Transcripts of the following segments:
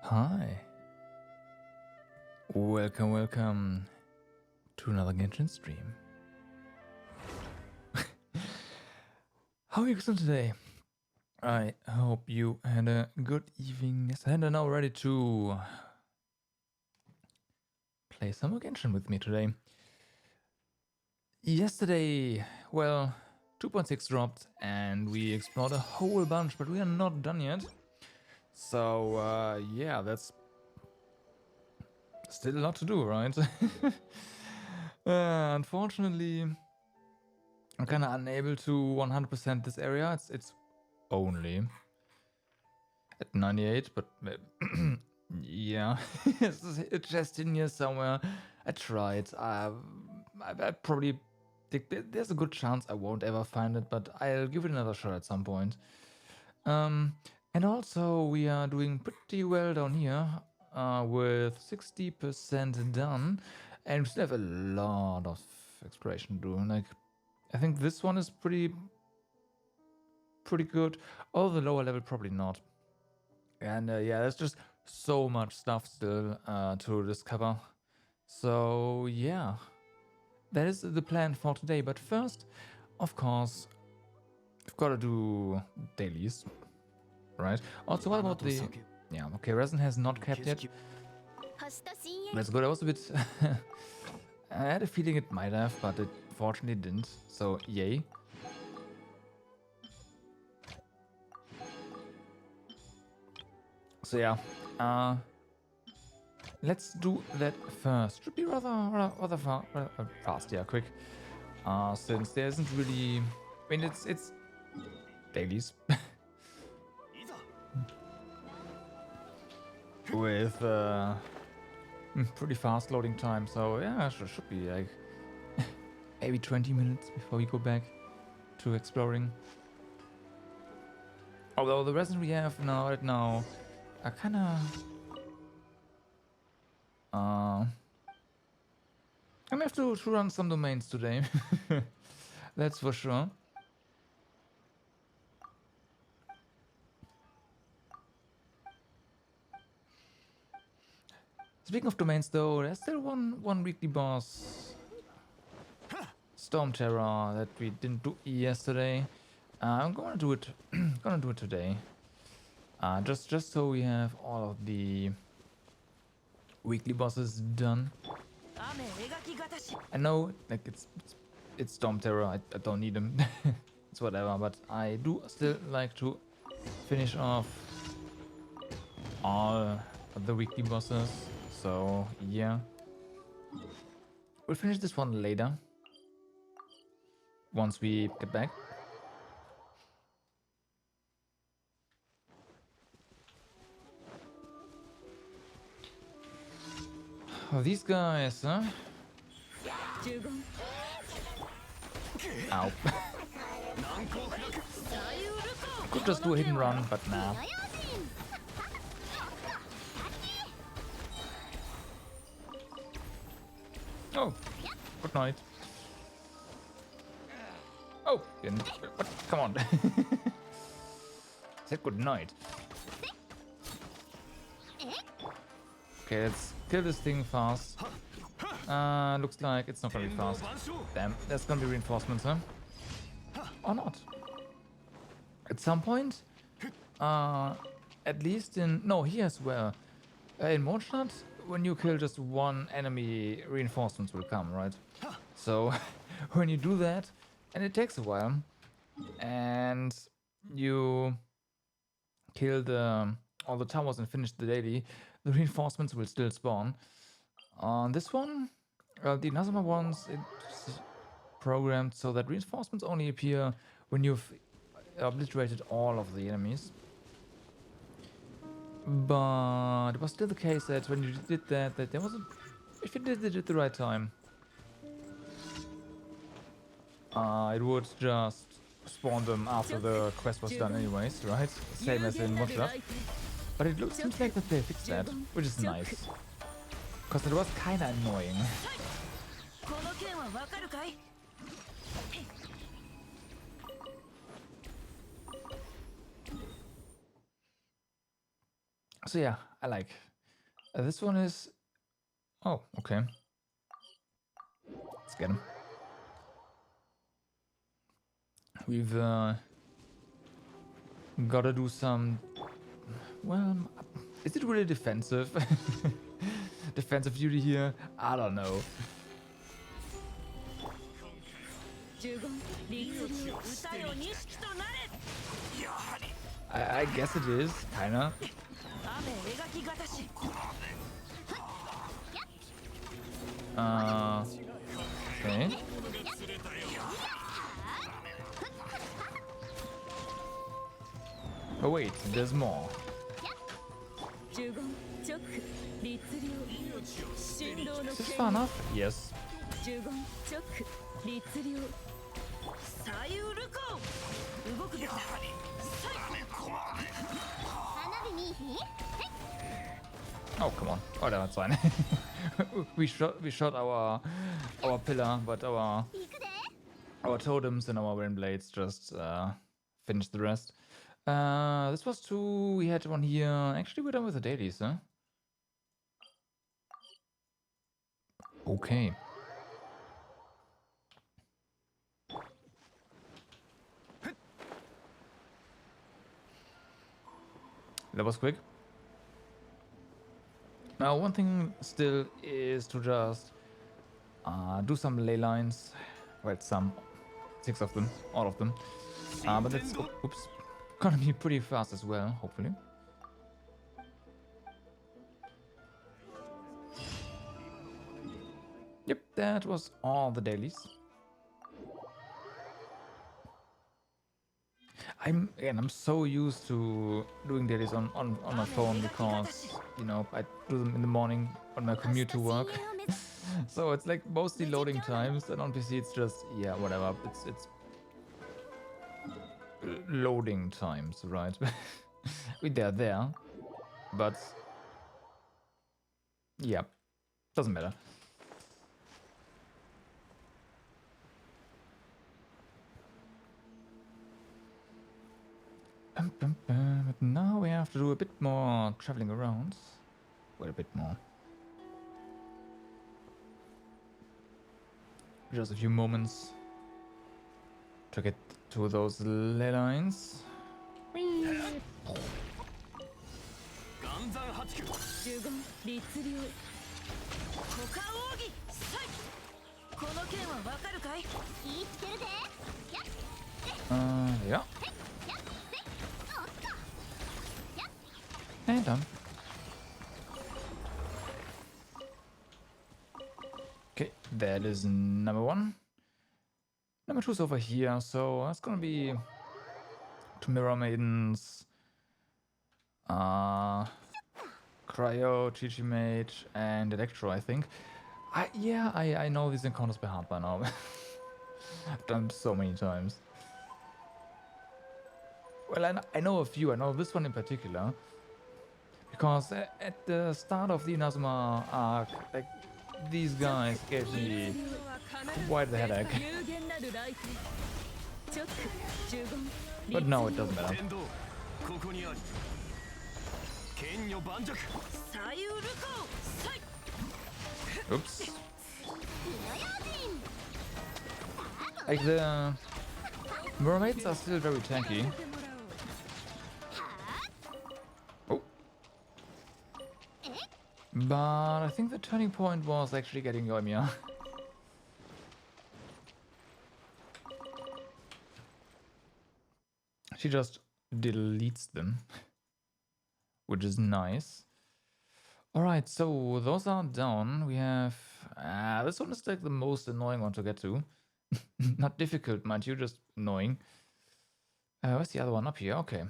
Hi. Welcome to another Genshin stream. How are you doing today? I hope you had a good evening. Yes, and are now ready to play some more Genshin with me today. Yesterday, well, 2.6 dropped and we explored a whole bunch, but we are not done yet. So, yeah, that's still a lot to do, right? Unfortunately, I'm kind of unable to 100% this area. It's only at 98, but yeah, it's just in here somewhere. I tried. I probably think there's a good chance I won't ever find it, but I'll give it another shot at some point. And also we are doing pretty well down here with 60% done, and we still have a lot of exploration to do. Like, I think this one is pretty good. Oh, the lower level probably not. And yeah, there's just so much stuff still to discover. So yeah, that is the plan for today. But first, of course, we've got to do dailies, right? Also, what about the... Yeah, okay, Resin has not kept yet. That's good. I was a bit... I had a feeling it might have, but it fortunately didn't. So, yay. So yeah, let's do that first. Should be rather fast, yeah, quick. Since there isn't really... I mean, it's dailies. With pretty fast loading time, so yeah, should be like maybe 20 minutes before we go back to exploring. Although the resin we have right now are kind of I'm gonna have to run some domains today. That's for sure. Speaking of domains, though, there's still one weekly boss, Storm Terror, that we didn't do yesterday. I'm gonna do it. Gonna do it today. Just so we have all of the weekly bosses done. I know, like it's Storm Terror. I don't need them. It's whatever. But I do still like to finish off all of the weekly bosses. So yeah, we'll finish this one later once we get back. Oh, these guys, huh? Ow. Could just do a hit and run, but nah. Oh, good night. Oh, what? Come on. Said good night. Okay, let's kill this thing fast. Looks like it's not gonna be fast. Damn, there's gonna be reinforcements, huh? Or not. At some point? At least in... No, here as well. In Mondstadt, when you kill just one enemy, reinforcements will come, right? So, when you do that, and it takes a while, and you kill all the towers and finish the daily, the reinforcements will still spawn. On this one, the Nazama ones, it's programmed so that reinforcements only appear when you've obliterated all of the enemies. But it was still the case that when you did that there was a... If you did it at the right time, it would just spawn them after the quest was done anyways, right? Same as in Mondstadt. But it seems like that they fixed that, which is nice. Because it was kinda annoying. So yeah, I like. This one is... Oh, okay. Let's get him. We've gotta do some... Well, is it really defensive? Defensive duty here? I don't know. I guess it is, kinda. Okay. Oh wait, there's more. Is this far enough? Yes. Oh come on! Oh, that's fine. we shot our pillar, but our totems and our wind blades just finished the rest. This was 2. We had one here. Actually, we're done with the dailies, huh? Okay. That was quick. Now, one thing still is to just do some ley lines. Well, some 6 of them, all of them. But that's gonna be pretty fast as well, hopefully. Yep, that was all the dailies. I'm so used to doing dailies on my phone because, you know, I do them in the morning on my commute to work. So it's like mostly loading times, and on PC it's just, yeah, whatever. It's loading times, right? They're there, but yeah, doesn't matter. But now we have to do a bit more traveling around. Well, a bit more. Just a few moments to get to those ley lines. Whee! Yeah. And done. Okay, that is number 1. Number 2 is over here, so that's gonna be 2 Mirror Maidens, Cryo, Chi Mage, and Electro, I think. I know these encounters by heart by now. I've done it so many times. Well, I know a few. I know this one in particular. Because at the start of the Inazuma arc, like, these guys gave me quite the headache. But no, it doesn't matter. Oops. Like, the mermaids are still very tanky. But I think the turning point was actually getting Yoimiya. She just deletes them, which is nice. Alright, so those are down. We have... this one is like the most annoying one to get to. Not difficult, mind you, just annoying. Where's the other one? Up here, okay.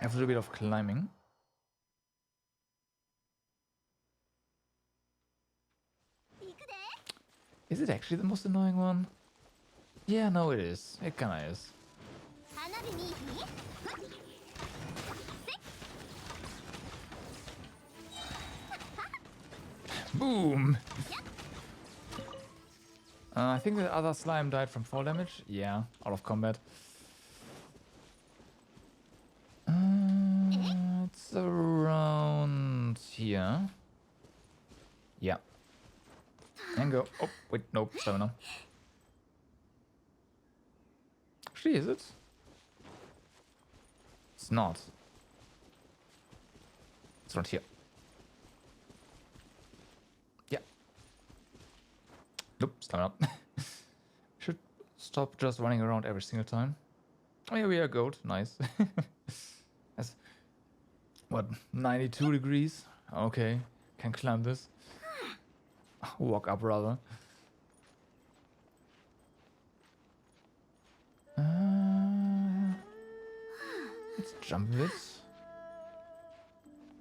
I have to do a bit of climbing. Is it actually the most annoying one? Yeah, no, it is. It kinda is. Boom! I think the other slime died from fall damage. Yeah, out of combat. It's around here. Yeah. And go. Oh, wait, nope, stamina. Actually, is it? It's not. It's not here. Yeah. Nope, stamina. Should stop just running around every single time. Oh yeah, we are gold. Nice. That's what, 92 degrees? Okay, can climb this. Walk up rather. Let's jump this.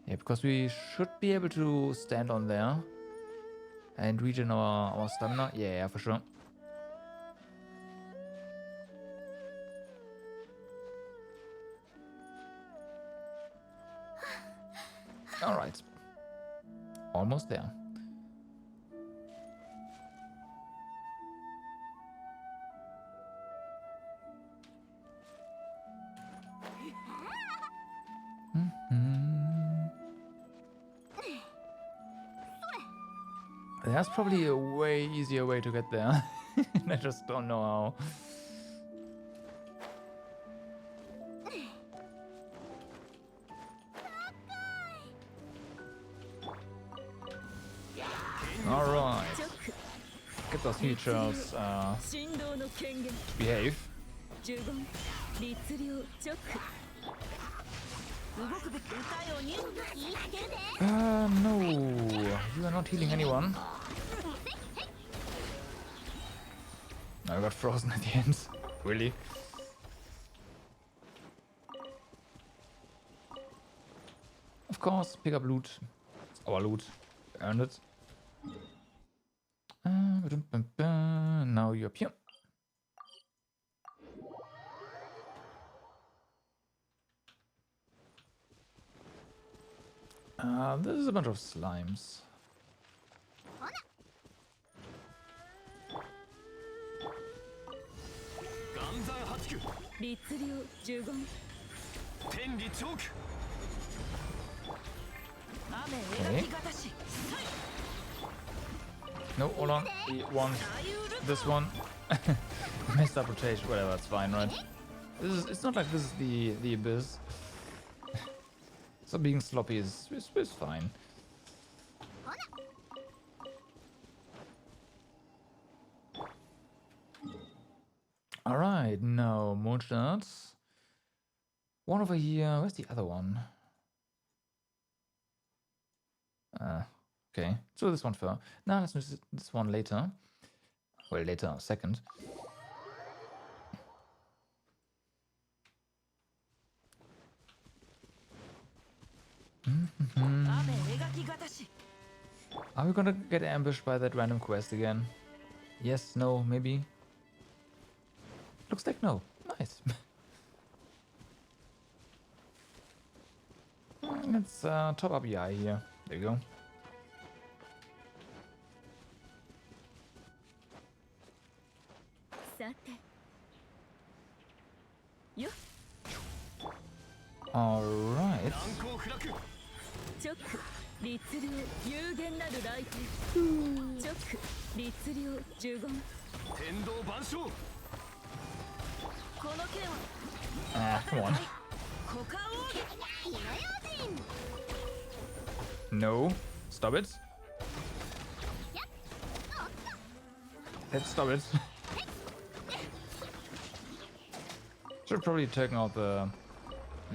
Yeah, because we should be able to stand on there and regen our stamina. Yeah, for sure. Alright. Almost there. There's probably a way easier way to get there. I just don't know how. Alright. Get those features behave. No. You are not healing anyone. I got frozen at the end. Really? Of course, pick up loot. It's our loot. Earned it. Now you're up here. This is a bunch of slimes. Okay. No, hold on. We want this one. Messed up rotation. Whatever, it's fine, right? It's not like this is the abyss. So being sloppy is fine. Alright, now more shots. One over here. Where's the other one? Okay, so this one first. Now let's do this one later. Well, later, second. Are we gonna get ambushed by that random quest again? Yes, no, maybe? Looks like no. Nice. Let's top up the eye here. There you go. Alright. Come on. No. Stop it. Let's stop it. Should probably take out the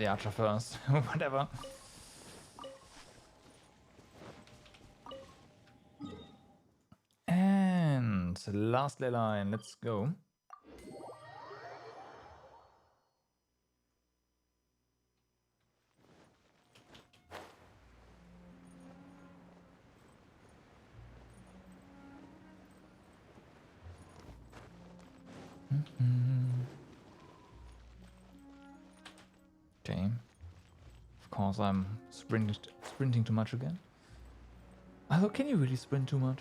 archer first. Whatever. And last ley line, let's go. Okay. Of course, I'm sprinting too much again. Oh, can you really sprint too much?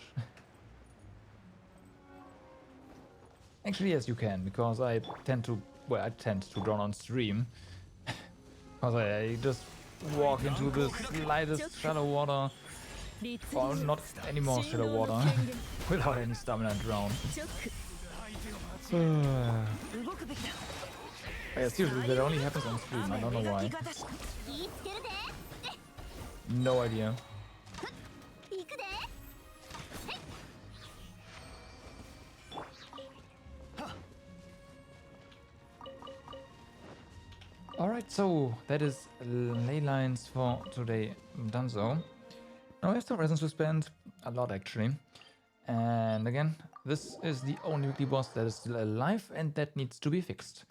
Actually, yes, you can, because I tend to run on stream. Also, yeah, you just walk into the slightest shallow water, or not anymore shallow water, without any stamina and drown. Yeah, seriously, that only happens on stream, I don't know why. No idea. Alright, so that is ley lines for today done so. Now we have some reasons to spend, a lot actually. And again, this is the only weekly boss that is still alive and that needs to be fixed.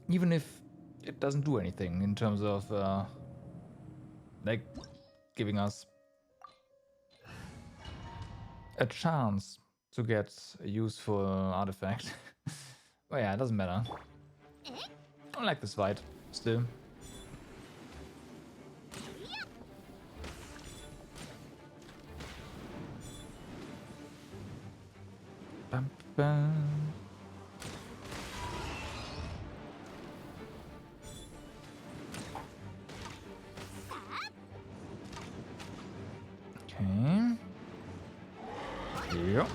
Even if it doesn't do anything in terms of like giving us a chance to get a useful artifact. But yeah, it doesn't matter. I like this fight still. Bum, bum. Okay. Yep.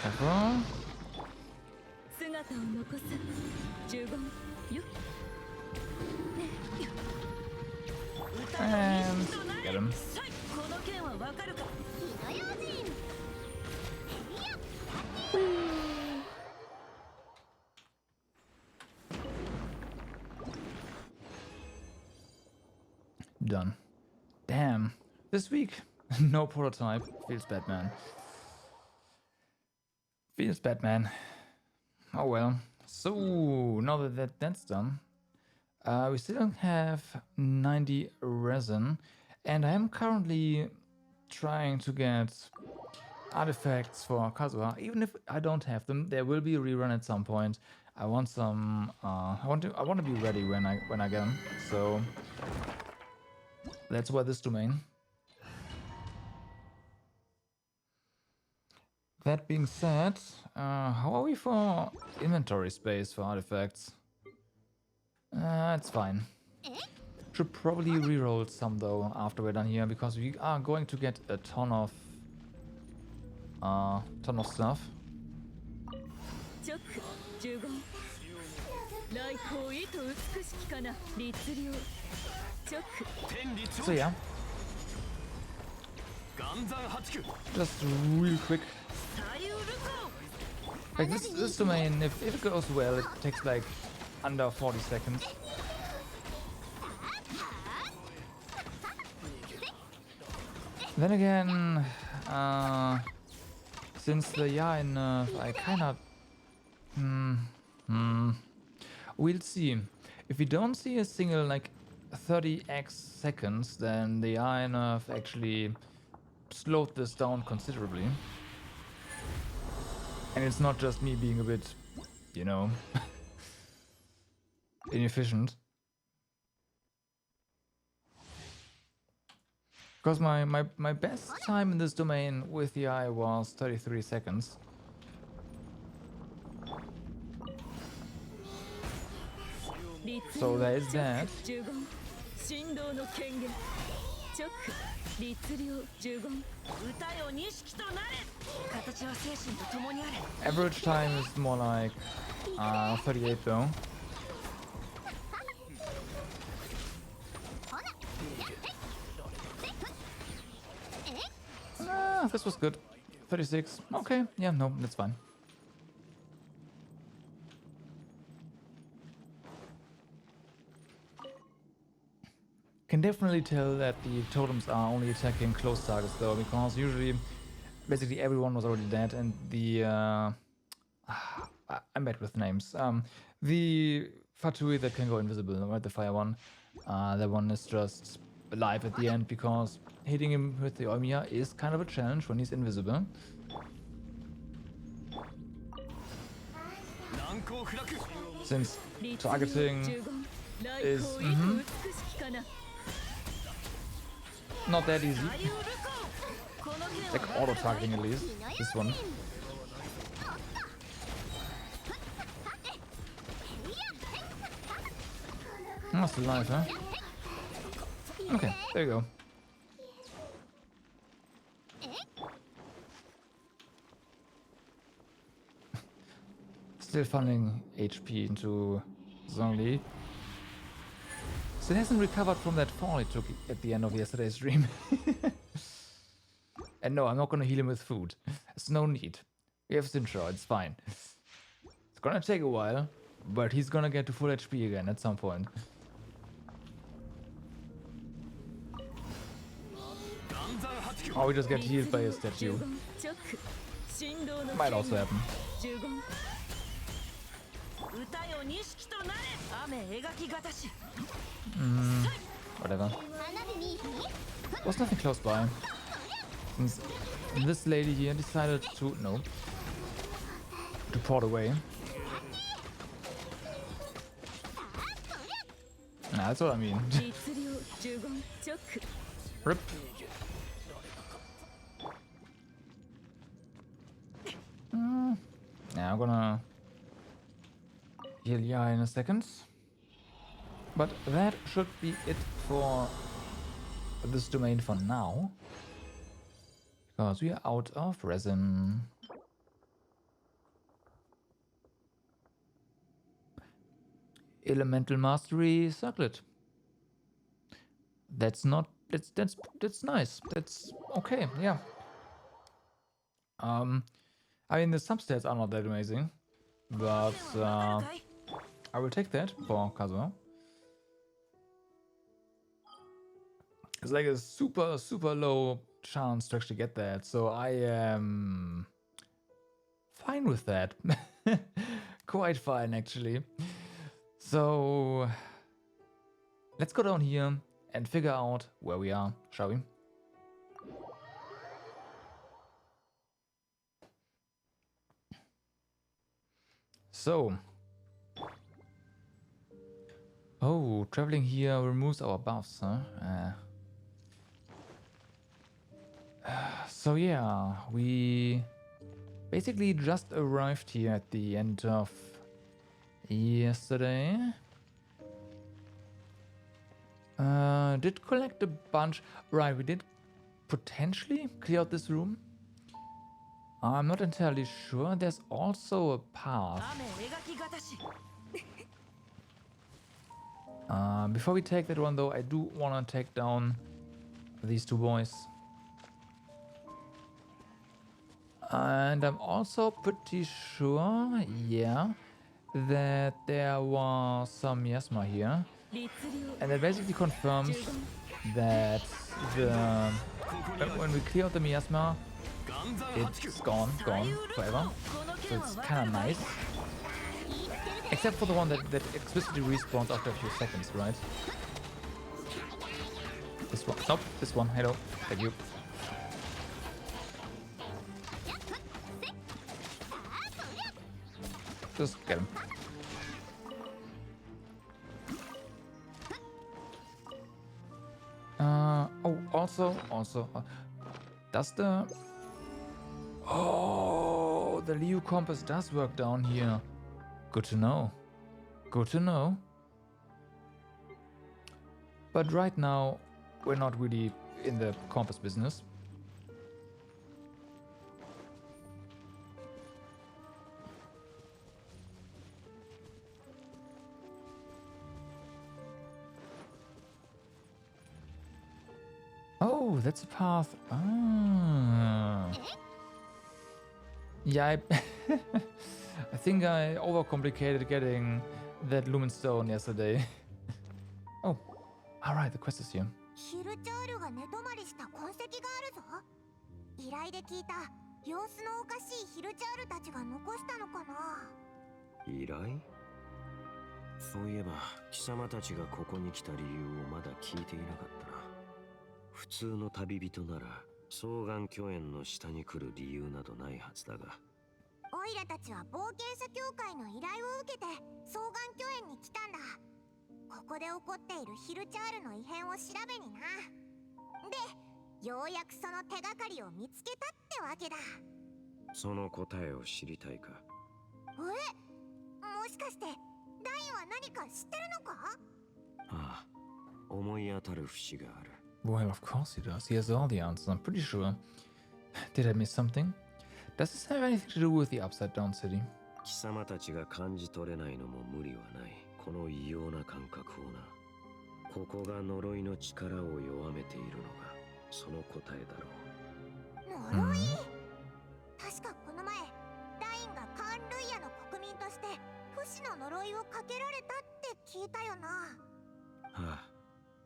Careful. And get him. Done. Damn. This week, no prototype. Feels bad, man. Feels bad, man. Oh well. So, now that that's done, we still don't have 90 resin, and I am currently trying to get artifacts for Kazuha. Even if I don't have them, there will be a rerun at some point. I want some. I want to be ready when I get them. So that's why this domain. That being said, how are we for inventory space for artifacts? It's fine. Should probably reroll some though after we're done here, because we are going to get a ton of stuff. So yeah, just real quick. Like this domain, if it goes well, it takes like under 40 seconds. Then again, since the Yai nerf, I kinda... We'll see. If we don't see a single like 30x seconds, then the Yai nerf actually slowed this down considerably. And it's not just me being a bit, you know, inefficient. Because my best time in this domain with the eye was 33 seconds. So there is that. Average time is more like 38 though. This was good. 36. Okay, yeah, no, that's fine. Can definitely tell that the totems are only attacking close targets though, because usually basically everyone was already dead, and the I'm bad with names. The Fatui that can go invisible, right? The fire one. That one is just alive at the end, because hitting him with the Oimiya is kind of a challenge when he's invisible. Since targeting is not that easy. Like auto-targeting at least. This one. Oh, still alive, huh? Okay, there you go. Still funneling HP into Zhongli. Still hasn't recovered from that fall he took at the end of yesterday's stream. And no, I'm not gonna heal him with food. There's no need. We have Sintra, it's fine. It's gonna take a while, but he's gonna get to full HP again at some point. Or we just get healed by a statue. Might also happen. Whatever. Was nothing close by. Since this lady here decided to port away. Nah, that's what I mean. Rip. Yeah, I'm gonna heal Yai in a second. But that should be it for this domain for now. Because we are out of resin. Elemental Mastery Circlet. That's not that's nice. That's okay, yeah. I mean, the substats are not that amazing, but I will take that for Kazuo. It's like a super low chance to actually get that, so I am fine with that. Quite fine, actually. So let's go down here and figure out where we are, shall we? So, oh, traveling here removes our buffs, huh? So yeah, we basically just arrived here at the end of yesterday. Did collect a bunch. Right, we did potentially clear out this room. I'm not entirely sure. There's also a path. Before we take that one though, I do want to take down these two boys. And I'm also pretty sure, yeah, that there was some miasma here. And that basically confirms that when we clear out the miasma, it's gone forever. So it's kind of nice. Except for the one that explicitly respawns after a few seconds, right? This one. Nope, this one. Hello. Thank you. Just get him. Oh, also, does the... Oh, the Liu compass does work down here. Good to know. Good to know. But right now, we're not really in the compass business. Oh, that's a path. Ah. Yeah, I think I overcomplicated getting that Lumen Stone yesterday. Oh, alright, the quest is here. ようやくその手がかりを見つけたってわけだ。その答えを知りたいか？もしかしてダインは何か知ってるのか？ああ、思い当たる節がある。 Well, of course he does. He has all the answers, I'm pretty sure. Did I miss something? Does this have anything to do with the Upside Down City? 貴様たちが感じ取れないのも無理はない。この異様な感覚をな。ここが呪いの力を弱めているのがその答えだろう。呪い、確かこの前ダインがカーン・ルイヤの国民として不死の呪いをかけられたって聞いたよな。ああ、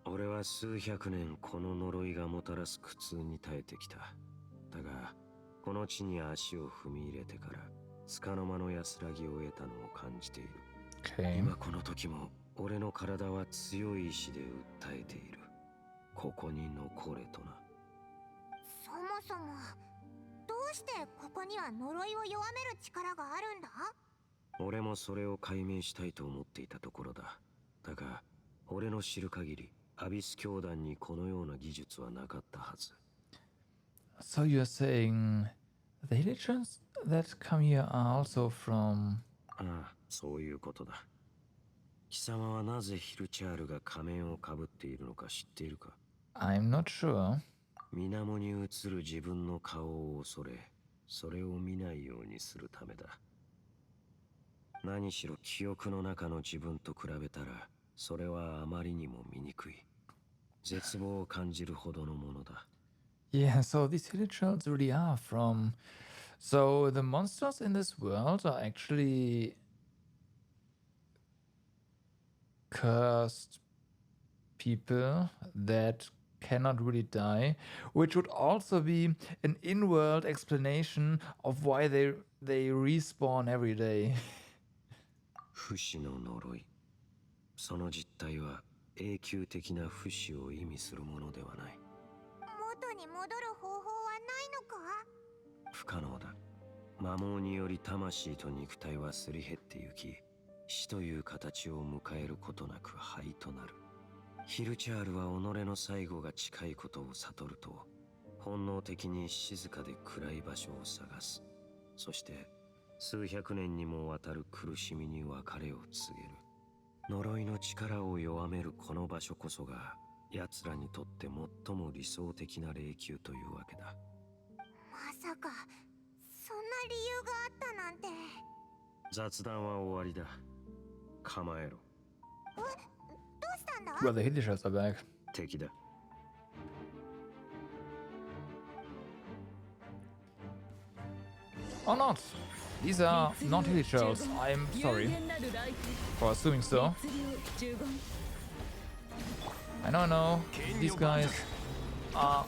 俺は数百年この呪いがもたらす苦痛に耐えてきた。だがこの地に足を踏み入れてから束の間の安らぎを得たのを感じている。Okay. 今この時も俺の体は強い意志で訴えている。ここに残れとな。そもそもどうしてここには呪いを弱める力があるんだ？俺もそれを解明したいと思っていたところだ。だが俺の知る限りアビス教団にこのような技術はなかったはず。 So you're saying the villagers that come here are also from... ああ、そういうことだ。貴様はなぜヒルチャールが仮面をかぶっているのか知っているか？ I'm not sure. 水面に映る自分の顔を恐れ、それを見ないようにするためだ。何しろ記憶の中の自分と比べたらそれはあまりにも醜い。絶望を感じるほどのものだ。Yeah, so these villagers really are from... So the monsters in this world are actually cursed people that cannot really die, which would also be an in-world explanation of why they respawn every day. 不死の呪い。その実態は永久的な不死を意味するものではない。元に戻る方法はないのか？不可能だ。魔網により魂と肉体はすり減ってゆき、死という形を迎えることなく灰となる。ヒルチャールは己の最後が近いことを悟ると、本能的に静かで暗い場所を探す。そして数百年にもわたる苦しみに別れを告げる。呪いの力を弱めるこの場所こそが奴らにとって最も理想的な霊宮というわけだ。まさかそんな理由があったなんて。雑談は終わりだ。構えろ。どうしたんだ？ Well, the villagers are back. 敵だ。Or not. These are not villagers. I'm sorry for assuming so. I know. These guys are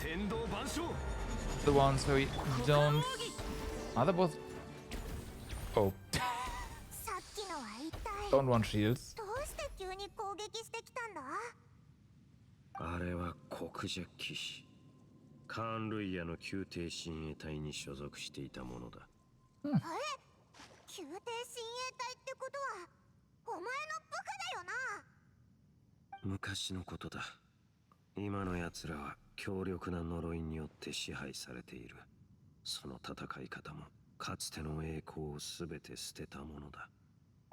the ones who don't... Are they both... Oh. さっきのは一体 Don't want shields. どうして急に攻撃してきたんだ？あれは黒蛇騎士。カーン・ルイヤの宮廷親衛隊に所属していたものだ。宮廷親衛隊ってことはお前の部下だよな。昔のことだ。今の奴らは強力な呪いによって支配されている。その戦い方もかつての栄光を全て捨てたものだ。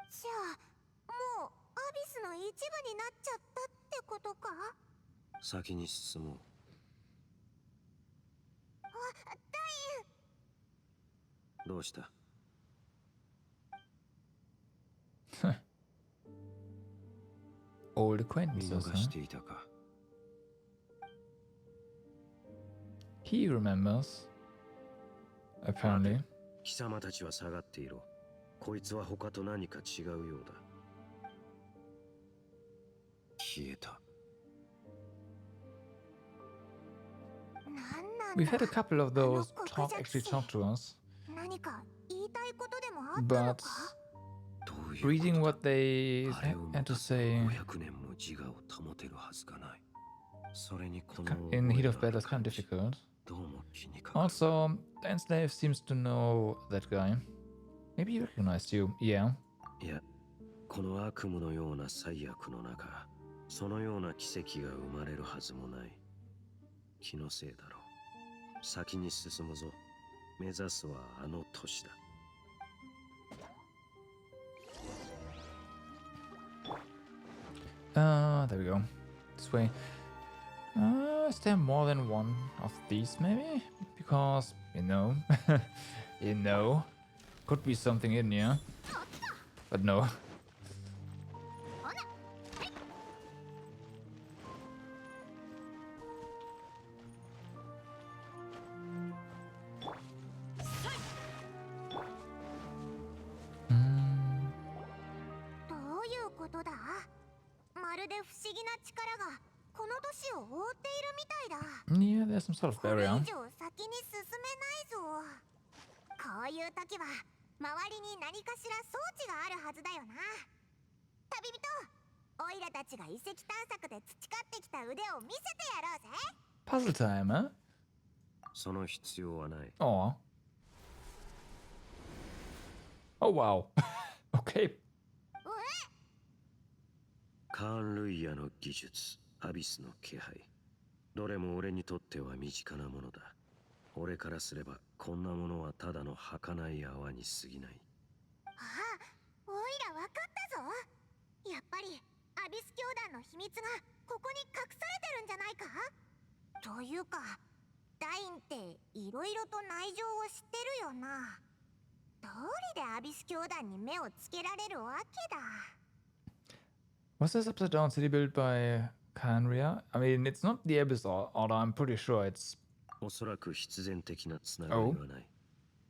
じゃあもうアビスの一部になっちゃったってことか？先に進もう。ダイン。どうした？ Old 見 acquaintances, 逃し huh? ていたか。 He remembers. Apparently. 貴様たちは下がっていろ。こいつは他と何か違うようだ。消えた。なんなんだ？ We've had a couple of those あの黒蛇 actually talk to us. 何か言いたいことでもあったの But か？どういうことだ？ reading what they あれを had to say 500年も自我を保てるはずがない。それにこの in the heat of battle is kind of difficult. どうも気にかかる。 Also, the enslave seems to know that guy. Maybe he recognized you. Yeah. いや、この悪夢のような最悪の中、そのような奇跡が生まれるはずもない。気のせいだろう。先に進むぞ。目指すはあの都市だ。There we go. This way. Is there more than one of these, maybe? Because, you know, you know, could be something in here, but no. Yeah, there's some sort of barrier. こういう時は周りに何かしら装置があるはずだよな。旅人、オイラたちが遺跡探索で培ってきた腕を見せてやろうぜ。 Puzzle time, huh? その必要はない。 Oh. Oh, wow. Okay. カーン・ルイヤの技術、アビスの気配、どれも俺にとっては身近なものだ。俺からすればこんなものはただの儚い泡に過ぎない。ああ、オイラわかったぞ。やっぱりアビス教団の秘密がここに隠されてるんじゃないか。というか、ダインっていろいろと内情を知ってるよな。どうりでアビス教団に目をつけられるわけだ。Was this upside down city built by Kanria? I mean, it's not the Abyss Order, I'm pretty sure it's... おそらく必然的なつながりはない。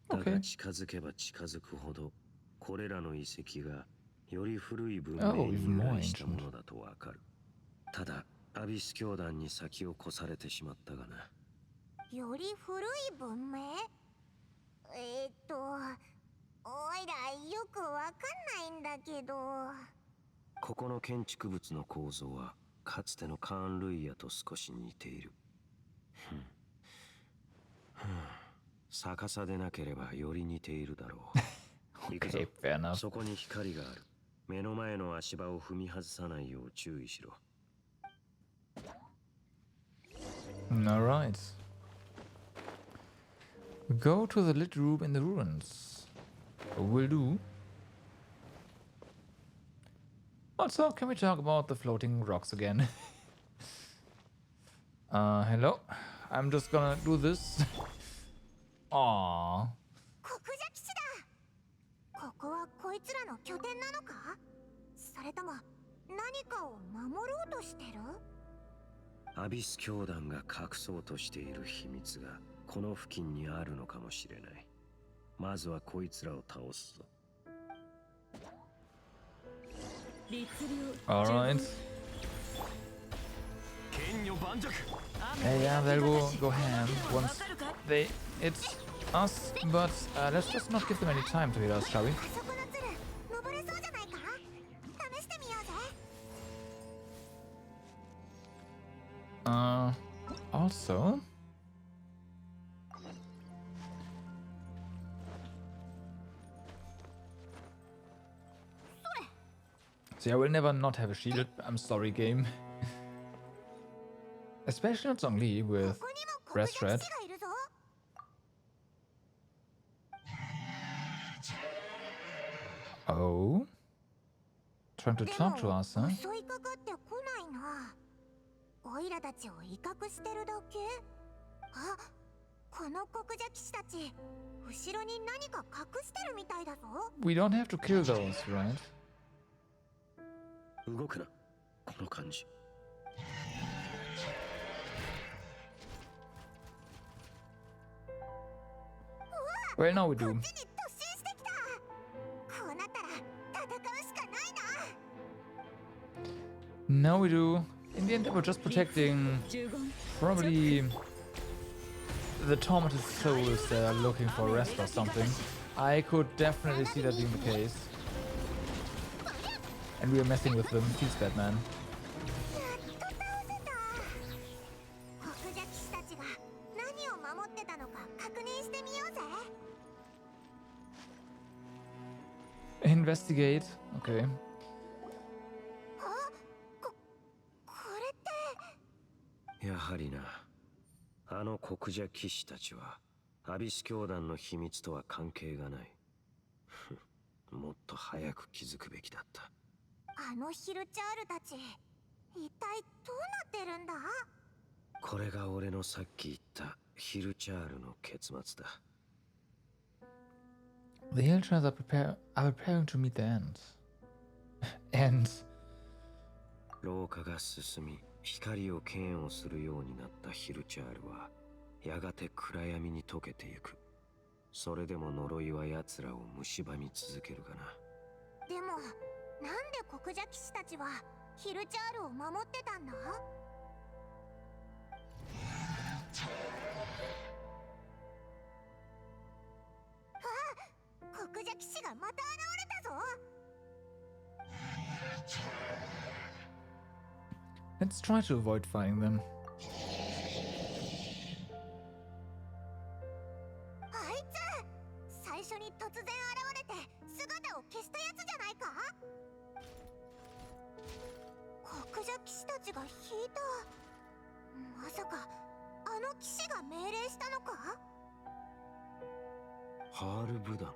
だが近づけば近づくほど、これらの遺跡がより古い文明に由来したものだとわかる。ただ、アビス教団に先を越されてしまったがな。より古い文明？オイラよくわかんないんだけど。ここの建築物の構造はかつてのカーン・ルイヤと少し似ている。逆さでなければより似ているだろう。Okay, fair enough. そこに光がある。目の前の足場を踏み外さないよう注意しろ。Alright. Go to the lit room in the ruins. Will do. Also, can we talk about the floating rocks again? Hello? I'm just gonna do this. Aww. 国者騎士だ。ここはこいつらの拠点なのか？それとも何かを守ろうとしてる？アビス教団が隠そうとしている秘密がこの付近にあるのかもしれない。まずはこいつらを倒すぞ。Alright. Yeah, they'll go ham once it's us, but let's just not give them any time to hit us, shall we? あそこの鶴、登れそうじゃないか？試してみようぜ。Also... See, I will never not have a shield. I'm sorry, game. Especially not Zhongli with ここにも国 Breast 者 Red. 騎士がいるぞ。Oh? Trying to talk to us, huh? 襲いかかってこないな。オイラたちを威嚇してるだけ？あ、この国者騎士たち、後ろに何か隠してるみたいだぞ。We don't have to kill those, right? 動くな、この感じ。Well, now we do. こっちに突進してきた。こうなったら戦うしかないな。 Now we do. In the end, they were just protecting probably the tormented souls that are looking for rest or something. I could definitely see that being the case. And we are messing with them. Feels bad, man. やっと倒せた。国者騎士たちが何を守ってたのか確認してみようぜ。 Investigate. Okay. あ、これって。やはりな。あの国者騎士たちはアビス教団の秘密とは関係がない。もっと早く気づくべきだった。あのヒルチャールたち、一体どうなってるんだ？これが俺のさっき言ったヒルチャールの結末だ。The Ultras are preparing to meet the end. And 廊下が進み、光を嫌悪するようになったヒルチャールは、やがて暗闇に溶けてゆく。それでも呪いは奴らを蝕み続けるがな。でも、なんで国者騎士たちはヒルチャールを守ってたんだ？あ、国者騎士がまた現れたぞ。let's try to avoid fighting them. あいつ、最初に突然現れて姿を消したやつじゃないか？国者騎士たちが引いた。まさかあの騎士が命令したのか？ハールブダン。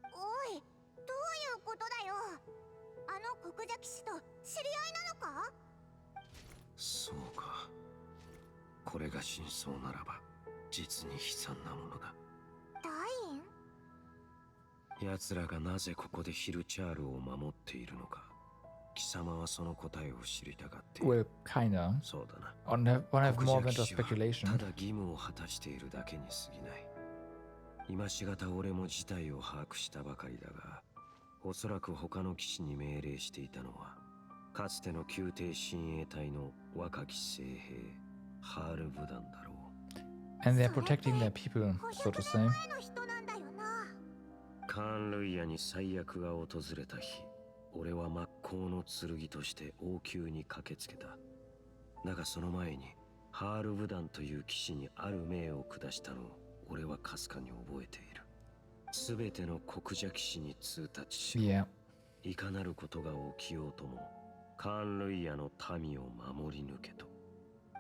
おい、どういうことだよ。あの国者騎士と知り合いなのか？そうか。これが真相ならば実に悲惨なものだ。ダイン？奴らがなぜここでヒルチャールを守っているのか、貴様はその答えを知りたがっている。 Well, kinda. そうだな。 Wanna have 国 more 者 than 騎 just 士は speculation. ただ義務を果たしているだけに過ぎない。今しがた俺も事態を把握したばかりだが、おそらく他の騎士に命令していたのは、かつての宮廷親衛隊の若き精兵、ハールブダンだろう。 And they're protecting their people, so to say. 前の人なんだよな。カーン・ルイヤに最悪が訪れた日、俺は真っ向の剣として王宮に駆けつけた。だがその前に、ハールブダンという騎士にある命を下したのを俺はかすかに覚えている。すべての国者騎士に通達し、Yeah. いかなることが起きようとも、カーン・ルイヤの民を守り抜けと。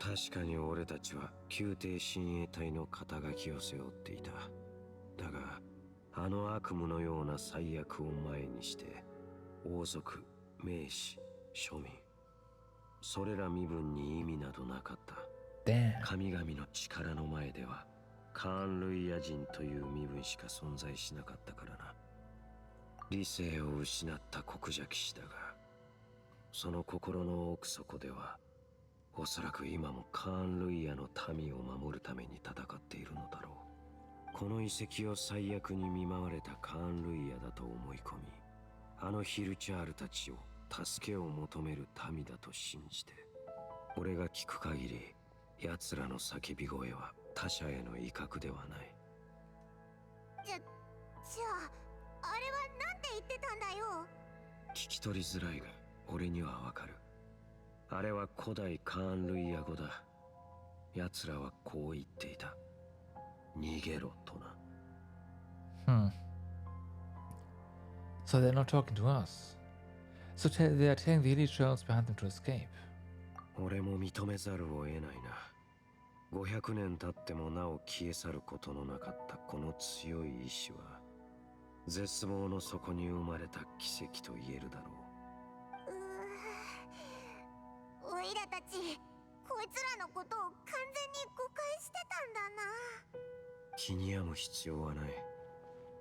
確かに俺たちは宮廷親衛隊の肩書きを背負っていた。だが、あの悪夢のような最悪を前にして、王族、名士、庶民、それら身分に意味などなかった。Damn. 神々の力の前では、カーン・ルイヤ人という身分しか存在しなかったからな。理性を失った国者騎士だが、その心の奥底では、おそらく今もカーン・ルイヤの民を守るために戦っているのだろう。この遺跡を最悪に見舞われたカーン・ルイヤだと思い込み、あのヒルチャールたちを助けを求める民だと信じて、俺が聞く限り、奴らの叫び声は他者への威嚇ではない。じゃあ、あれはなんて言ってたんだよ。聞き取りづらいが、俺にはわかる。あれは古代カーン・ルイヤ語だ。奴らはこう言っていた。逃げろとな。So they're not talking to us. So they are telling the elite trolls behind them to escape. 俺も認めざるを得ないな。500年経ってもなお消え去ることのなかったこの強い意志は、絶望の底に生まれた奇跡と言えるだろう。おいらたち、こいつらのことを完全に誤解してたんだな。気に病む必要はない。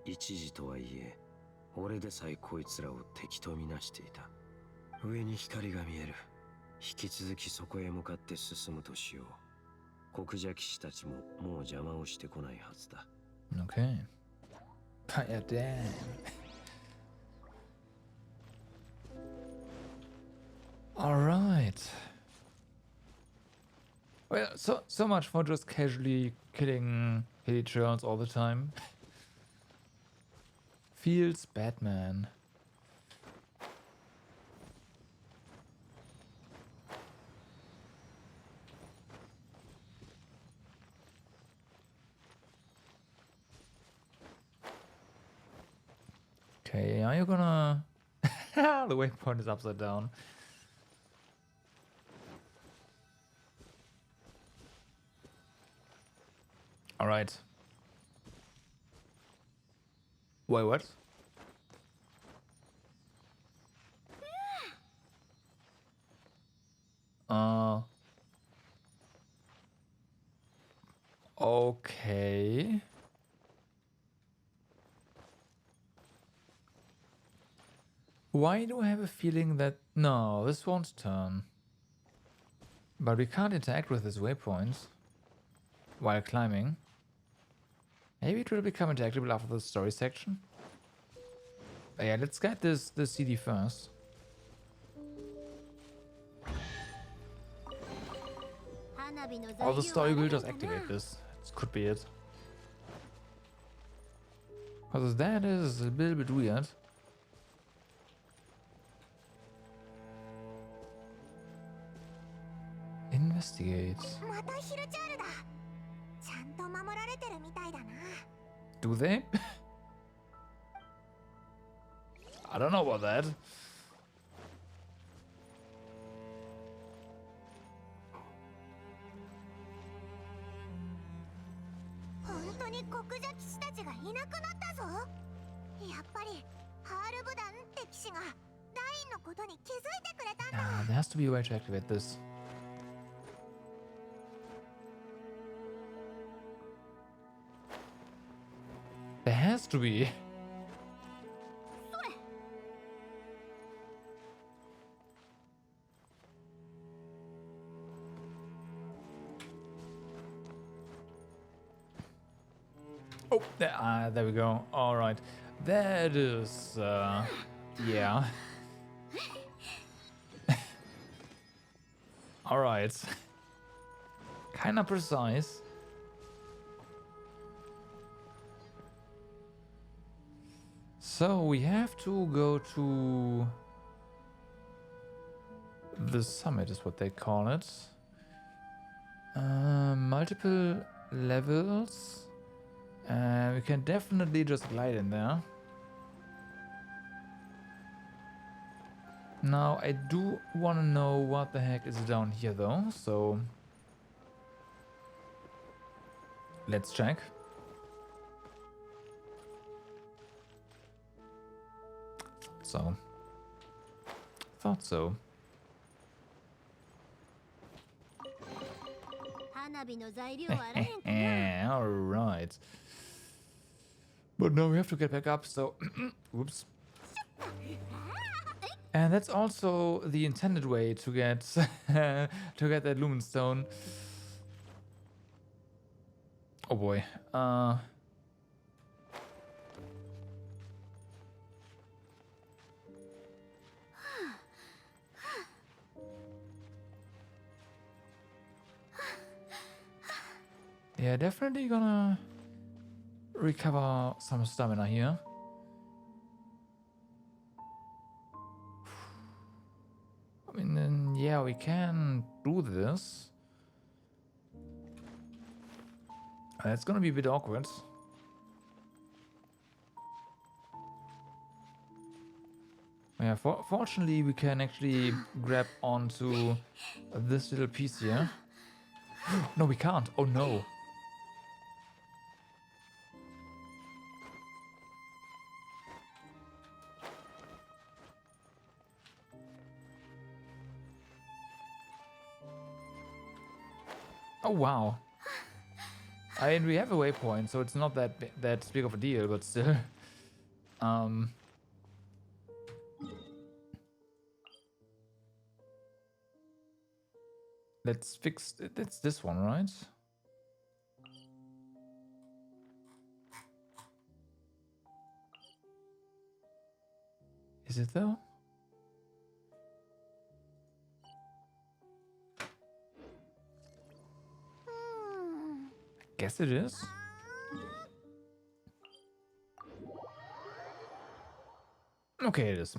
一時とはいえ、俺でさえこいつらを敵とみなしていた。上に光が見える。引き続きそこへ向かって進むとしよう。国者騎士たちももう邪魔をしてこないはずだ。Okay. Yeah, damn. Alright. Well, so much for just casually killing elite trolls all the time. Feels bad, man. Okay, are you gonna... The waypoint is upside down. All right. Wait, what? Okay. Why do I have a feeling that... No, this won't turn. But we can't interact with this waypoint while climbing. Maybe it will become interactable after the story section. But yeah, let's get this CD first. Or the story will just activate this. This could be it. Because that is a little bit weird. Investigate. Do they? I don't know about that. There has to be a way to activate this. There has to be. Oh, there we go. All right. That is, yeah. All right. Kind of precise. So we have to go to the summit is what they call it. Multiple levels. We can definitely just glide in there. Now I do want to know what the heck is down here though, so let's check. Thought so. All right. But no, we have to get back up, so whoops. And that's also the intended way to get to get that lumen stone. Oh boy. Yeah, definitely gonna recover some stamina here. I mean, then, yeah, we can do this. It's gonna be a bit awkward. Yeah, fortunately we can actually grab onto this little piece here. No, we can't. Oh no. Oh wow. I mean, we have a waypoint, so it's not that big of a deal, but still. Let's fix it. It's this one, right? Is it though? Guess it is. Okay, it is.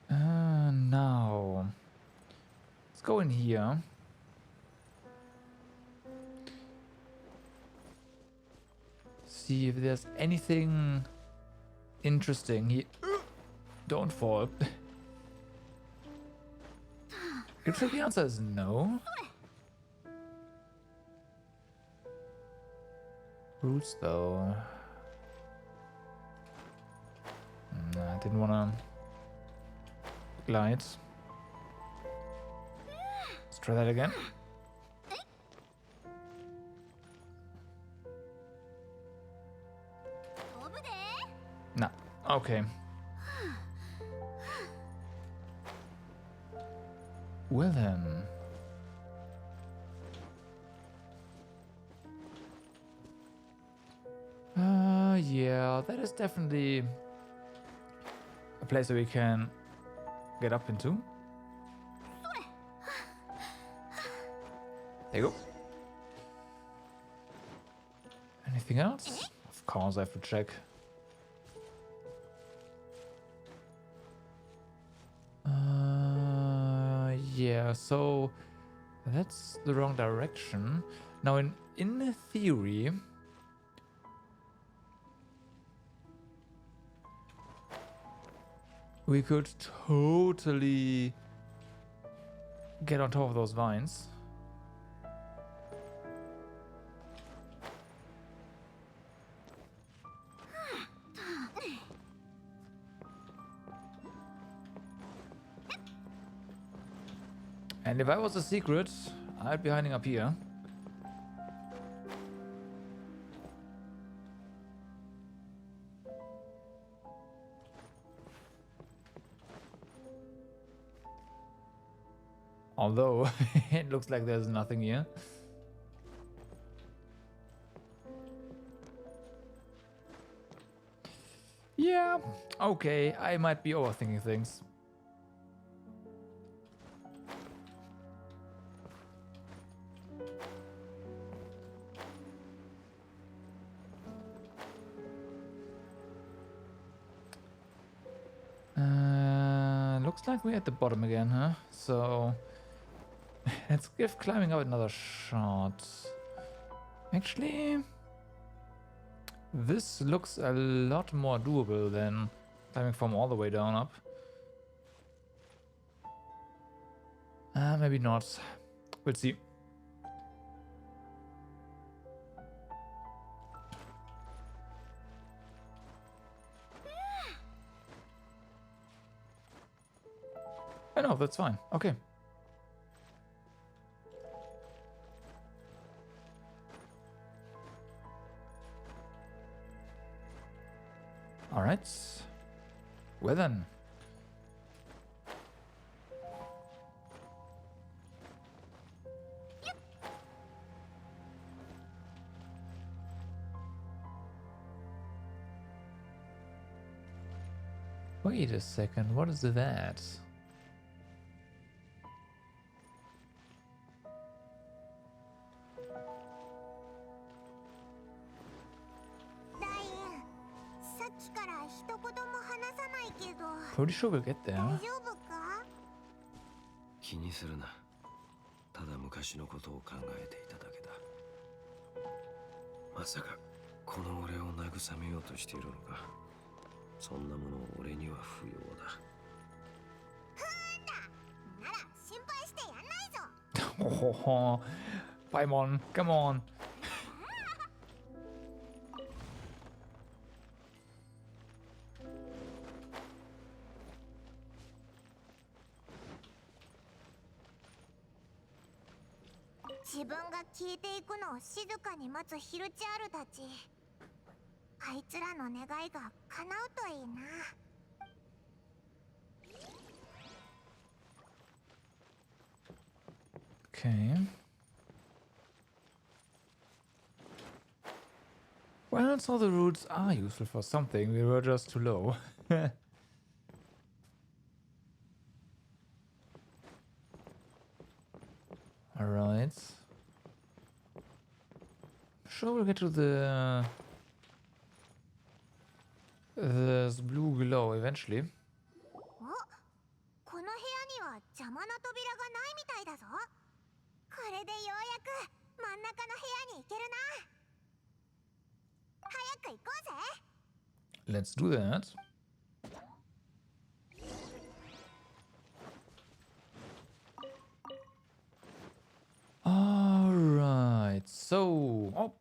Now let's go in here. See if there's anything interesting here. Don't fall. Looks like the answer is no. Roots though. I didn't wanna glide. Let's try that again. Nah, okay. Well then. Yeah, that is definitely a place that we can get up into. There you go. Anything else? Of course, I have to check. Yeah, so that's the wrong direction. Now, in theory, we could totally get on top of those vines. And if I was a secret, I'd be hiding up here. Although, it looks like there's nothing here. Yeah, okay, I might be overthinking things. Looks like we're at the bottom again, huh? So let's give climbing up another shot. Actually, this looks a lot more doable than climbing from all the way down up. Maybe not. We'll see. I know, that's fine. Okay. All right. Well then. Wait a second, what is that? Pretty sure we'll get there. 気にするな。ただ昔のことを考えていただけだ。まさかこの俺を慰めようとしているのか。そんなもの俺には不要だ。なら心配してやんないぞ。Oh, Paimon, come on.自分が消えていくのを静かに待つヒルチャールたち。あいつらの願いが叶うといいな。Okay. Well, so the roots are useful for something. We were just too low. Alright. Sure, we'll get to this blue glow eventually. この部屋には邪魔な扉がないみたいだぞ。これでようやく真ん中の部屋に行けるな。早く行こうぜ。 Let's do that.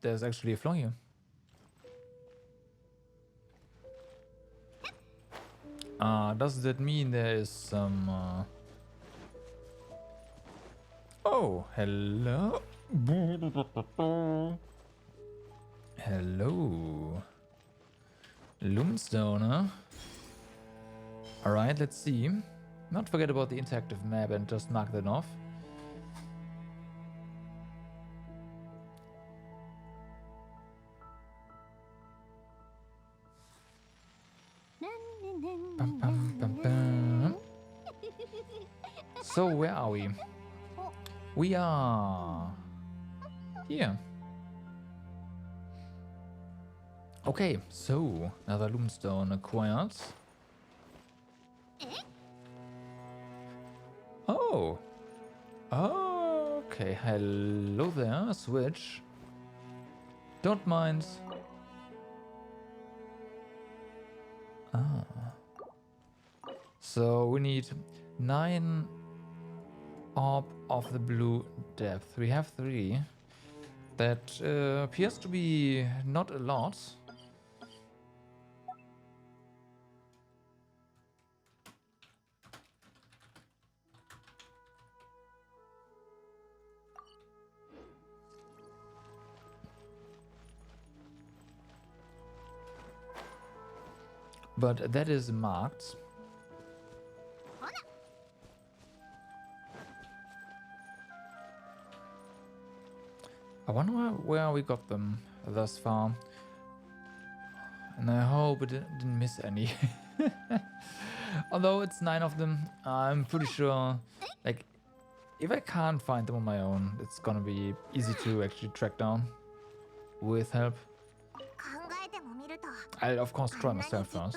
there's actually a floor here. Does that mean there is some... Oh, hello. Hello. Lumstone, huh? Alright, let's see. Not forget about the interactive map and just mark that off. Bum, bum, bum, bum. So, where are we? We are here. Okay, so another Lumstone acquired. Oh. Okay, hello there, switch. Don't mind. So we need 9 orb of the blue depth. We have 3. That appears to be not a lot. But that is marked. I wonder where we got them thus far. And I hope it didn't miss any. Although it's 9 of them, I'm pretty sure, like, if I can't find them on my own, it's gonna be easy to actually track down with help. I'll of course try myself first.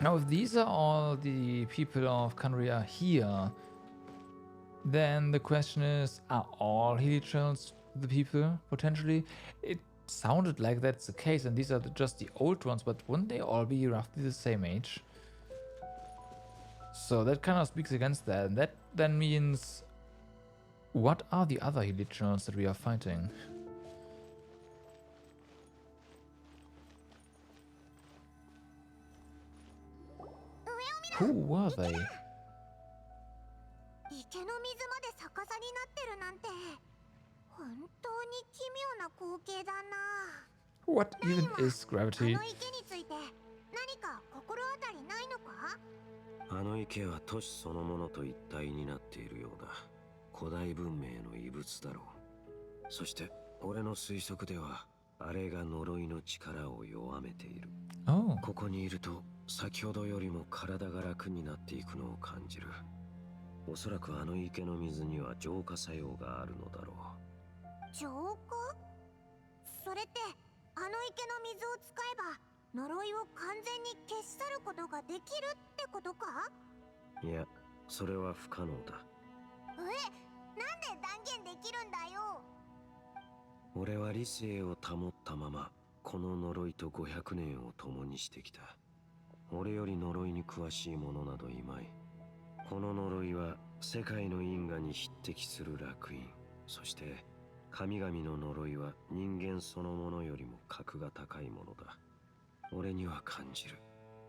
Now, if these are all the people of Kandria here, then the question is, are all Helichurls the people, potentially? It sounded like that's the case, and these are just the old ones, but wouldn't they all be roughly the same age? So that kind of speaks against that, and that then means, what are the other Helichurls that we are fighting? Who were they? What even is gravity? あの池は都市そのものと一体になっているようだ。古代文明の遺物だろう。そして俺の推測ではあれが呪いの力を弱めている。Oh. ここにいると先ほどよりも体が楽になっていくのを感じる。おそらくあの池の水には浄化作用があるのだろう。浄化？それってあの池の水を使えば呪いを完全に消し去ることができるってことか？いや、それは不可能だ。なんで断言できるんだよ。俺は理性を保ったままこの呪いと500年を共にしてきた。俺より呪いに詳しい者などいまい。この呪いは世界の因果に匹敵する烙印。そして神々の呪いは人間そのものよりも格が高いものだ。俺には感じる。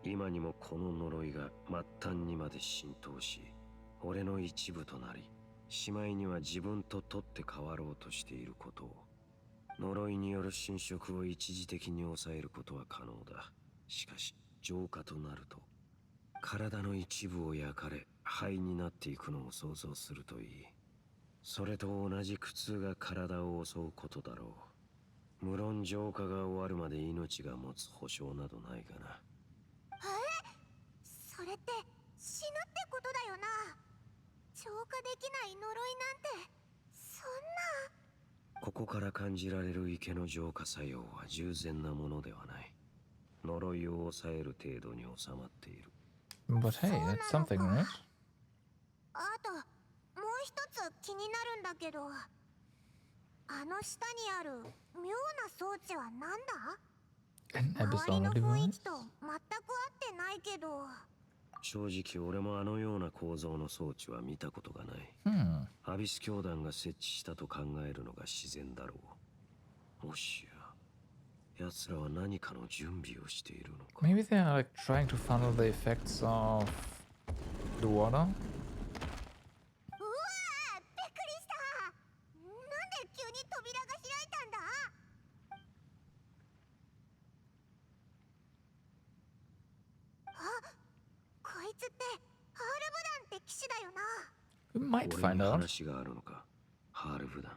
今にもこの呪いが末端にまで浸透し、俺の一部となり、しまいには自分と取って変わろうとしていることを。呪いによる侵食を一時的に抑えることは可能だ。しかし浄化となると体の一部を焼かれ灰になっていくのを想像するといい。それと同じ苦痛が体を襲うことだろう。無論浄化が終わるまで命が持つ保証などないがな。それって死ぬってことだよな。浄化できない呪いなんてそんな。ここから感じられる池の浄化作用は従前なものではない。呪いを抑える程度に収まっている。But hey, that's something, right? あともう一つ気になるんだけど、ああの下にある妙な装置はなんだ？ An 周り abyssal の雰囲 device? 気と全く合ってないけど。正直俺もあのような構造の装置は見たことがない。 Hmm. アビス教団が設置したと考えるのが自然だろう。もしや奴らは何かの準備をしているのか。 Maybe they are like trying to funnel the effects of the water? うわー、びっくりした。なんで急に扉が開いたんだ？あ、こいつってハールブダンって騎士だよな。 We might 俺に find out. 話があるのか、ハールブダン。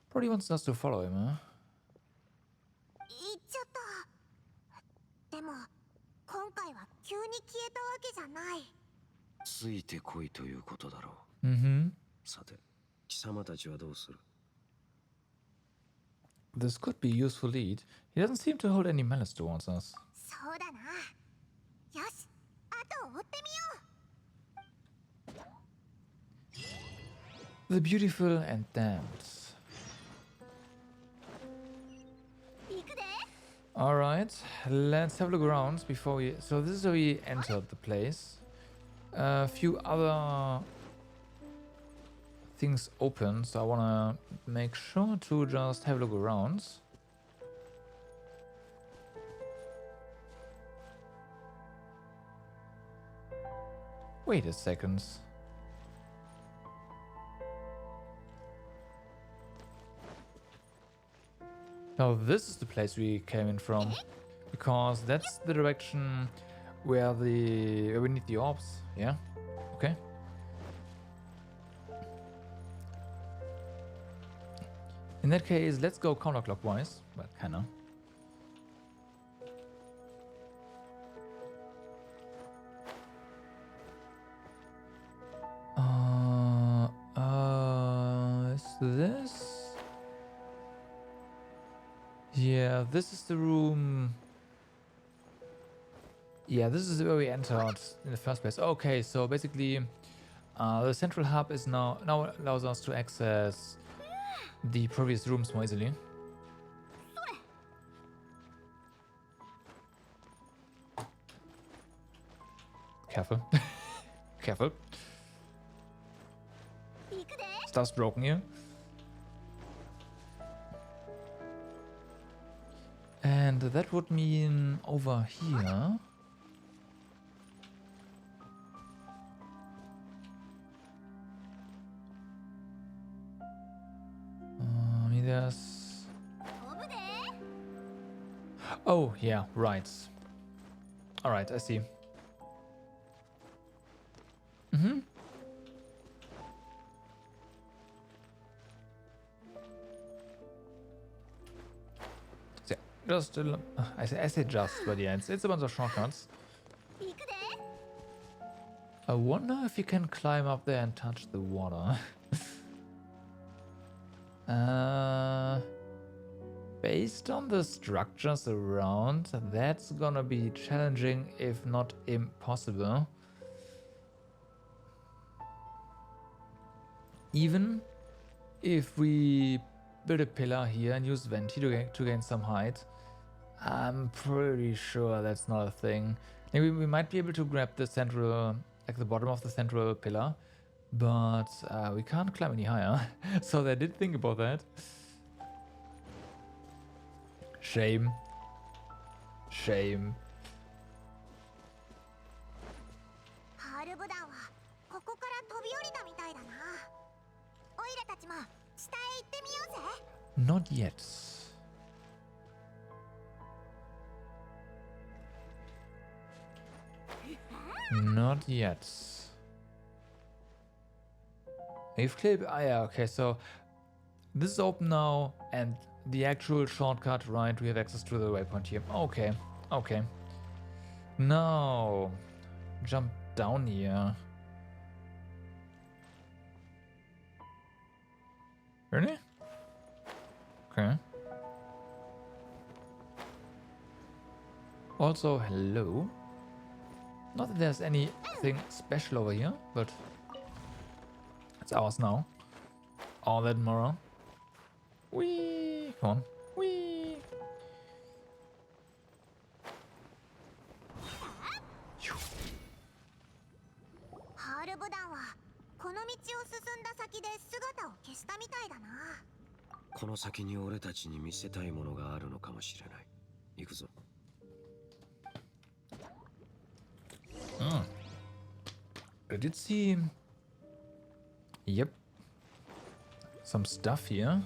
Probably wants us to follow him, huh? 行っちゃった。でも今回は急に消えたわけじゃない。ついてこいということだろう。 Mm-hmm. さて、貴様たちはどうする？ This could be a useful lead. He doesn't seem to hold any malice towards us. そうだな。よし、後を追ってみよう。 The beautiful and damned. 行くで。 Alright, let's have a look around before we... So this is where we entered the place. A few other things open, so I wanna make sure to just have a look around. Wait a second. Now this is the place we came in from, because that's the direction where we need the orbs. Yeah, okay. In that case, let's go counterclockwise, but kinda. Is this? Yeah, this is the room. Yeah, this is where we entered in the first place. Okay, so basically, the central hub is now allows us to access the previous rooms more easily. Careful. Careful. 行くで。 Stuff's broken here. And that would mean over here. There's... 飛ぶで。 Oh, yeah, right. Alright, I see. Mm-hmm. So, just... I say just, but yeah, it's a bunch of shortcuts. 行くで。 I wonder if you can climb up there and touch the water. Based on the structures around, that's gonna be challenging, if not impossible. Even if we build a pillar here and use Venti to gain some height, I'm pretty sure that's not a thing. Maybe we might be able to grab the central, like the bottom of the central pillar, but we can't climb any higher. So they did think about that. Shame. Shame. ハールブダンはここから飛び降りたみたいだな。オイラたちも下へ行ってみようぜ。 Not yet. Not yet. We've cleared... Ah, yeah, okay, so this is open now, and the actual shortcut, right? We have access to the waypoint here. Okay, okay. Now, jump down here. Really? Okay. Also, hello. Not that there's anything special over here, but It's ours now. All that moral. Whee! Come on. Whee! Phew. ハールブ団はこの道を進んだ先で姿を消したみたいだな。この先に俺たちに見せたいものがあるのかもしれない。行くぞ。I did see... Yep. Some stuff here.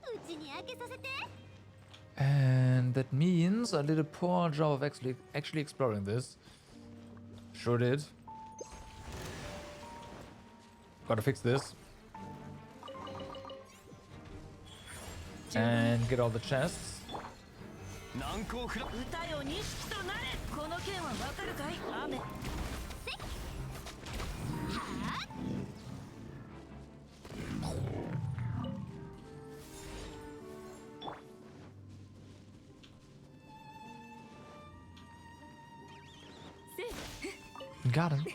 うちに開けさせて。 And that means I did a poor job of actually exploring this. Sure did. Gotta fix this. And get all the chests. 歌よ錦となれ。この剣はわかるかい雨。Got him.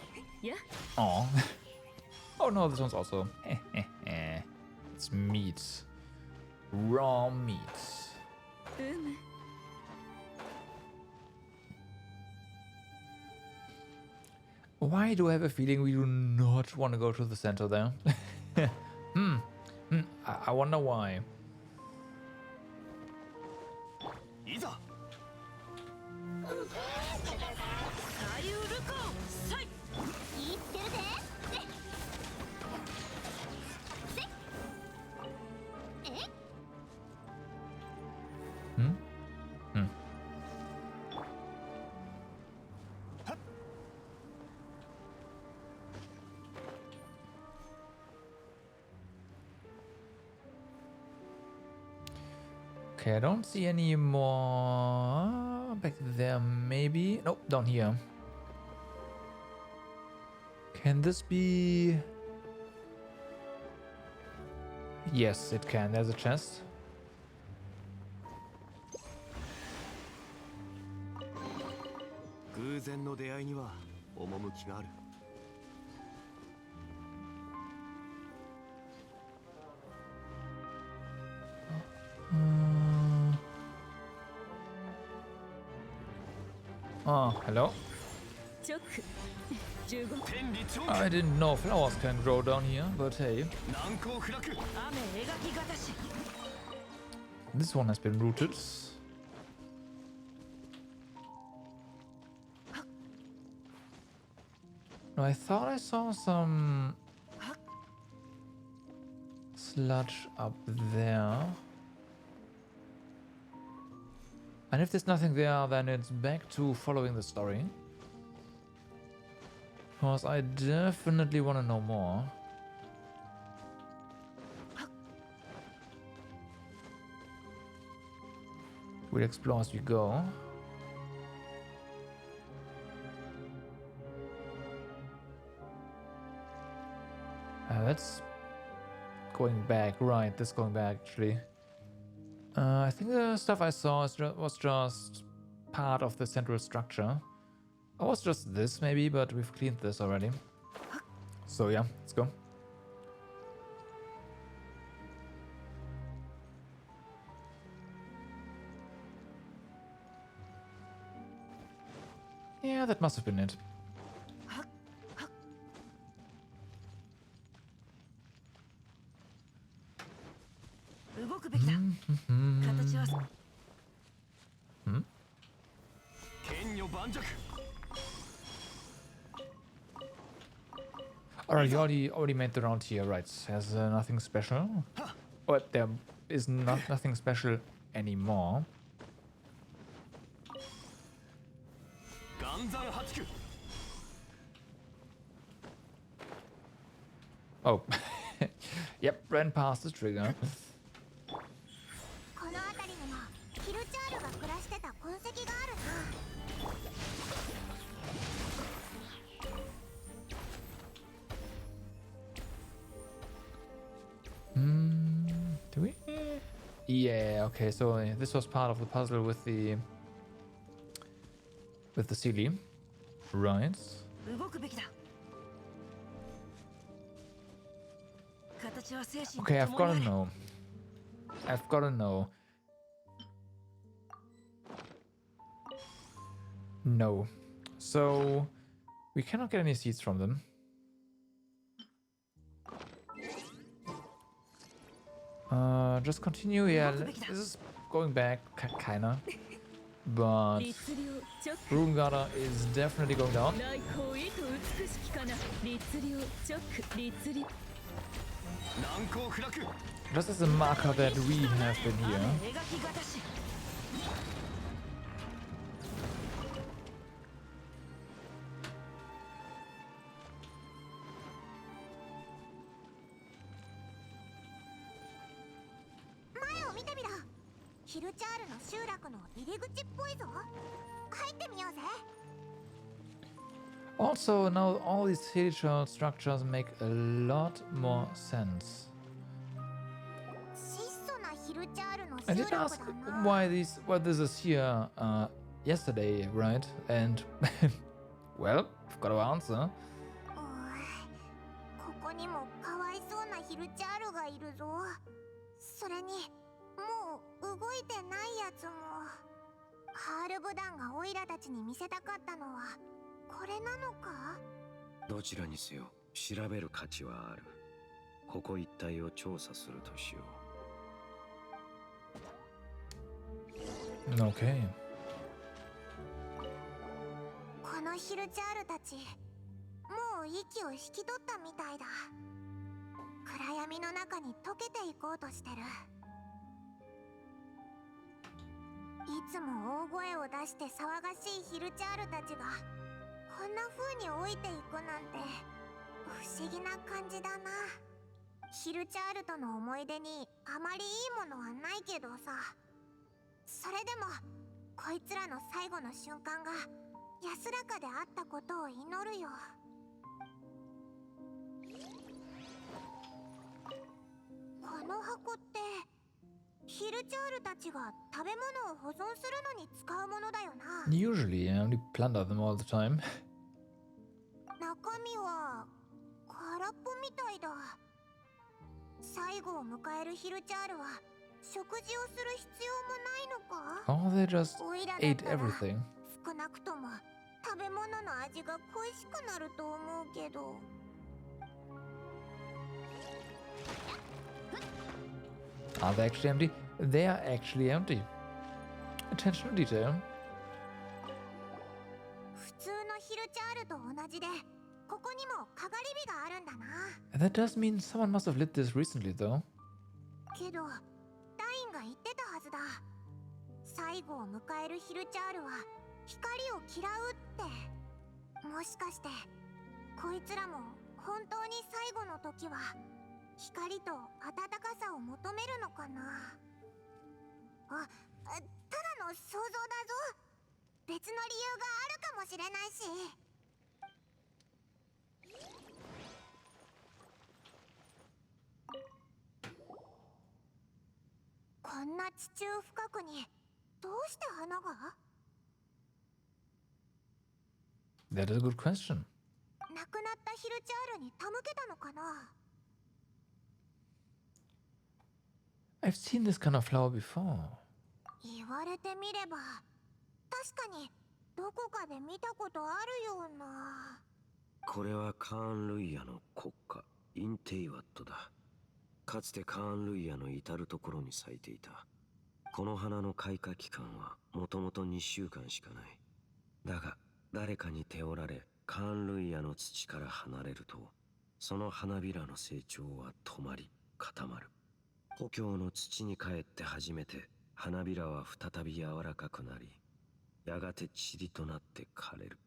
Yeah. Aw. Oh no, this one's also. It's meat. Raw meat. Why do I have a feeling we do not want to go to the center there? I wonder why. 言ってるぜ。え？ Okay, I don't see any more back there, maybe. Nope, down here. Can this be... Yes, it can. There's a chest. Oh, hello. I didn't know flowers can grow down here, but hey. This one has been rooted. No, I thought I saw some sludge up there. And if there's nothing there, then it's back to following the story. Because I definitely want to know more. We'll explore as we go. That's going back, right? That's going back actually. I think the stuff I saw was just part of the central structure. Or was just this maybe, but we've cleaned this already. So yeah, let's go. Yeah, that must have been it. Alright, you already made the round here, right? Has nothing special. But there is nothing special anymore. Oh. Yep, ran past the trigger. この辺りにもヒルチャールが暮らしてた痕跡があるな。Do we? Yeah, okay, so this was part of the puzzle with the Sealy. Right. 動くべきだ。形は精神と Okay, I've 共 gotta にある。 know. I've gotta know. No. So we cannot get any seeds from them. Just continue. Yeah, this is going back, kinda. But 律令直 Rune Garter is definitely going down. 来訪意と美しきかな。律令直律令 Just as a marker that we have been here. 描きがたし。前を見てみろ。ヒルチャールの集落の入り口っぽいぞ。入ってみようぜ。 Also, now all these hillshell structures make a lot more sense. 質素なヒルチャールの I 集 did 落 ask だな。 why this is here yesterday, right? And well, I've got to answer. おい、ここにもかわいそうなヒルチャールがいるぞ。それにもう動いてないやつも。ハールブ団がオイラたちに見せたかったのはこれなのか？どちらにせよ調べる価値はある。ここ一帯を調査するとしよう。 Okay. このヒルチャールたち、もう息を引き取ったみたいだ。暗闇の中に溶けていこうとしてる。いつも大声を出して騒がしいヒルチャールたちがこんな風に老いていくなんて不思議な感じだな。ヒルチャールとの思い出にあまりいいものはないけどさ。それでもこいつらの最後の瞬間が安らかであったことを祈るよ。この箱ってヒルチャールたちが食べ物を保存するのに使うものだよな。 Usually, I only plunder them all the time. 中身は空っぽみたいだ。最後を迎えるヒルチャールは食事をする必要もないのか？ Oh, they just オイラだっ ate たら everything. 少なくとも食べ物の味が恋しくなると思うけど。 Are they actually empty? They are actually empty. Attention to detail. 普通のヒルチャールと同じで、ここにもかがり火があるんだな。 That does mean someone must have lit this recently, though. けど、ダインが言ってたはずだ。最後を迎えるヒルチャールは光を嫌うって。もしかして、こいつらも本当に最後の時は光と温かさを求めるのかな。ただの想像だぞ。別の理由があるかもしれないし。こんな地中深くにどうして花が？ That is a good question. 亡くなったヒルチャールに手向けたのかな？ I've seen this kind of flower before. 言われてみれば確かにどこかで見たことあるような。これはカーン・ルイヤの国家インテイワットだ。かつてカーン・ルイヤの至る所に咲いていた。この花の開花期間はもともと2週間しかない。だが誰かに手折られカーン・ルイヤの土から離れると、その花びらの成長は止まり固まる。故郷の土に帰って初めて花びらは再び柔らかくなり、やがて塵となって枯れる。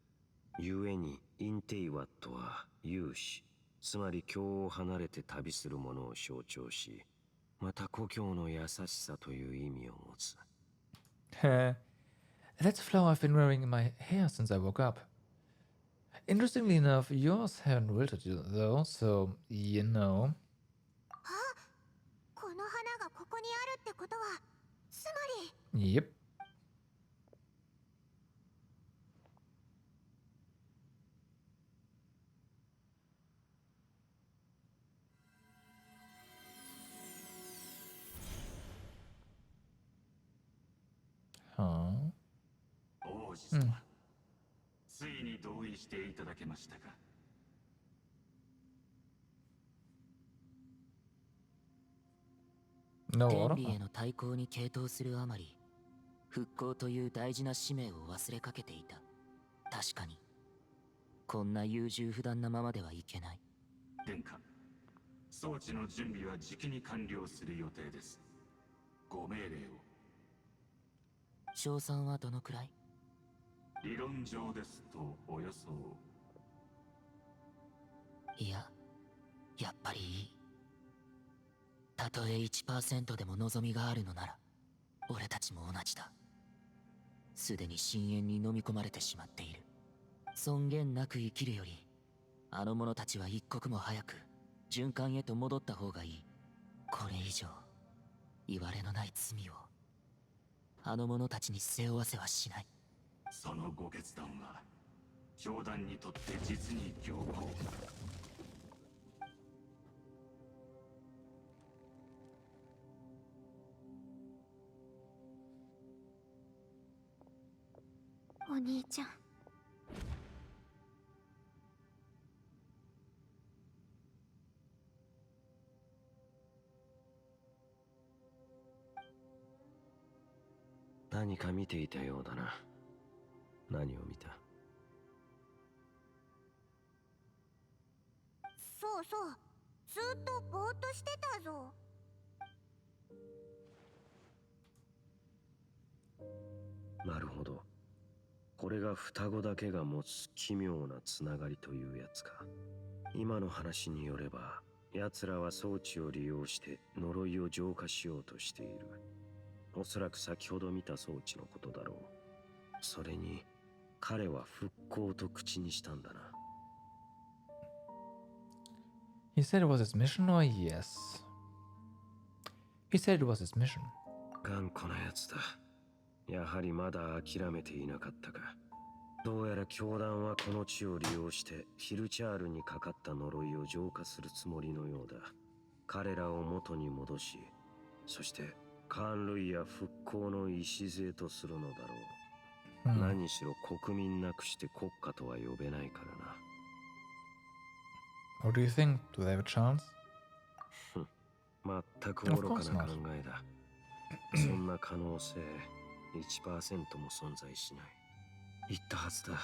故にインテイワットは有志、つまり郷を離れて旅する者を象徴し、また故郷の優しさという意味を持つ。That's a flower I've been wearing in my hair since I woke up. Interestingly enough, yours haven't wilted though, so you know. この花がここにあるってことは、つまり Yep. 子様、ついに同意していただけましたか。No 天 order? 理への対抗に傾倒するあまり、復興という大事な使命を忘れかけていた。確かに、こんな優柔不断なままではいけない。殿下、装置の準備はじきに完了する予定です。ご命令を。賞賛はどのくらい？理論上ですとおよそ。いや、やっぱりいい。たとえ 1% でも望みがあるのなら、俺たちも同じだ。すでに深淵に飲み込まれてしまっている。尊厳なく生きるより、あの者たちは一刻も早く循環へと戻った方がいい。これ以上いわれのない罪をあの者たちに背負わせはしない。そのご決断は教団にとって実に強硬。お兄ちゃん。何か見ていたようだな。何を見た？そうそう、ずっとぼーっとしてたぞ。なるほど。これが双子だけが持つ奇妙なつながりというやつか。今の話によれば、奴らは装置を利用して呪いを浄化しようとしている。おそらく先ほど見た装置のことだろう。それに彼は復興と口にしたんだな。He said it was his mission, or yes? He said it was his mission. 頑固なやつだ。やはりまだ諦めていなかったか。どうやら教団はこの地を利用してヒルチャールにかかった呪いを浄化するつもりのようだ。彼らを元に戻し、そしてカンルイや復興の礎とするのだろう。何しろ国民なくして国家とは呼べないからな。What do you think? Do they have a chance? 全く愚かな考えだ。そんな可能性 1% も存在しない。言ったはずだ。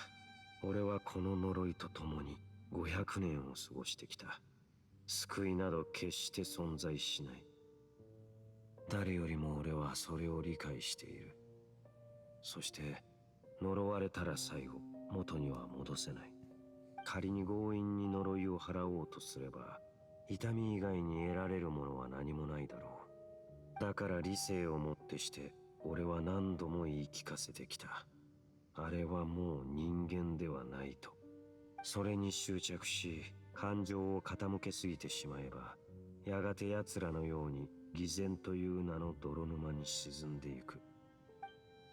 俺はこの呪いと共に500年を過ごしてきた。救いなど決して存在しない。誰よりも俺はそれを理解している。そして呪われたら最後元には戻せない。仮に強引に呪いを払おうとすれば痛み以外に得られるものは何もないだろう。だから理性をもってして俺は何度も言い聞かせてきた。あれはもう人間ではないと。それに執着し感情を傾けすぎてしまえばやがて奴らのように偽善という名の泥沼に沈んでいく。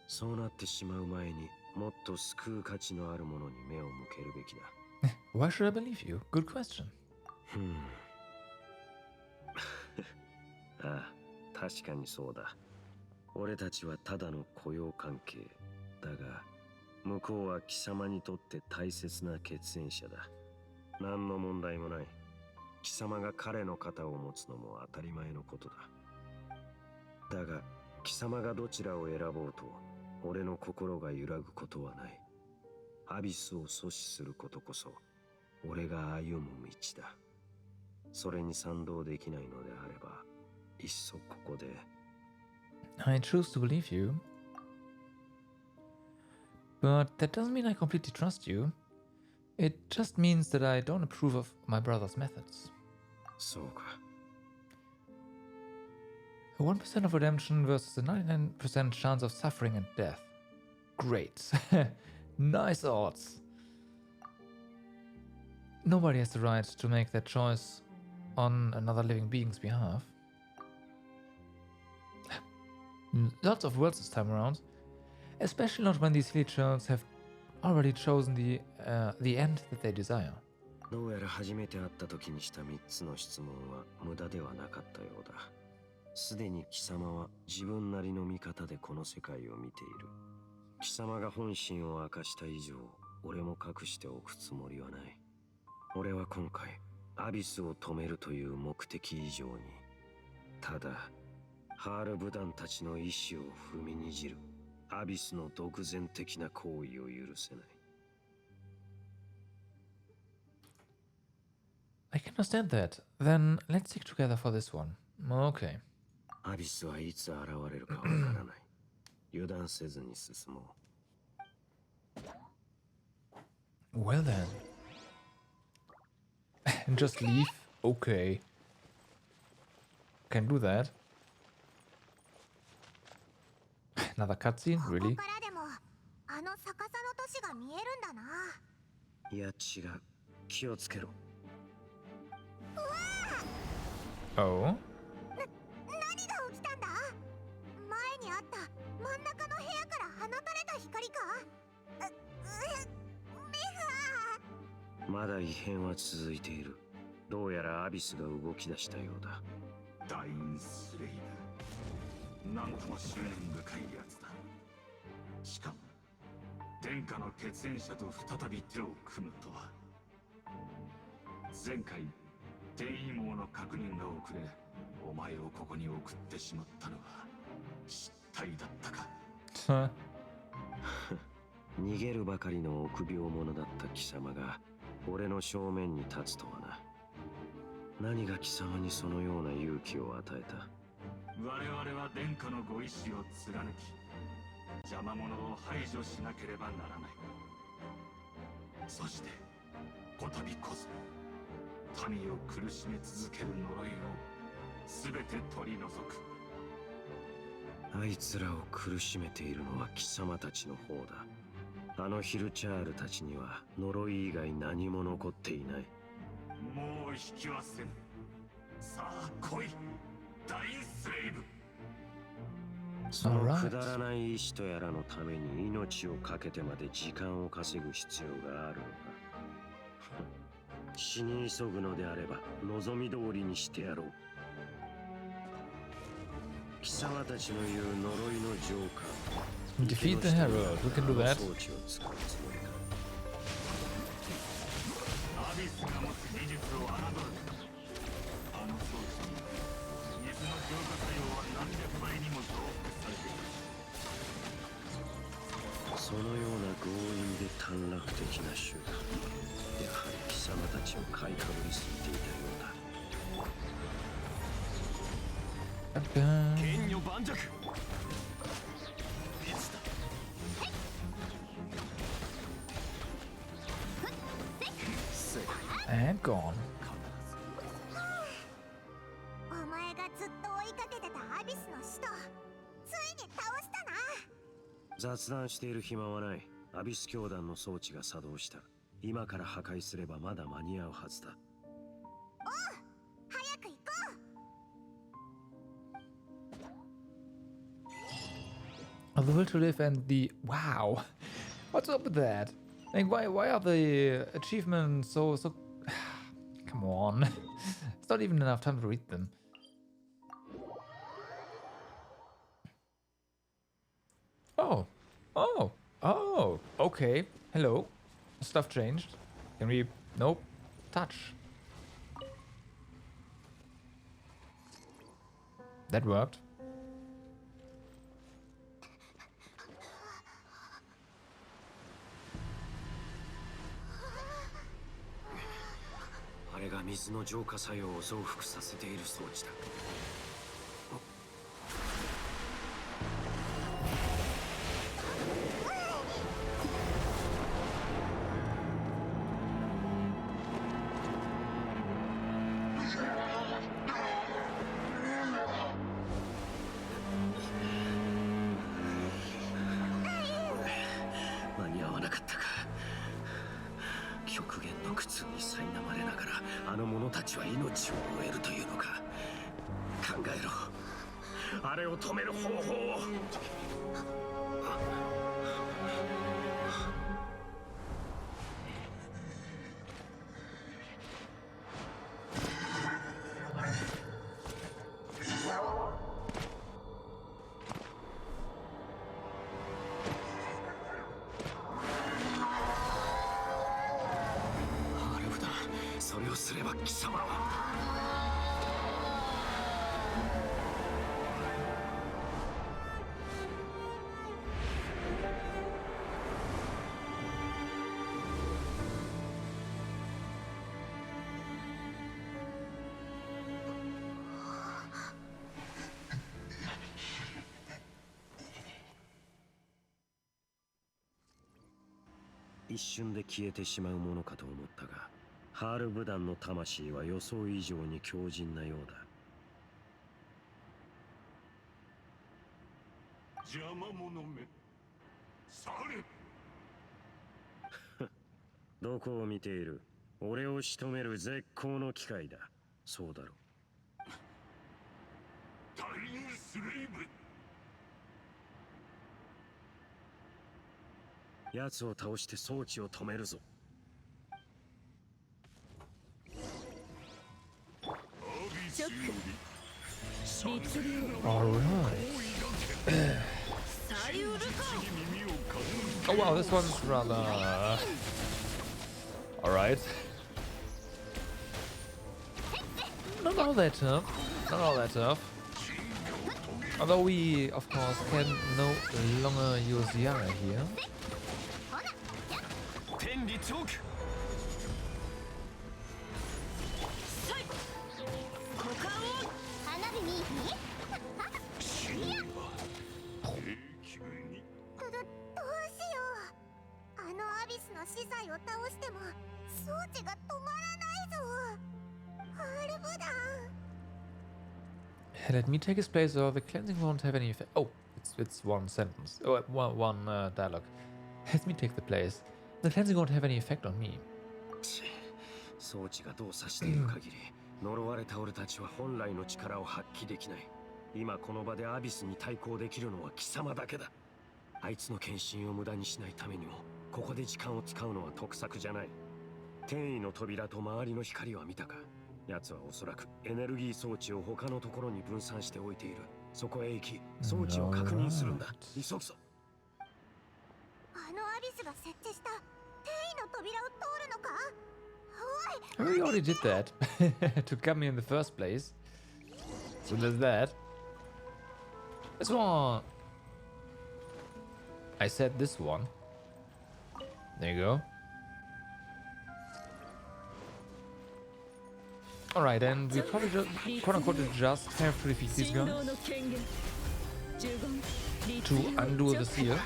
そうなってしまう前にもっと救う価値のあるものに目を向けるべきだ。Why should I believe you? Good question. ああ、確かにそうだ。俺たちはただの雇用関係だが、向こうは貴様にとって大切な血縁者だ。何の問題もない。貴様が彼の肩を持つのも当たり前のことだ。だが貴様がどちらを選ぼうと俺の心が揺らぐことはない。アビスを阻止することこそ俺が歩む道だ。それに賛同できないのであればいっそここで。 I choose to believe you. But that doesn't mean I completely trust you. It just means that I don't approve of my brother's methods. そうか。A 1% of redemption versus a 99% chance of suffering and death. Great. Nice odds. Nobody has the right to make that choice on another living being's behalf. Lots of words this time around. Especially not when these hilly churls have already chosen the end that they desire. どうやら初めて会った時にした3つの質問は無駄ではなかったようだ。すでに貴様は自分なりの見方でこの世界を見ている。貴様が本心を明かした以上、俺も隠しておくつもりはない。俺は今回アビスを止めるという目的以上に、ただハールブ団たちの意志を踏みにじるアビスの独善的な行為を許せない。 I can understand that. Then let's stick together for this one. Okay. アビスはいつ現れるかわからない。油断せずに進もう。 Well then. Just leave? Okay. Can do that. Another cutscene? こ Really? こからでもあの逆さの都市が見えるんだな。いや違う。気をつけろ。 Oh? 何が起きたんだ。前にあった真ん中の部屋から放たれた光か。メフまだ異変は続いている。どうやらアビスが動き出したようだ。ダインスレイブ、なんとも執念深いやつだ。しかも殿下の血縁者と再び手を組むとは。前回転移網の確認が遅れ、お前をここに送ってしまったのは失態だったか。Huh. 逃げるばかりの臆病者だった貴様が俺の正面に立つとはな。何が貴様にそのような勇気を与えた。我々は殿下のご意志を貫き、邪魔者を排除しなければならない。そしてこたびこそ民を苦しめ続ける呪いを全て取り除く。あいつらを苦しめているのは貴様たちの方だ。あのヒルチャールたちには呪い以外何も残っていない。もう引きはせぬ。さあ来い、ダインスレイブ。そのくだらない意志とやらのために命を懸けてまで時間を稼ぐ必要があるのか。死に急ぐのであれば望み通りにしてやろう。貴様たちの言う呪いの浄化、 Defeat the Herald. We can do that. 装置を使うつもりか。アビスが持つ技術を侮る。あの装置に水の浄化作用は何百倍にも増幅されている。そのような強引で短絡的な手段、やはり貴様たちを買いかぶりすぎていたようだ。 剣女盤石。 And gone. お前がずっと追いかけてたアビスの使徒、ついに倒したな。雑談している暇はない。アビス教団の装置が作動した。今から破壊すればまだ間に合うはずだ。早く行こう。 The will to live and the wow. What's up with that? Like why are the achievements so come on. It's not even enough time to read them. Oh, okay. Hello. Stuff changed. Can we nope. Touch. That worked. あれが水の浄化作用を増幅させている装置だ。間に合わなかったか。極限の苦痛に苛まれながらあの者たちは命を終えるというのか。考えろ、あれを止める方法を。すれば貴様は。一瞬で消えてしまうものかと思ったが、ハールブ団の魂は予想以上に強靭なようだ。邪魔者め、去れ。どこを見ている？俺を仕留める絶好の機会だ。そうだろう。タイムスレイブ。奴を倒して装置を止めるぞ。ショック律令 Alright. サリュールカ Oh wow, this one's rather... Alright. Not all that tough. Not all that tough. Although we, of course, can no longer use Yara here. 天理チョーク。花火にどうしよう。あのアビスの資材を倒しても装置が止まらないぞ。ハールブ団。Let me take his place or the cleansing won't have any effect. Oh, it's one sentence. Oh, one dialogue. Let me take the place. The cleansing won't have any effect on me. 装置が動作している限り、呪われた俺たちは本来の力を発揮できない。今この場でアビスに対抗できるのは貴様だけだ。あいつの献身を無駄にしないためにも、ここで時間を使うのは得策じゃない。天意の扉と周りの光は見たか？奴はおそらくエネルギー装置を他のところに分散しておいている。そこへ行き、装置を確認するんだ。急ぐぞ。あのアビスが設置した天意の扉を通るのか？ We already did that to come here in the first place. So there's that. This one. I said this one. There you go. Alright, and we probably just, quote unquote, just have to defeat these guys to undo the seal.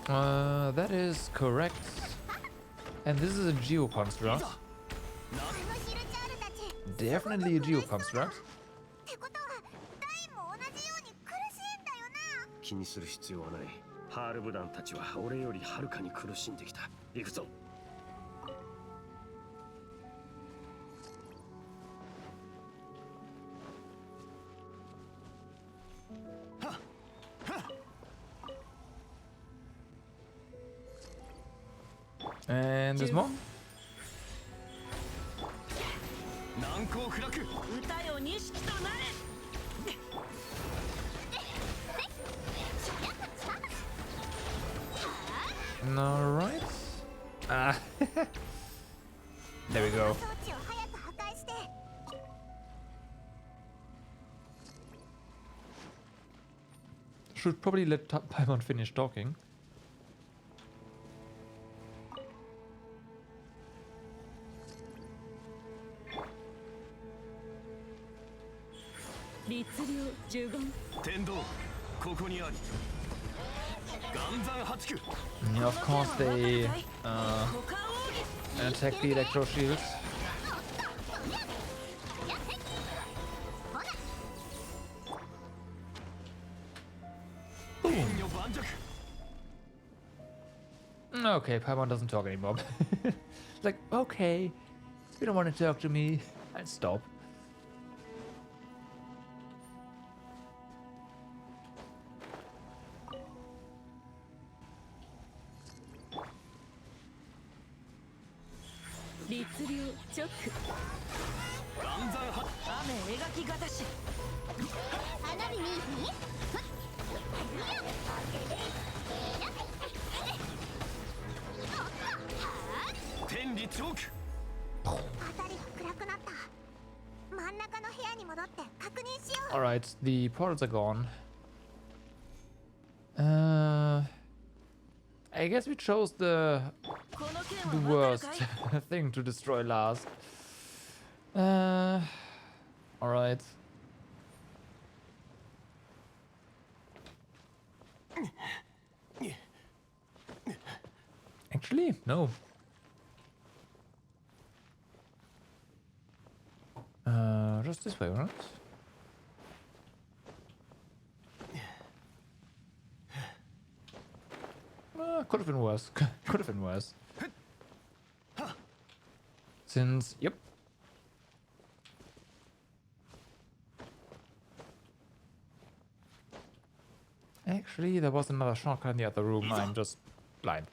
That is correct. And this is a geo construct. Definitely a geo construct. ってことはダインも同じように苦しいんだよな。気にする必要はない。ハールブ団たちは俺よりはるかに苦しんできた。行くぞ。And there's more. 難攻不落。歌よ錦となれ。 Alright. Ah. There we go. 装置を早く破壊して。 Should probably let Paimon finish talking. Yeah, of course they attack the electro shields. Boom. Okay, Paimon doesn't talk anymore. It's like, okay, you don't want to talk to me, I'll stop. 辺りが暗くなった。真ん中の部屋に戻って確認しよう。 Alright, the portals are gone. I guess we chose the worst thing to destroy last. Alright. Actually, no. Just this way, right? Could have been worse. Could have been worse. Since, yep. Actually, there was another shortcut in the other room. I'm just blind.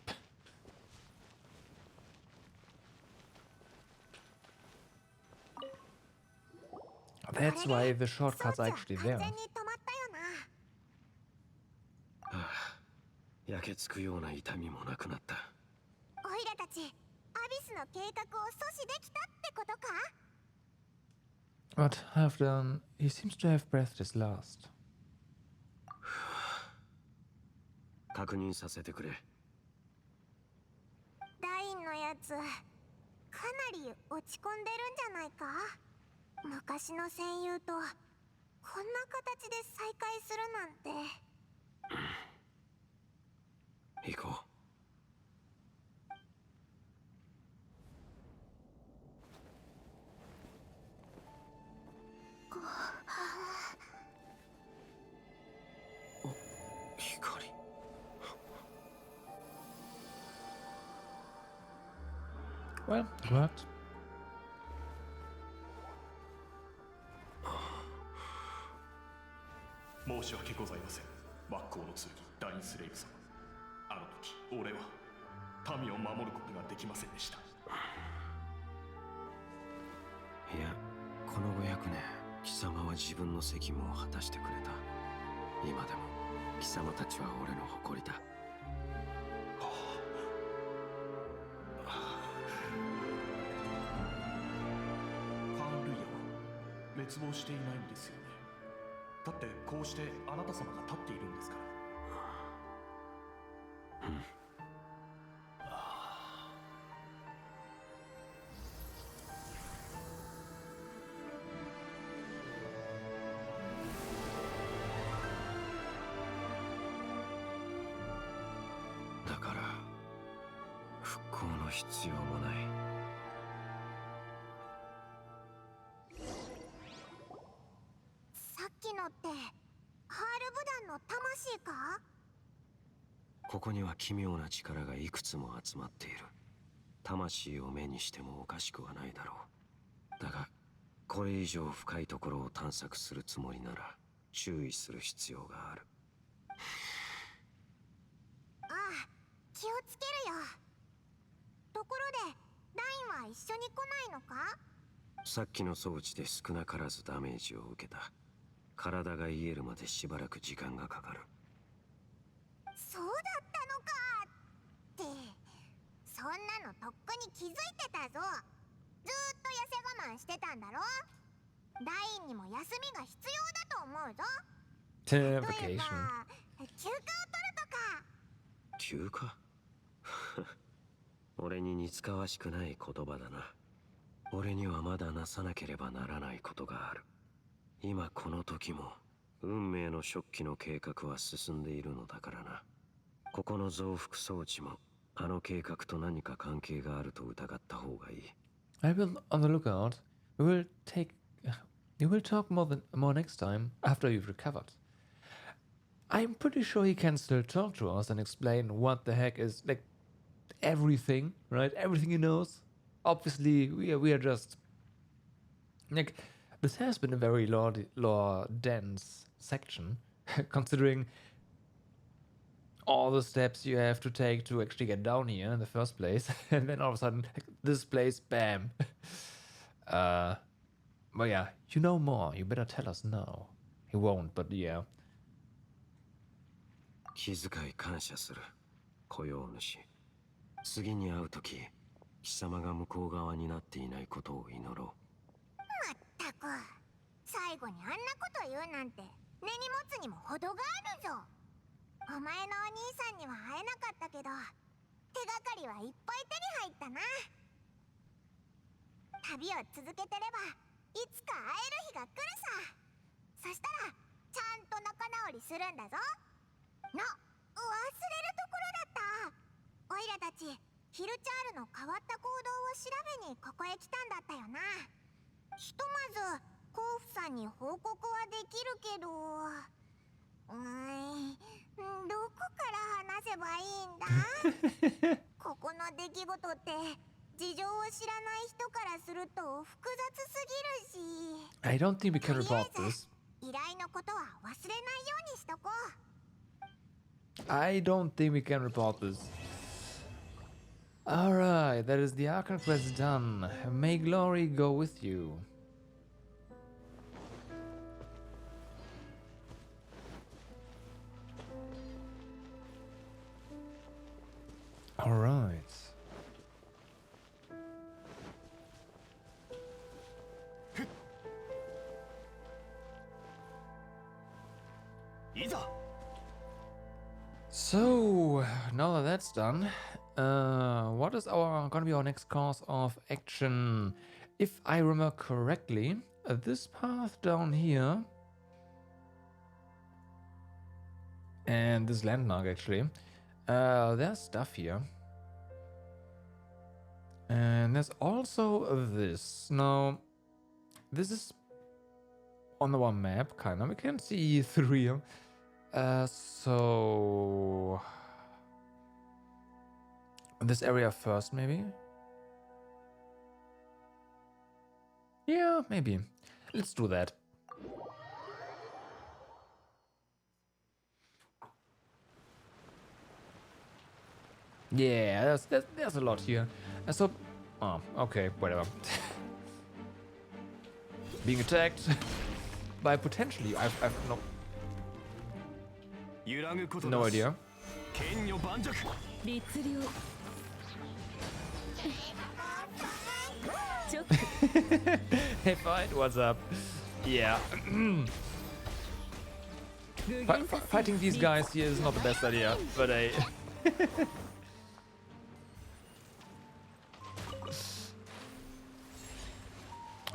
That's why the shortcuts are actually there. 焼けつくような痛みもなくなった。オイラたち、アビスの計画を阻止できたってことか? But have done, he seems to have breathed his last. 確認させてくれ。ダインのやつ、かなり落ち込んでるんじゃないか? 昔の戦友とこんな形で再会するなんて。行こう。光。Well, it worked. 申し訳ございません。真っ向の剣、ダインスレイブ様。あの時、俺は民を守ることができませんでした。いや、この500年、貴様は自分の責務を果たしてくれた。今でも、貴様たちは俺の誇りだ。ファン・ルイヤは滅亡していないんですよね。だってこうしてあなた様が立っているんですから。だから復興の必要もない。さっきのってハールブ団の魂か？ここには奇妙な力がいくつも集まっている。魂を目にしてもおかしくはないだろう。だがこれ以上深いところを探索するつもりなら注意する必要がある。ああ、気をつけるよ。ところでダインは一緒に来ないのか？さっきの装置で少なからずダメージを受けた。体が癒えるまでしばらく時間がかかる。そうだったのかって。そんなのとっくに気づいてたぞ。ずーっと痩せ我慢してたんだろ。ダインにも休みが必要だと思うぞ。例えば Vacation. 休暇を取るとか。休暇俺に似つかわしくない言葉だな。俺にはまだなさなければならないことがある。今この時も運命の初期の計画は進んでいるのだからな。ここの増幅装置もあの計画と何か関係があると疑った方がいい。I will on the lookout. We will talk more next time after you've recovered. I'm pretty sure he can still talk to us and explain what the heck is like everything, right? Everything he knows. Obviously, we are just like this has been a very lore dense section, considering all the steps you have to take to actually get down here in the first place, and then all of a sudden this place, bam. But yeah, you know more. You better tell us now. He won't, but yeah. 気遣い感謝する、雇用主。次に会う時、貴様が向こう側になっていないことを祈ろまったく最後にあんなこと言うなんて根に持つにも程があるぞ。お前のお兄さんには会えなかったけど手がかりはいっぱい手に入ったな。旅を続けてればいつか会える日が来るさ。そしたらちゃんと仲直りするんだぞ。忘れるところだった。オイラたちヒルチャールの変わった行動を調べにここへ来たんだったよな。ひとまずコウフさんに報告はできるけどどこから話せばいいんだここの出来事って事情を知らない人からすると複雑すぎるし。 I don't think we can とりあ report え this. ず依頼のことは忘れないようにしとこう。 I don't think we can report this. Alright, that is the Archon quest done. May glory go with you. Alright. So, now that that's done, what is gonna be our next course of action? If I remember correctly, this path down here and this landmark actually, there's stuff here. And there's also this. Now, this is on our map, kind of. We can see through here. So this area first, maybe? Yeah, maybe. Let's do that. Yeah, there's a lot here. So, oh, okay, whatever. Being attacked by potentially, I've no idea. 律令ちょっ Hey, fight, what's up? Yeah. 具現させ Fighting these guys here is not the best idea, but I.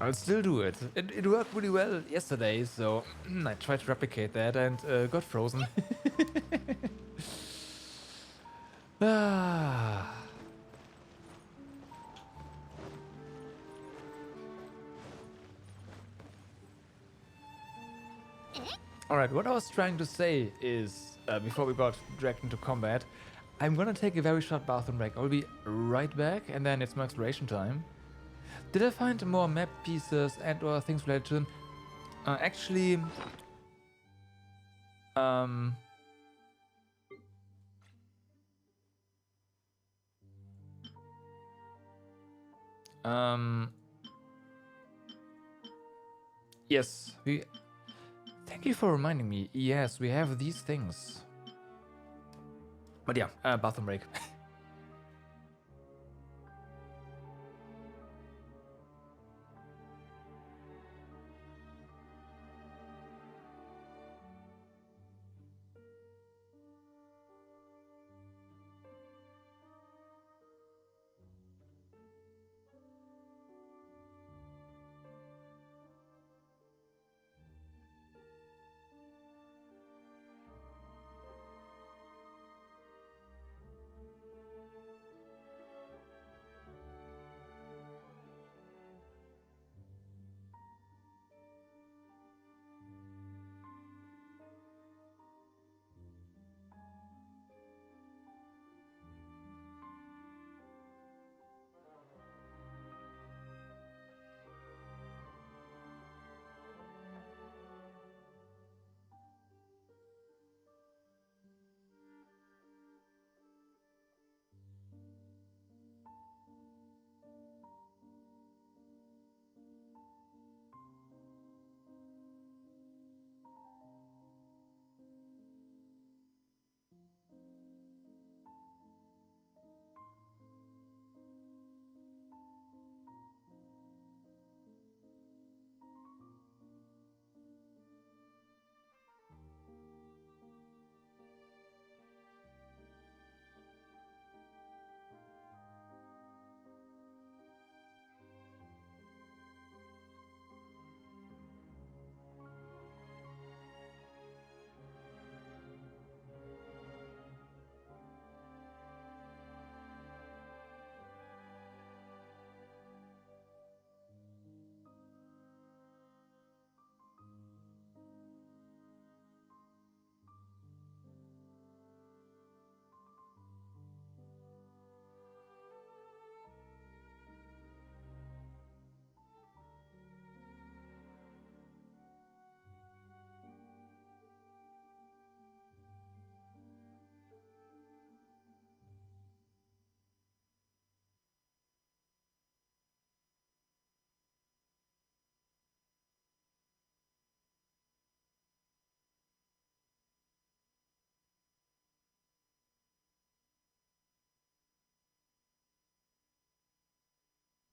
I'll still do it. It worked really well yesterday, so I tried to replicate that and got frozen. Ah. Alright, what I was trying to say is, before we got dragged into combat, I'm gonna take a very short bathroom break. I'll be right back, and then it's my exploration time. Did I find more map pieces and or things related to them? Actually, yes, thank you for reminding me. Yes, we have these things. But yeah, bathroom break.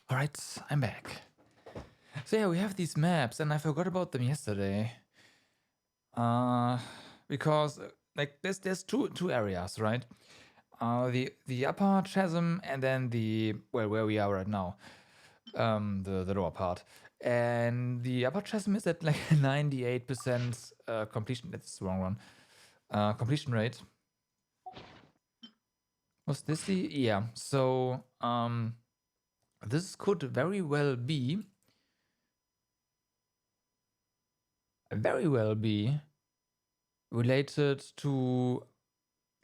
Alright, I'm back. So yeah, we have these maps, and I forgot about them yesterday. Because like there's two areas, right? The upper chasm, and then the where we are right now, the lower part. And the upper chasm is at like 98% completion. That's the wrong one. Completion rate. Was this the yeah? So this could very well be related to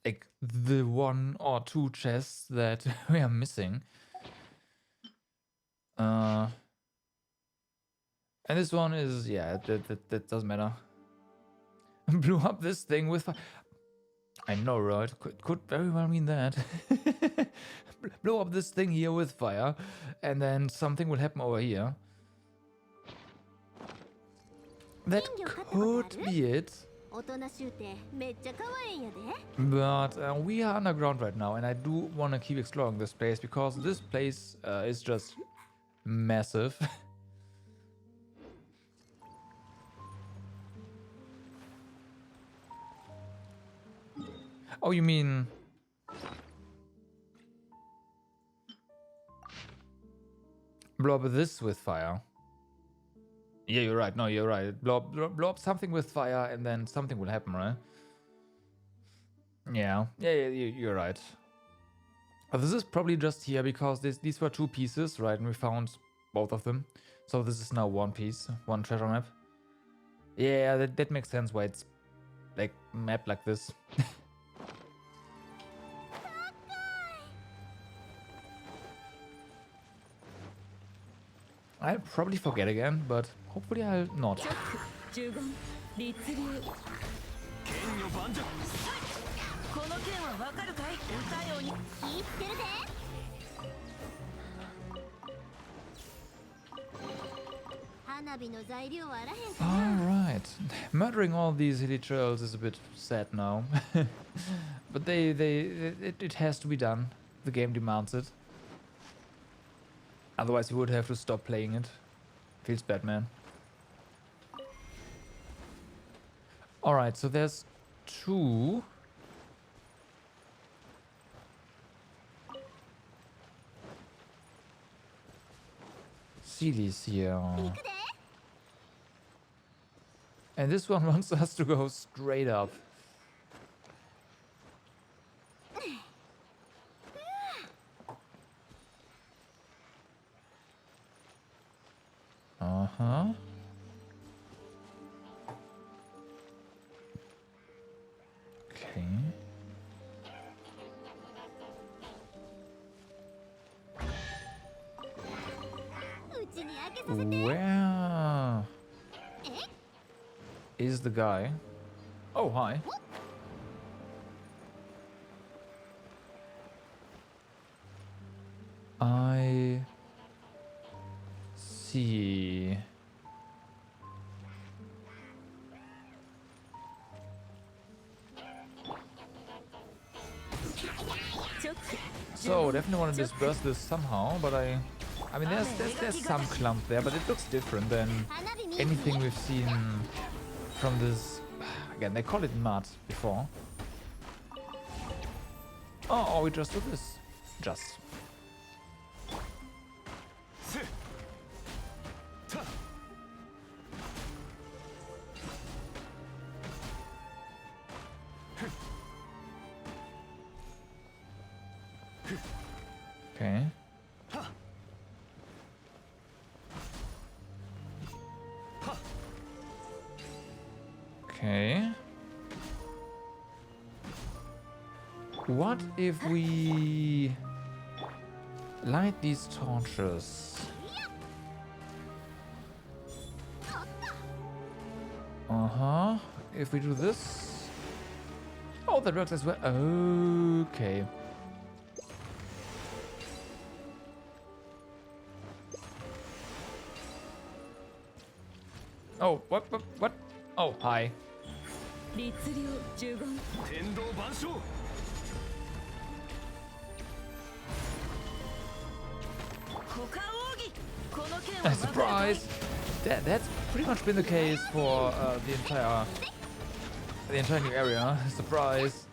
like the one or two chests that we are missing. And this one is yeah, that doesn't matter. Blew up this thing with fire. I know, right? Could very well mean that. Blow up this thing here with fire, and then something will happen over here. That could be it. 大人しゅうてめっちゃ可愛いんやで。 But we are underground right now, and I do want to keep exploring this place because this place is just massive. Oh, you mean... blow up this with fire? Yeah, you're right. No, you're right. Blow up something with fire, and then something will happen, right? Yeah, you're right. This is probably just here because these were two pieces, right? And we found both of them. So this is now one piece, one treasure map. Yeah, that makes sense why it's like mapped like this. I'll probably forget again, but hopefully I'll not. 十言律流剣女万丈この剣はわかるかい歌ように気ぃつけるで。花火の材料はあらへんかな。 Alright. Murdering all these hilly trails is a bit sad now. But it has to be done. The game demands it. Otherwise you would have to stop playing it. Feels bad, man. Alright, so there's two. Sealies here. 行くで。 And this one wants us to go straight up. Uh-huh. Okay. うちに開けさせて。 Where is the guy? Oh, hi. I see. So definitely want to disperse this somehow, but I mean there's some clump there, but it looks different than anything we've seen from this. Again, they call it mud before. Oh, we just do this. Just. Okay. Okay. What if we light these torches? Uh-huh. If we do this... Oh, that works as well. Okay. Oh, what? Oh, hi. 律流十言天道万象股間奥義の剣を Surprise! That's pretty much been the case for the entire new area. Surprise!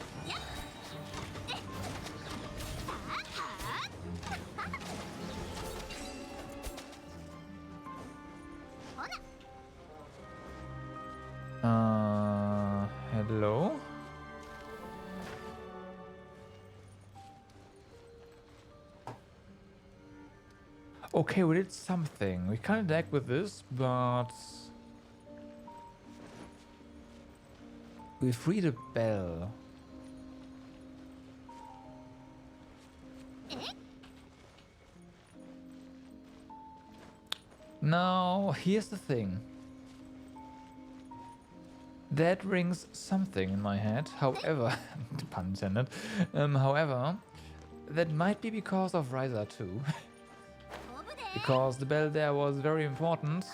Hello? Okay, we did something. We can't attack with this, but we freed a bell. Now, here's the thing. That rings something in my head. However, pun intended. However, that might be because of Ryza too. Because the bell there was very important.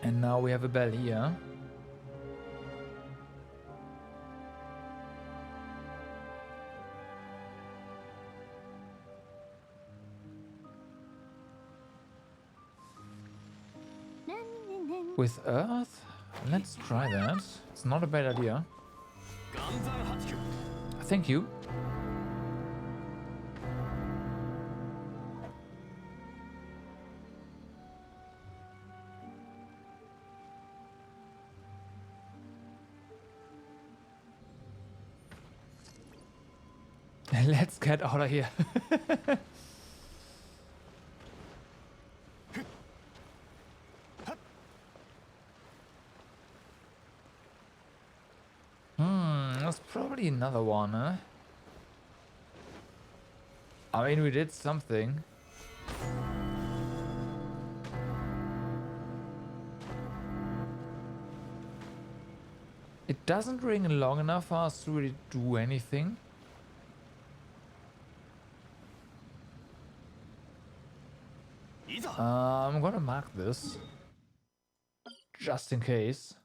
And now we have a bell here. With Earth? Let's try that. It's not a bad idea. Thank you. Let's get out of here. That's probably another one, huh? I mean, we did something. It doesn't ring long enough for us to really do anything. I'm gonna mark this. Just in case.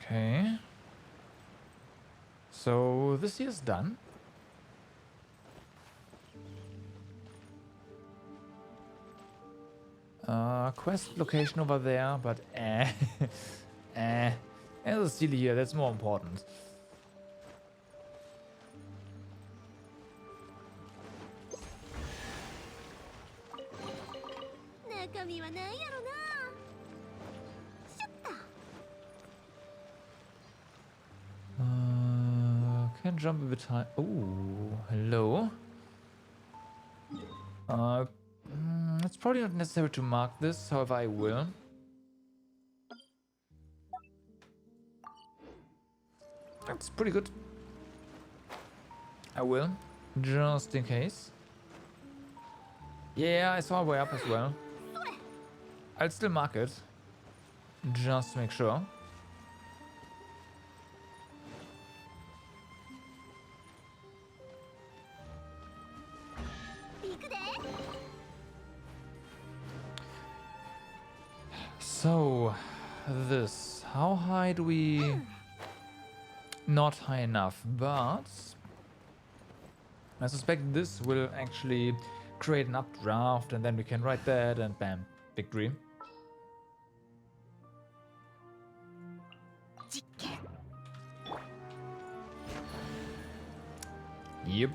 Okay. So this here's done. Quest location over there, but there's a seal here, that's more important. Can jump a bit high. Oh, hello. It's probably not necessary to mark this, however I will. That's pretty good. I will, just in case. Yeah, I saw a way up as well. I'll still mark it, just to make sure. So, this, how high do we... Not high enough, but I suspect this will actually create an updraft and then we can write that and bam, victory. Yep.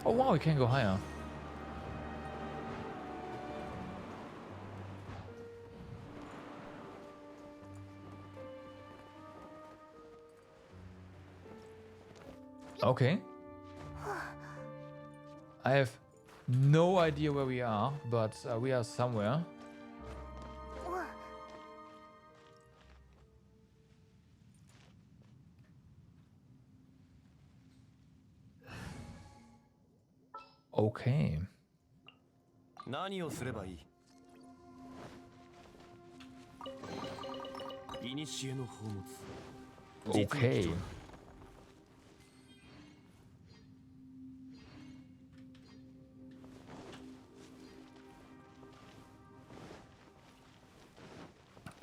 Oh wow, we can go higher. Okay. I have no idea where we are, but we are somewhere. Okay. 何をすればいい？古の宝物。実に貴 Okay. 重だ。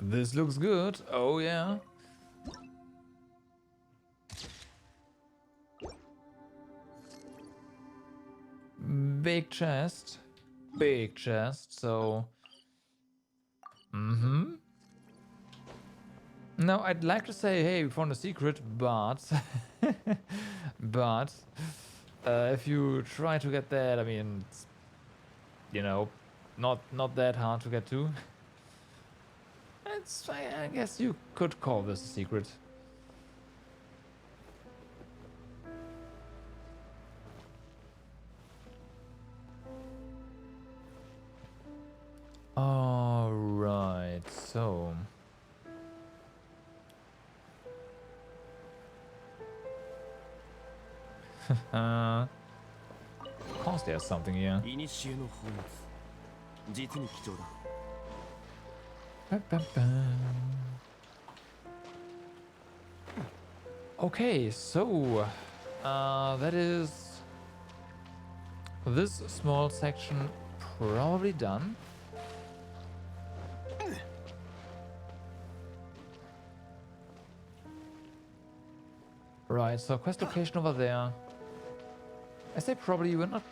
This looks good. Oh yeah. Big chest. Big chest. So. Now I'd like to say, hey, we found a secret, but but if you try to get that, I mean, it's, you know, not that hard to get to. It's, I guess you could call this a secret. All right, so. Of course there's something here. 古の宝物。実に貴重だ。Okay, so that is this small section probably done. Right, so quest location over there. I say probably we're not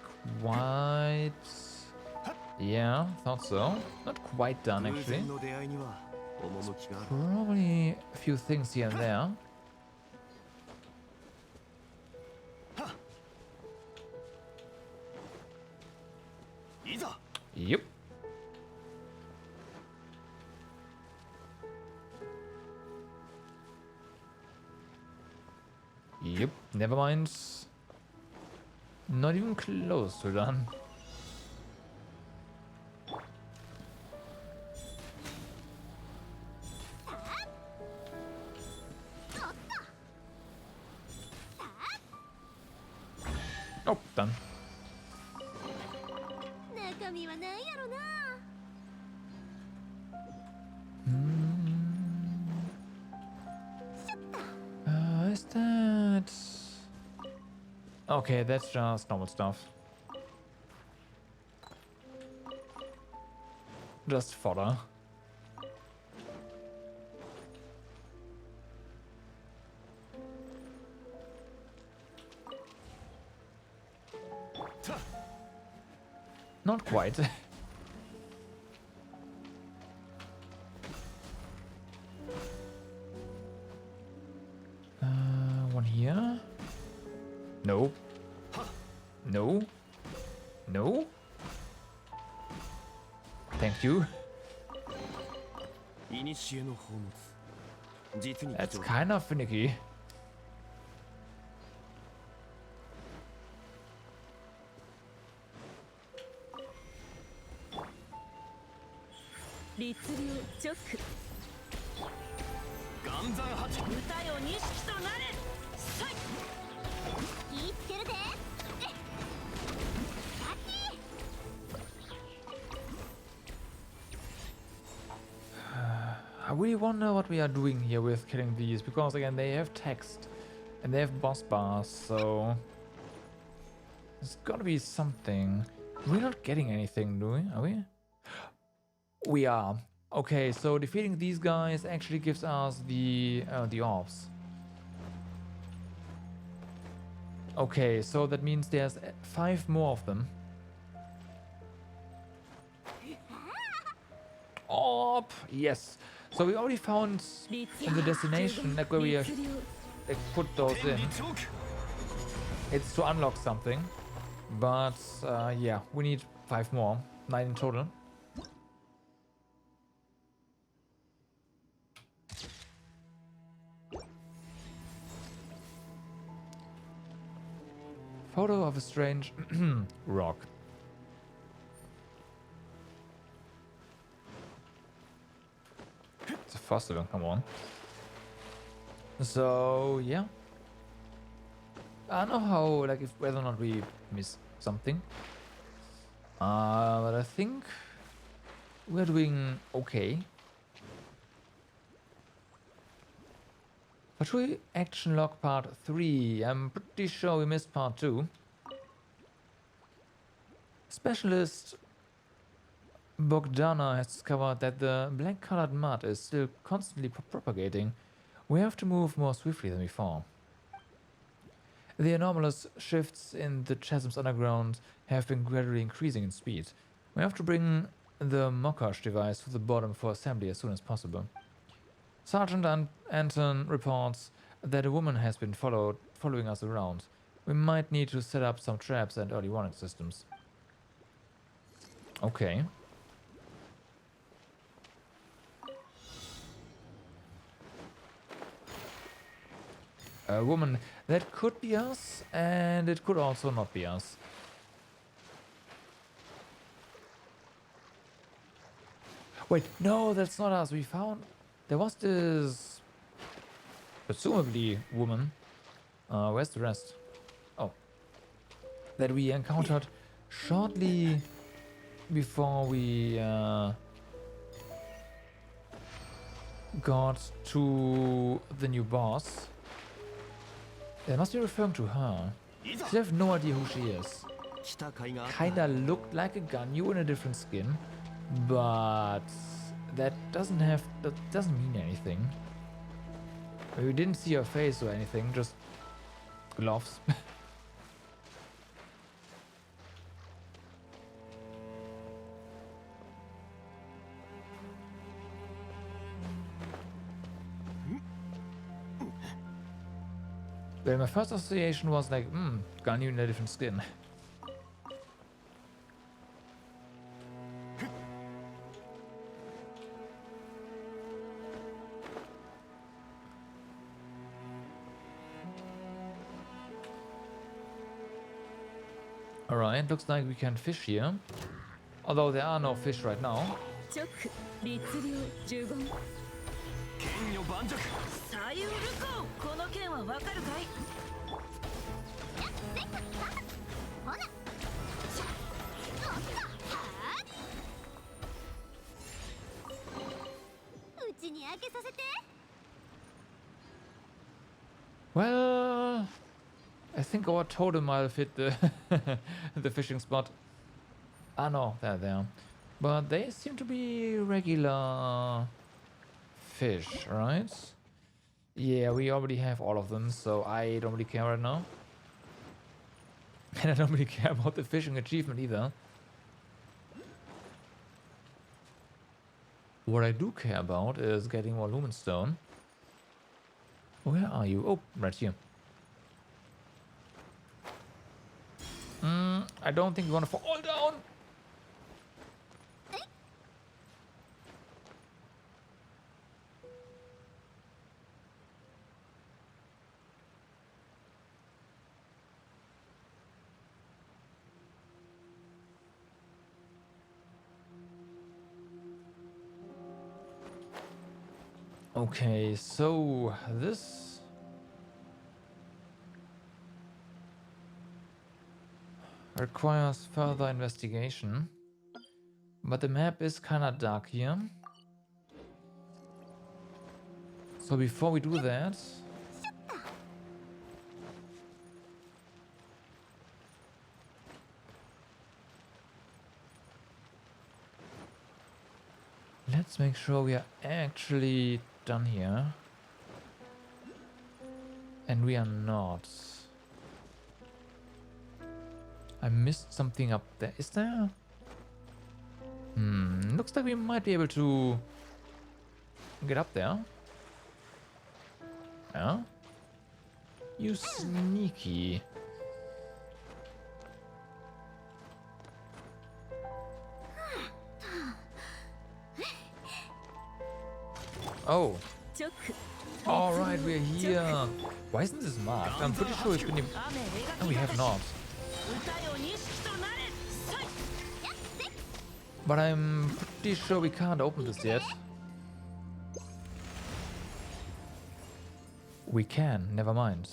quite... Yeah, thought so. Not quite done actually. 偶然の出会いには趣がある。 Probably a few things here and there. Yep. Yep, never mind. Not even close to done. Oh, done. 中身は何やろな。Is that... Okay, that's just normal stuff. Just fodder. Not quite. One here. No. No. No. Thank you. 古の宝物。実に貴 That's 重だ。 kind of finicky. 律令チョック岩山八。歌よ錦となれさい気ぃつけるで。 I really wonder what we are doing here with killing these, because again they have text and they have boss bars, so there's gotta be something. We're not getting anything, do we? Are we? We are. Okay, so defeating these guys actually gives us the orbs. Okay, so that means there's 5 more of them. Orb! Yes. So we already found in the destination, like where we have like, put those in. It's to unlock something. But yeah, we need 5 more. 9 in total. Photo of a strange rock. It's a fossil, come on. So yeah. I don't know how, like, if whether or not we miss something. But I think we're doing okay. Patrol Action Log Part 3. I'm pretty sure we missed Part 2. Specialist Bogdana has discovered that the black-colored mud is still constantly propagating. We have to move more swiftly than before. The anomalous shifts in the chasms underground have been gradually increasing in speed. We have to bring the Mokash device to the bottom for assembly as soon as possible. Sergeant Anton reports that a woman has been following us around. We might need to set up some traps and early warning systems. Okay. A woman, that could be us, and it could also not be us. Wait, no, that's not us. We found... There was this... presumably woman. Where's the rest? Oh. That we encountered shortly before we got to the new boss. They must be referring to her. Still have no idea who she is. Kinda looked like a Ganyu in a different skin, but that doesn't mean anything. We didn't see her face or anything, just gloves. Well, my first association was like, Ganyu in a different skin. Alright, looks like we can fish here. Although there are no fish right now. Well, I think our totem might fit the the fishing spot. Ah no, they're there. But they seem to be regular fish, right? Yeah, we already have all of them, so I don't really care right now. And I don't really care about the fishing achievement either. What I do care about is getting more lumen stone. Where are you? Oh, right here. I don't think we want to fall down. Okay, so this requires further investigation, but the map is kinda dark here. So before we do that, let's make sure we are actually done here. And we are not. I missed something up there. Is there? Looks like we might be able to get up there. Yeah? You sneaky. Oh. Alright, we're here. Why isn't this marked? I'm pretty sure we've been... No, we have not. But I'm pretty sure we can't open this yet. We can, never mind.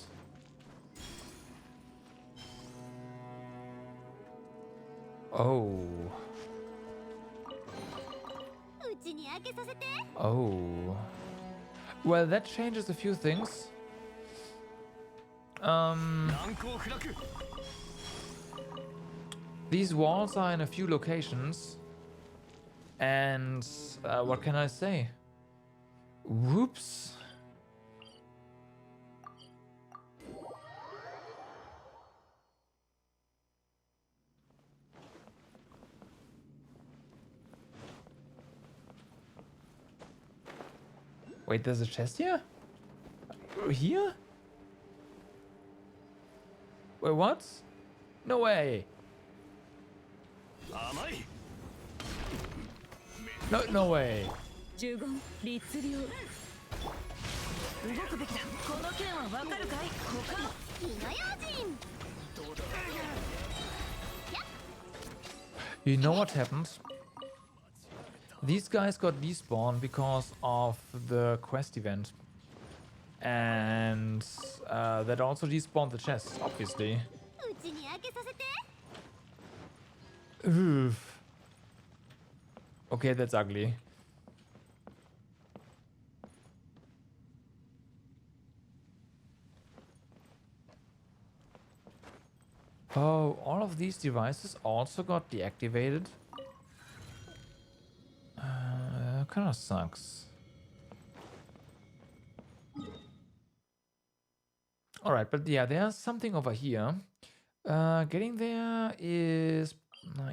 Oh. うちに開けさせて。 Oh. Well, that changes a few things. These walls are in a few locations. And what can I say? Whoops. Wait, there's a chest here? Here? Wait, what? No way. No way. 呪言律令動くべきだ。この件はわかるかい？こか。火の用心。 You know what happened? These guys got despawned because of the quest event. And that also despawned the chest, obviously. うちに開けさせて。 Oof. Okay, that's ugly. Oh, all of these devices also got deactivated. Kind of sucks. Alright, but yeah, there's something over here. Getting there is...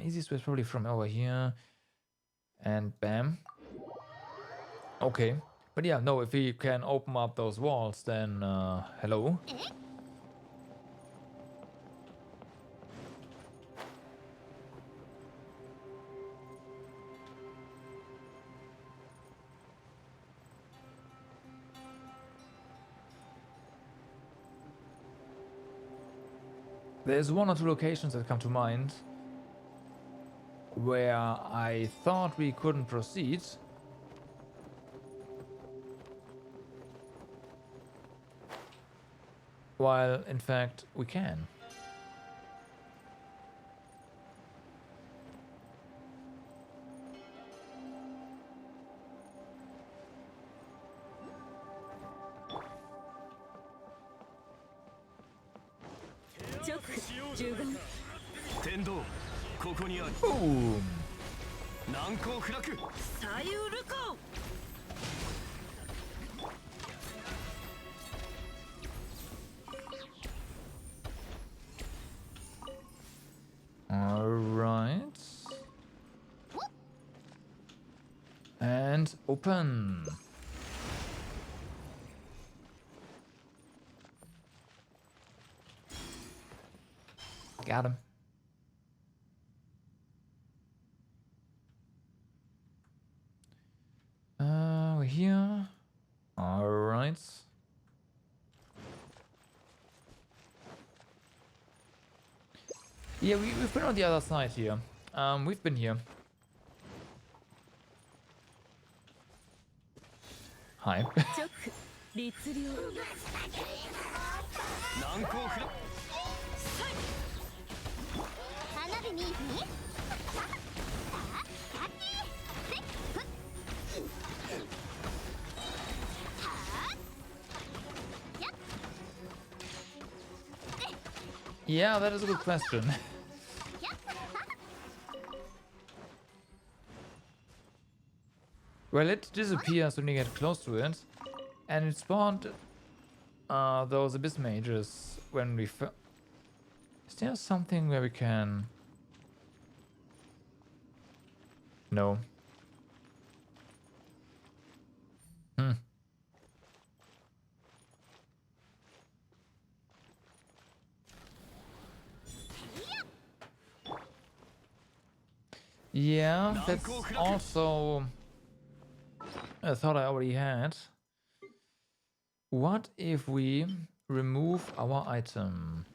easiest way is probably from over here. And bam. Okay. But yeah, no, if we can open up those walls, then hello. There's one or two locations that come to mind where I thought we couldn't proceed. While, in fact, we can. Boom! Alright. And open. Got him. We're here. Alright. Yeah, we've been on the other side here. We've been here. Hi. 律令 花火にさあ、キャッチせっふっはあやっ Yeah, that is a good question. Well, it disappears when you get close to it, and it spawned those abyss mages when we. Is there something where we can? No. Yeah, that's also a thought I already had. What if we remove our item?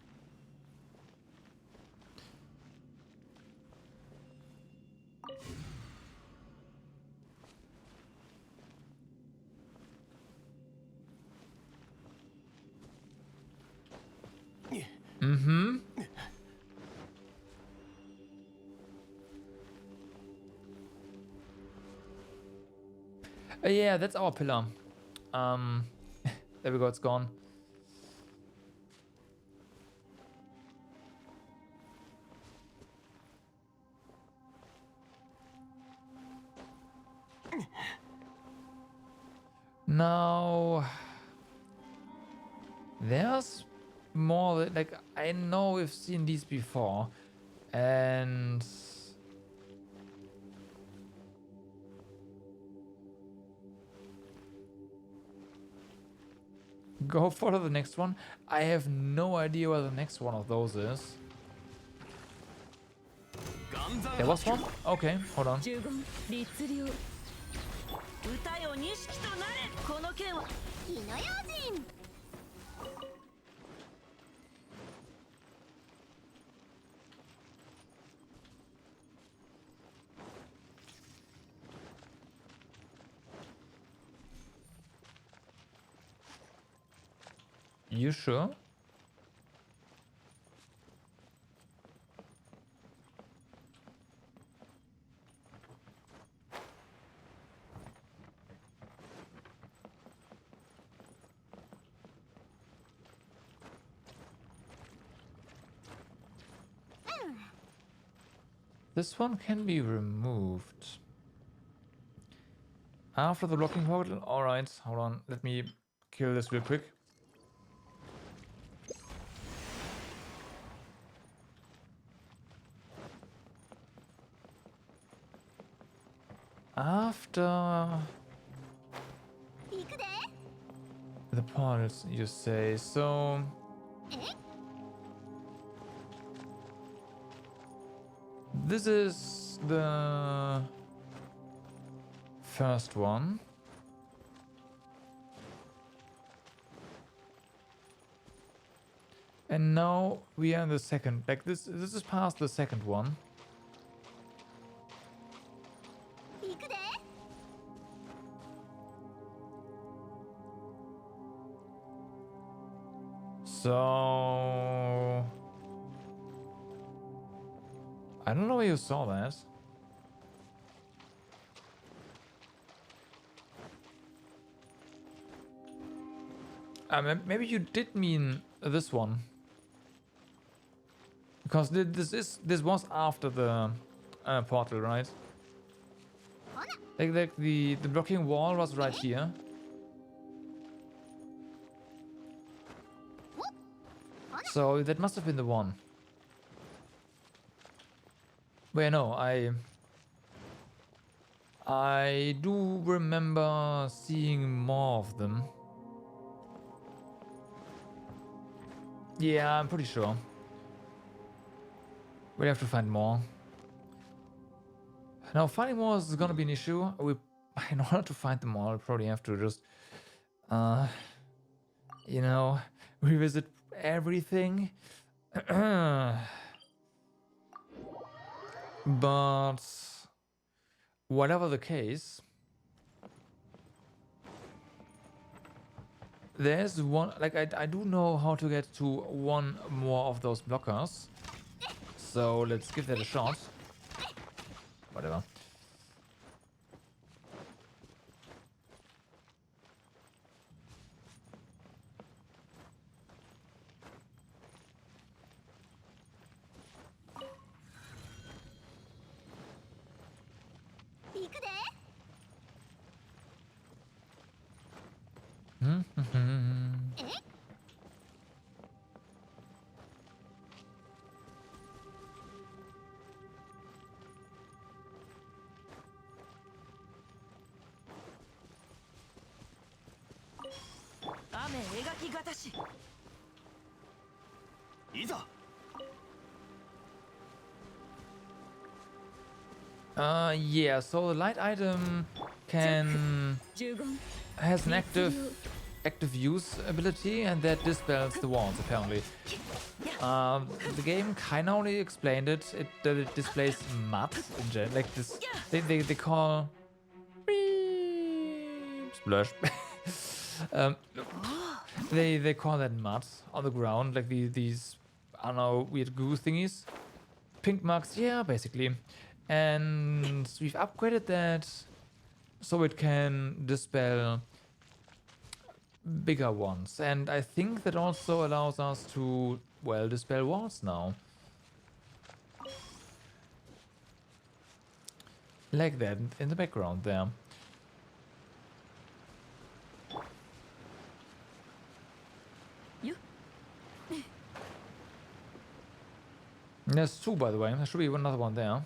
Yeah, that's our pillar. There we go, it's gone. Now, there's more, like, I know we've seen these before, and go follow the next one. I have no idea where the next one of those is. There was one? Okay, hold on. 呪言律令歌よ錦となれこの剣は火の用心 You sure? This one can be removed. After the blocking portal? Alright, hold on. Let me kill this real quick. After the portals, you say. So this is the first one. And now we are in the second. Like this is past the second one. So I don't know where you saw that. Maybe you did mean this one, because this was after the portal, right? Like the blocking wall was right here. So that must have been the one. Wait, no, I do remember seeing more of them. Yeah, I'm pretty sure. We have to find more. Now, finding more is gonna be an issue. In order to find them all, we probably have to just, you know, revisit everything. But whatever the case, there's one, like I do know how to get to one more of those blockers. So let's give that a shot. Whatever. Yeah, so the light item has an active use ability, and that dispels the walls apparently. The game kinda only explained it that it displays mud in general, like this. They call splash. They call that mud on the ground, like these I don't know, weird goo thingies, pink marks. Yeah, basically. And we've upgraded that so it can dispel bigger ones. And I think that also allows us to, well, dispel walls now. Like that in the background there. You? There's two, by the way. There should be another one there.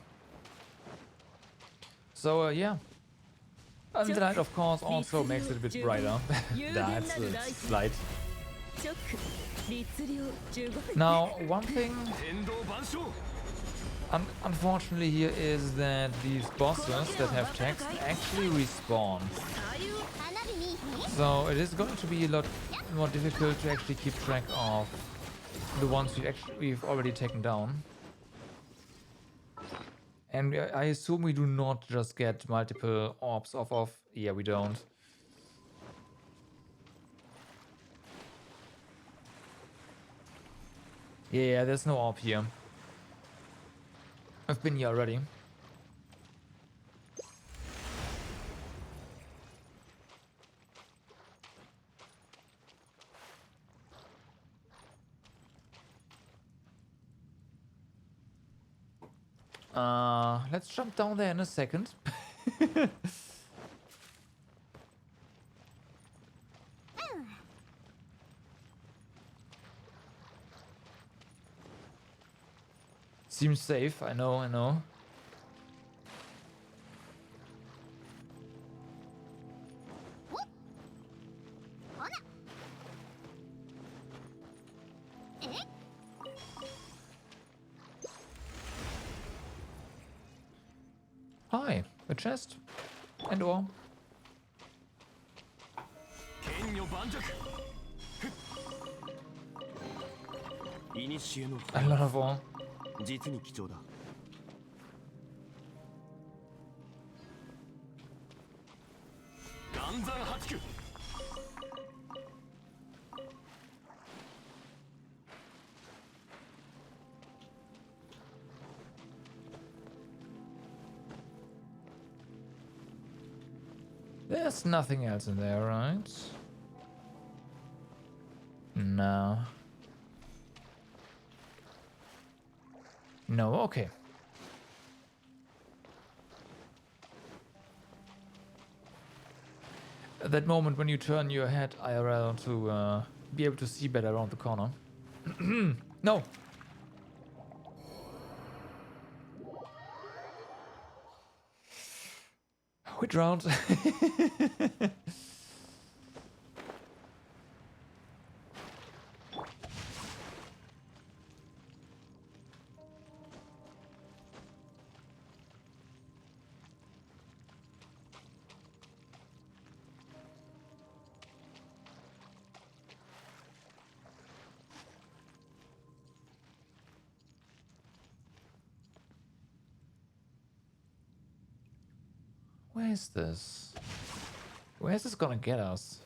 So, yeah. And the light, of course, also makes it a bit brighter. That's it's light. Now, one thing, unfortunately, here is that these bosses that have text actually respawn. So it is going to be a lot more difficult to actually keep track of the ones we've already taken down. And I assume we do not just get multiple orbs off of... Yeah, we don't. Yeah, there's no orb here. I've been here already. Let's jump down there in a second. Seems safe, I know, I know. Hi, a chest and ore. A lot of ore. 実に貴重だ。岩山八九。There's nothing else in there, right? No. No, okay. At that moment when you turn your head IRL to be able to see better around the corner. No! We drowned. Where is this? Where is this gonna get us?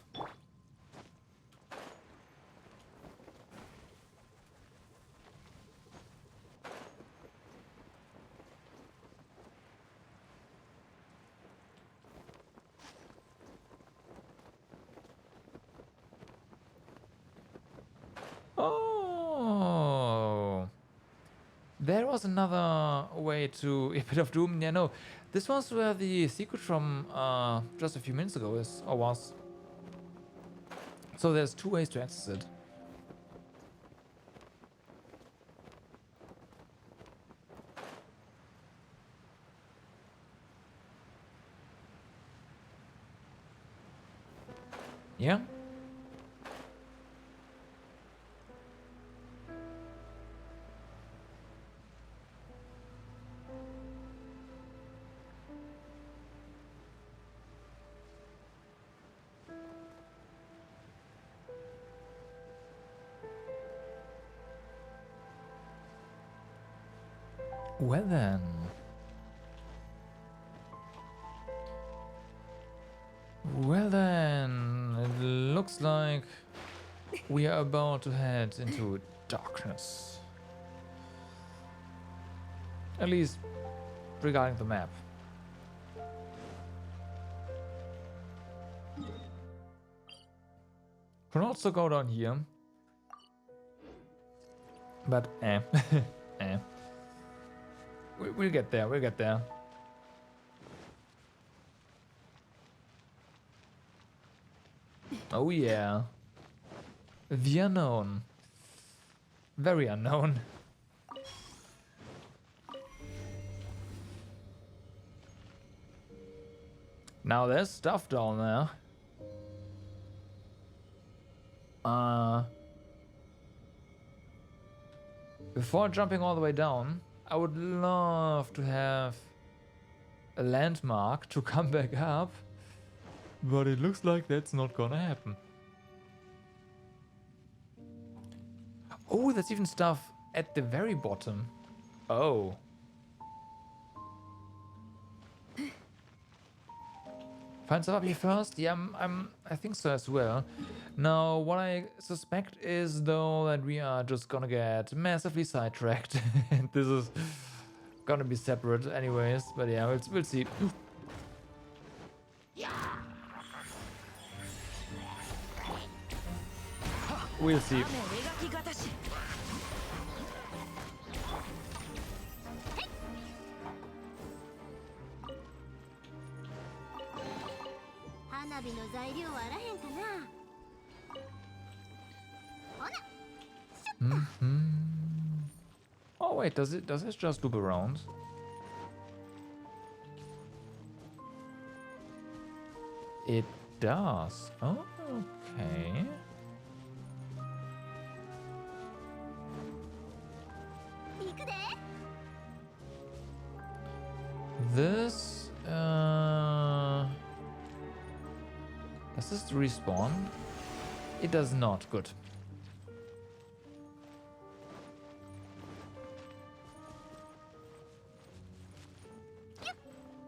Oh, there was another way to a bit of doom. Yeah, no. This was where the secret from just a few minutes ago is, or was. So there's two ways to access it. Yeah? Well then. Well then, it looks like we are about to head into darkness. At least regarding the map. Can also go down here. But, eh. Eh. We'll get there, we'll get there. Oh yeah. The unknown. Very unknown. Now there's stuff down there. Before jumping all the way down, I would love to have a landmark to come back up, but it looks like that's not gonna happen. Oh, there's even stuff at the very bottom. Oh. Find stuff up here first? Yeah, I think so as well. Now, what I suspect is, though, that we are just gonna get massively sidetracked. And this is gonna be separate anyways. But yeah, we'll see. We'll see. 花火の材料はあらへんかな。ほな。 Oh wait, does it just loop around? It does. Oh, okay. This does this respawn? It does not. Good.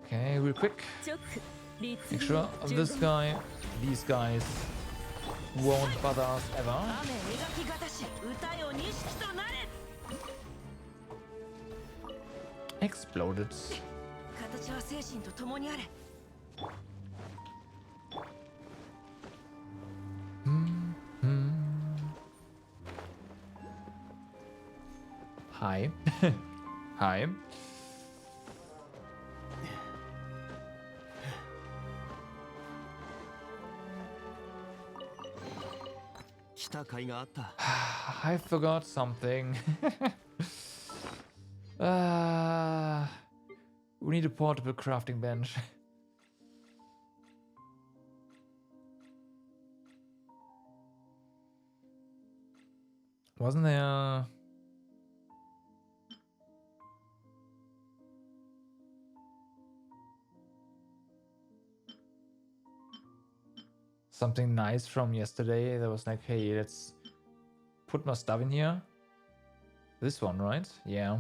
Okay, real quick. Make sure this guy, these guys won't bother us ever. Exploded. Hi. Hi. 来た甲斐があった。 I forgot something. We need a portable crafting bench. Wasn't there... something nice from yesterday that was like, hey, let's put more stuff in here? This one, right? Yeah.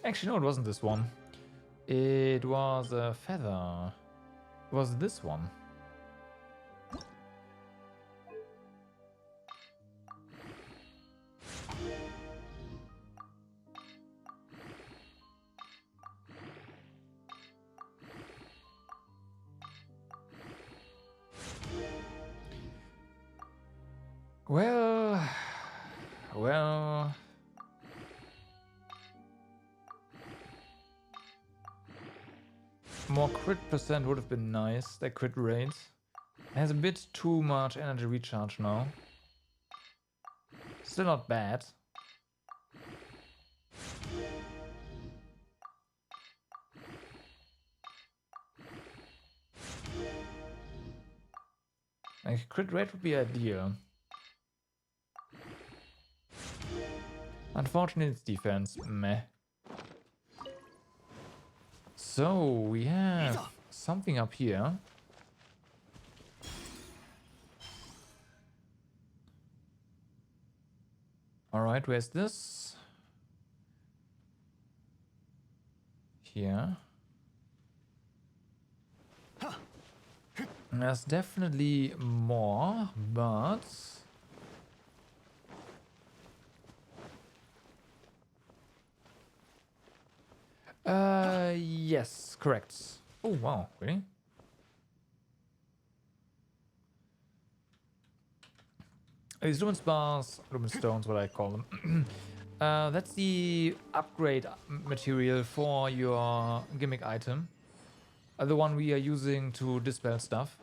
Actually, no, it wasn't this one. It was a feather. It was this one. Well... More crit percent would have been nice, that crit rate. It has a bit too much energy recharge now. Still not bad. Like, crit rate would be ideal. Unfortunately, it's defense. Meh. So, we have something up here. Alright, where's this? Here. There's definitely more, but... Yes, correct. Oh, wow, really? These lumen spars, lumen stones, what I call them. That's the upgrade material for your gimmick item. The one we are using to dispel stuff.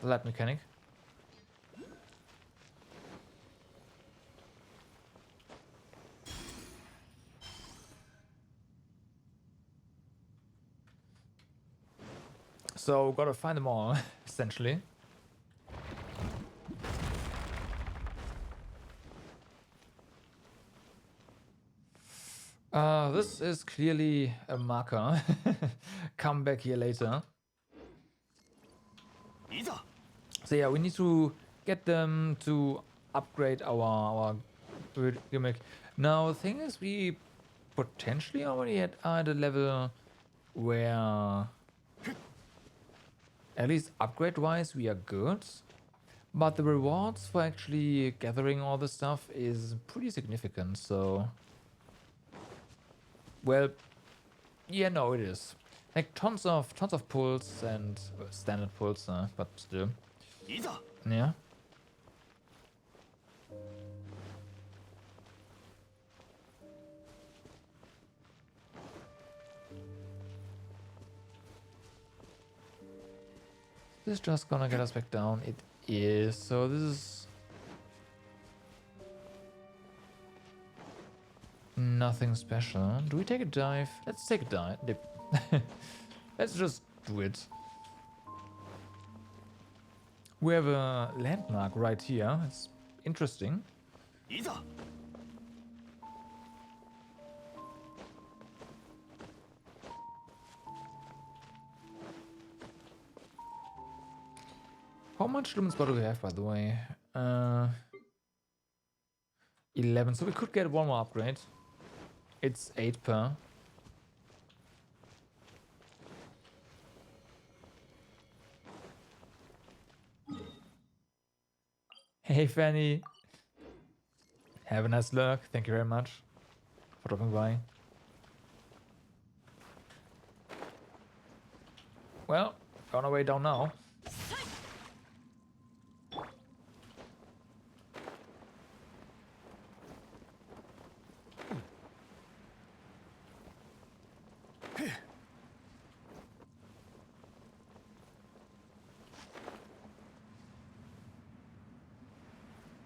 The lab mechanic. So, gotta find them all, essentially. This is clearly a marker. Come back here later. So yeah, we need to get them to upgrade our gimmick. Now, the thing is, we potentially already are at a level where, at least upgrade-wise, we are good. But the rewards for actually gathering all the stuff is pretty significant, so... Well, yeah, no, it is. Like tons of pulls and standard pulls, but still. Yeah. This is just gonna get us back down. It is. So this is nothing special. Do we take a dive? Let's take a dive. Dip. Let's just do it. We have a landmark right here. It's interesting. How much lumen spot do we have, by the way? 11. So we could get one more upgrade. It's 8 per. Hey Fanny. Have a nice lurk. Thank you very much for dropping by. Well, on our way down now.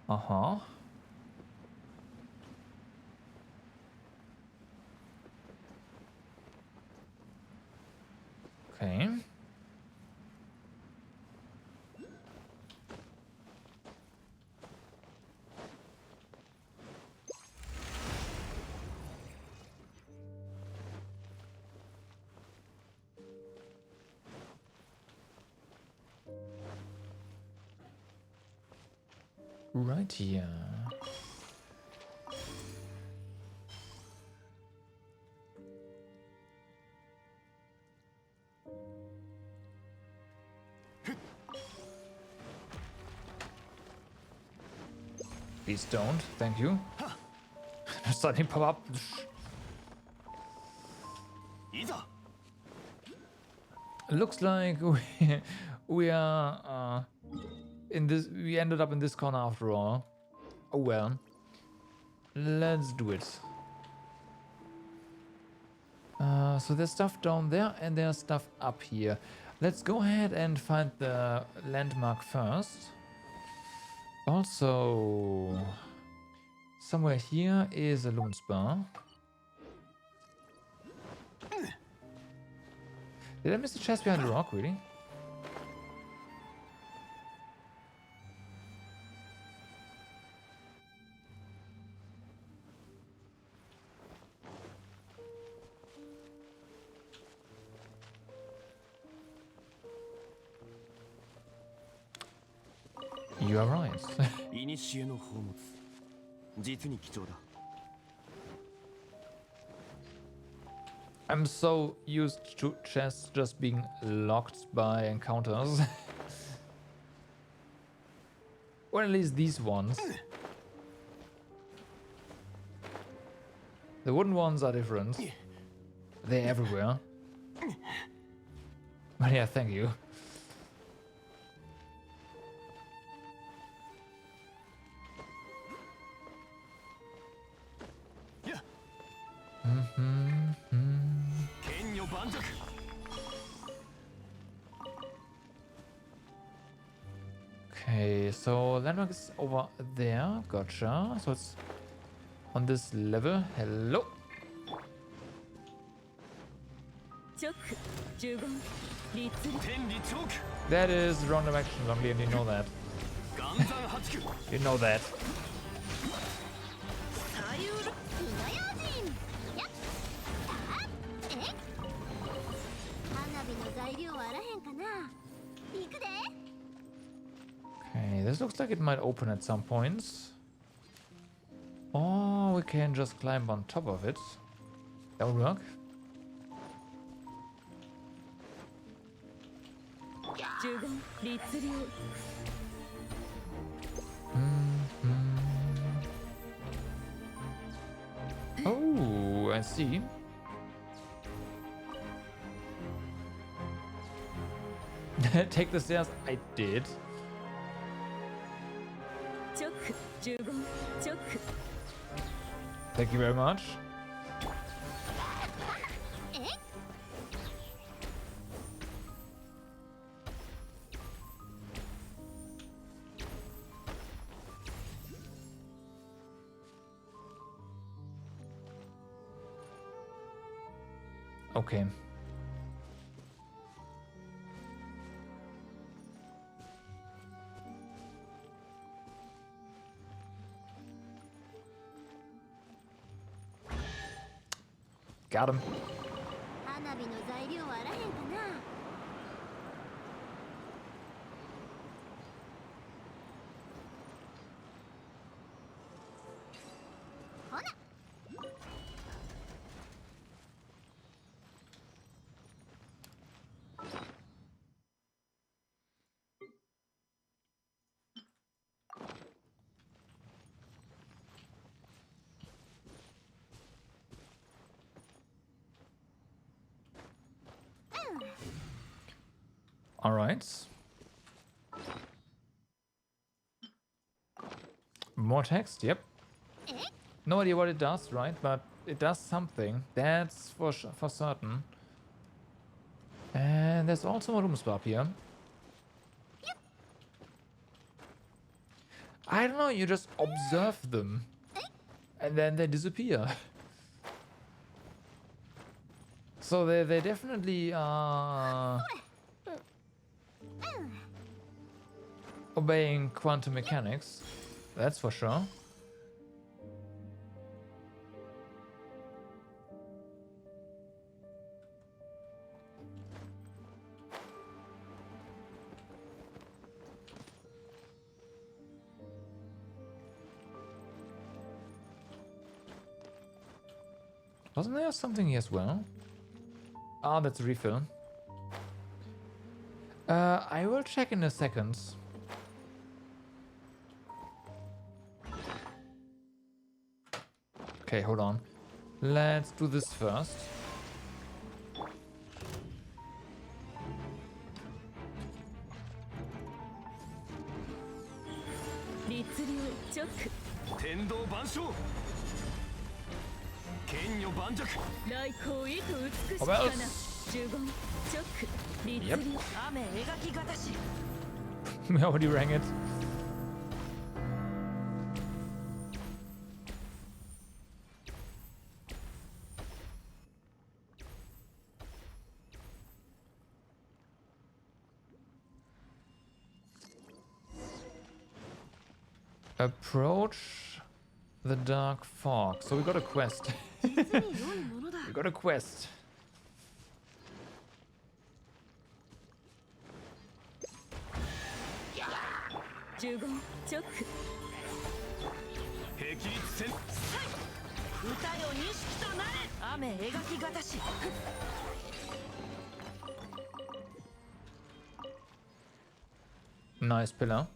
Uh-huh. Okay. Right here. Please don't, thank you. Starting pop up. Looks like we are in this. We ended up in this corner after all. Oh well. Let's do it. So there's stuff down there and there's stuff up here. Let's go ahead and find the landmark first. Also, somewhere here is a lumen spar. Did I miss the chest behind the rock, really? You are right. 古の宝物実に貴重だ I'm so used to chests just being locked by encounters. Or at least these ones. The wooden ones are different. They're everywhere. But yeah, thank you. Okay, so landmark is over there. Gotcha. So it's on this level. Hello. 直呪言律律 That is the wrong direction, Longly, and you know that. You know that. 火の用心やっえ花火の材料はあらへんかな行くで Okay, this looks like it might open at some points. Or we can just climb on top of it. That would work. 呪言律流 Oh, I see. Take the stairs. I did. 直呪言直 Thank you very much. Okay. Got him. 花火の材料はあらへんかなほな All right. More text, yep. No idea what it does, right? But it does something. That's for certain. And there's also a room swap here. I don't know, you just observe them. And then they disappear. So they definitely are obeying quantum mechanics. That's for sure. Wasn't there something here as well? Ah, that's a refill. I will check in a second. Okay, hold on. Let's do this first. How about Yep. We already rang it. Approach the dark fog. So we got a quest. We got a quest. Nice pillar.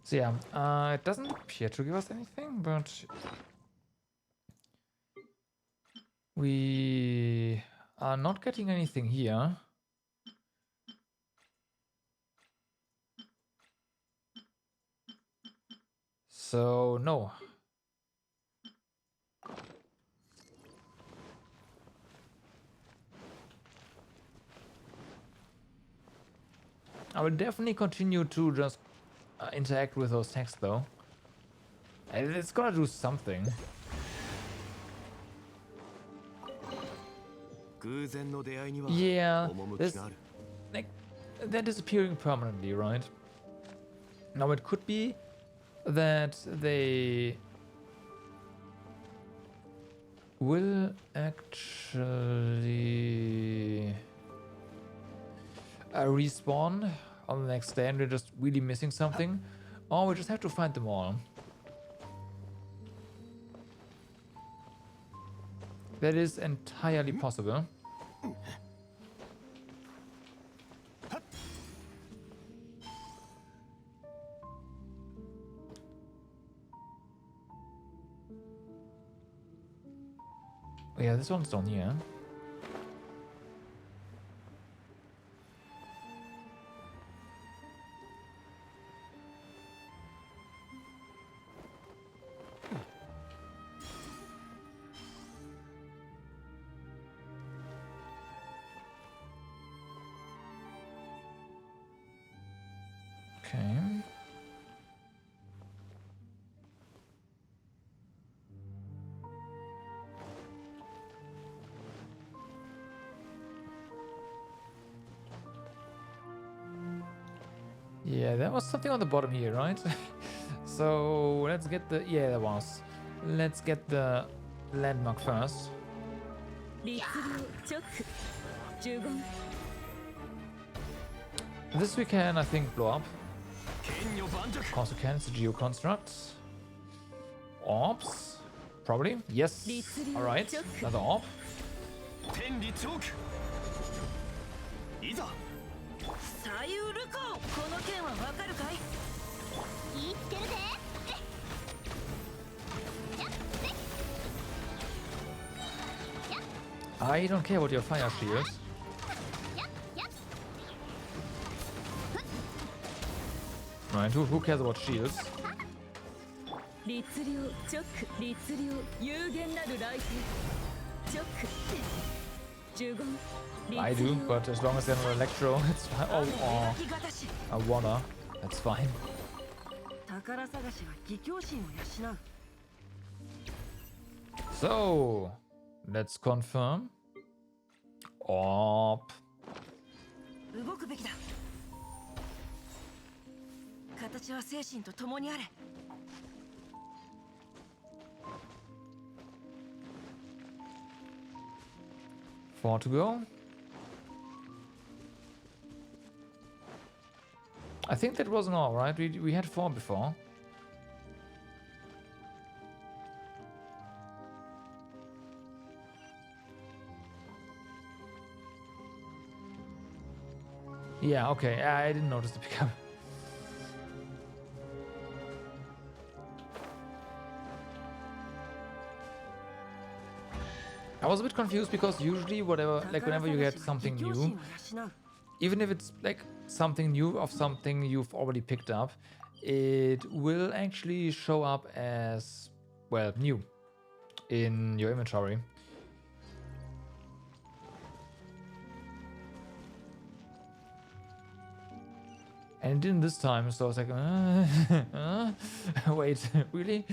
So yeah, it doesn't appear to give us anything, but we are not getting anything here. So no. I will definitely continue to just interact with those texts though. And it's gonna do something. 偶然の出会いには Yeah, 趣 this, がある like, they're disappearing permanently, right? Now it could be that they will actually respawn on the next day and we're just really missing something, or we just have to find them all. That is entirely possible. Oh yeah, this one's down here. Okay. Yeah, there was something on the bottom here, right? So let's get the, yeah, there was. Let's get the landmark first. 律令チョック従言 This we can, I think, blow up. 剣女盤石 Of course we can, it's a geo construct. Orbs? Probably. Yes. Alright, another orb. 天理チョークいざ左右ルコこの件はわかるかい言ってるぜ。 I don't care about your fire shield. Right, who cares about shields? 律令チョック律令有限なる来店チョック従言 I do, but as long as they're not electro, it's fine. Oh, 描きがたし I wanna. That's fine. 宝探しは義兄心を養う So, let's confirm. Orb. 動くべきだ形は精神と共にあれ 4 to go. I think that wasn't all, right? We had 4 before. Yeah, okay. I didn't notice the pickup. I was a bit confused because usually whenever you get something new, even if it's like something new of something you've already picked up, it will actually show up as, well, new in your inventory. And it didn't this time, so I was like, wait, really?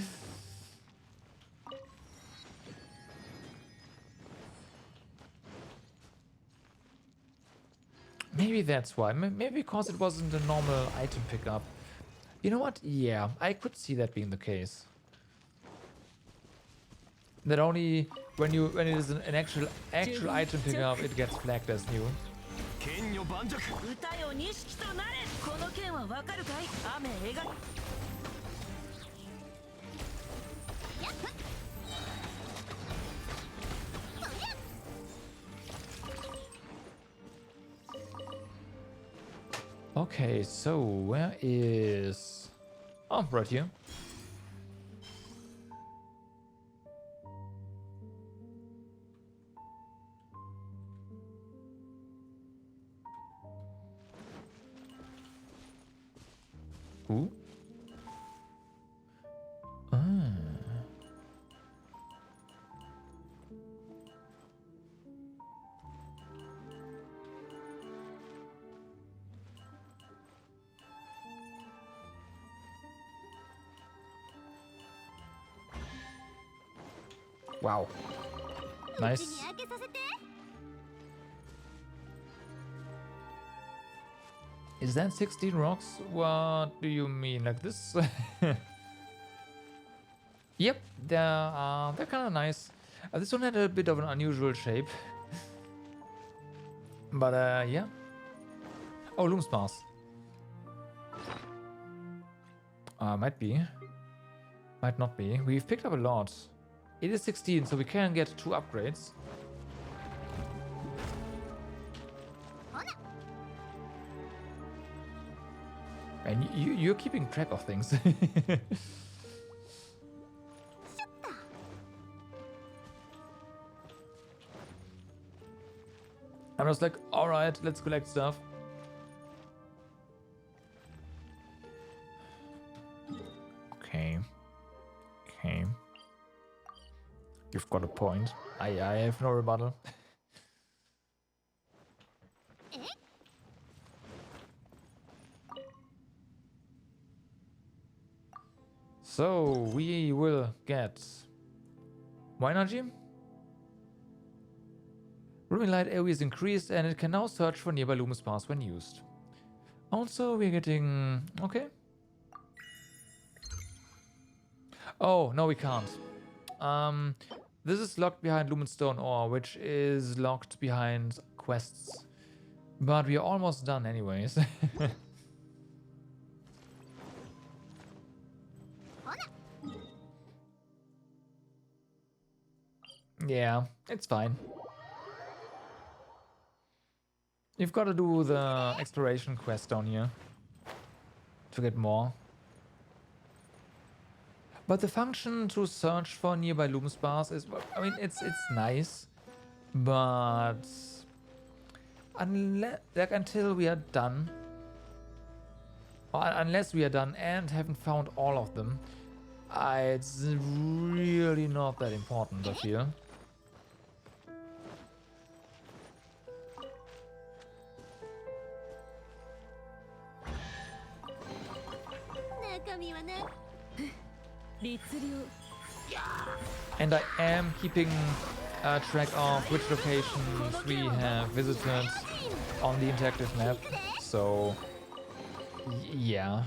Maybe that's why. Maybe because it wasn't a normal item pickup. You know what? Yeah, I could see that being the case. That only when it is an actual item pickup, it gets flagged as new. 剣女盤石歌よ錦となれこの件はわかるかい雨描く Okay, so where is Oh, right here. Ooh. Ah. Wow. う Nice. ちに開けさせて。 Is that 16 rocks? What do you mean? Like this? Yep, they're kind of nice. This one had a bit of an unusual shape. But yeah. Oh, Loom Spars. Might be. Might not be. We've picked up a lot. It is 16, so we can get 2 upgrades. And you're keeping track of things. I was like, alright, let's collect stuff. Okay. Okay. You've got a point. I have no rebuttal. So we will get more energy. Rooming light area is increased and it can now search for nearby luminous spars when used. Also, we're getting... okay. Oh, no we can't. This is locked behind Lumenstone Ore, which is locked behind quests. But we are almost done anyways. Yeah, it's fine. You've got to do the exploration quest down here to get more. But the function to search for nearby lumen spars is, I mean, it's nice, but until we are done, or unless we are done and haven't found all of them, it's really not that important, I feel. And I am keeping track of which locations we have visited on the interactive map, so yeah.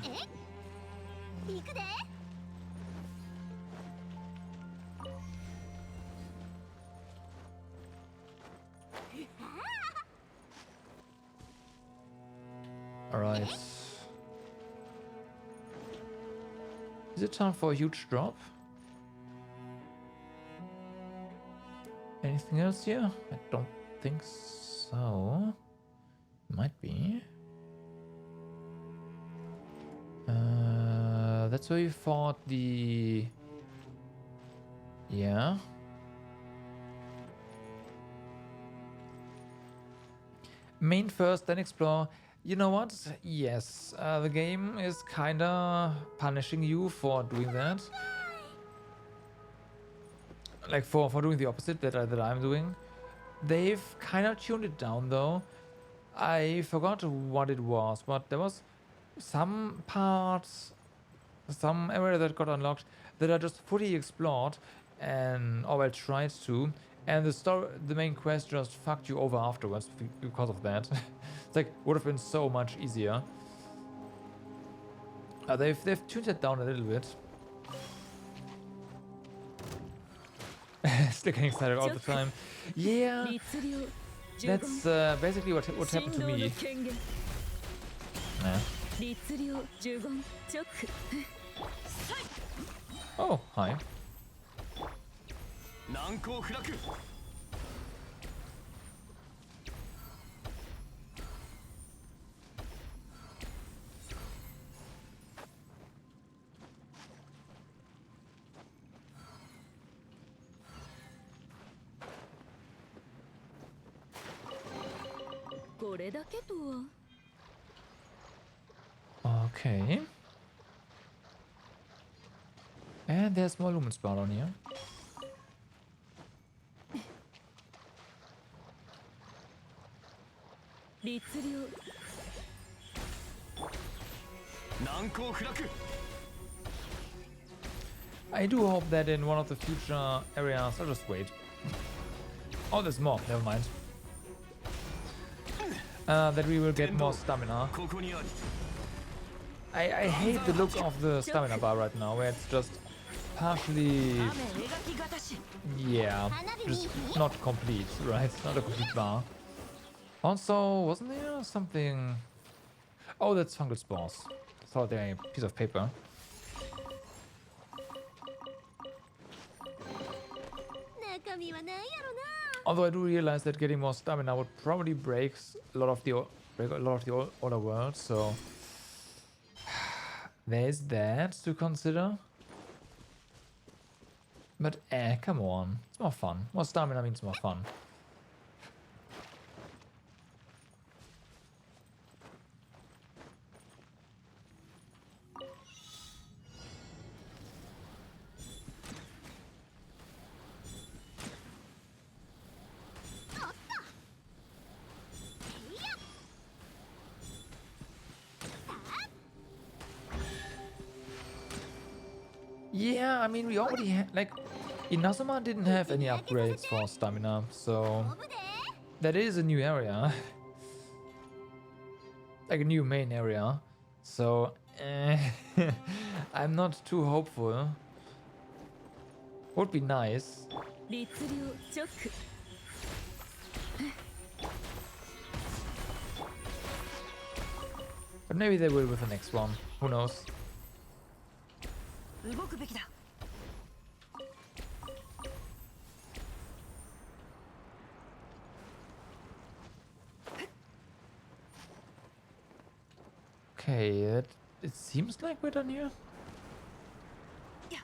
Alright. Is it time for a huge drop? Anything else here? I don't think so. Might be. That's where we fought the... yeah. Main first, then explore. You know what? Yes, the game is kinda punishing you for doing that. Like for doing the opposite that I'm doing. They've kind of tuned it down though. I forgot what it was, but there was some parts, some area that got unlocked that are just fully explored and, or well, tried to, and the main quest just fucked you over afterwards because of that. It's like, would have been so much easier. They've tuned it down a little bit. Still getting excited all the time. Yeah, that's basically what happened to me. Yeah. Oh, hi. それだけとは。 Okay. And there's more lumen spout on here. 律令 難攻不落 I do hope that in one of the future areas, I'll just wait. Oh, there's more. Never mind. That we will get more stamina. ここにあり I hate the look of the stamina bar right now, where it's just partially, 雨描きがたし yeah, just not complete, right? Not a complete bar. Also, wasn't there something? Oh, that's fungal spores. Thought they're a piece of paper. 中身は何やろな。 Although I do realize that getting more stamina would probably break a lot of the older worlds, so there's that to consider. But come on, it's more fun. More stamina means more fun. Yeah, I mean, we already had, like, Inazuma didn't have any upgrades for stamina, so 飛ぶで。 that is a new area. Like a new main area. So, I'm not too hopeful. Would be nice. 律令直 But maybe they will with the next one. Who knows? 動くべきだ Okay, it seems like we're done here. Yeah.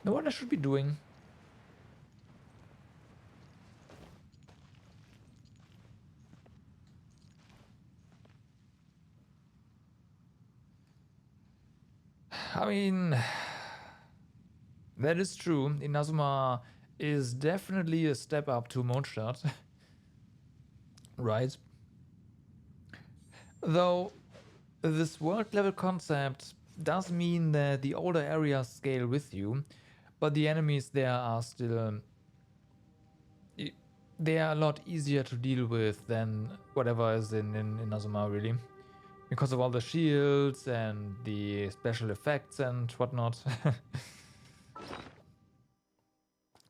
Know what I should be doing? I mean, that is true. Inazuma is definitely a step up to Mondstadt. Right? Though, this world level concept does mean that the older areas scale with you, but the enemies there are still... They are a lot easier to deal with than whatever is in Inazuma, really. Because of all the shields and the special effects and whatnot.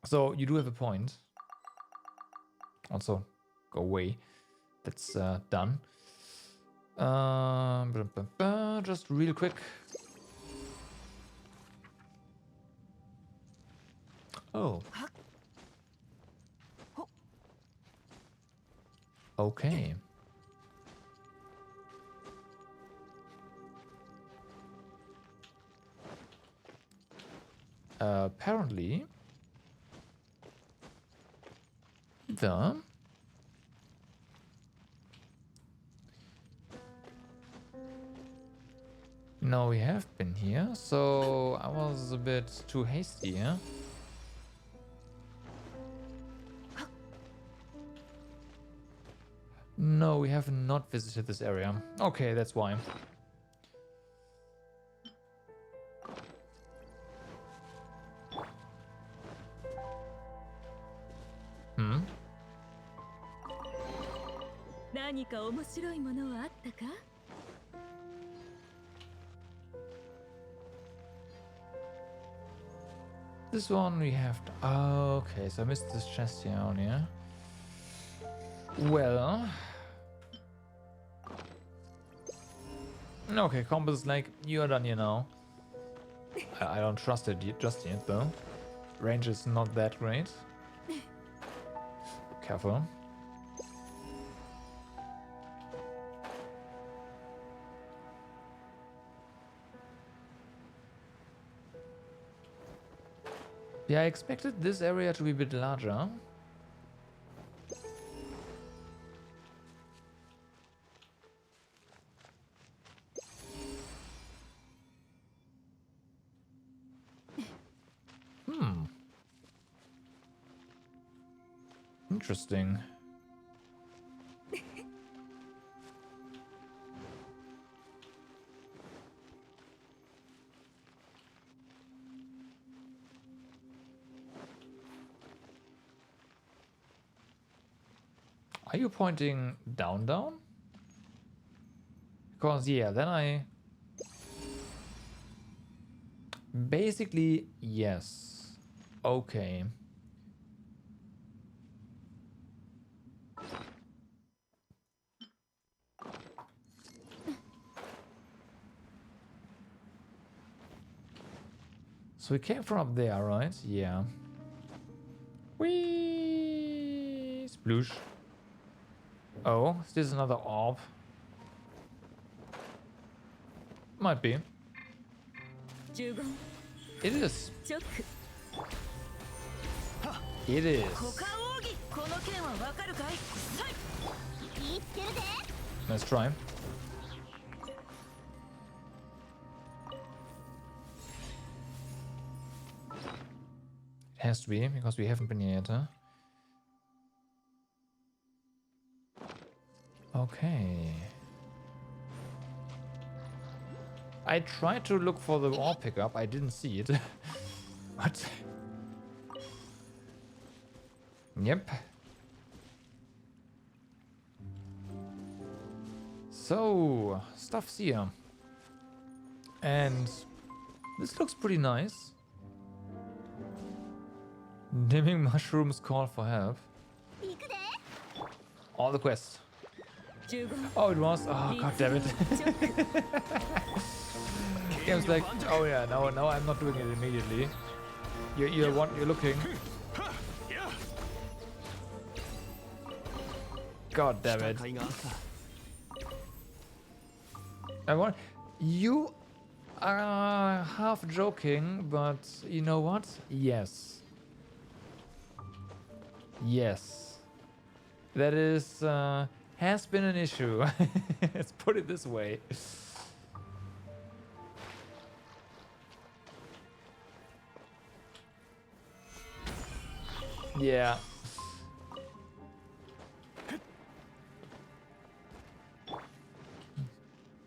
So, you do have a point. Also, go away. That's done. Just real quick. Oh. Okay. Apparently, No, we have been here, so I was a bit too hasty here. No, we have not visited this area. Okay, that's why. Hmm? 何か面白いものはあったか This one we have to... Oh, okay, so I missed this chest down here. Well... Okay, Compass is like, you're done here now. I don't trust it just yet, though. Range is not that great. Careful. Yeah, I expected this area to be a bit larger. Interesting. Are you pointing down, down? Because, yeah, then I... Basically, yes. Okay. So we came from up there, right? Yeah. Whee! Sploosh. Oh, is this another orb? Might be. 呪言 It is. チョック It is. 股間奥義この剣はわかるかい言ってるぜ。 Let's try. It has to be, because we haven't been here yet, huh? Okay. I tried to look for the ore pickup, I didn't see it. What? Yep. So, stuff's here. And this looks pretty nice. Dimming mushrooms call for help. 行くで。 All the quests. 呪言 Oh, it was. Oh, god damn it. チョック Game's like, oh yeah, no, I'm not doing it immediately. You're looking. God damn it. 戦いがあった I want. You are half joking, but you know what? Yes. Yes. That is, has been an issue. Let's put it this way. Yeah.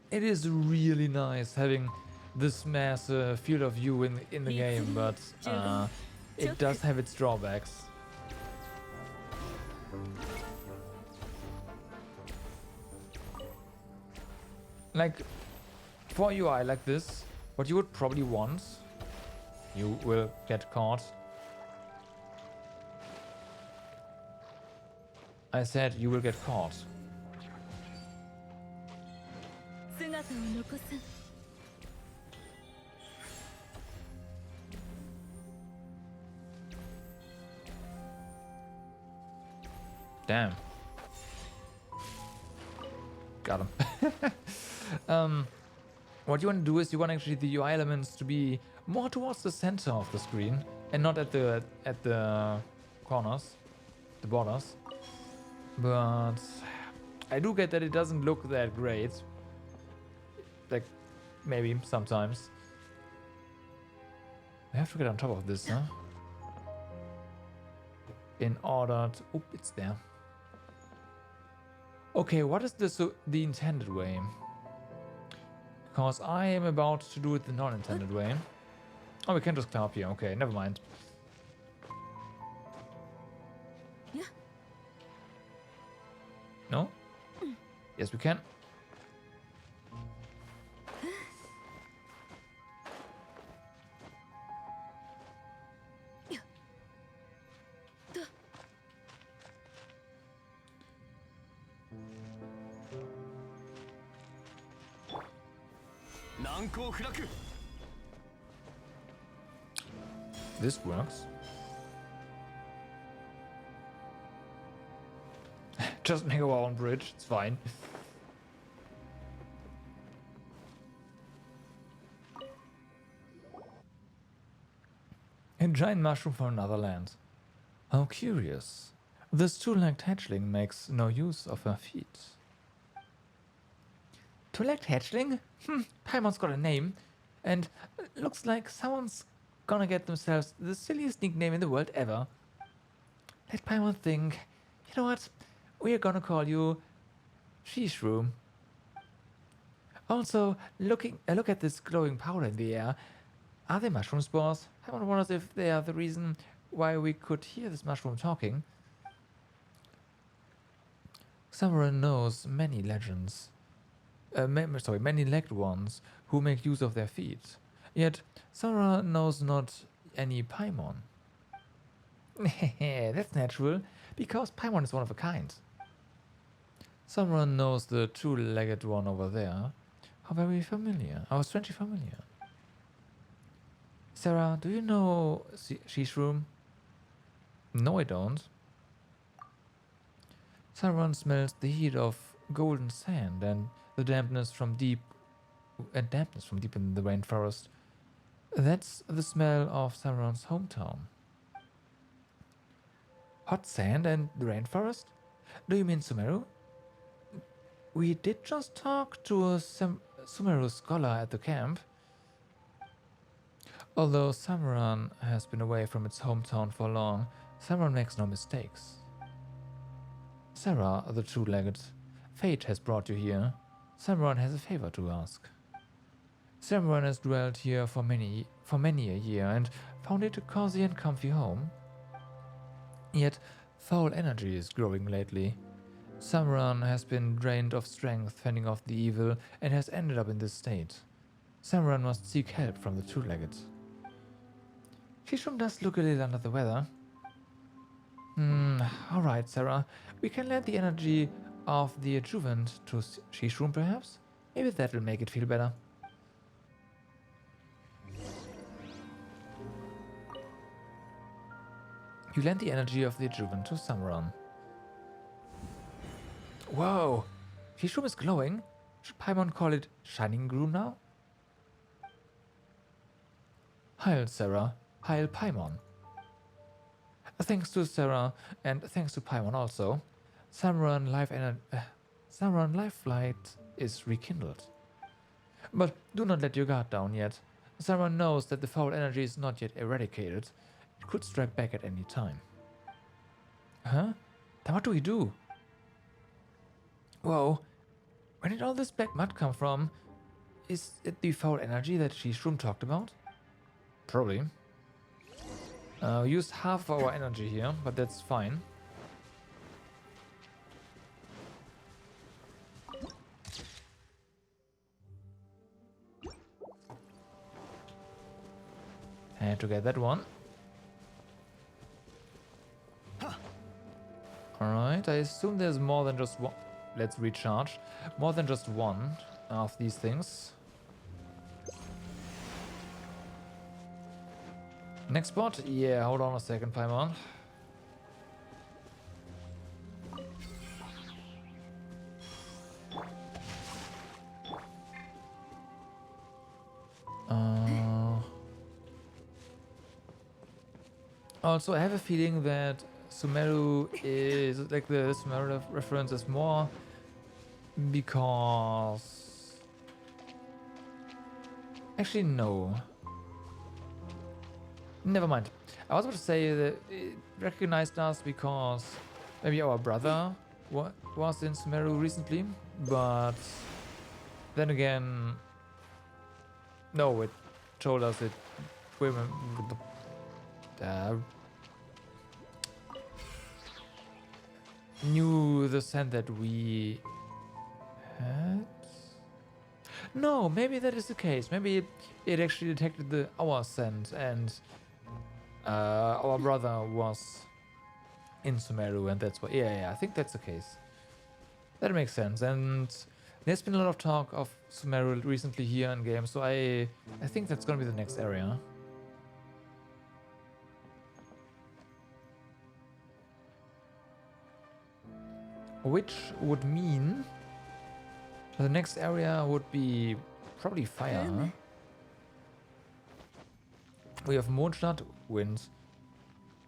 It is really nice having this massive field of view in the game, but it does have its drawbacks. Like, for UI like this, what you would probably want, you will get caught. I said you will get caught. 姿を残す Damn. Got him. What you want to do is you want actually the UI elements to be more towards the center of the screen and not at the corners, the borders. But I do get that it doesn't look that great. Like, maybe sometimes. I have to get on top of this, huh? In order to... Oh, it's there. Okay, what is the intended way? Because I am about to do it the non-intended way. Oh, we can just climb up here. Okay, never mind. Yeah. No? Yes, we can. This works. Just make our own bridge, it's fine. A giant mushroom from another land. How curious. This two-legged hatchling makes no use of her feet. Two-legged hatchling? Paimon's got a name. And looks like someone's gonna get themselves the silliest nickname in the world ever. Let Paimon think. You know what? We're gonna call you Shishroom. Also, look at this glowing powder in the air. Are they mushroom spores? Haven't wondered if they are the reason why we could hear this mushroom talking. Summoner knows many legends. Many legged ones who make use of their feet. Yet, Summoner knows not any Paimon. That's natural, because Paimon is one of a kind. Summoner knows the two-legged one over there. How very familiar. How strangely familiar. Sarah, do you know Shishroom? No, I don't. Sauron smells the heat of golden sand and the dampness from deep in the rainforest. That's the smell of Sauron's hometown. Hot sand and the rainforest? Do you mean Sumeru? We did just talk to a Sumeru scholar at the camp. Although Samran has been away from its hometown for long, Samran makes no mistakes. Sarah, the two-legged, fate has brought you here. Samran has a favor to ask. Samran has dwelled here for many a year and found it a cozy and comfy home. Yet, foul energy is growing lately. Samran has been drained of strength fending off the evil and has ended up in this state. Samran must seek help from the two-legged. Shishroom does look a little under the weather. Alright, Sarah. We can lend the energy of the adjuvant to Shishroom, perhaps? Maybe that will make it feel better. You lend the energy of the adjuvant to Samran. Whoa! Shishroom is glowing. Should Paimon call it Shining Groom now? Heil, Sarah. Heil, Paimon. Thanks to Sarah, and thanks to Paimon also, Samran life light is rekindled. But do not let your guard down yet. Samran knows that the foul energy is not yet eradicated. It could strike back at any time. Huh? Then what do we do? Whoa. Where did all this black mud come from? Is it the foul energy that Shishroom talked about? Probably. We used half of our energy here, but that's fine. And to get that one. Alright, I assume there's more than just one. Let's recharge. More than just one of these things. Next spot? Yeah, hold on a second, Paimon. Also, I have a feeling that Sumeru is like the Sumeru reference is more because actually no. Never mind. I was about to say that it recognized us because maybe our brother was in Sumeru recently, but then again, no, it told us that women knew the scent that we had. No, maybe that is the case. Maybe it actually detected our scent and our brother was in Sumeru, and that's why. Yeah, I think that's the case. That makes sense. And there's been a lot of talk of Sumeru recently here in game, so I think that's gonna be the next area. Which would mean the next area would be probably fire. Huh? We have Mondstadt, wind,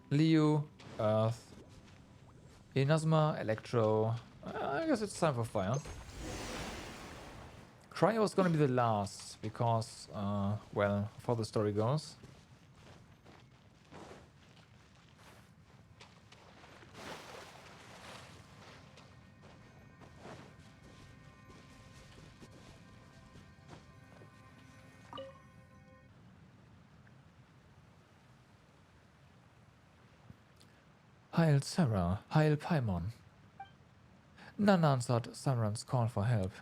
Leo, earth, Inazuma, electro. I guess it's time for fire. Cryo is gonna be the last because, well, how the story goes. Hail Sarah, hail Paimon. None answered Samran's call for help.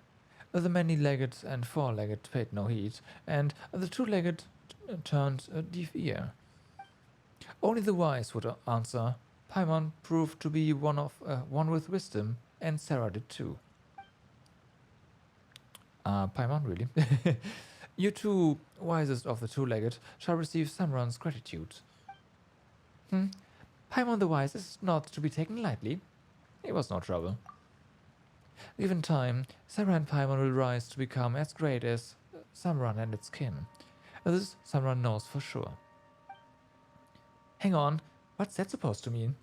The many-legged and four-legged paid no heed, and the two-legged turned a deaf ear. Only the wise would answer. Paimon proved to be one with wisdom, and Sarah did too. Paimon, really? You two, wisest of the two-legged, shall receive Samran's gratitude. Paimon the Wise is not to be taken lightly. He was no trouble. Given time, Sarah and Paimon will rise to become as great as Samran and its kin. This Samran knows for sure. Hang on, what's that supposed to mean?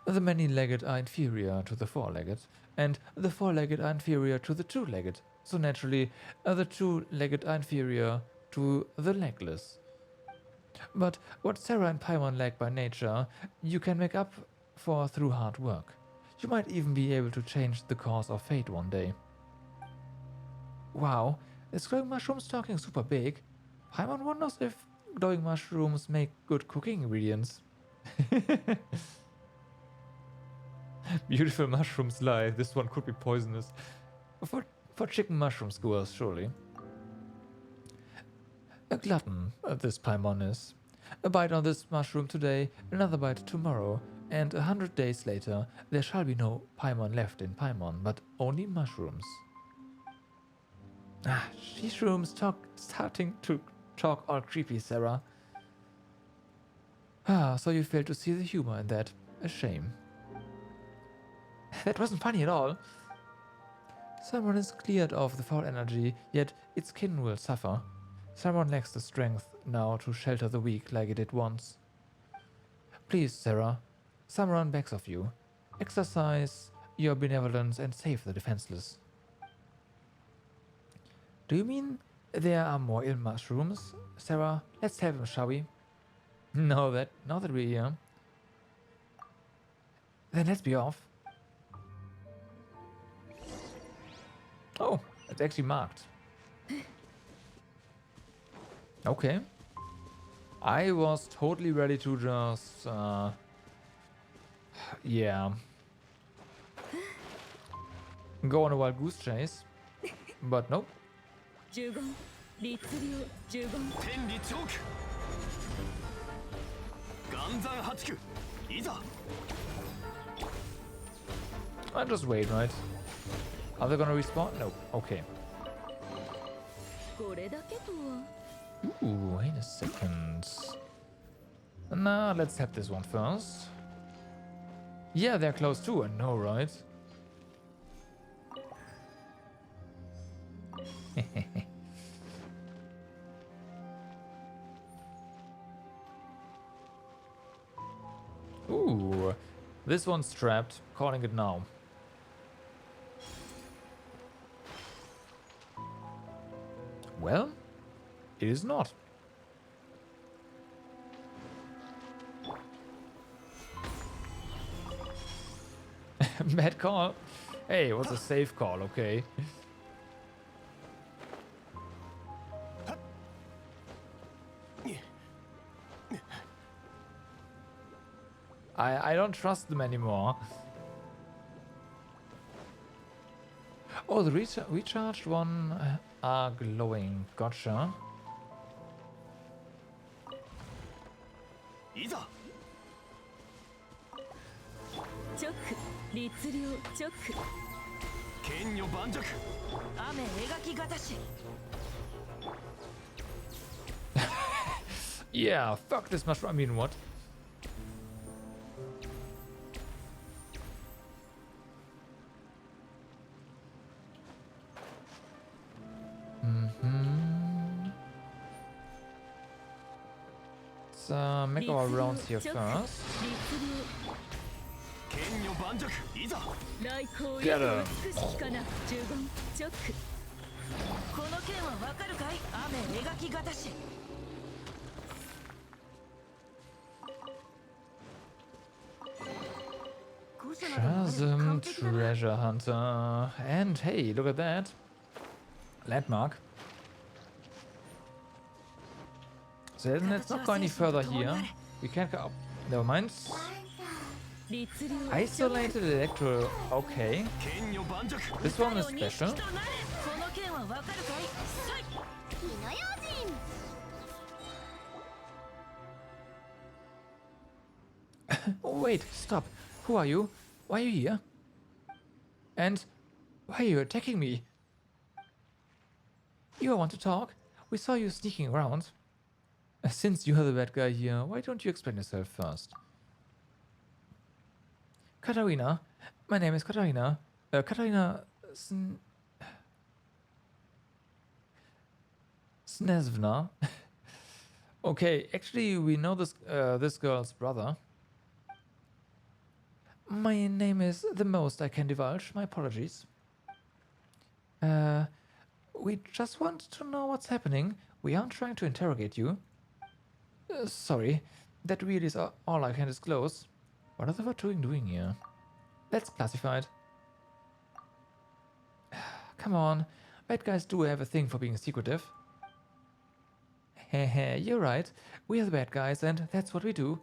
The many-legged are inferior to the four-legged, and the four-legged are inferior to the two-legged, so naturally the two-legged are inferior to the legless. But what Sarah and Paimon lack by nature, you can make up for through hard work. You might even be able to change the course of fate one day. Wow, is glowing mushrooms talking super big? Paimon wonders if glowing mushrooms make good cooking ingredients. Beautiful mushrooms lie. This one could be poisonous. For chicken mushroom skewers, surely. A glutton, this Paimon is. A bite on this mushroom today, another bite tomorrow, and 100 days later, there shall be no Paimon left in Paimon, but only mushrooms. These shrooms starting to talk all creepy, Sarah. So you failed to see the humor in that. A shame. That wasn't funny at all. Someone is cleared of the foul energy, yet its kin will suffer. Someone lacks the strength now to shelter the weak like it did once. Please, Sarah, Samran begs of you. Exercise your benevolence and save the defenseless. Do you mean there are more ill mushrooms? Sarah, let's have them, shall we? Now that we're here. Then let's be off. Oh, it's actually marked. Okay. I was totally ready to just, yeah, go on a wild goose chase, but nope. 天理チョーク岩山八九いざ I'll just wait, right? Are they gonna respawn? No. Okay. これだけとは Ooh, wait a second. Nah, let's tap this one first. Yeah, they're close too, I know, right? Ooh, this one's trapped. Calling it now. Well, it is not. Bad call. Hey, it was a safe call, okay. I don't trust them anymore. Oh, the recharged one are glowing. Gotcha. いざチョック律令チョック剣女盤石雨描きがたし Yeah, fuck this mushroom. I mean, what? Let's make our rounds here first. Get him. この剣はわかるかい雨描きがたし Chasm Treasure Hunter. And hey, look at that. Landmark. So let's not go any further here. We can't go up. Never mind. 律令 Isolated Electro. Okay. 剣女盤石 This one is special. この剣はわかるかい火の用心 Oh, wait, stop. Who are you? Why are you here? And why are you attacking me? You want to talk? We saw you sneaking around. Since you're the bad guy here, why don't you explain yourself first? Katarina. My name is Katarina. Katarina Snezvna. Okay, actually we know this girl's brother. My name is the most I can divulge. My apologies. We just want to know what's happening. We aren't trying to interrogate you. Sorry, that really is all I can disclose. What are the Vattuing doing here? That's classified. Come on, bad guys do have a thing for being secretive. Heh, you're right. We are the bad guys and that's what we do.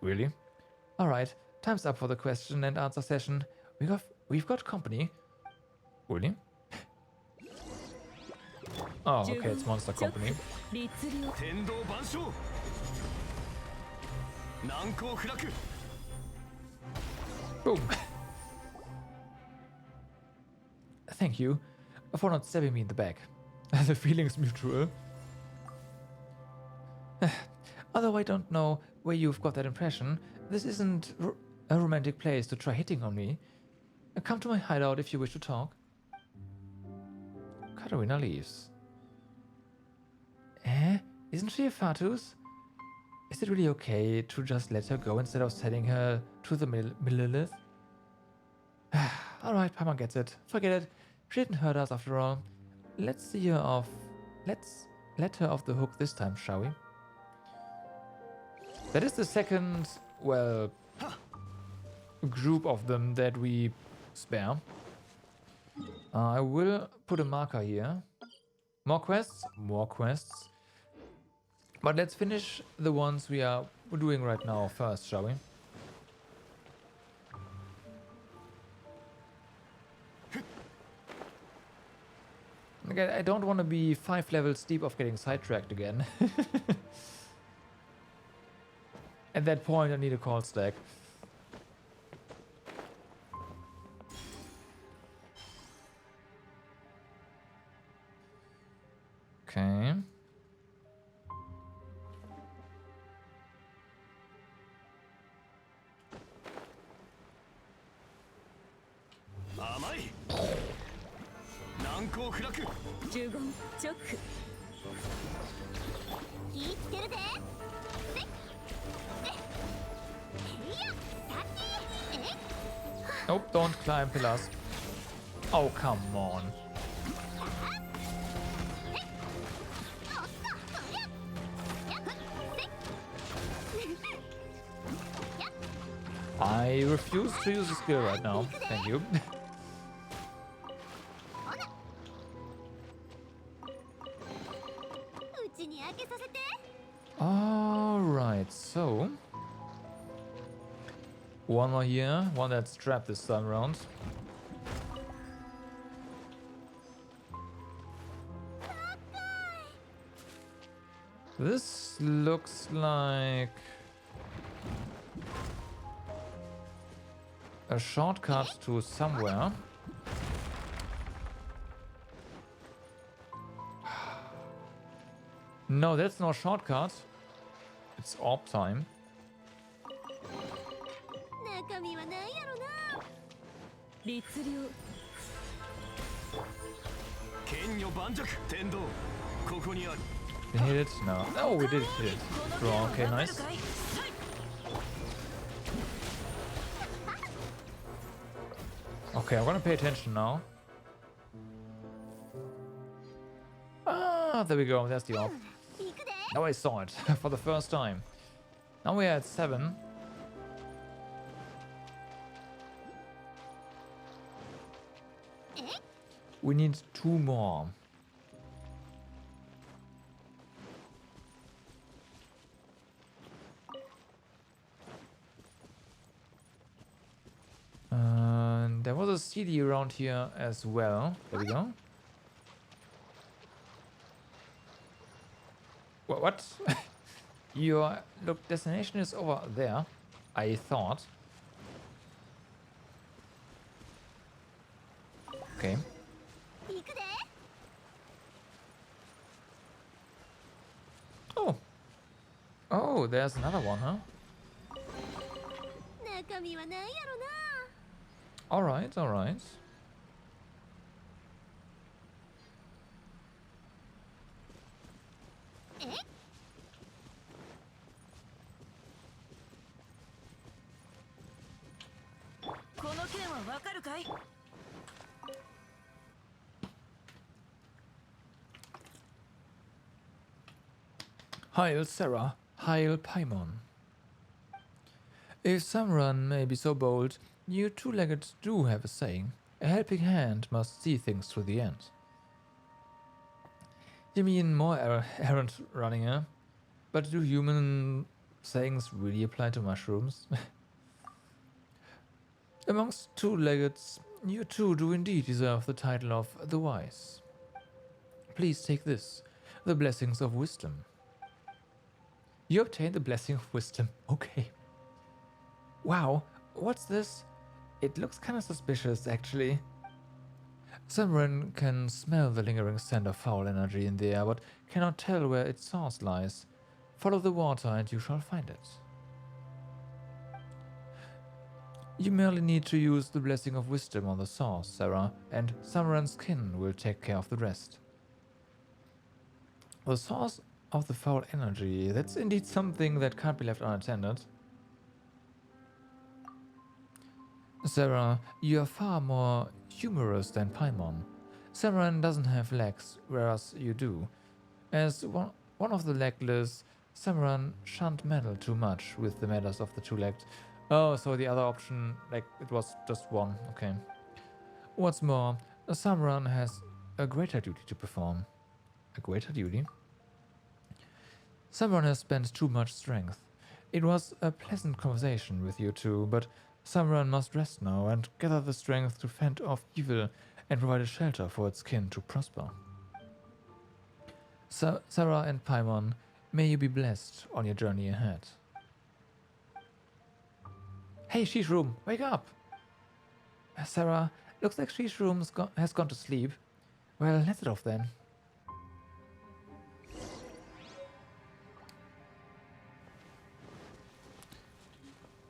Really? Alright, time's up for the question and answer session. We've got company. Really? Oh, okay, it's Monster Company. 律令天道万象難攻不落 Boom. Thank you for not stabbing me in the back. The feeling's mutual. Although I don't know where you've got that impression, this isn't a romantic place to try hitting on me. Come to my hideout if you wish to talk. Katarina leaves. Isn't she a Fatus? Is it really okay to just let her go instead of sending her to the Millilith? Alright, Paimon gets it. Forget it. She didn't hurt us after all. Let's see her off. Let's let her off the hook this time, shall we? That is the second, well, group of them that we spare. I will put a marker here. More quests? More quests. But let's finish the ones we're doing right now first, shall we? Okay, I don't want to be 5 levels deep of getting sidetracked again. At that point, I need a call stack. Okay. Amai. 難攻不落呪言チョック気ぃつけるぜせっせっへいやさっきえ Nope, don't climb pillars. Oh, come on. I refuse to use the skill right now. Thank you. Alright, so... one more here, one that's trapped this time around. This looks like... a shortcut to somewhere. No, that's no shortcut. It's orb time. 中身は何やろな律令剣女盤石天道ここにある Did we hit it? No. Oh, we did hit it. Draw. Okay, nice. Okay, I'm gonna pay attention now. Ah, there we go. There's the orb. 行くで Now I saw it for the first time. Now we're at 7. We need 2 more. There was a CD around here as well. There we go. What? Your destination is over there, I thought. Okay. 行くで。 Oh. Oh, there's another one, huh? 中身は何やろな。 Alright, alright. この件はわかるかい？ Heil Sarah, Heil Paimon. If someone may be so bold, you two-legged do have a saying. A helping hand must see things to the end. You mean more errand running, eh? But do human sayings really apply to mushrooms? Amongst two-leggeds, you two do indeed deserve the title of the Wise. Please take this, the blessings of wisdom. You obtain the blessing of wisdom. Okay. Wow, what's this? It looks kind of suspicious, actually. Someone can smell the lingering scent of foul energy in the air, but cannot tell where its source lies. Follow the water and you shall find it. You merely need to use the blessing of wisdom on the source, Sarah, and Summeran's kin will take care of the rest. The source of the foul energy, that's indeed something that can't be left unattended. Sarah, you are far more humorous than Paimon. Summeran doesn't have legs, whereas you do. As one of the legless, Summeran shan't meddle too much with the matters of the two-legged. Oh, so the other option, like, it was just one, okay. What's more, Summeran has a greater duty to perform. A greater duty? Summeran has spent too much strength. It was a pleasant conversation with you two, but Summeran must rest now and gather the strength to fend off evil and provide a shelter for its kin to prosper. Sarah and Paimon, may you be blessed on your journey ahead. Hey, Shishroom, wake up! Sarah, looks like Shishroom has gone to sleep. Well, let it off then.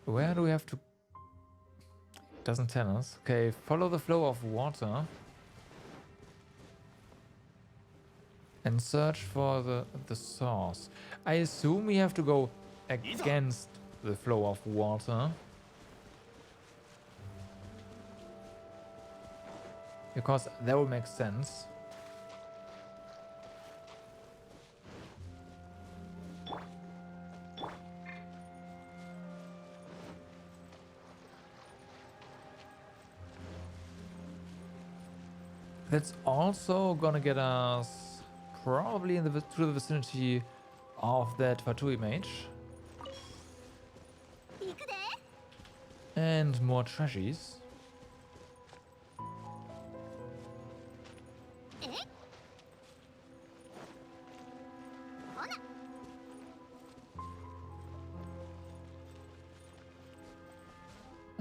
Where do we have to... Doesn't tell us. Okay, follow the flow of water. And search for the source. I assume we have to go against the flow of water. Because that would make sense. That's also gonna get us probably in the to the vicinity of that Fatui mage. And more treasures.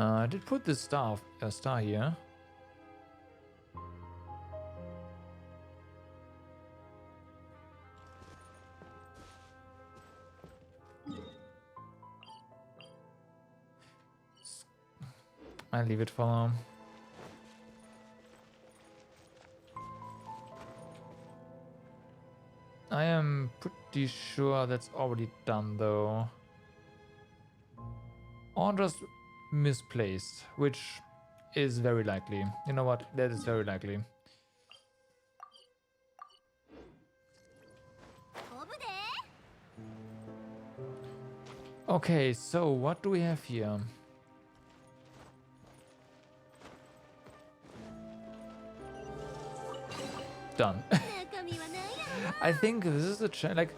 I did put this star here. I'll leave it for now. I am pretty sure that's already done though. Or just misplaced, which is very likely. You know what? That is very likely. Okay, so what do we have here? Done. I think this is a like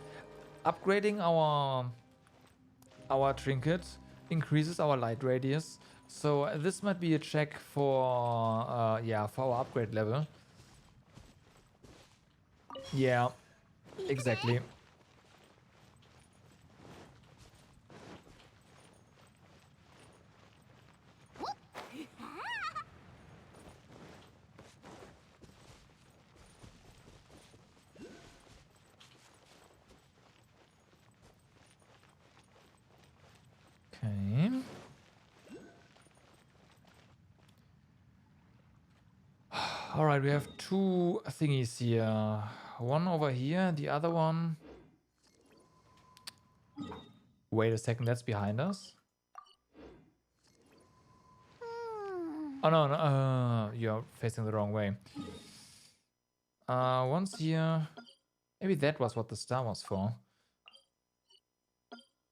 upgrading our trinket increases our light radius, So this might be a check for yeah, for our upgrade level. Yeah, exactly. Okay. All right, we have two thingies here. One over here, the other one. Wait a second, that's behind us. Oh no, no, you're facing the wrong way. One's here. Maybe that was what the star was for.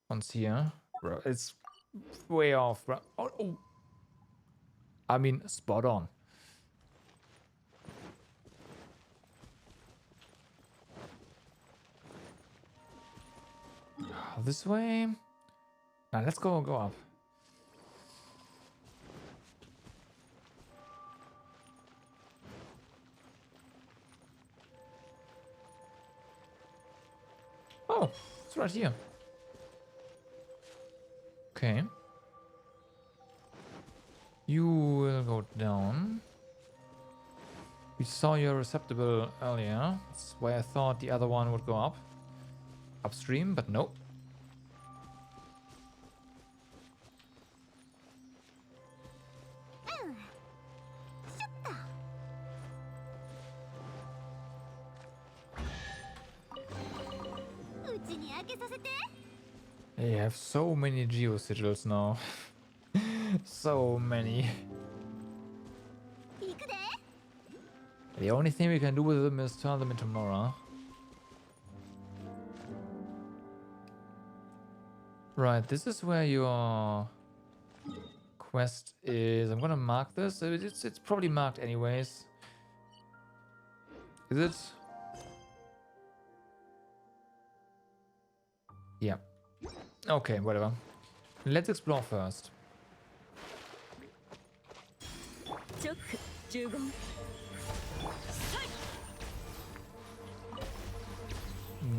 One's here. Bro, it's way off, bro. Oh, oh. I mean, spot on. This way. Now let's go up. Oh, it's right here. Okay. You will go down. We saw your receptacle earlier. That's why I thought the other one would go up. Upstream, but nope. They have so many geosigils now. So many. The only thing we can do with them is turn them into Mora. Right, this is where your quest is. I'm gonna mark this. It's probably marked anyways. Is it? Yeah. Okay, whatever. Let's explore first.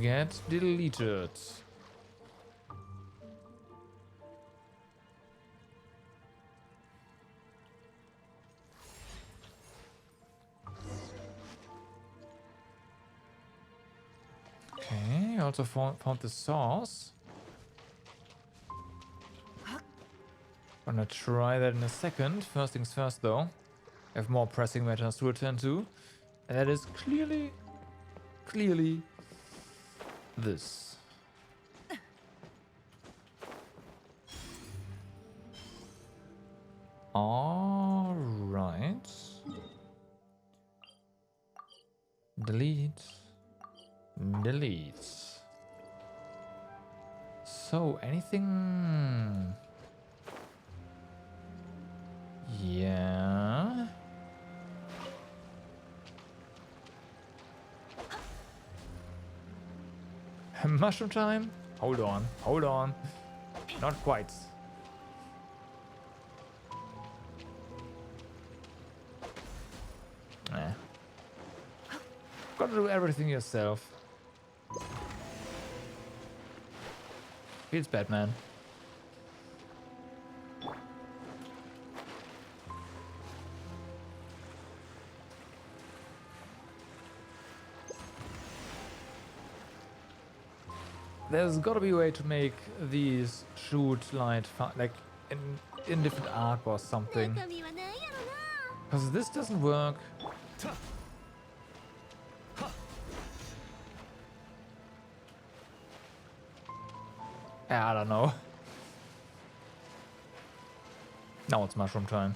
Get deleted. Okay, also found the source. Gonna try that in a second. First things first though. I have more pressing matters to attend to. And that is clearly this. All right. Delete. Delete. So, anything... Yeah... Mushroom time? Hold on, hold on. Not quite. Nah. Gotta do everything yourself. Feels bad, man. There's gotta be a way to make these shoot light like in different arc or something. Because this doesn't work. I don't know. Now it's mushroom time.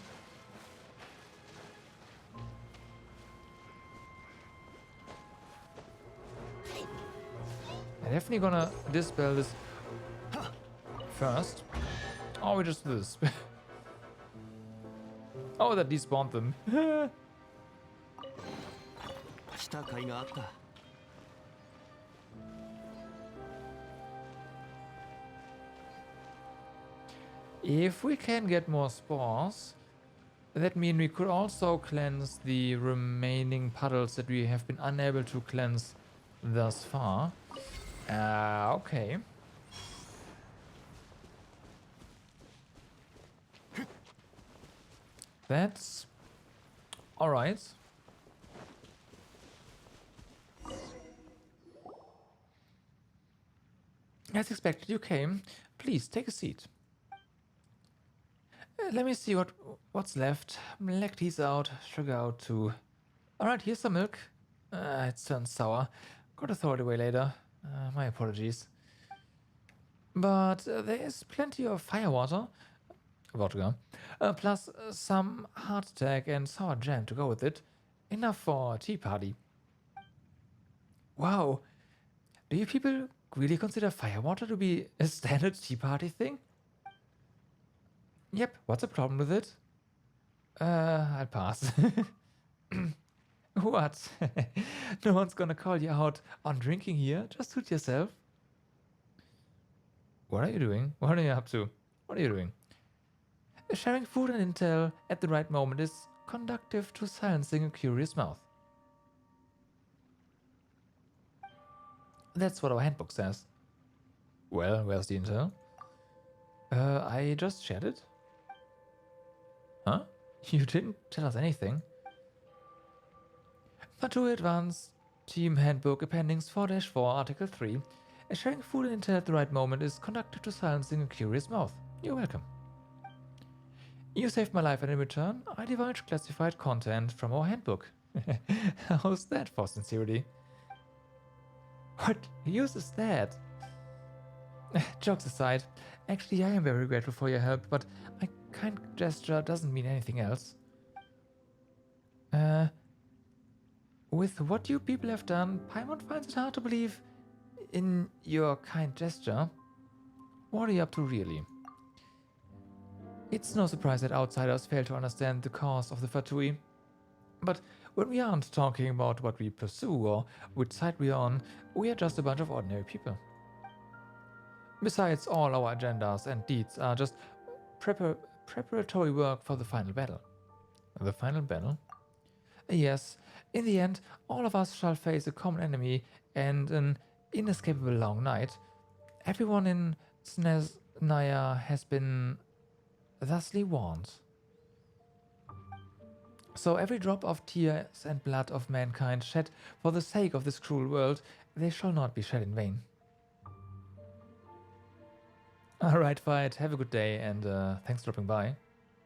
I'm definitely gonna dispel this first. Or we just do this. Oh, that despawned them. If we can get more spores, that means we could also cleanse the remaining puddles that we have been unable to cleanse thus far. Okay. That's alright. As expected, you came. Please, take a seat. Let me see what's left. Lactase out, sugar out too. Alright, here's some milk. It's turned sour. Gotta throw it away later. My apologies. But there is plenty of firewater. Vodka. Plus some hardtack and sour jam to go with it. Enough for a tea party. Wow. Do you people really consider firewater to be a standard tea party thing? Yep, what's the problem with it? I'll pass. What? No one's gonna call you out on drinking here. Just suit yourself. What are you doing? What are you up to? What are you doing? Sharing food and intel at the right moment is conducive to silencing a curious mouth. That's what our handbook says. Well, where's the intel? I just shared it. Huh? You didn't tell us anything. Fatu Advanced Team Handbook Appendix 4-4 Article 3. Sharing food and intel at the right moment is conducive to silencing a curious mouth. You're welcome. You saved my life, and in return, I divulged classified content from our handbook. How's that for sincerity? What use is that? Jokes aside, actually I am very grateful for your help, but my kind gesture doesn't mean anything else. With what you people have done, Paimon finds it hard to believe in your kind gesture. What are you up to really? It's no surprise that outsiders fail to understand the cause of the Fatui. But when we aren't talking about what we pursue or which side we are on, we are just a bunch of ordinary people. Besides, all our agendas and deeds are just preparatory work for the final battle. The final battle? Yes, in the end, all of us shall face a common enemy and an inescapable long night. Everyone in Snezhnaya has been thusly warned. So every drop of tears and blood of mankind shed for the sake of this cruel world, they shall not be shed in vain. Alright, Fight, have a good day, and thanks for dropping by.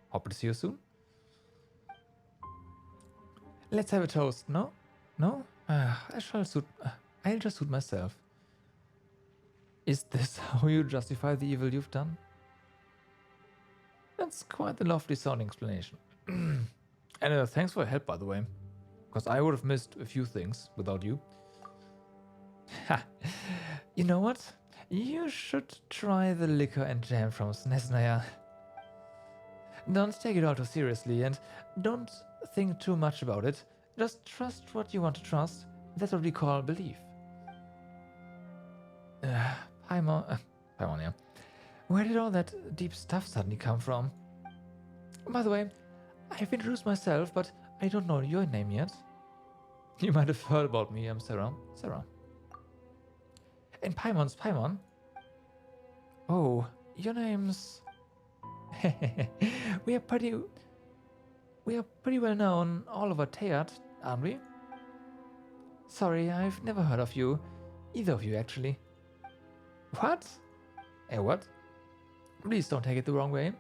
Hope to see you soon. Let's have a toast, no? No? I'll just suit myself. Is this how you justify the evil you've done? That's quite the lofty sounding explanation. And thanks for your help, by the way. Because I would have missed a few things without you. Ha! You know what? You should try the liquor and jam from Snezhnaya. Don't take it all too seriously and don't think too much about it. Just trust what you want to trust. That's what we call belief. Paimon, yeah. Where did all that deep stuff suddenly come from? By the way, I've introduced myself, but I don't know your name yet. You might have heard about me. I'm Sarah. Sarah. And Paimon's Paimon. Oh, your name's... we are pretty well known all over Teyvat, aren't we? Sorry, I've never heard of you. Either of you, actually. What? What? Please don't take it the wrong way.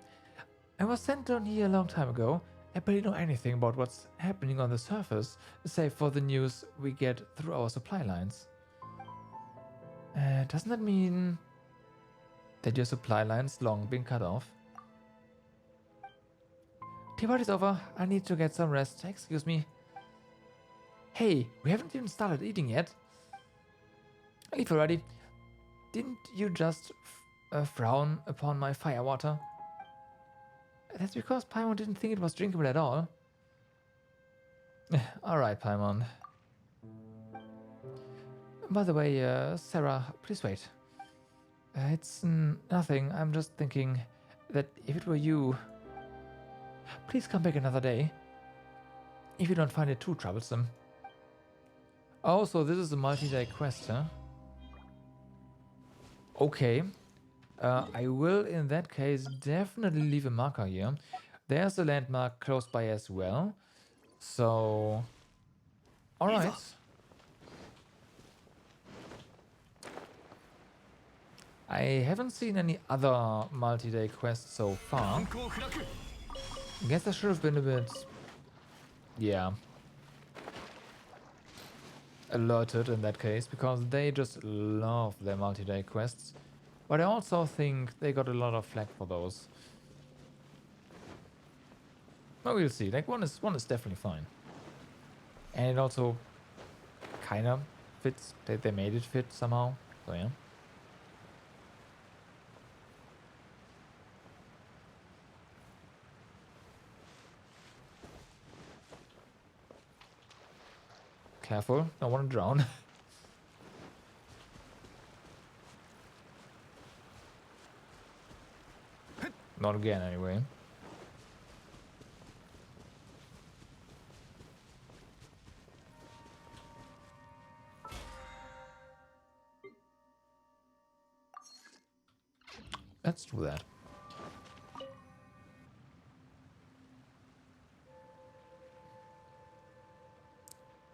I was sent down here a long time ago. I barely know anything about what's happening on the surface, save for the news we get through our supply lines. Doesn't that mean that your supply line's long been cut off? Teyvat is over. I need to get some rest. Excuse me. Hey, we haven't even started eating yet. Eat already. Didn't you just frown upon my firewater? That's because Paimon didn't think it was drinkable at all. Alright, Paimon. By the way, Sarah, please wait. It's nothing. I'm just thinking, that if it were you, please come back another day. If you don't find it too troublesome. Oh, so this is a multi-day quest, huh? Okay. I will, in that case, definitely leave a marker here. There's a landmark close by as well. So... Alright. I haven't seen any other multi-day quests so far. Guess I should have been a bit... Yeah. Alerted in that case, because they just love their multi-day quests. But I also think they got a lot of flack for those. But we'll see. Like one is definitely fine. And it also kinda fits. They made it fit somehow. So yeah. Careful, don't want to drown. Not again, anyway. Let's do that.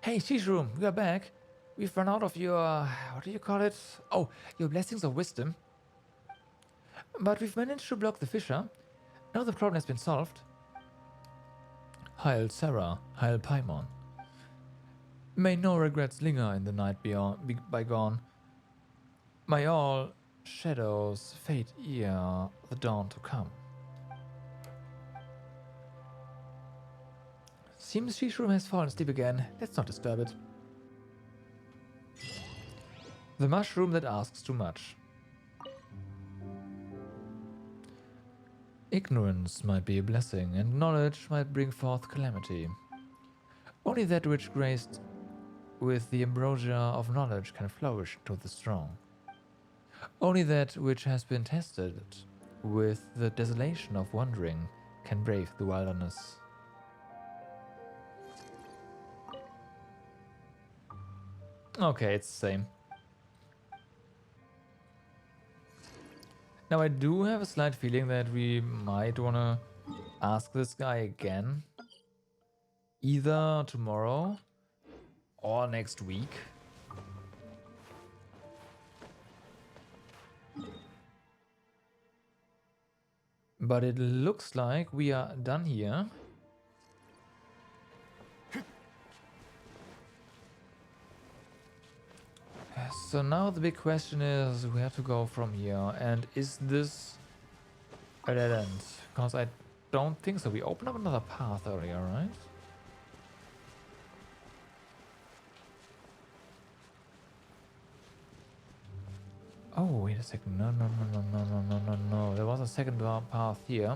Hey, Shishroom, we are back. We've run out of your... what do you call it? Oh, your blessings of wisdom. But we've managed to block the fissure. Now the problem has been solved. Heil Sarah, Heil Paimon. May no regrets linger in the night bygone. May all shadows fade ere the dawn to come. Seems Shishroom has fallen asleep again. Let's not disturb it. The mushroom that asks too much. Ignorance might be a blessing, and knowledge might bring forth calamity. Only that which graced with the ambrosia of knowledge can flourish to the strong. Only that which has been tested with the desolation of wandering can brave the wilderness. Okay, it's the same. Now I do have a slight feeling that we might wanna ask this guy again. Either tomorrow or next week. But it looks like we are done here. So now the big question is, we have to go from here, and is this a dead end? Because I don't think so. We opened up another path earlier, right? Oh, wait a second. No, no, no, no, no, no, no, no, no. There was a second path here.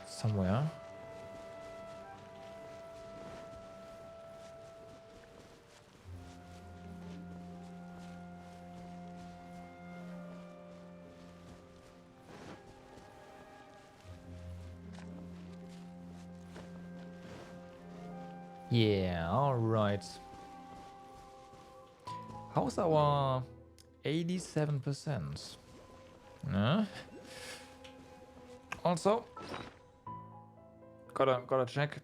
Somewhere. Yeah, alright. How's our 87%? Also, gotta check.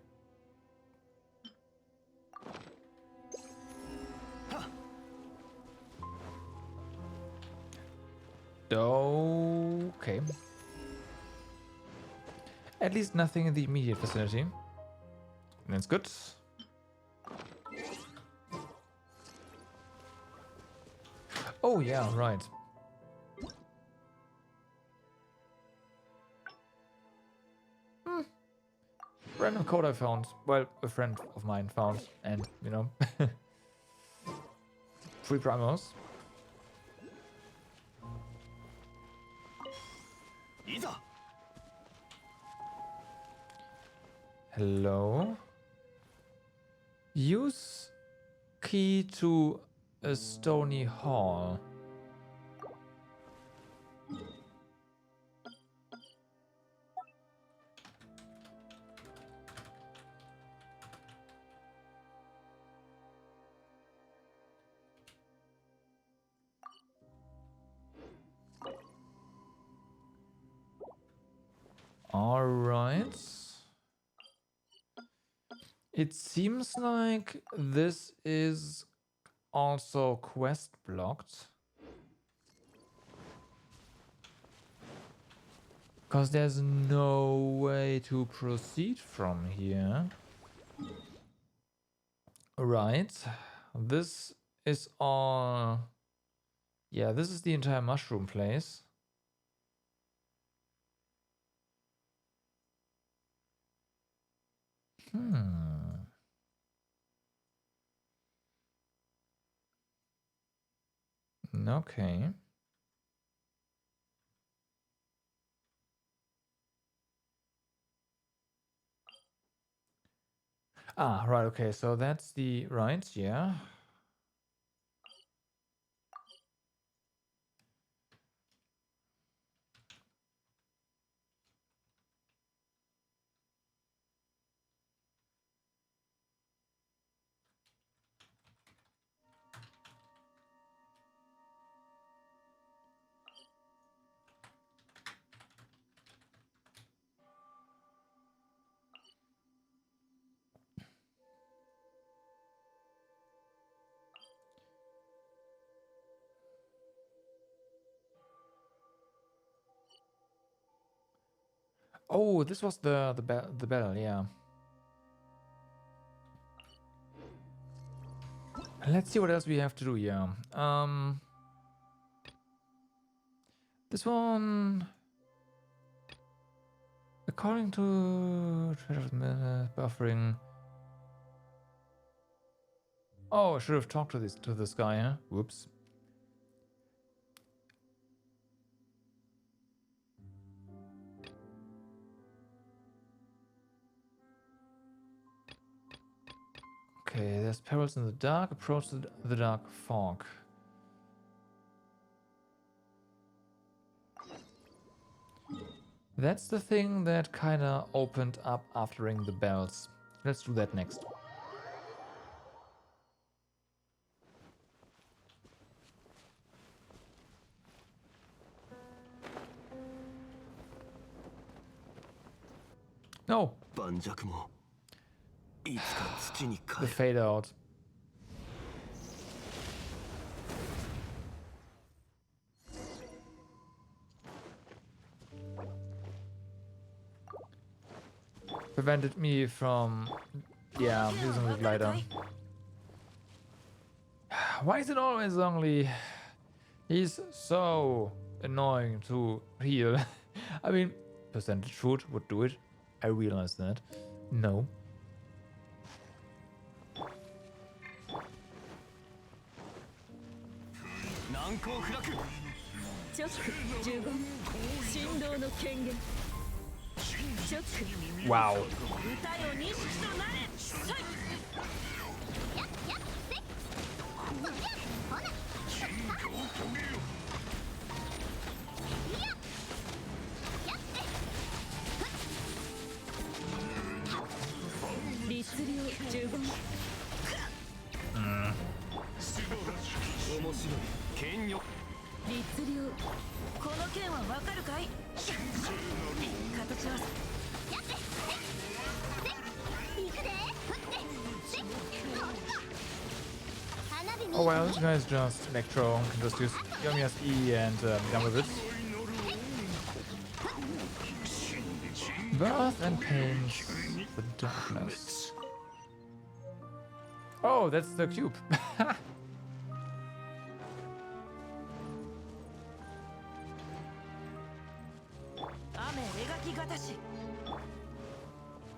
Okay. At least nothing in the immediate vicinity. That's good. Oh yeah, right. Random code I found. Well, a friend of mine found, and you know, free primos. Hello. Use key to a stony hall. Alright. It seems like this is also quest blocked. Because there's no way to proceed from here. Right. This is all... Yeah, this is the entire mushroom place. Okay. Ah, right, okay, so that's the... Right, yeah. Oh, this was the battle, yeah. Let's see what else we have to do here. This one, according to buffering. Oh, I should have talked to this guy, huh? Whoops. Okay, there's perils in the dark. Approach the dark fog. That's the thing that kinda opened up after ringing the bells. Let's do that next. No! 盤石もいつか土に帰 The る fade out. Prevented me from, yeah, using the glider. Why is it always only... He's so annoying to heal. I mean, percentage food would do it. I realize that. No. 難攻不落チョック15振動の権限チョック Wow. 歌よ錦となれさい 律令15面白い剣よ律令この剣はわかるかい形は Oh well, this guy is just Electro. Can just use Yomiya's E and done with it. Birth and pains the darkness. Oh, that's the cube.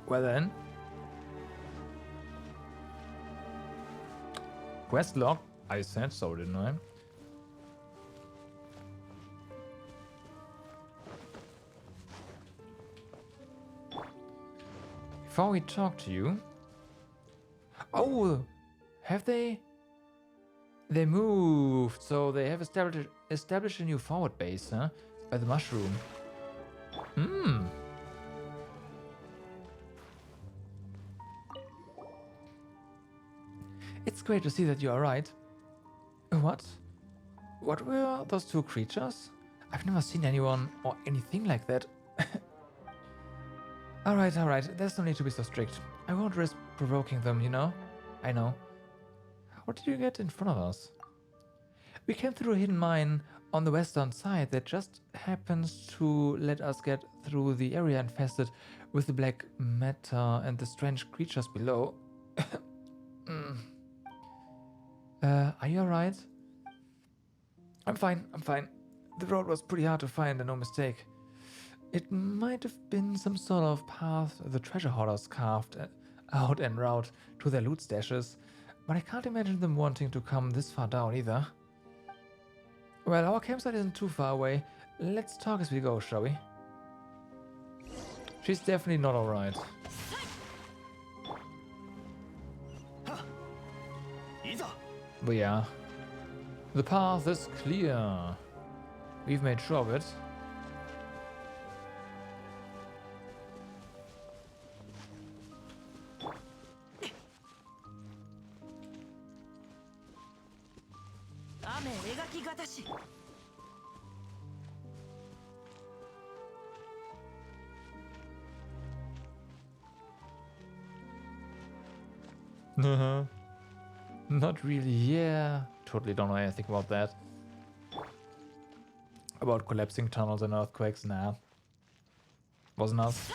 Well then. Quest log? I said so, didn't I? Before we talk to you... Oh! Have they... They moved, so they have established a new forward base, huh? By the mushroom. Hmm. It's great to see that you are right. What? What were those two creatures? I've never seen anyone or anything like that. Alright, there's no need to be so strict. I won't risk provoking them, you know? I know. How did you get in front of us? We came through a hidden mine on the western side that just happens to let us get through the area infested with the black matter and the strange creatures below. Are you alright? I'm fine. The road was pretty hard to find and no mistake. It might have been some sort of path the treasure hoarders carved out en route to their loot stashes, but I can't imagine them wanting to come this far down either. Well, our campsite isn't too far away. Let's talk as we go, shall we? She's definitely not alright. But yeah, the path is clear. We've made sure of it. Not really, yeah. Totally don't know anything about that. About collapsing tunnels and earthquakes, nah. Wasn't us.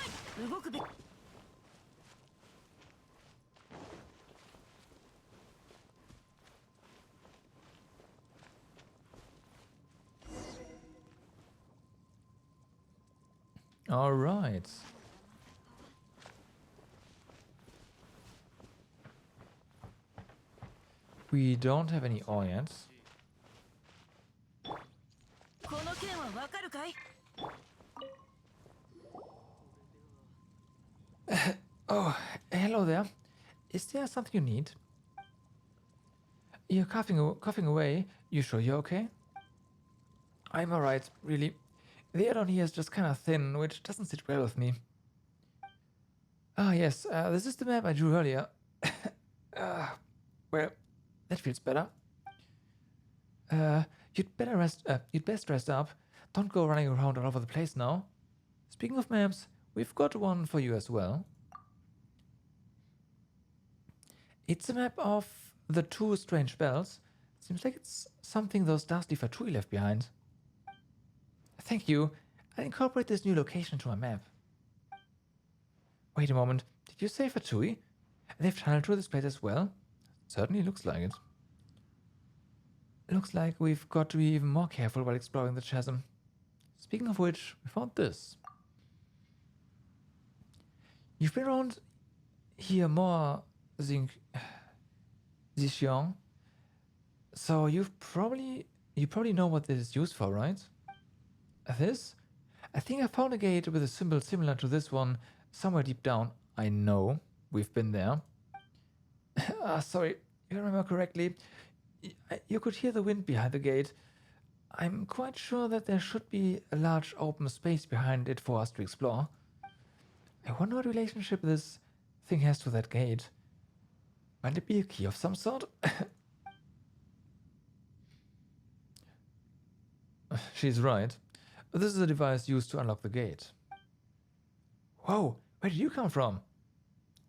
Alright. We don't have any ore yet. Oh, hello there. Is there something you need? You're coughing away. You sure you're okay? I'm alright, really. The air down here is just kind of thin, which doesn't sit well with me. Ah, yes, this is the map I drew earlier. Well, that feels better. You'd best rest up. Don't go running around all over the place now. Speaking of maps, we've got one for you as well. It's a map of the two strange bells. Seems like it's something those dusty Fatui left behind. Thank you. I'll incorporate this new location to my map. Wait a moment. Did you say Fatui? They've tunneled through this place as well? Certainly looks like it. Looks like we've got to be even more careful while exploring the chasm. Speaking of which, we found this. You've been around here more, Zixiong. So you probably know what this is used for, right? This? I think I found a gate with a symbol similar to this one somewhere deep down. I know, we've been there. Sorry, if I remember correctly, you could hear the wind behind the gate. I'm quite sure that there should be a large open space behind it for us to explore. I wonder what relationship this thing has to that gate. Might it be a key of some sort? She's right. This is a device used to unlock the gate. Whoa, where did you come from?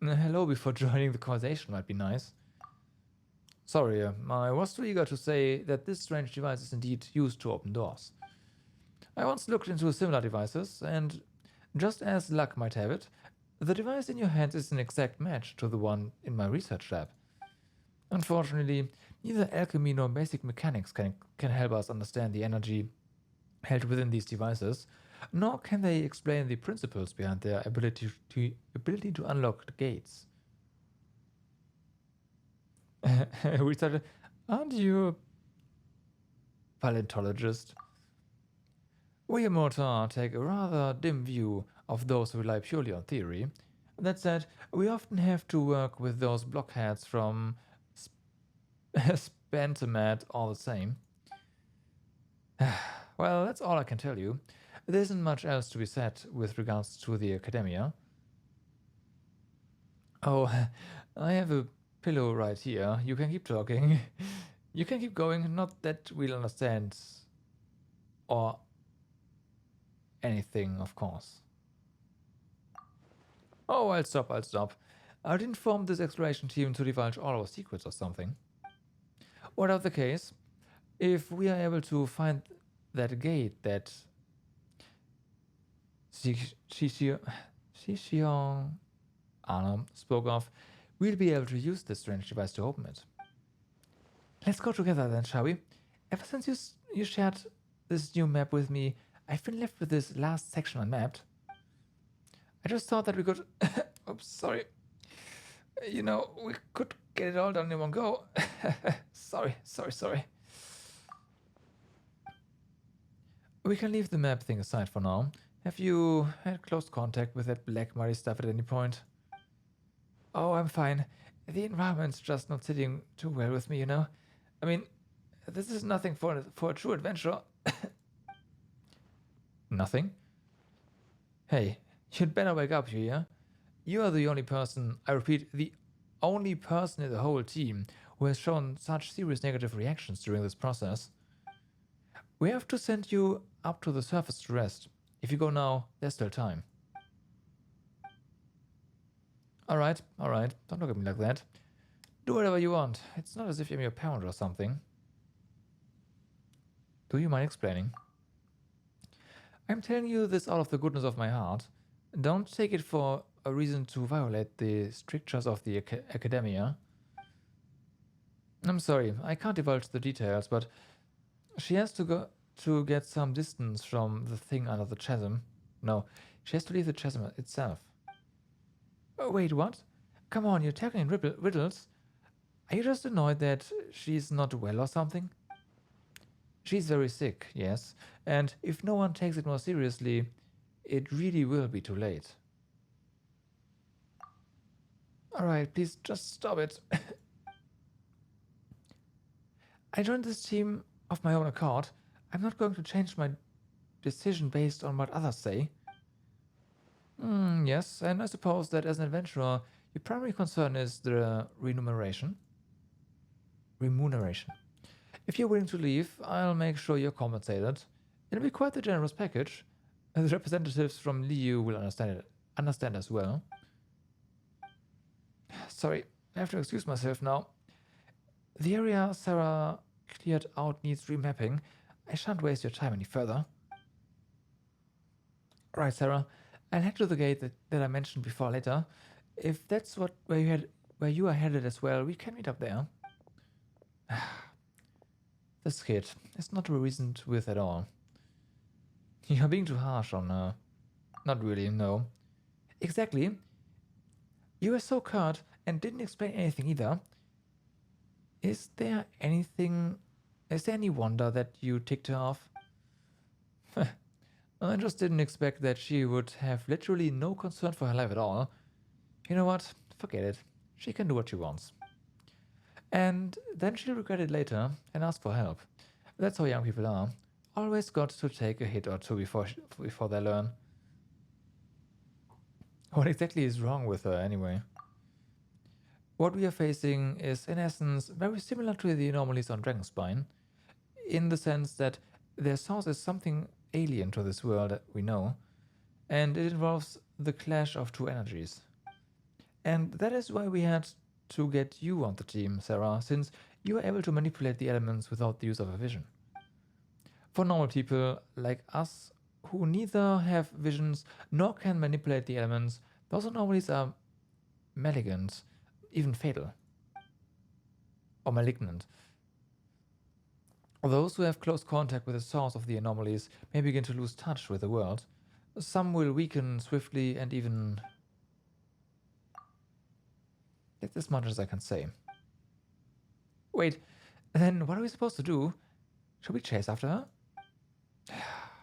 Hello before joining the conversation might be nice. Sorry, I was too eager to say that this strange device is indeed used to open doors. I once looked into similar devices, and just as luck might have it, the device in your hands is an exact match to the one in my research lab. Unfortunately, neither alchemy nor basic mechanics can help us understand the energy held within these devices, nor can they explain the principles behind their ability to unlock the gates. We started, aren't you a paleontologist? We Mortar take a rather dim view of those who rely purely on theory. That said, we often have to work with those blockheads from Spantamat all the same. Well, that's all I can tell you. There isn't much else to be said with regards to the Academia. Oh, I have a pillow right here. You can keep talking. You can keep going. Not that we'll understand or anything, of course. Oh, I'll stop, I'll stop. I didn't form this exploration team to divulge all our secrets or something. Whatever the case, if we are able to find that gate that Xixiong Anna spoke of, we'll be able to use this strange device to open it. Let's go together then, shall we? Ever since you shared this new map with me, I've been left with this last section unmapped. I just thought that we could... Oops, sorry. You know, we could get it all done in one go. Sorry. We can leave the map thing aside for now. Have you had close contact with that black muddy stuff at any point? Oh, I'm fine. The environment's just not sitting too well with me, you know? I mean, this is nothing for a true adventure. Nothing? Hey, you'd better wake up, you hear? You are the only person, I repeat, the only person in the whole team who has shown such serious negative reactions during this process. We have to send you up to the surface to rest. If you go now, there's still time. Alright. Don't look at me like that. Do whatever you want. It's not as if I'm your parent or something. Do you mind explaining? I'm telling you this out of the goodness of my heart. Don't take it for a reason to violate the strictures of the academia. I'm sorry, I can't divulge the details, but she has to go to get some distance from the thing under the chasm. No, she has to leave the chasm itself. Oh, wait, what? Come on, you're tackling riddles. Are you just annoyed that she's not well or something? She's very sick, yes, and if no one takes it more seriously, it really will be too late. Alright, please just stop it. I joined this team of my own accord. I'm not going to change my decision based on what others say. Yes, and I suppose that as an adventurer, your primary concern is the remuneration. If you're willing to leave, I'll make sure you're compensated. It'll be quite a generous package. The representatives from Liu will understand as well. Sorry, I have to excuse myself now. The area Sarah cleared out needs remapping. I shan't waste your time any further. Right, Sarah. I'll head to the gate that I mentioned before later. If that's where you are headed as well, we can meet up there. This kid is not reasoned with at all. You're being too harsh on her. Not really, no. Exactly. You were so curt and didn't explain anything either. Is there any wonder that you ticked her off? I just didn't expect that she would have literally no concern for her life at all. You know what? Forget it. She can do what she wants. And then she'll regret it later and ask for help. That's how young people are. Always got to take a hit or two before they learn. What exactly is wrong with her anyway? What we are facing is, in essence, very similar to the anomalies on Dragonspine, in the sense that their source is something alien to this world that we know, and it involves the clash of two energies. And that is why we had to get you on the team, Sarah, since you are able to manipulate the elements without the use of a vision. For normal people like us, who neither have visions nor can manipulate the elements, those anomalies are malignant, even fatal. Or malignant. Those who have close contact with the source of the anomalies may begin to lose touch with the world. Some will weaken swiftly and even... That's as much as I can say. Wait, then what are we supposed to do? Shall we chase after her?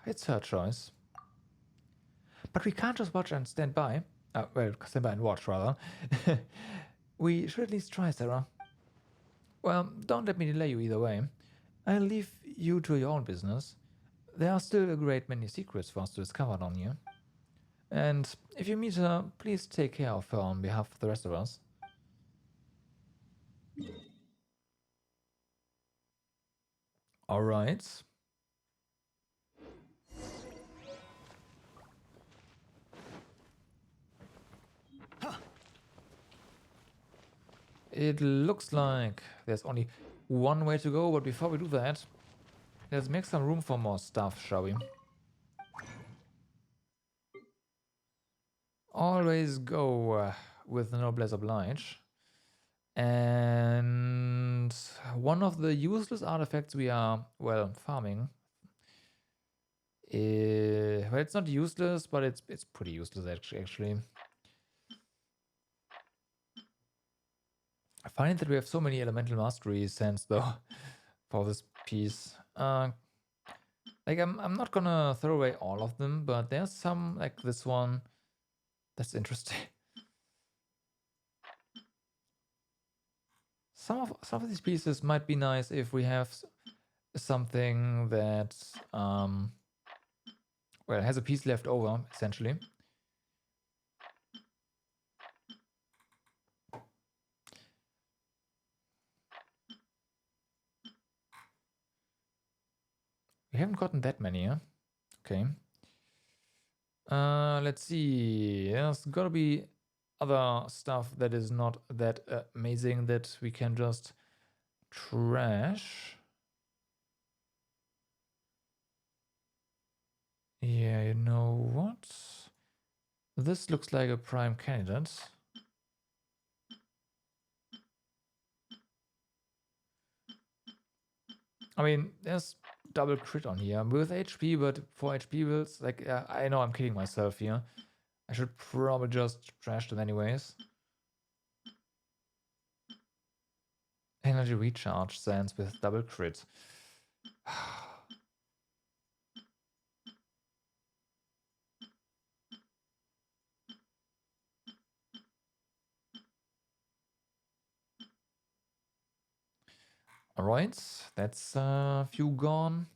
It's her choice. But we can't just watch and stand by. Well, stand by and watch, rather. We should at least try, Sarah. Well, don't let me delay you either way. I'll leave you to your own business. There are still a great many secrets for us to discover down here. And if you meet her, please take care of her on behalf of the rest of us. Alright. It looks like there's only one way to go, but before we do that, let's make some room for more stuff, shall we? Always go with noblesse oblige. And one of the useless artifacts we are, well, farming. Well, it's not useless, but it's pretty useless actually. I find that we have so many elemental mastery sands though for this piece. Like I'm not gonna throw away all of them, but there's some like this one that's interesting. Some of these pieces might be nice if we have something that well, has a piece left over essentially. We haven't gotten that many, huh? Okay. Let's see. There's gotta be other stuff that is not that amazing that we can just trash. Yeah, you know what? This looks like a prime candidate. I mean, there's double crit on here with HP, but for HP builds, like, I know I'm kidding myself here. I should probably just trash them anyways. Energy recharge sands with double crit. Alright, that's a few gone.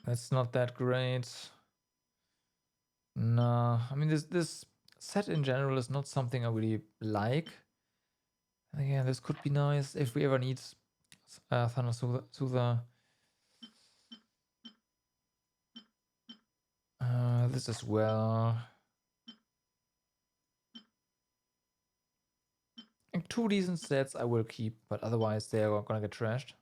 That's not that great. Nah, I mean this set in general is not something I really like. Again, this could be nice if we ever need Thunder Soother. This as well. And 2 decent sets I will keep, but otherwise they are gonna get trashed.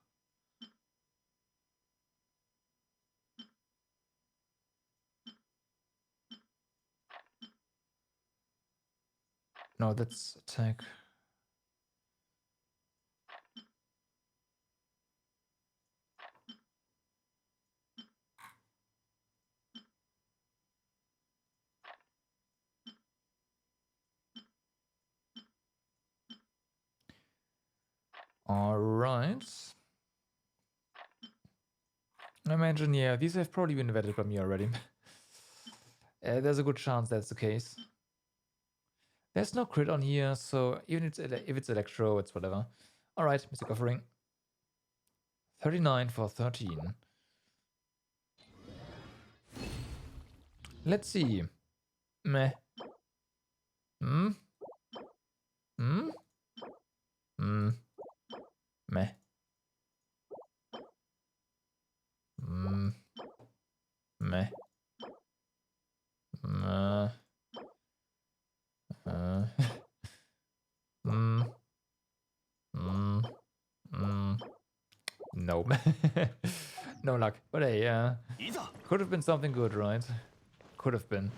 No, that's attack. All right. I imagine, yeah, these have probably been vetted by me already. There's a good chance that's the case. There's no crit on here, so even if it's Electro, it's whatever. All right, Mystic Offering. 39 for 13. Let's see. Meh. Hmm? Hmm? Hmm. Meh. Hmm. Meh. Hmm. Nope. No luck. But hey, could have been something good, right? Could have been.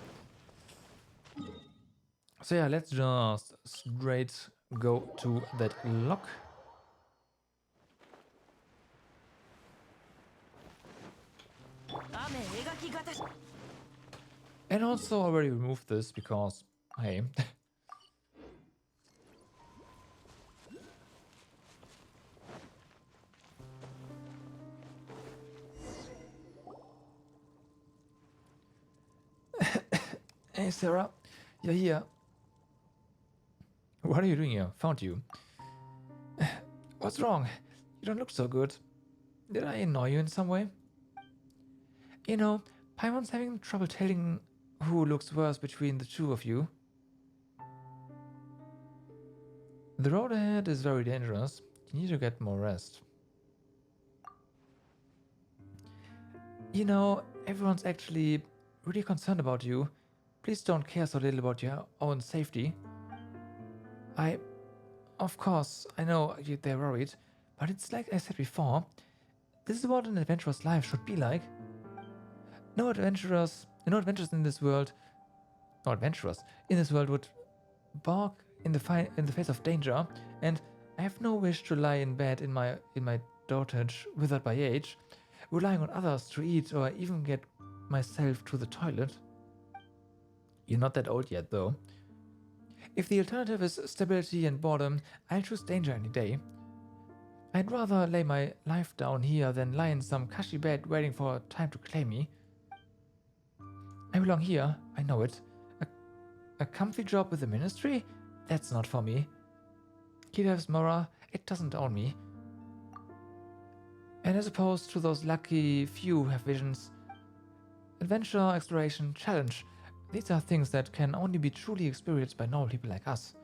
So yeah, let's just straight go to that lock. And also already removed this because, hey. Hey Sarah, you're here. What are you doing here? Found you. What's wrong? You don't look so good. Did I annoy you in some way? You know, Paimon's having trouble telling who looks worse between the two of you. The road ahead is very dangerous. You need to get more rest. You know, everyone's actually really concerned about you. Please don't care so little about your own safety. I Of course, I know they're worried, but it's like I said before, this is what an adventurer's life should be like. No adventurers in this world, no adventurers in this world would balk in the face of danger, and I have no wish to lie in bed in my dotage, withered by age, relying on others to eat or even get myself to the toilet. You're not that old yet, though. If the alternative is stability and boredom, I'll choose danger any day. I'd rather lay my life down here than lie in some cushy bed waiting for time to claim me. I belong here, I know it. A comfy job with the ministry? That's not for me. Kidev's Mora, it doesn't own me. And as opposed to those lucky few who have visions, adventure, exploration, challenge, these are things that can only be truly experienced by normal people like us.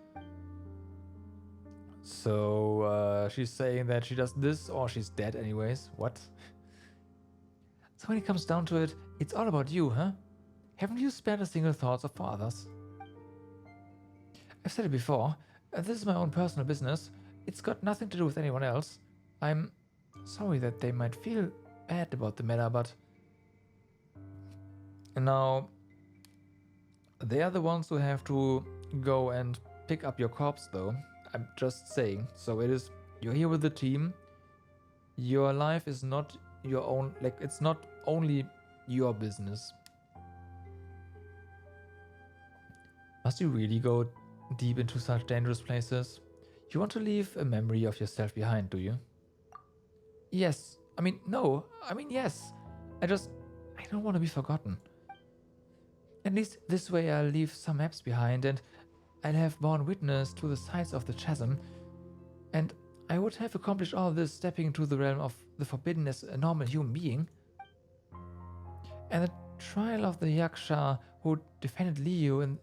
So, she's saying that she does this or she's dead anyways. What? So when it comes down to it, it's all about you, huh? Haven't you spared a single thought for others? I've said it before, this is my own personal business. It's got nothing to do with anyone else. I'm sorry that they might feel bad about the matter, but... Now, they are the ones who have to go and pick up your corpse, though. I'm just saying. So it is, you're here with the team. Your life is not your own, like, it's not only your business. Must you really go deep into such dangerous places? You want to leave a memory of yourself behind, do you? Yes. I mean, no. I mean, yes. I don't want to be forgotten. At least this way I'll leave some maps behind and I'll have borne witness to the sides of the chasm. And I would have accomplished all this stepping into the realm of the forbidden as a normal human being. And the trial of the Yaksha who defended Liu in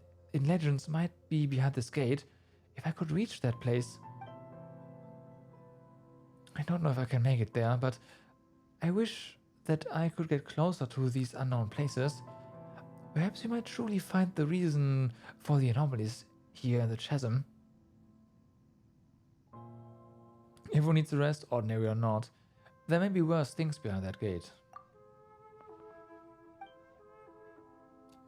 Legends might be behind this gate. If I could reach that place. I don't know if I can make it there, but I wish that I could get closer to these unknown places. Perhaps we might truly find the reason for the anomalies here in the chasm. Everyone needs a rest, ordinary or not. There may be worse things behind that gate.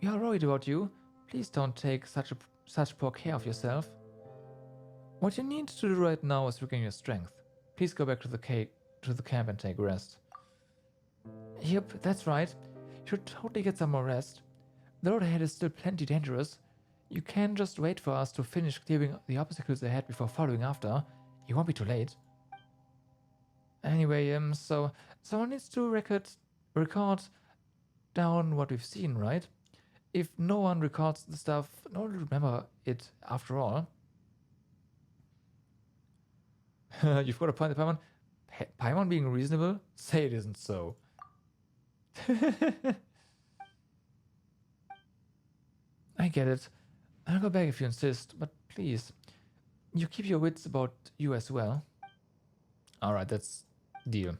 We are worried about you. Please don't take such poor care of yourself. What you need to do right now is regain your strength. Please go back to the camp and take rest. Yep, that's right. You should totally get some more rest. The road ahead is still plenty dangerous. You can just wait for us to finish clearing the obstacles ahead before following after. You won't be too late. Anyway, so someone needs to record down what we've seen, right? If no one records the stuff, no one will remember it after all. You've got a point, Paimon. Paimon being reasonable? Say it isn't so. I get it. I'll go back if you insist, but please, you keep your wits about you as well. Alright, that's deal.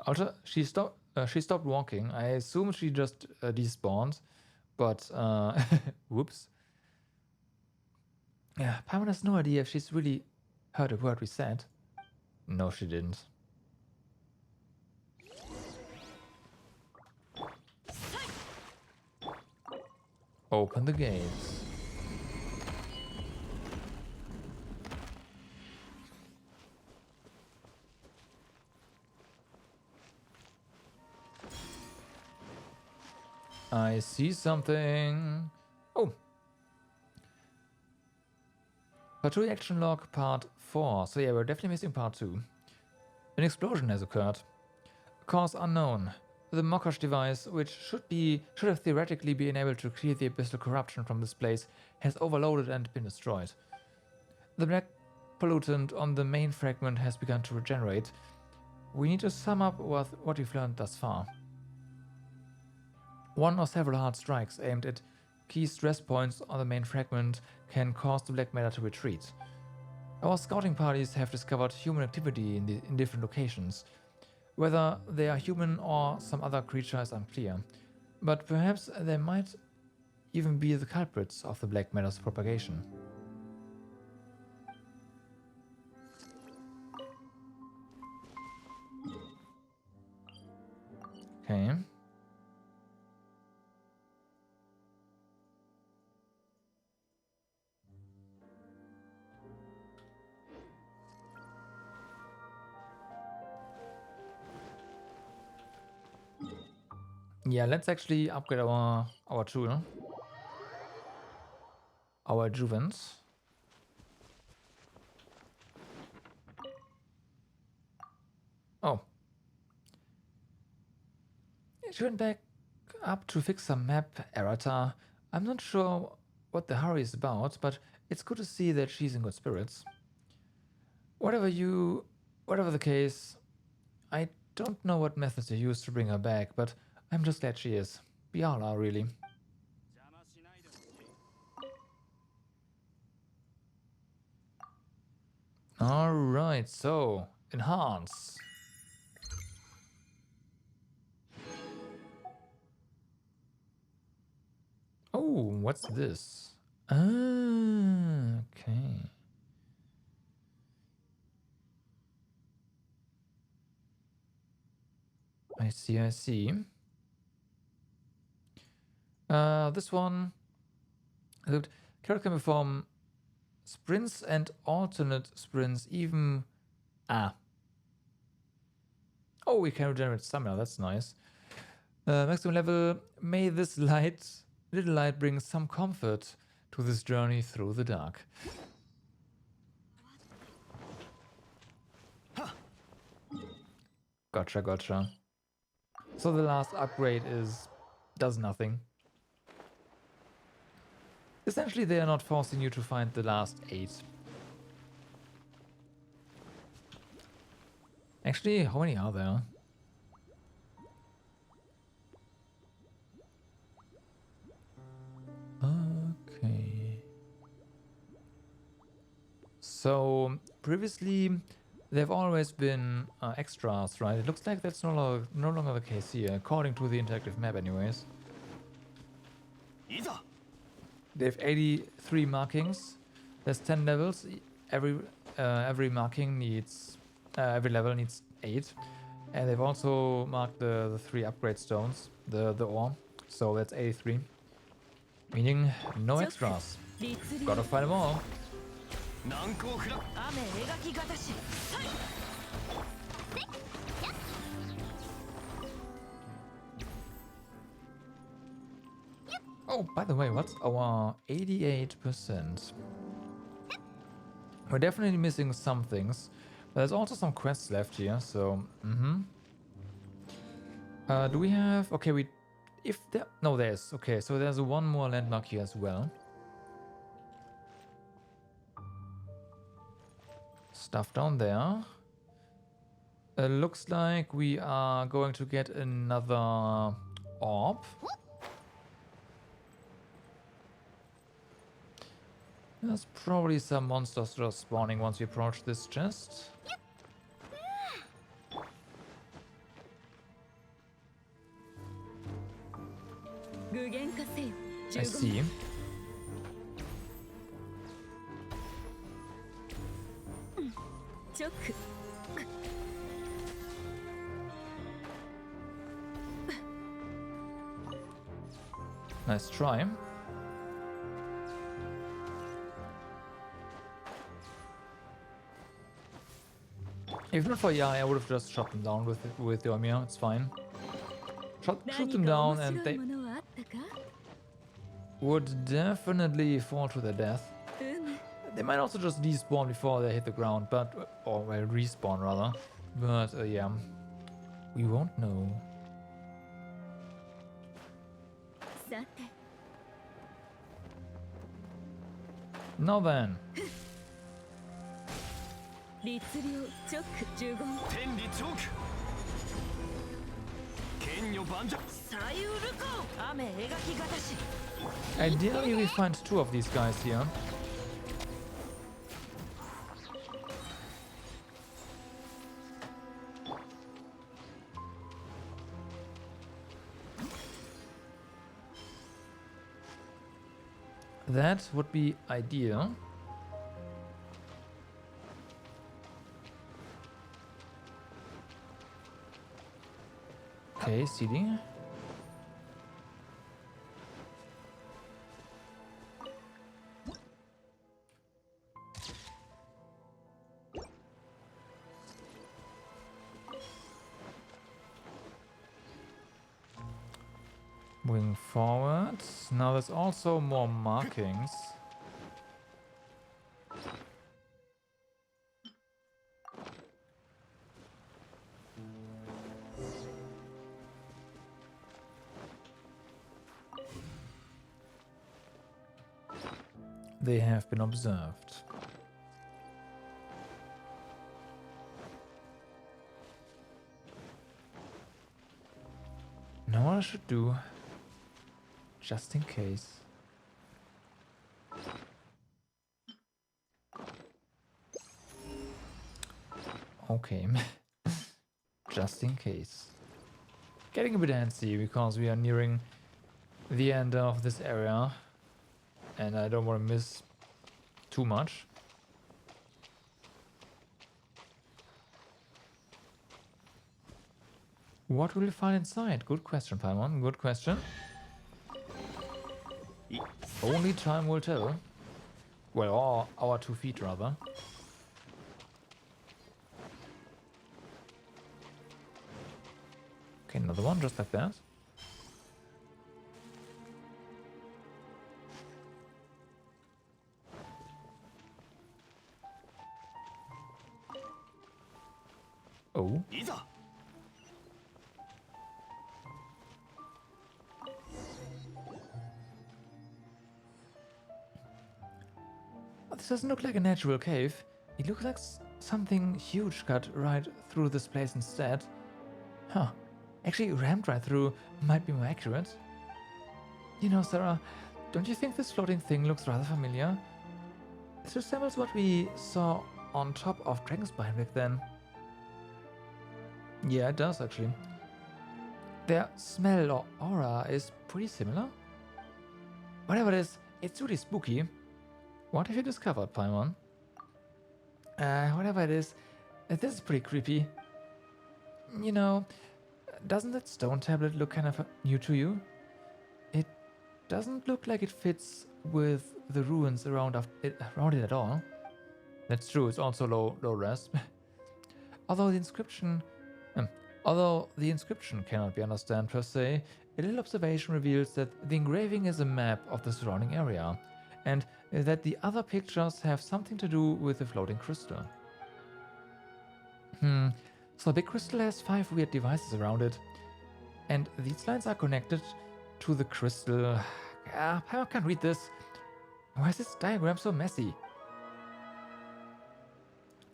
Also, she stopped walking. I assume she just despawned, but whoops. Yeah, Paimon has no idea if she's really heard a word we said. No, she didn't. Open the gates. I see something. Oh. Patrol action log part 4. So yeah, we're definitely missing part 2. An explosion has occurred. Cause unknown. The Mokosh device, which should have theoretically been able to clear the abyssal corruption from this place, has overloaded and been destroyed. The black pollutant on the main fragment has begun to regenerate. We need to sum up what we've learned thus far. One or several hard strikes aimed at key stress points on the main fragment can cause the black matter to retreat. Our scouting parties have discovered human activity in different locations. Whether they are human or some other creature is unclear. But perhaps they might even be the culprits of the black matter's propagation. Okay. Yeah, let's actually upgrade our tool. Our Juvens. Oh. She went back up to fix some map errata. I'm not sure what the hurry is about, but it's good to see that she's in good spirits. Whatever the case, I don't know what methods you used to bring her back, but I'm just glad she is. We all are, really. Alright, so, enhance. Oh, what's this? Ah, okay. I see, I see. This one, character can perform sprints and alternate sprints, even... Ah. Oh, we can regenerate stamina, that's nice. Maximum level, may this little light bring some comfort to this journey through the dark. Gotcha, gotcha. So the last upgrade does nothing. Essentially, they are not forcing you to find the last 8. Actually, how many are there? Okay. So, previously, they've always been extras, right? It looks like that's no longer the case here, according to the interactive map anyways. They have 83 markings. There's 10 levels. Every marking needs... every level needs 8. And they've also marked the 3 upgrade stones, the ore. So that's 83. Meaning no extras. Gotta find them all. Oh, by the way, what's our 88%? We're definitely missing some things. But there's also some quests left here, so... do we have... Okay, no, there's... Okay, so there's one more landmark here as well. Stuff down there. Looks like we are going to get another orb. There's probably some monsters just spawning once we approach this chest. I see. Nice try. If not for Yai, I would have just shot them down with Yoimiya. It's fine. Shoot them down and they would definitely fall to their death. They might also just despawn before they hit the ground, or well, respawn rather. But yeah, we won't know. Now then. Ideally, we find 2 of these guys here. That would be ideal. Okay, seeding. Moving forward. Now there's also more markings. They have been observed. Know what I should do, just in case. Okay, just in case. Getting a bit antsy because we are nearing the end of this area and I don't want to miss too much. What will we find inside? Good question, Paimon. Good question. Only time will tell. Well, our 2 feet, rather. Okay, another one, just like that. Oh. This doesn't look like a natural cave. It looks like something huge cut right through this place instead. Huh. Actually, rammed right through might be more accurate. You know, Sarah, don't you think this floating thing looks rather familiar? It resembles what we saw on top of Dragonspine back then. Yeah, it does actually. Their smell or aura is pretty similar. Whatever it is, it's really spooky. What have you discovered, Paimon? Whatever it is, this is pretty creepy. You know, doesn't that stone tablet look kind of new to you? It doesn't look like it fits with the ruins around it at all. That's true, it's also low res. Although the inscription cannot be understood per se, a little observation reveals that the engraving is a map of the surrounding area, and that the other pictures have something to do with the floating crystal. So the big crystal has 5 weird devices around it, and these lines are connected to the crystal. I can't read this. Why is this diagram so messy?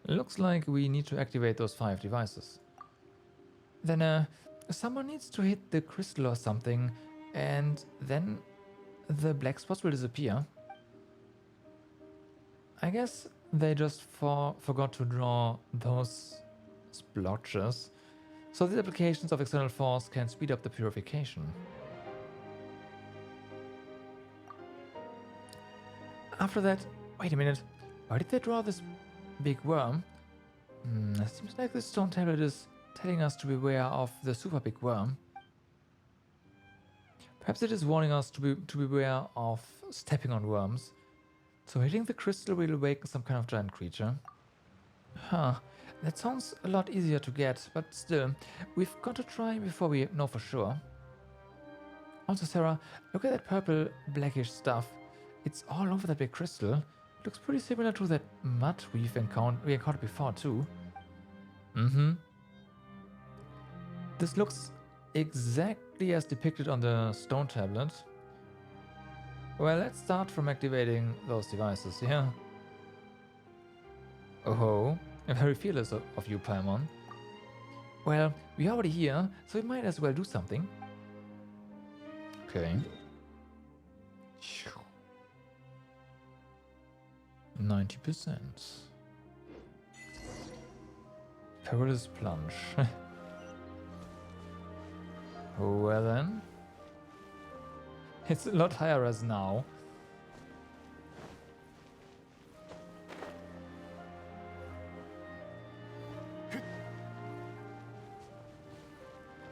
Looks like we need to activate those 5 devices. Then someone needs to hit the crystal or something, and then the black spots will disappear. I guess they just forgot to draw those splotches, so the applications of external force can speed up the purification. After that, wait a minute, why did they draw this big worm? It seems like this stone tablet is telling us to beware of the super big worm. Perhaps it is warning us to beware of stepping on worms. So hitting the crystal will awaken some kind of giant creature. Huh, that sounds a lot easier to get, but still, we've got to try before we know for sure. Also, Sarah, look at that purple blackish stuff. It's all over that big crystal. It looks pretty similar to that mud we encountered before too. This looks exactly as depicted on the stone tablet. Well, let's start from activating those devices, yeah? Oh-ho, very fearless of you, Paimon. Well, we're already here, so we might as well do something. Okay. 90%. Perilous plunge. Well then. It's a lot higher as now.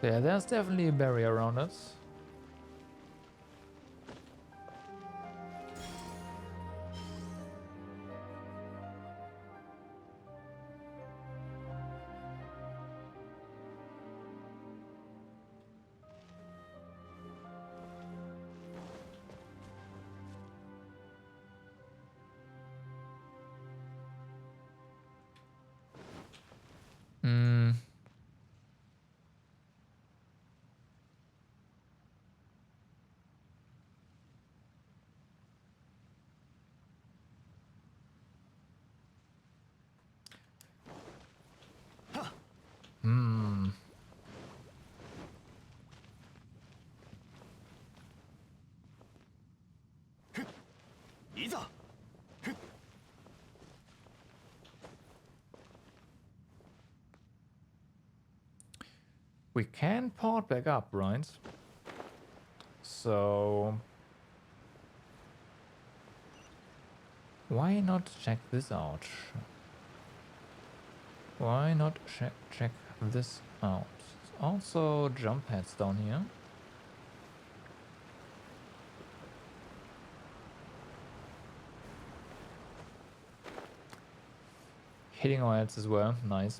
Yeah, there's definitely a barrier around it. Hmm. Hmm. We can port back up, right? So why not check this out? Why not check this out? Also jump pads down here. Hitting our heads as well, nice.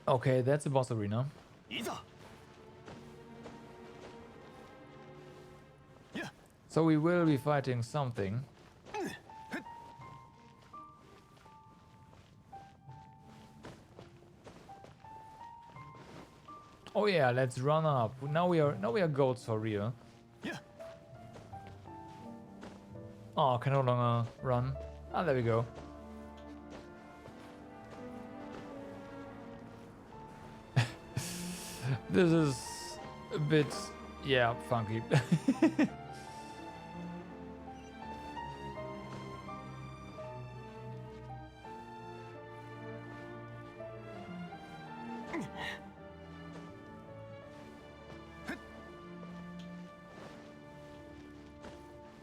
Okay, that's a boss arena. So we will be fighting something. Oh yeah, let's run up. Now we are goats for real. Oh, can no longer run. Ah, there we go. This is a bit, yeah, funky.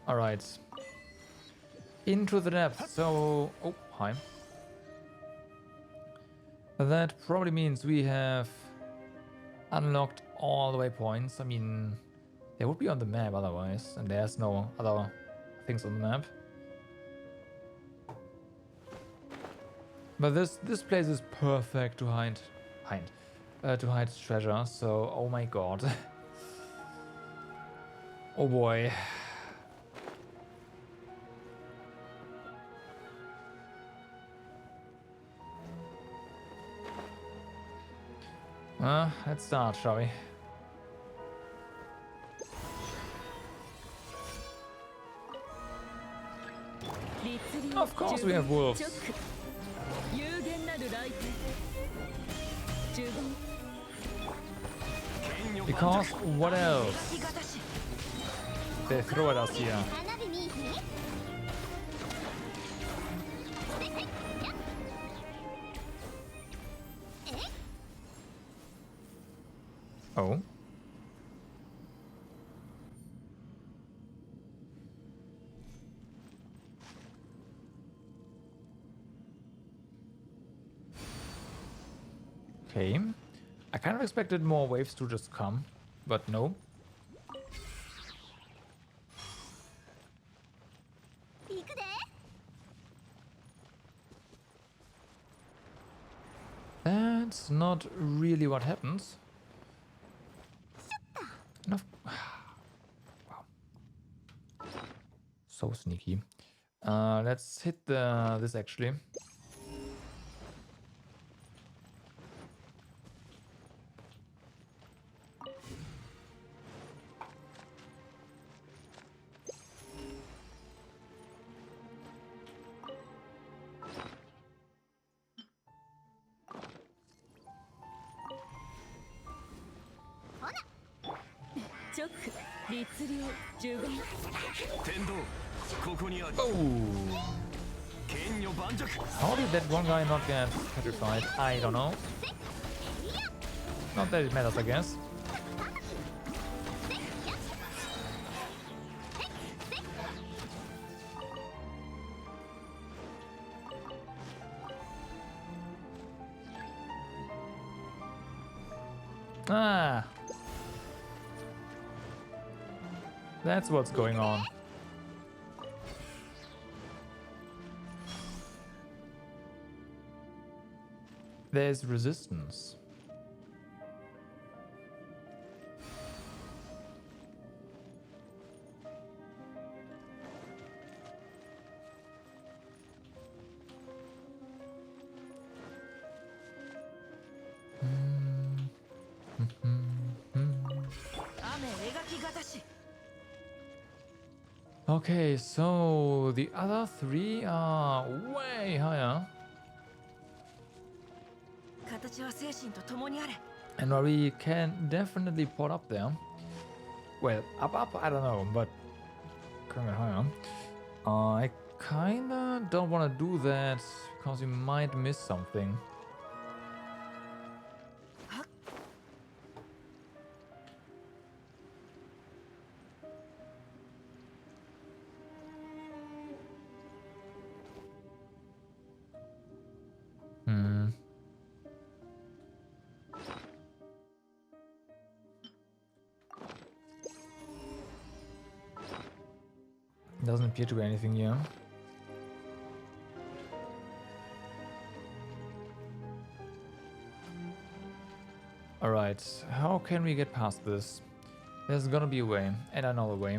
All right. Into the depths. So, oh, hi. That probably means we have unlocked all the waypoints. I mean, they would be on the map otherwise, and there's no other things on the map. But this place is perfect to hide treasure. So, oh my god. Oh boy. Let's start, shall we? Of course we have wolves. Because what else? They throw at us here. Oh. Okay. I kind of expected more waves to just come, but no. That's not really what happens. No. Wow. So sneaky. Let's hit this actually. Oh! How did that one guy not get petrified? I don't know. Not that it matters, I guess. Ah. That's what's going on. There's resistance. Okay, so the other three are way higher. And while we can definitely port up there. Well, up, I don't know, but coming higher. I kinda don't want to do that because we might miss something. Doesn't appear to be anything here. Alright, how can we get past this? There's gonna be a way, and I know the way.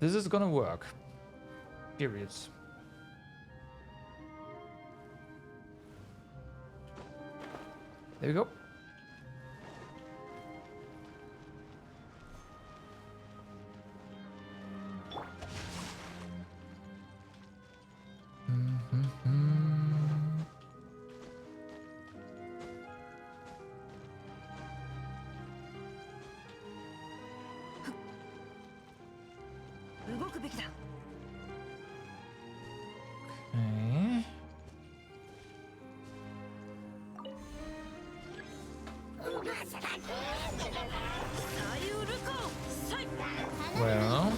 This is gonna work. Period. There we go. Okay. Well,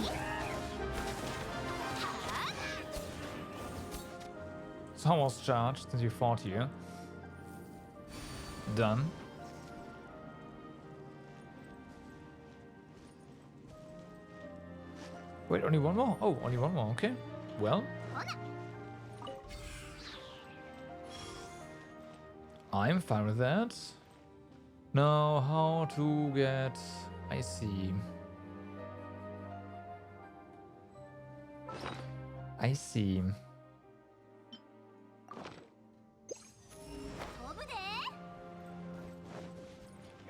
it's almost charged since you fought here. Done. Wait, only one more? Oh, only one more, okay. Well, I'm fine with that. Now, how to get... I see. I see.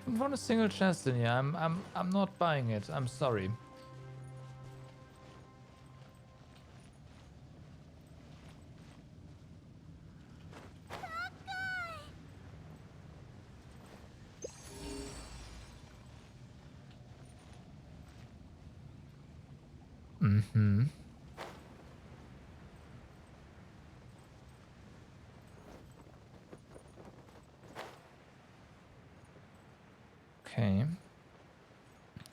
I found a single chest in here. I'm not buying it. I'm sorry. Mm-hmm. Okay.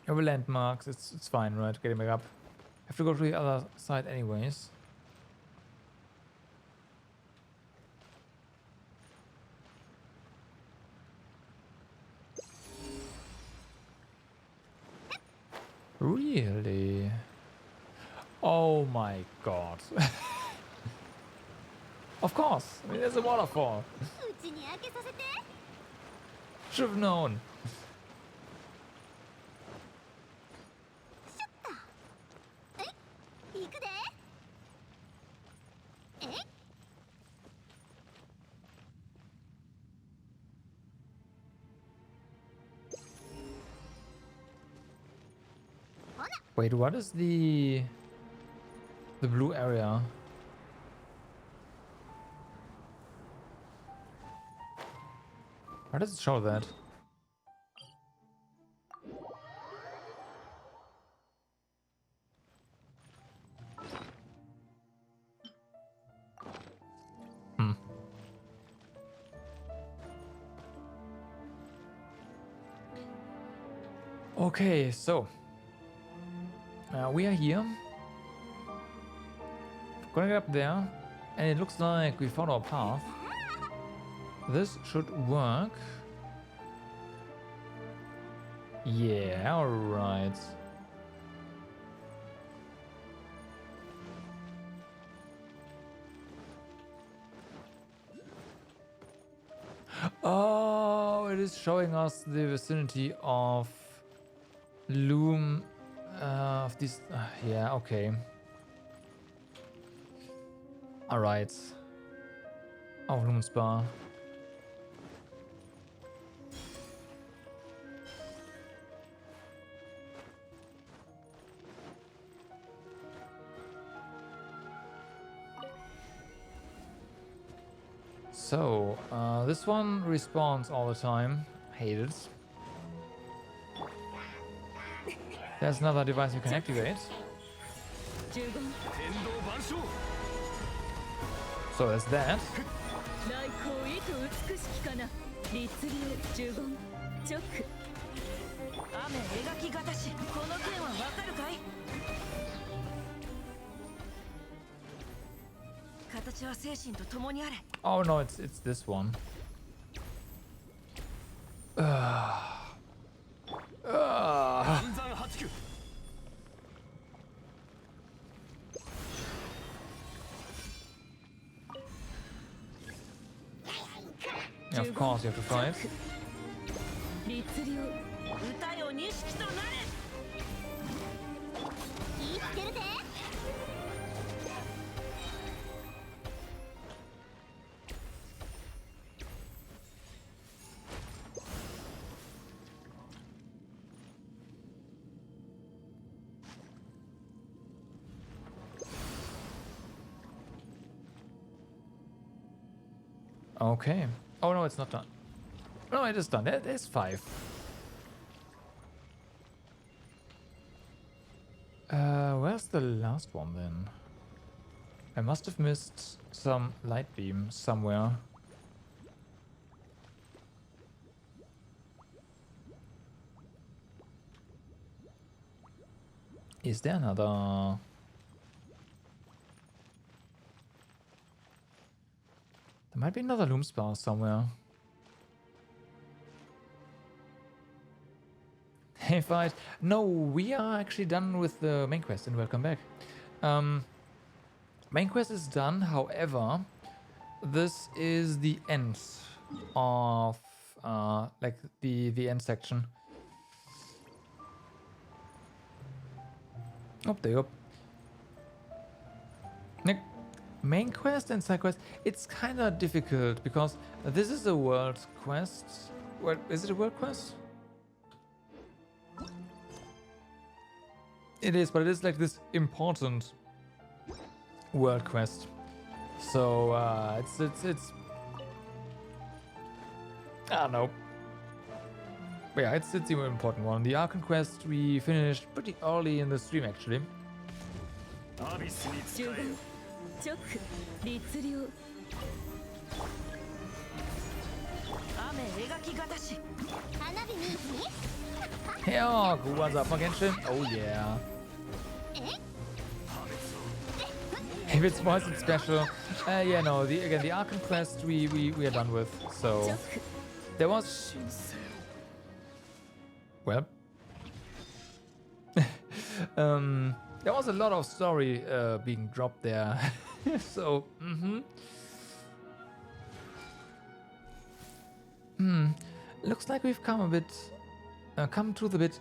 Over landmarks, it's fine, right? Getting back up. Have to go to the other side anyways. Really? Oh my god. Of course. I mean, there's a waterfall. Should have known. Wait, what is the blue area? Why does it show that? Okay, so we are here. Gonna get up there. And it looks like we found our path. This should work. Yeah, alright. Oh, it is showing us the vicinity of Loom. Of this. Yeah, okay. Alright. Auf Lumensbar. So, this one respawns all the time. Hate it. There's another device you can activate. So there's that. Oh no, it's this one. Yeah, of course you have to fight. Okay. Oh no, it's not done. No, it is done. There's 5. Where's the last one then? I must have missed some light beam somewhere. Is there another? There might be another loom spar somewhere. Hey, fight. No, we are actually done with the main quest and welcome back. Main quest is done, however, this is the end of like the end section. Oh, there you go. Main quest and side quest, it's kind of difficult because this is a world quest. What is it, a world quest? It is, but it is like this important world quest. So it's I don't know. But yeah, it's the important one. The Archon quest we finished pretty early in the stream actually. Yeah, who was up for Genshin? Oh yeah. If it's voiced, it's special. Yeah, no. The Archon quest we are done with. So there was. Well, there was a lot of story being dropped there. So, looks like we've come to the bit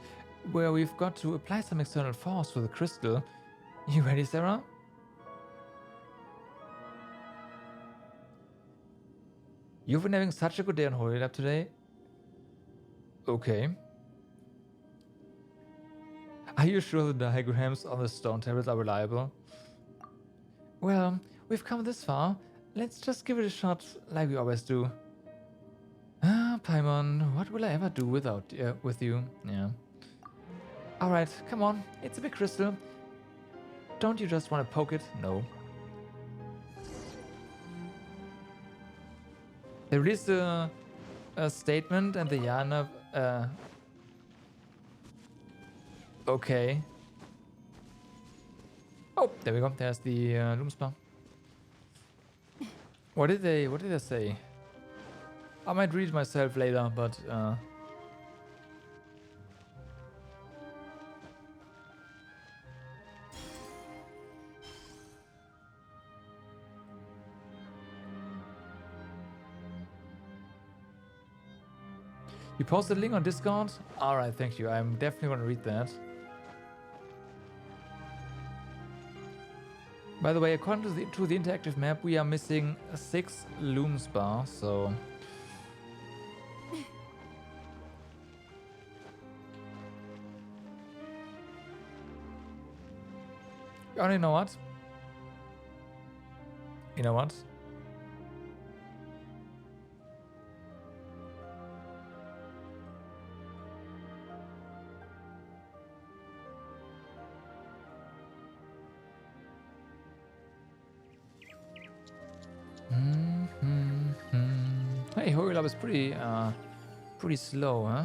where we've got to apply some external force to the crystal. You ready, Sarah? You've been having such a good day on Holy Lab today. Okay. Are you sure the diagrams on the stone tablets are reliable? Well, we've come this far. Let's just give it a shot like we always do. Ah, Paimon, what will I ever do with you? Yeah. Alright, come on. It's a big crystal. Don't you just want to poke it? No. They released a statement and the Yana... Okay. Oh, there we go. There's the Loom Spa. What did they say? I might read it myself later, but you posted a link on Discord? Alright, thank you. I'm definitely gonna read that. By the way, according to the interactive map, we are missing 6 looms bar, so... Oh, you know what? You know what? Hey, Horulab is pretty slow, huh?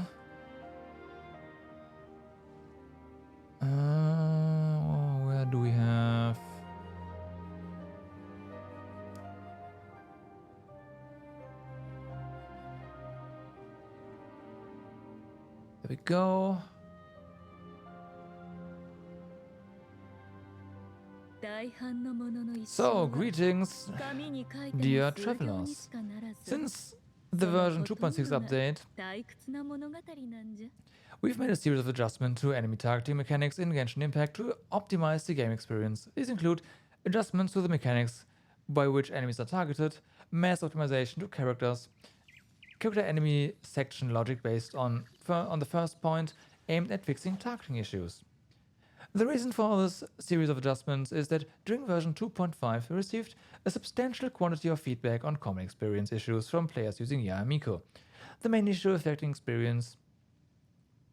Where do we have? There we go. So, greetings, dear travelers. Since the version 2.6 update, we've made a series of adjustments to enemy targeting mechanics in Genshin Impact to optimize the game experience. These include adjustments to the mechanics by which enemies are targeted, mass optimization to character enemy section logic based on the first point, aimed at fixing targeting issues. The reason for this series of adjustments is that during version 2.5 we received a substantial quantity of feedback on common experience issues from players using Yamiko. The main issue affecting experience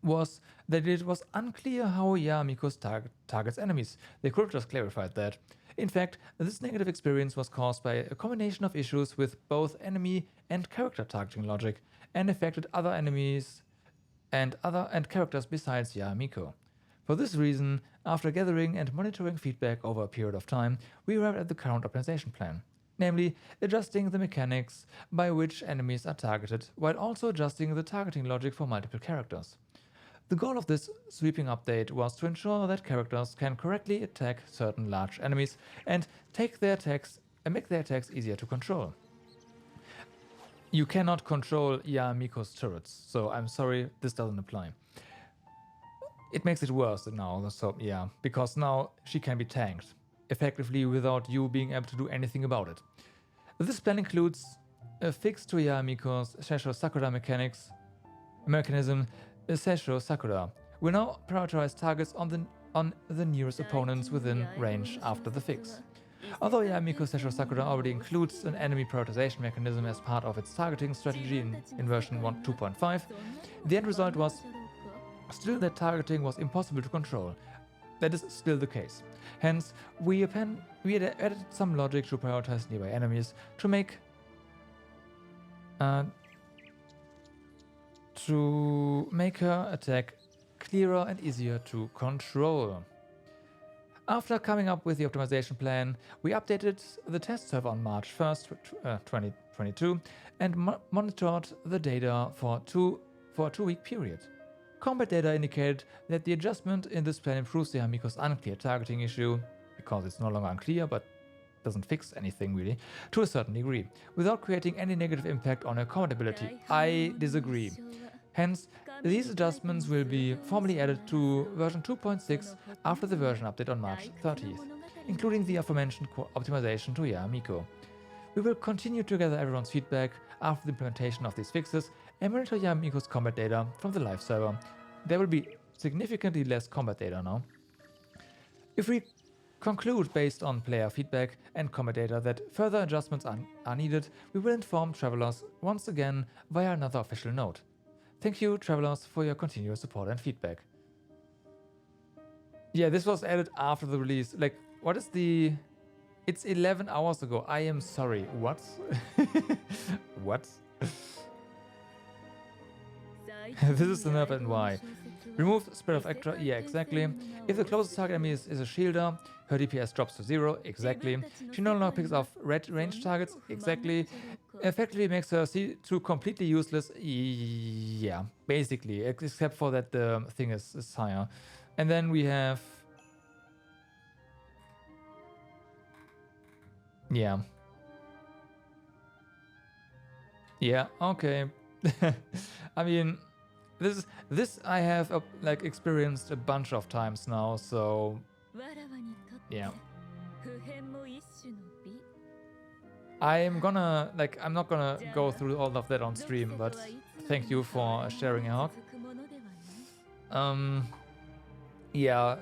was that it was unclear how Yamiko targets enemies. They could have just clarified that. In fact, this negative experience was caused by a combination of issues with both enemy and character targeting logic, and affected other enemies and characters besides Yamiko. For this reason, after gathering and monitoring feedback over a period of time, we arrived at the current optimization plan, namely adjusting the mechanics by which enemies are targeted, while also adjusting the targeting logic for multiple characters. The goal of this sweeping update was to ensure that characters can correctly attack certain large enemies and make their attacks easier to control. You cannot control Yamiko's turrets, so I'm sorry, this doesn't apply. It makes it worse now, so yeah, because now she can be tanked, effectively without you being able to do anything about it. This plan includes a fix to Yamiko's Seisho Sakura mechanism, Seisho Sakura. We now prioritize targets on the nearest opponents within range after the fix. Although Yamiko's Seisho Sakura already includes an enemy prioritization mechanism as part of its targeting strategy in version 2.5, the end result was still that targeting was impossible to control. That is still the case. Hence, we had added some logic to prioritize nearby enemies to make her attack clearer and easier to control. After coming up with the optimization plan, we updated the test server on March 1st, 2022 and monitored the data for a 2-week period. Combat data indicated that the adjustment in this plan improves Yamiko's unclear targeting issue, because it's no longer unclear but doesn't fix anything really, to a certain degree, without creating any negative impact on her combat ability. I disagree. Hence, these adjustments will be formally added to version 2.6 after the version update on March 30th, including the aforementioned optimization to Yamiko. We will continue to gather everyone's feedback after the implementation of these fixes and monitor Yamiko's combat data from the live server. There will be significantly less combat data now. If we conclude based on player feedback and combat data that further adjustments are needed, we will inform travelers once again via another official note. Thank you, travelers, for your continuous support and feedback. Yeah, this was added after the release. Like, what is the... It's 11 hours ago. I am sorry. What? What? This is the nerf and why. Remove Spirit of Actra. Yeah, exactly. If the closest target enemy is a shielder, her DPS drops to 0. Exactly. She no longer picks off red range targets. Exactly. Effectively makes her C2 completely useless. Yeah, basically, except for that the thing is higher. And then we have... Yeah. Yeah, okay. I mean, this I have like experienced a bunch of times now, so yeah. I'm not gonna go through all of that on stream, but thank you for sharing out. Yeah,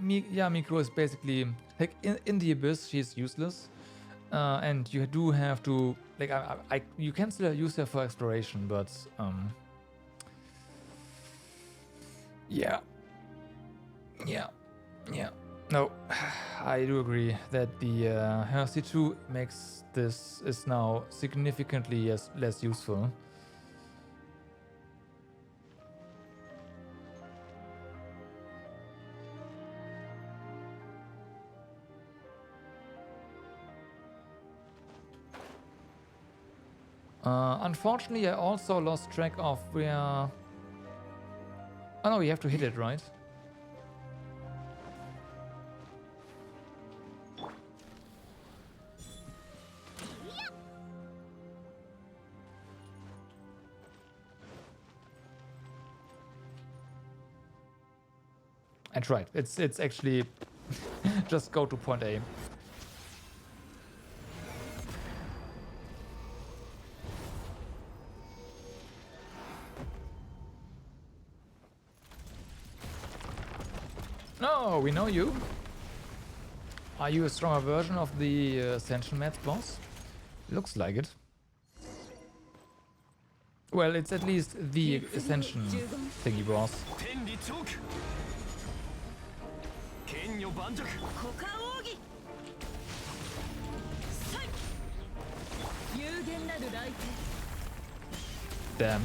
Miku is basically like in the abyss. She's useless, and you do have to like you can still use her for exploration, but yeah. No, I do agree that the her C2 makes this is now significantly less useful. Unfortunately, I also lost track of where... Oh no, you have to hit it, right? I tried. It's actually just go to point A. No, we know you. Are you a stronger version of the Ascension Mats boss? Looks like it. Well, it's at least the Ascension thingy boss. Damn.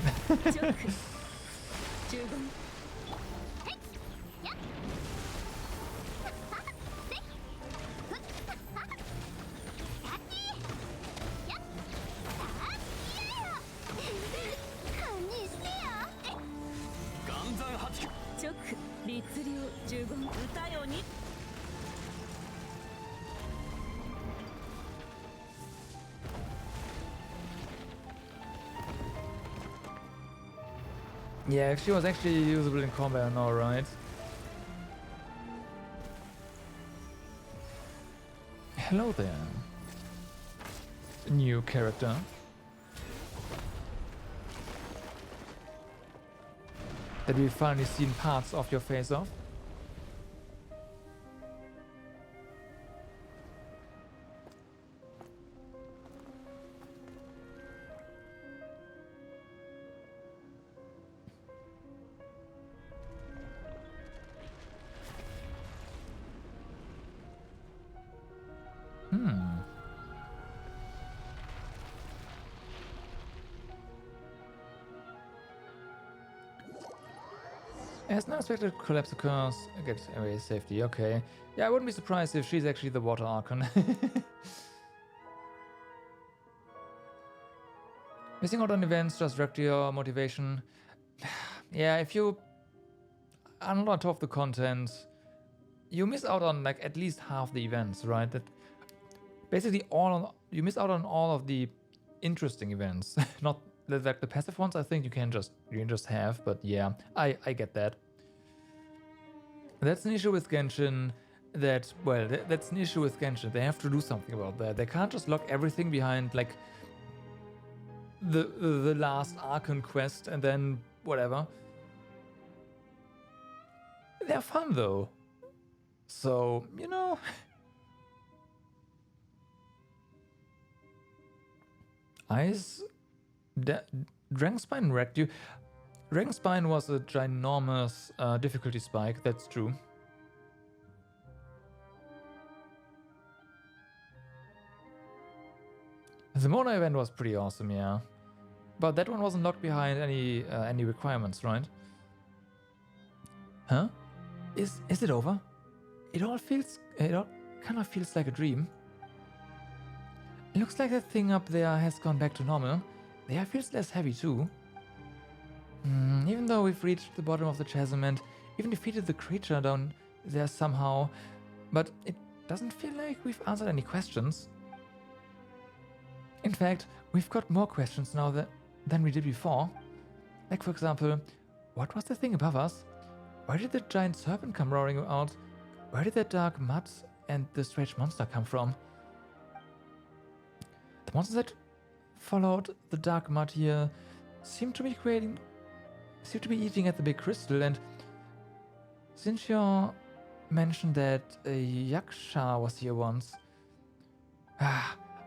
Yeah, if she was actually usable in combat, no, right? Hello there. New character. That we've finally seen parts of your face of. As an unexpected collapse occurs, get away safety. Okay. Yeah, I wouldn't be surprised if she's actually the water Archon. Missing out on events just wrecked your motivation. Yeah, if you are not on top of the content, you miss out on like at least half the events, right? That basically you miss out on all of the interesting events. Not like the passive ones. I think you can just have, but yeah, I get that. That's an issue with Genshin. That's an issue with Genshin. They have to do something about that. They can't just lock everything behind like the last Archon quest and then whatever. They're fun though. So, you know. Dragonspine wrecked you. Dragonspine was a ginormous difficulty spike, that's true. The Mona event was pretty awesome, yeah. But that one wasn't locked behind any requirements, right? Huh? Is it over? It all kind of feels like a dream. It looks like that thing up there has gone back to normal. The air feels less heavy too. Even though we've reached the bottom of the chasm and even defeated the creature down there somehow, but it doesn't feel like we've answered any questions. In fact, we've got more questions now than we did before. Like, for example, what was the thing above us? Where did the giant serpent come roaring out? Where did that dark mud and the strange monster come from? The monsters that followed the dark mud here seem to be eating at the big crystal, and since you mentioned that a yaksha was here once.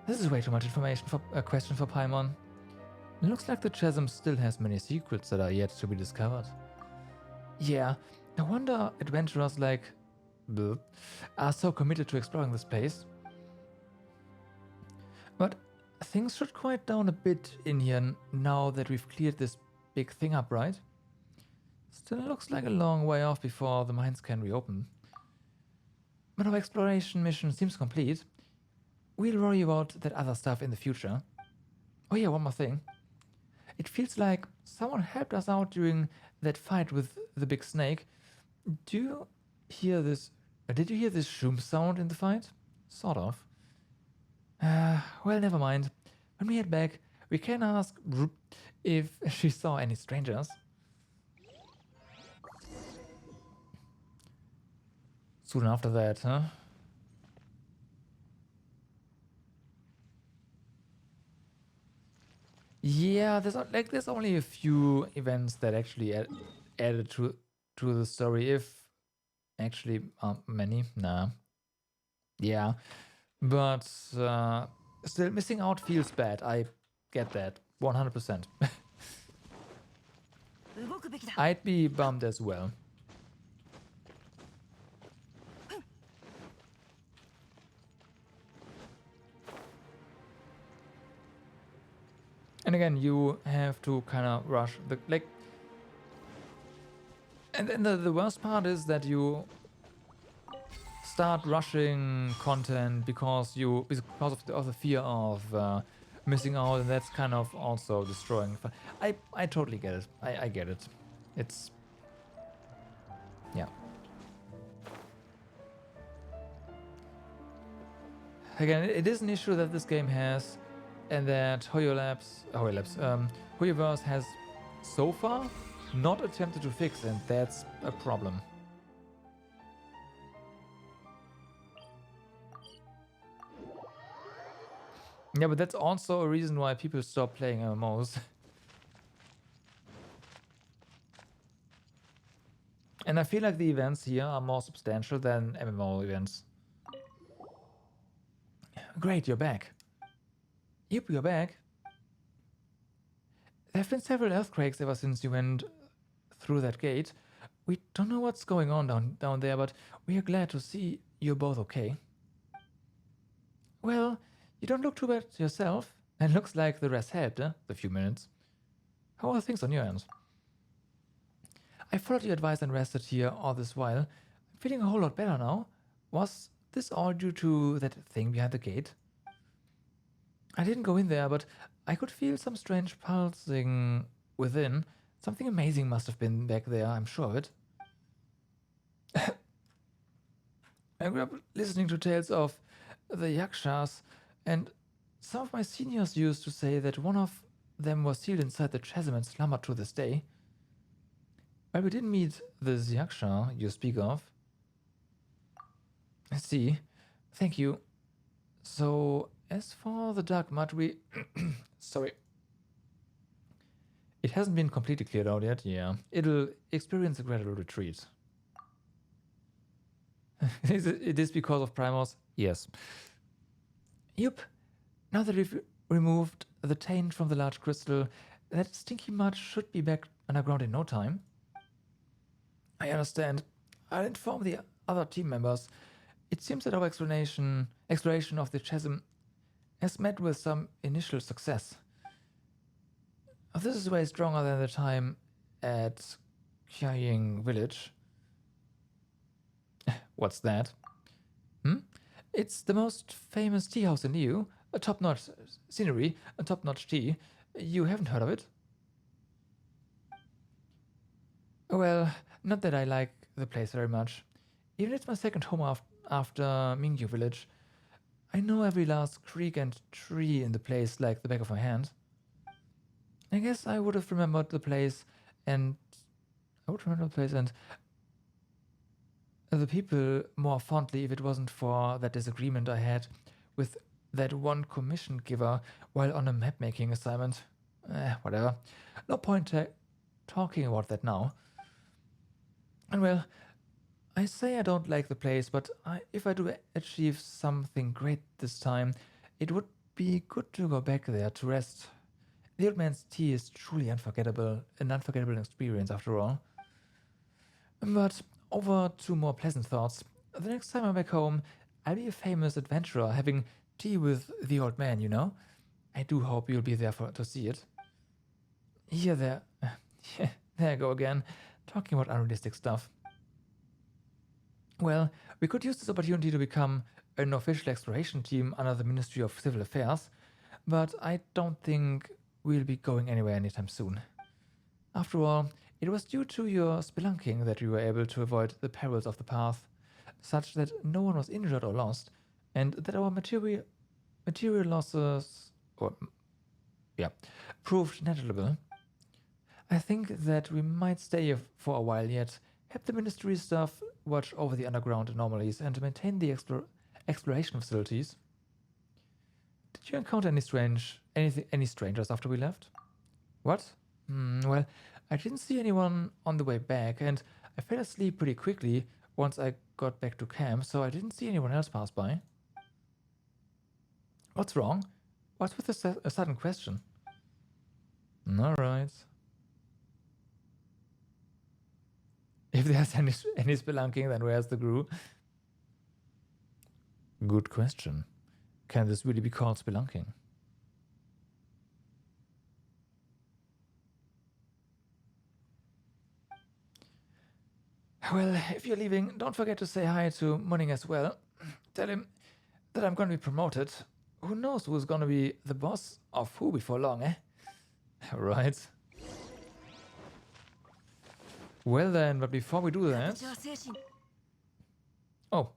This is way too much information for a question for Paimon. It looks like the chasm still has many secrets that are yet to be discovered. Yeah, no wonder adventurers like bleh, are so committed to exploring this place. But things should quiet down a bit in here now that we've cleared this big thing up, right? Still looks like a long way off before the mines can reopen. But our exploration mission seems complete. We'll worry about that other stuff in the future. Oh yeah, one more thing. It feels like someone helped us out during that fight with the big snake. Did you hear this shoom sound in the fight? Sort of. Well, never mind. When we head back, we can ask if she saw any strangers. Soon after that, huh? Yeah, there's only a few events that actually added to the story. If actually many, nah. Yeah, but still missing out feels bad. I get that 100%. I'd be bummed as well. And again, you have to kind of rush the and then the worst part is that you start rushing content because of the fear of missing out, and that's kind of also destroying. I totally get it. I get it. It's yeah. Again, it is an issue that this game has, and that HoYoverse has so far not attempted to fix, and that's a problem. Yeah, but that's also a reason why people stop playing MMOs. And I feel like the events here are more substantial than MMO events. Great, you're back. Yep, you're back. There have been several earthquakes ever since you went through that gate. We don't know what's going on down there, but we are glad to see you're both okay. Well, you don't look too bad yourself, and looks like the rest helped, the few minutes. How are things on your end? I followed your advice and rested here all this while. I'm feeling a whole lot better now. Was this all due to that thing behind the gate? I didn't go in there, but I could feel some strange pulsing within. Something amazing must have been back there, I'm sure of it. I grew up listening to tales of the yakshas, and some of my seniors used to say that one of them was sealed inside the chasm and slumbered to this day. Well, we didn't meet this yaksha you speak of. I see. Thank you. So, as for the dark mud, we... Sorry. It hasn't been completely cleared out yet, yeah. It'll experience a gradual retreat. It is because of Primos? Yes. Yup. Now that we've removed the taint from the large crystal, that stinky mud should be back underground in no time. I understand. I'll inform the other team members. It seems that our exploration of the chasm has met with some initial success. This is way stronger than the time at Kyaying village. What's that? It's the most famous tea house in EU. A top-notch scenery, a top-notch tea. You haven't heard of it? Well, not that I like the place very much. Even it's my second home after Mingyu village. I know every last creek and tree in the place like the back of my hand. I guess I would have remembered the place and the people more fondly if it wasn't for that disagreement I had with that one commission giver while on a map-making assignment. Whatever. No point talking about that now. And well, I say I don't like the place, but if I do achieve something great this time, it would be good to go back there to rest. The old man's tea is truly an unforgettable experience after all. But over to more pleasant thoughts. The next time I'm back home, I'll be a famous adventurer having tea with the old man, you know? I do hope you'll be there to see it. There I go again, talking about unrealistic stuff. Well, we could use this opportunity to become an official exploration team under the Ministry of Civil Affairs, but I don't think we'll be going anywhere anytime soon. After all, it was due to your spelunking that we were able to avoid the perils of the path, such that no one was injured or lost, and that our material losses proved negligible. I think that we might stay here for a while yet, have the ministry staff watch over the underground anomalies and maintain the exploration facilities. Did you encounter any strangers after we left? What? Well, I didn't see anyone on the way back, and I fell asleep pretty quickly once I got back to camp, so I didn't see anyone else pass by. What's wrong? What's with a sudden question? Alright. If there's any spelunking, then where's the crew? Good question. Can this really be called spelunking? Well, if you're leaving, don't forget to say hi to Munning as well. Tell him that I'm gonna be promoted. Who knows who's gonna be the boss of who before long, eh? Right. Well then, but before we do that... Oh,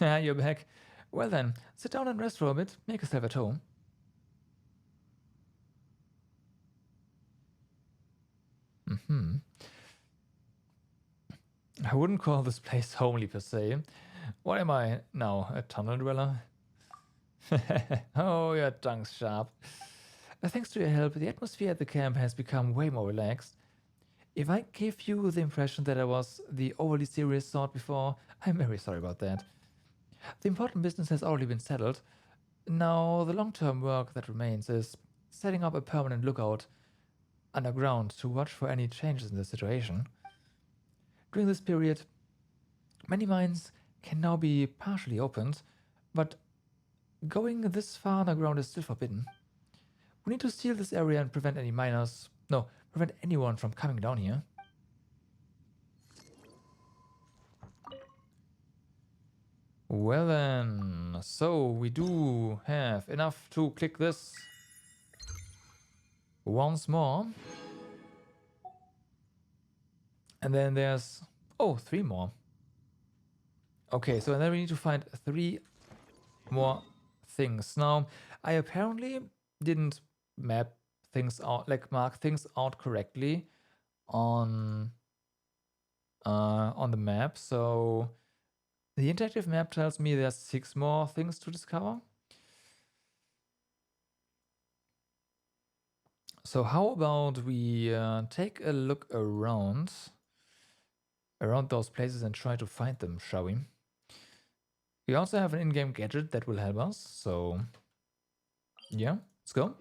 you're back. Well then, sit down and rest for a bit, make yourself at home. I wouldn't call this place homely per se. What am I now, a tunnel dweller? Oh, your tongue's sharp. Thanks to your help, the atmosphere at the camp has become way more relaxed. If I gave you the impression that I was the overly serious sort before, I'm very sorry about that. The important business has already been settled. Now, the long-term work that remains is setting up a permanent lookout underground to watch for any changes in the situation. During this period, many mines can now be partially opened, but going this far underground is still forbidden. We need to seal this area and prevent anyone from coming down here. Well then, so we do have enough to click this once more. And then there's, 3 more. Okay, so then we need to find 3 more things. Now, I apparently didn't mark things out correctly on the map. So the interactive map tells me there's 6 more things to discover. So how about we take a look around those places and try to find them, shall we? We also have an in-game gadget that will help us, so yeah, let's go.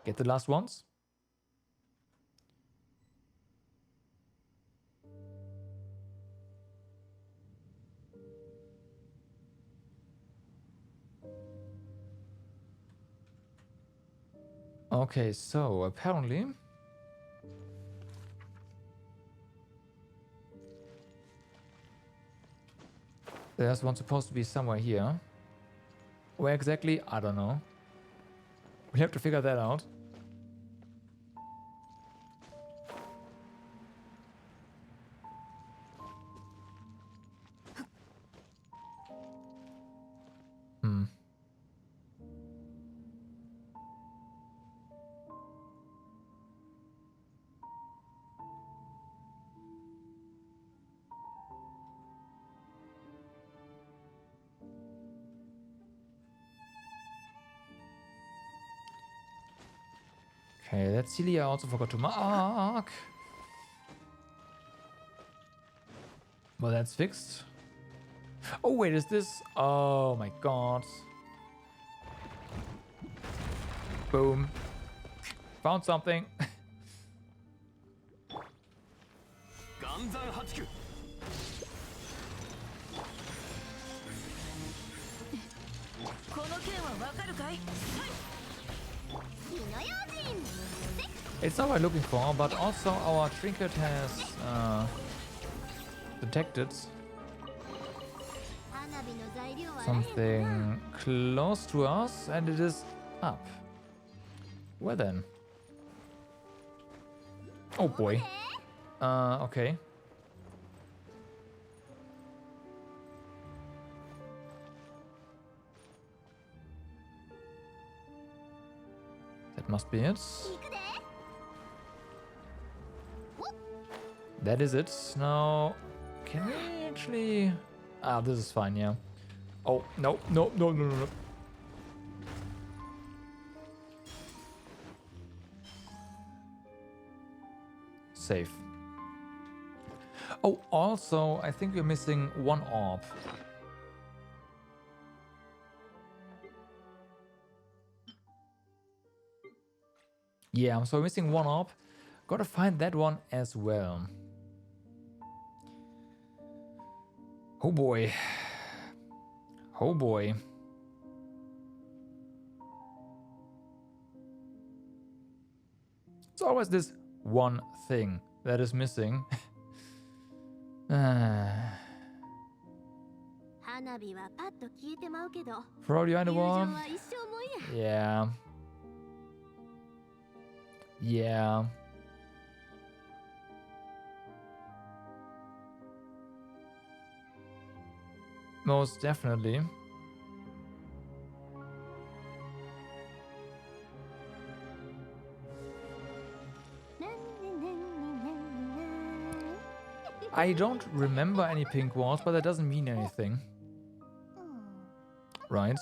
Get the last ones. Okay, so apparently There's one supposed to be somewhere here. Where exactly? I don't know. We have to figure that out. Hmm. Okay, that Celia I also forgot to mark. Well, that's fixed. Oh, wait, is this? Oh my god. Boom. Found something. 岩山八九この件はわかるかい？ It's not what I'm looking for, but also our trinket has detected something close to us, and it is up. Where then? Oh boy. Okay. That must be it. That is it. Now, can we actually... Ah, this is fine, yeah. Oh, no, no, no, no, no, no. Safe. Oh, also, I think we're missing one orb. Yeah, so we're missing one orb. Gotta find that one as well. Oh boy. Oh boy. It's always this one thing that is missing. For you anyone? Yeah. Yeah. Most definitely. I don't remember any pink walls, but that doesn't mean anything. Right.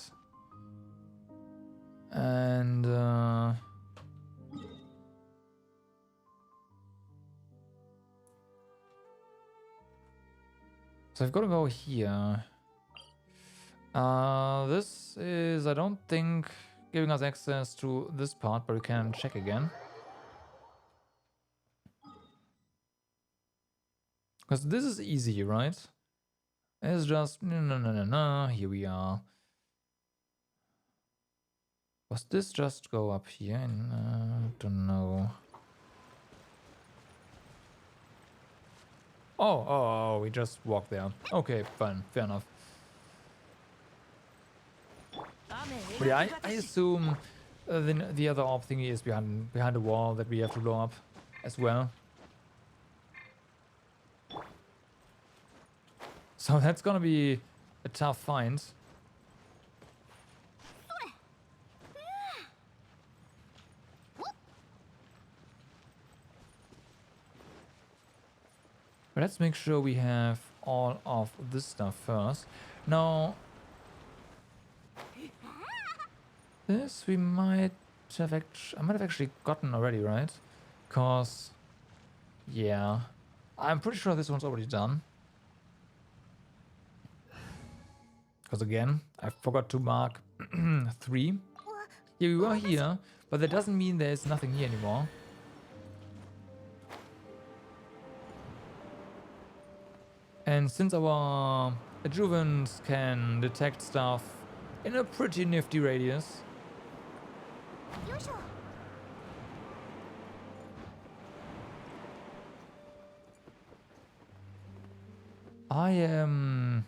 And so I've got to go here. This is, I don't think, giving us access to this part, but we can check again. Because this is easy, right? It's just, no, here we are. Was this just go up here? Don't know. Oh, we just walked there. Okay, fine, fair enough. But yeah, I assume the other orb thingy is behind the wall that we have to blow up as well. So that's gonna be a tough find. But let's make sure we have all of this stuff first. Now, this we might have I might have actually gotten already, right? Cause, yeah, I'm pretty sure this one's already done. Because again, I forgot to mark 3. Yeah, we were here, but that doesn't mean there's nothing here anymore. And since our adjuvants can detect stuff in a pretty nifty radius, I am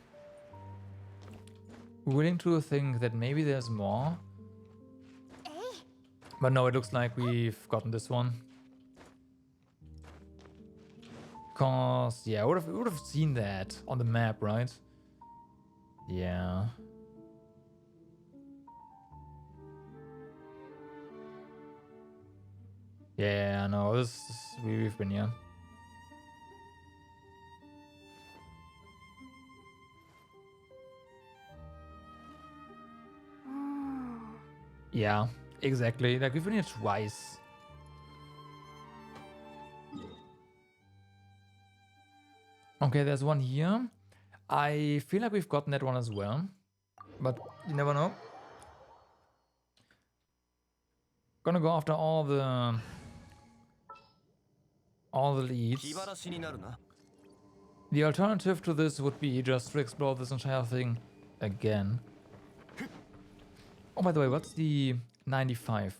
willing to think that maybe there's more. But no, it looks like we've gotten this one. Cause yeah, we would have seen that on the map, right? Yeah. Yeah, no, we've been here. Yeah, exactly. Like we've been here twice. Okay, there's one here. I feel like we've gotten that one as well, but you never know. Gonna go after all the leads. The alternative to this would be just to explore this entire thing again. Oh, by the way, what's the 95?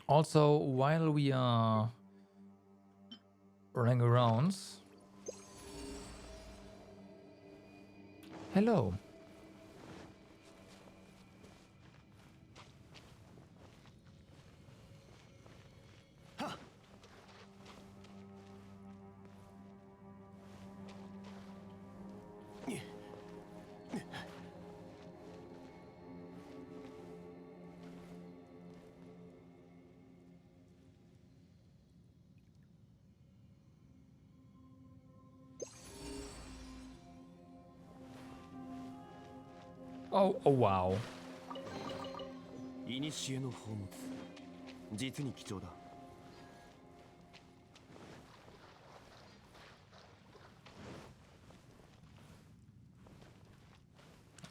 Also, while we are running around... Hello. Oh, oh wow. 古の宝物、実に貴重だ。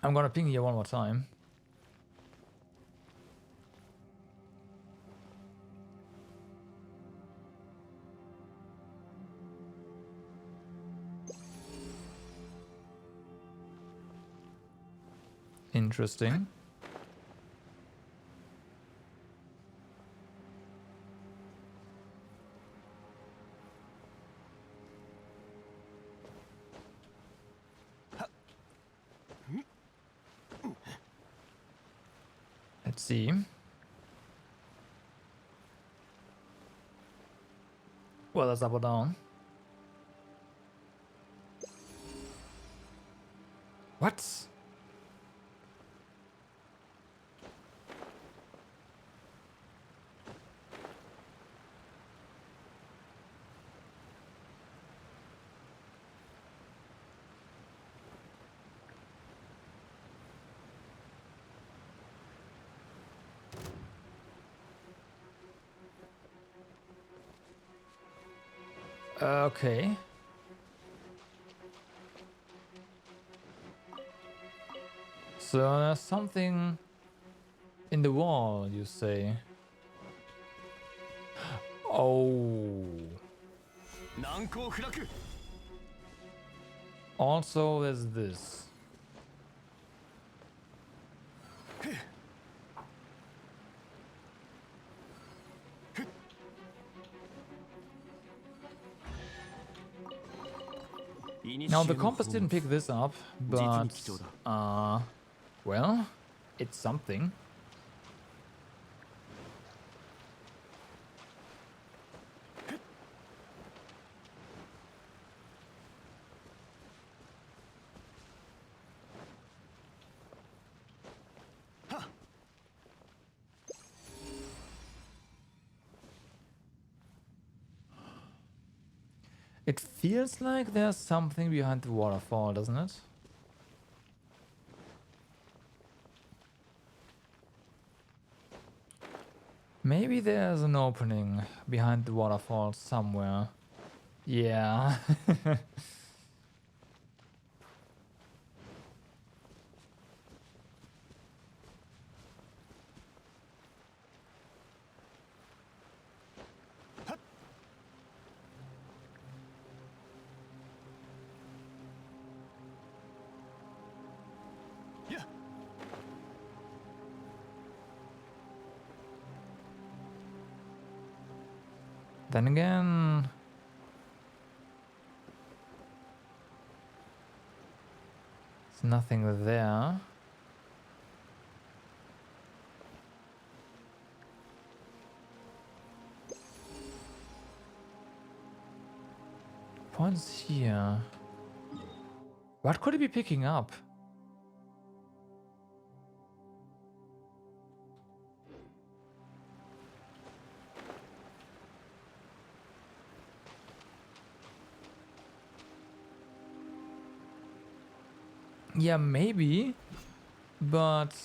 I'm gonna ping here one more time. Interesting. Let's see. Well, that's up or down. What? Okay. So there's something in the wall, you say? Oh. Also, there's this. Now the compass didn't pick this up, but well, it's something. It feels like there's something behind the waterfall, doesn't it? Maybe there's an opening behind the waterfall somewhere. Yeah. Then again... nothing there. Points here. What could it be picking up? Yeah, maybe, but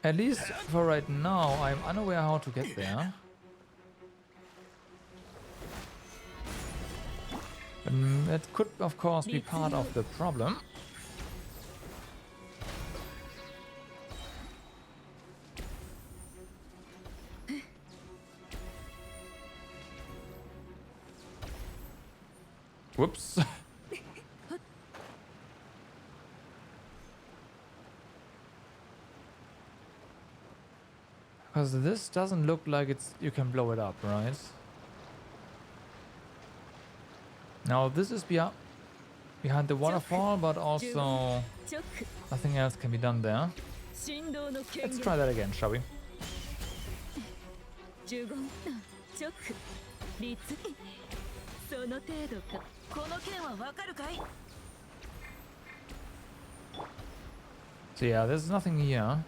at least for right now, I'm unaware how to get there. That could, of course, be part of the problem. Whoops. Because this doesn't look like you can blow it up, right? Now this is behind the waterfall, but also nothing else can be done there. Let's try that again, shall we? So yeah, there's nothing here.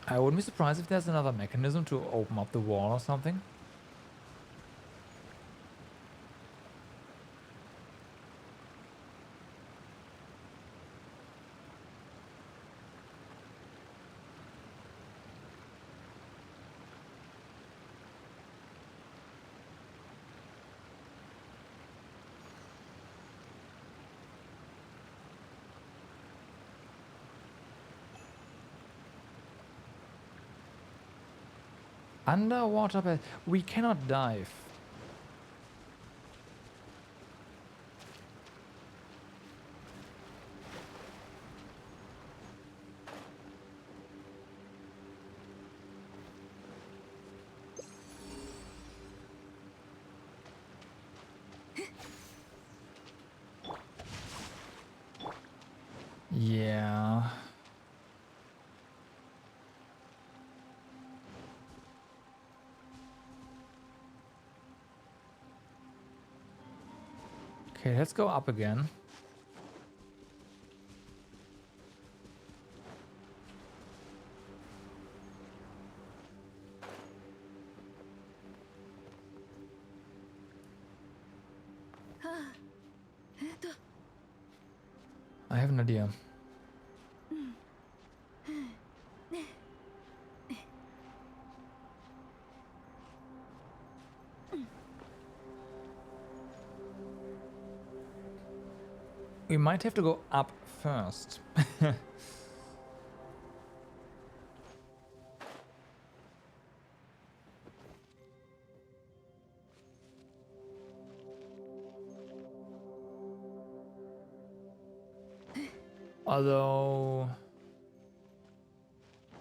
I wouldn't be surprised if there's another mechanism to open up the wall or something. Underwater, but we cannot dive. Yeah. Okay, let's go up again. I have an idea. We might have to go up first. Although...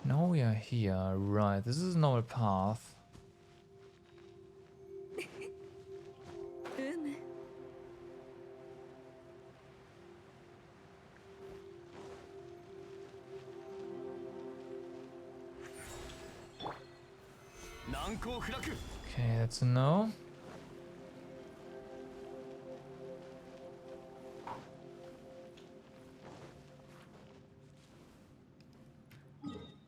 now we are here, right. This is a normal path. Okay, that's a no.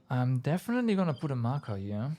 I'm definitely gonna put a marker here.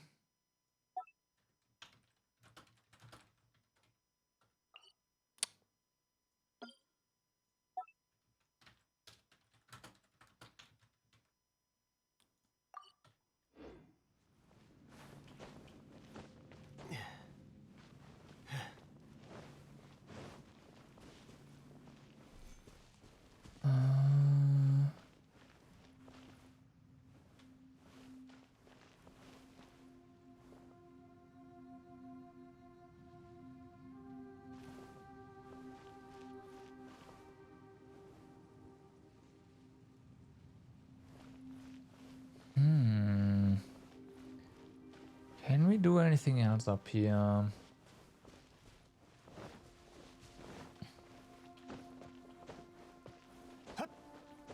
do anything else up here?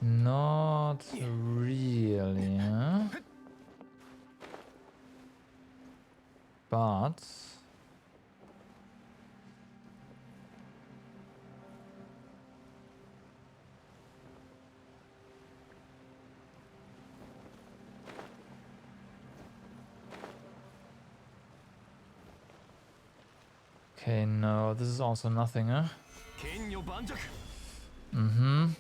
Not really, huh? But okay, no, this is also nothing, huh? 剣女盤石 Mm-hmm.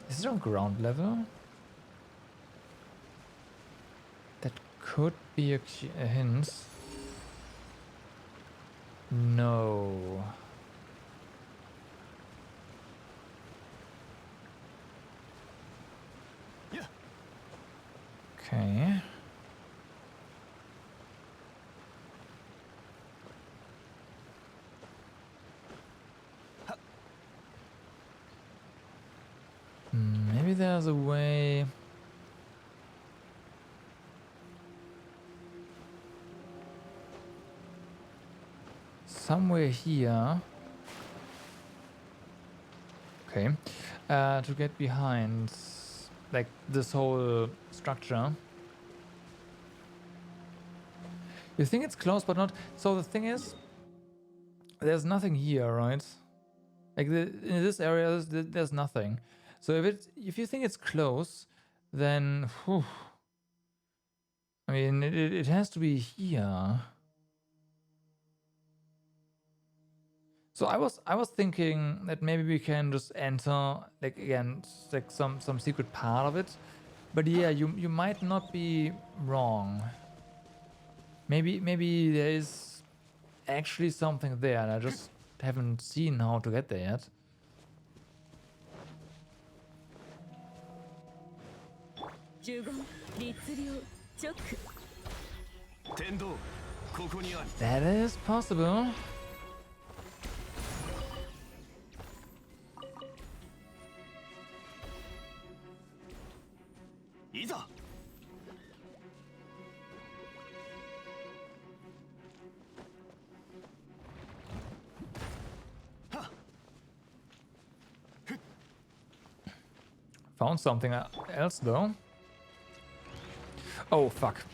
Is it on ground level? That could be a hint. No. Okay. Maybe there's a way. Somewhere here. Okay. To get behind, like, this whole structure. You think it's close, but not. So the thing is, there's nothing here, right? Like in this area, there's nothing. So if you think it's close, then whew, I mean it has to be here. So I was thinking that maybe we can just enter, like, again, like some secret part of it. But yeah, you might not be wrong. Maybe there is actually something there, and I just haven't seen how to get there yet. That is possible. Found something else though. Oh fuck.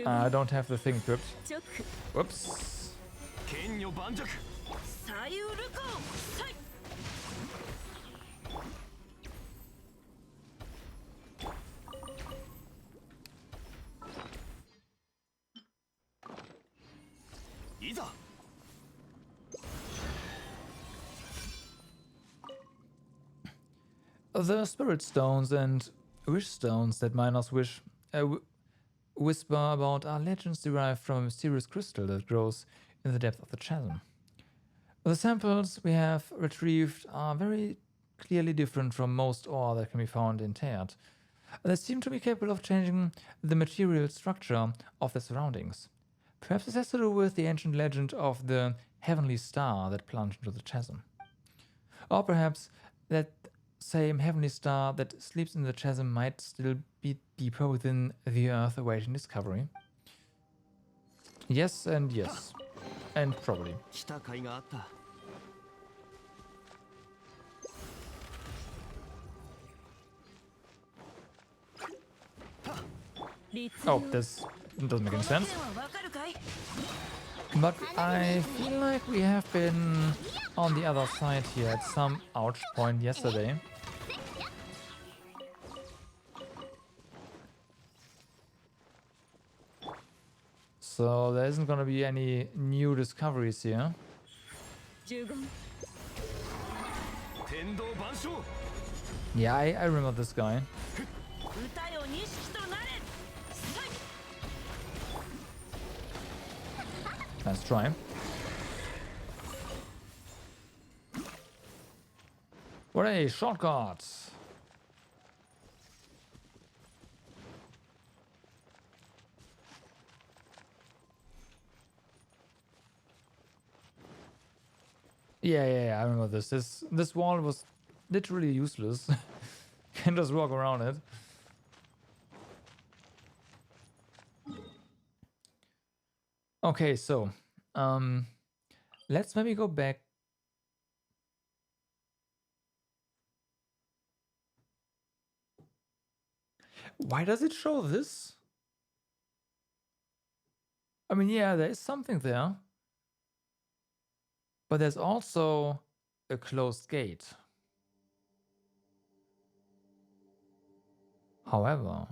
I don't have the thing equipped. Whoops. The spirit stones and wish stones that miners whisper about are legends derived from a mysterious crystal that grows in the depth of the chasm. The samples we have retrieved are very clearly different from most ore that can be found in Teyvat. They seem to be capable of changing the material structure of their surroundings. Perhaps this has to do with the ancient legend of the heavenly star that plunged into the chasm. Or perhaps that same heavenly star that sleeps in the chasm might still be deeper within the earth awaiting discovery. Yes and yes. And probably. Oh, this doesn't make any sense. But I feel like we have been on the other side here at some ouch point yesterday. So there isn't gonna be any new discoveries here. 呪言 天道万象 Yeah, I remember this guy. 歌よ錦となれ Let's try. What a shortcut! Yeah, I remember this. This wall was literally useless. Can just walk around it. Okay, so let's maybe go back. Why does it show this? I mean, yeah, there is something there. But there's also a closed gate. However,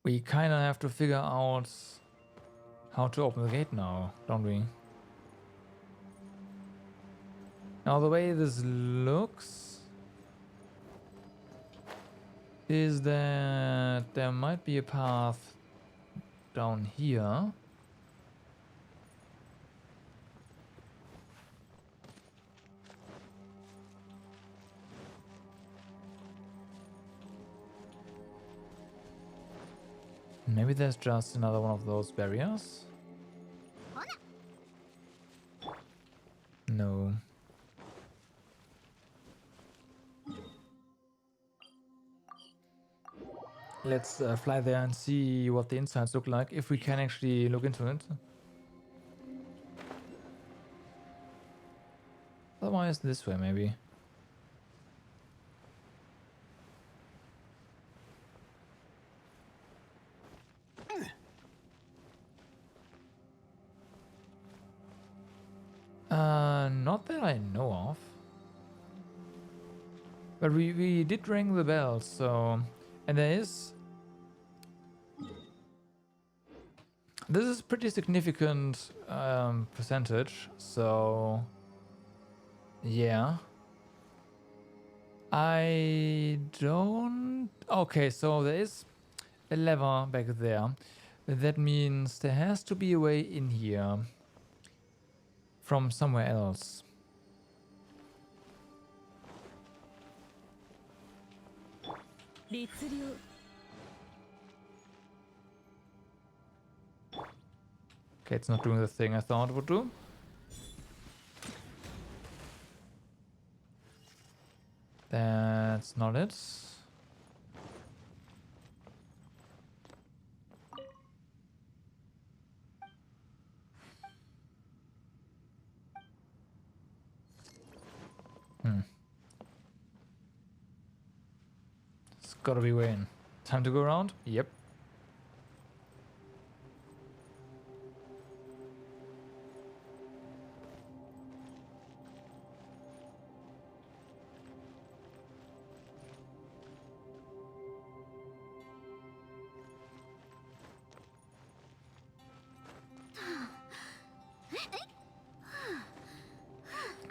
we kind of have to figure out how to open the gate now, don't we? Now, the way this looks is that there might be a path down here. Maybe there's just another one of those barriers? No. Let's fly there and see what the insides look like, if we can actually look into it. Otherwise, this way maybe. Not that I know of. But we did ring the bell, so... And there is... This is pretty significant percentage, so... Yeah. I don't... Okay, so there is a lever back there. That means there has to be a way in here. From somewhere else. Okay, it's not doing the thing I thought it would do. That's not it. It's gotta be way in. Time to go around? Yep.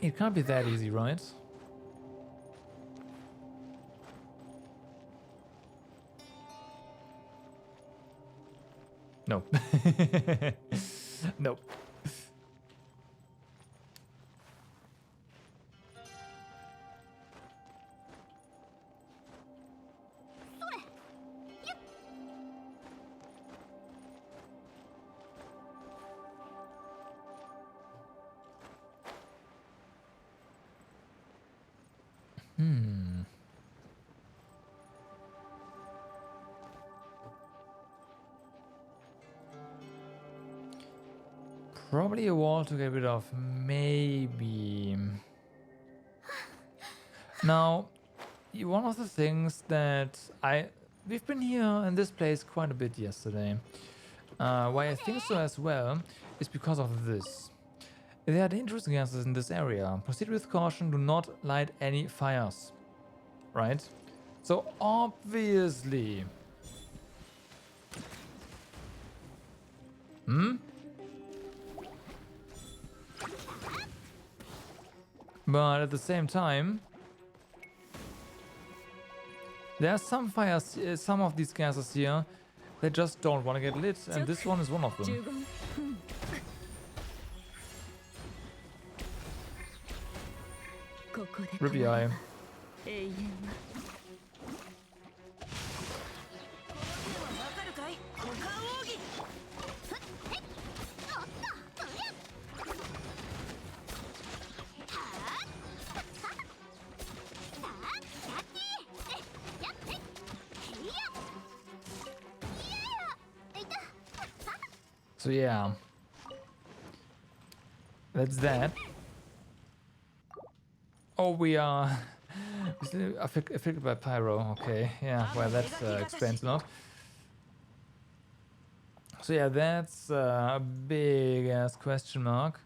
It can't be that easy, right? No. Nope. Probably a wall to get rid of, maybe. Now, one of the things that we've been here in this place quite a bit yesterday. Why I think so as well is because of this. There are dangerous gases in this area. Proceed with caution, do not light any fires. Right? So obviously... But at the same time... There are some fires, some of these gases here, they just don't want to get lit, and this one is one of them. 15分 ここで Ribby eye. 永遠は So yeah. That's that. Oh, we are affected by pyro. Okay, yeah, well, that explains a lot. So yeah, that's a big ass question mark.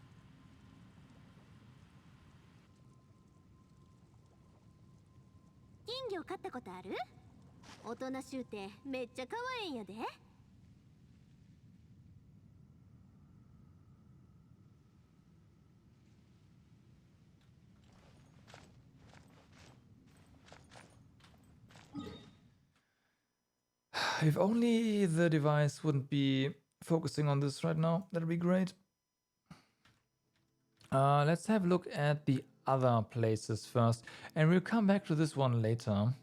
金魚飼ったことある？大人しゅうてめっちゃ可愛いんやで。If only the device wouldn't be focusing on this right now, that'd be great. Let's have a look at the other places first, and we'll come back to this one later.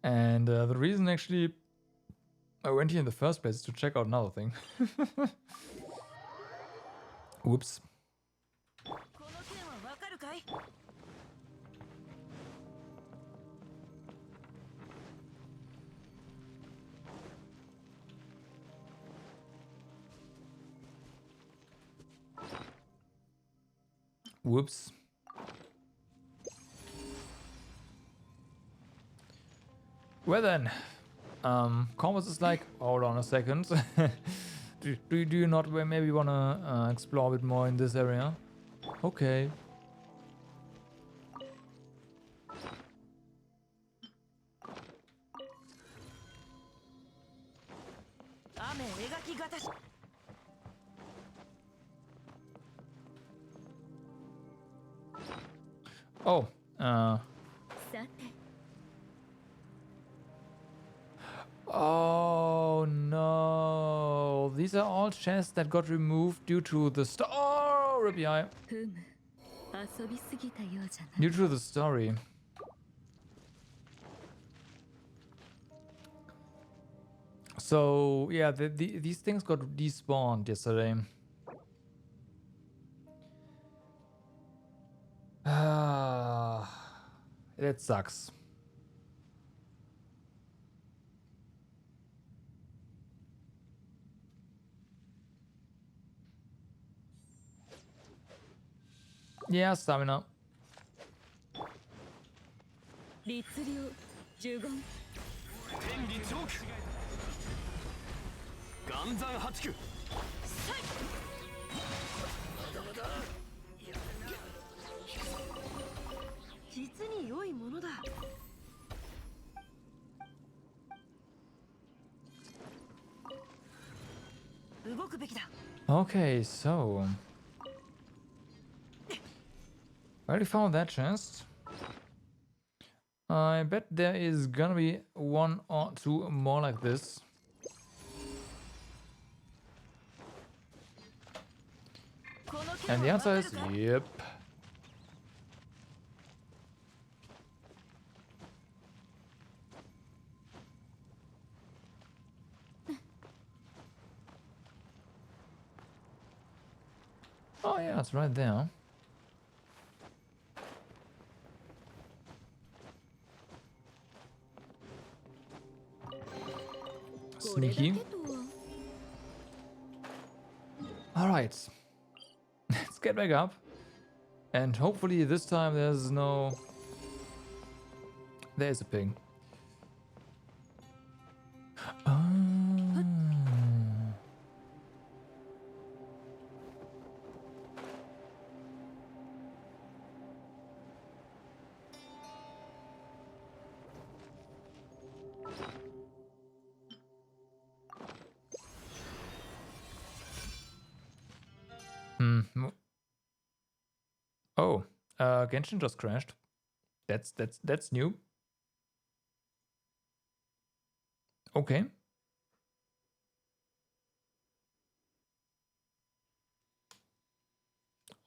And the reason actually I went here in the first place is to check out another thing. Whoops. Whoops. Well then, Combos is like, hold on a second. do you not maybe wanna explore a bit more in this area? Okay. Oh, さて oh no, these are all chests that got removed due to the oh, Ribby eye. ふむ遊びすぎたようじゃな Due to the story. So yeah, these things got despawned yesterday. That sucks. Yeah, stamina. 律令呪言天理チョーク岩山八九実に良いものだ。動くべきだ。 Okay, so I already found that chest. I bet there is gonna be one or two more like this. And the answer is yep. Oh yeah, it's right there. Sneaky. Alright. Let's get back up. And hopefully this time there's no... There's a ping. Genshin just crashed. That's new. Okay.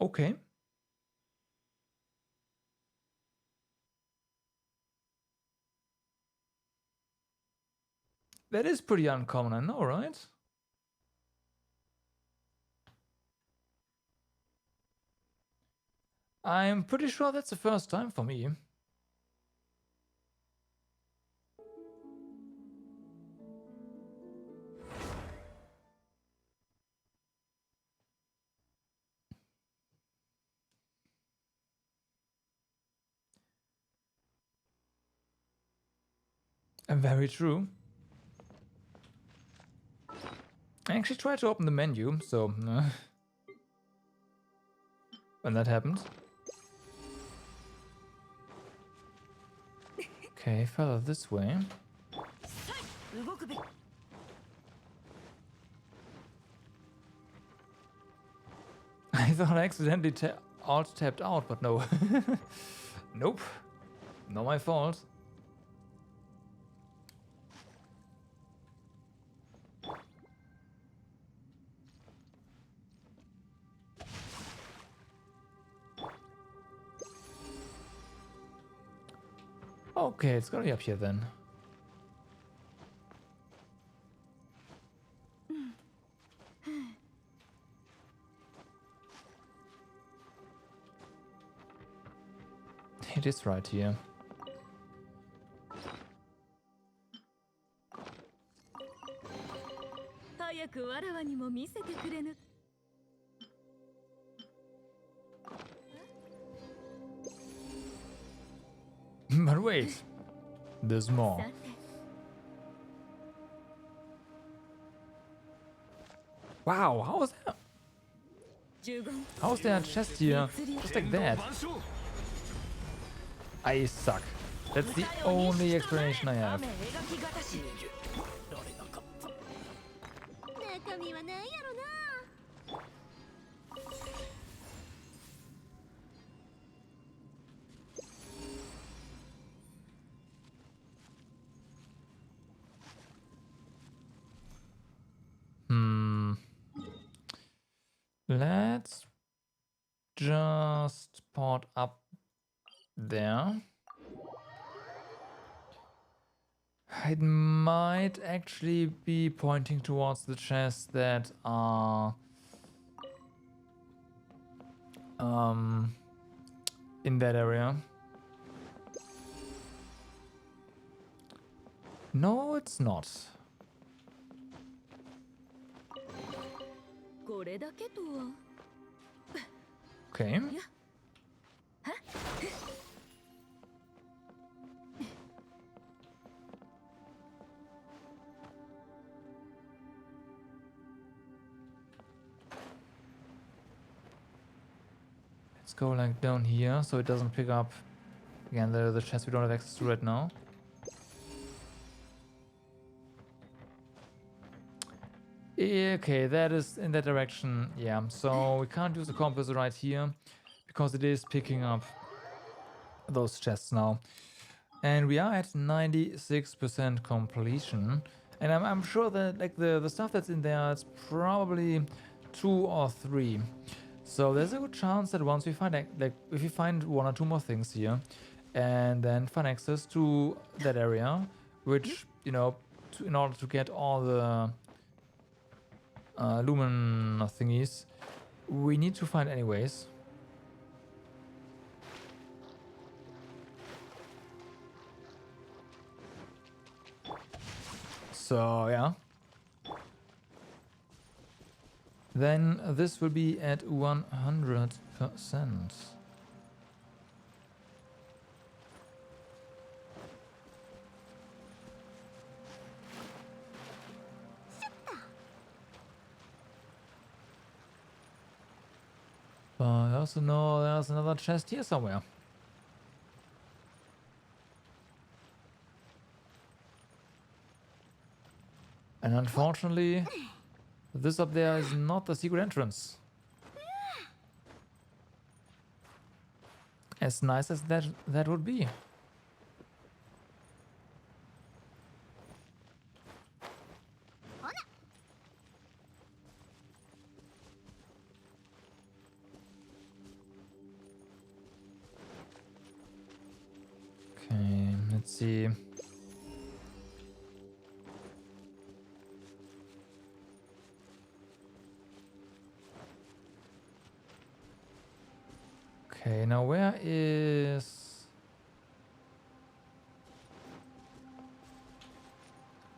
Okay. That is pretty uncommon, I know, right? I'm pretty sure that's the first time for me. Very true. I actually tried to open the menu, so when that happened. Okay, further this way. I thought I accidentally alt tapped out, but no. Nope. Not my fault. Okay, it's gotta be up here then. It is right here. But wait, there's more. Wow, how's there a chest here just like that? I suck. That's the only explanation I have. Let's just port up there. It might actually be pointing towards the chests that are in that area. No, it's not. Okay. Let's go like down here so it doesn't pick up again the chest we don't have access to right now. Okay, that is in that direction. Yeah, so we can't use the composer right here because it is picking up those chests now. And we are at 96% completion. And I'm sure that like the stuff that's in there is probably 2 or 3. So there's a good chance that once we find like if we find 1 or 2 more things here and then find access to that area, which, you know, in order to get all the lumen thingies we need to find anyways. So yeah, then this will be at 100%. But I also know there's another chest here somewhere. And unfortunately, this up there is not the secret entrance. As nice as that would be. Okay, let's see. Okay, now where is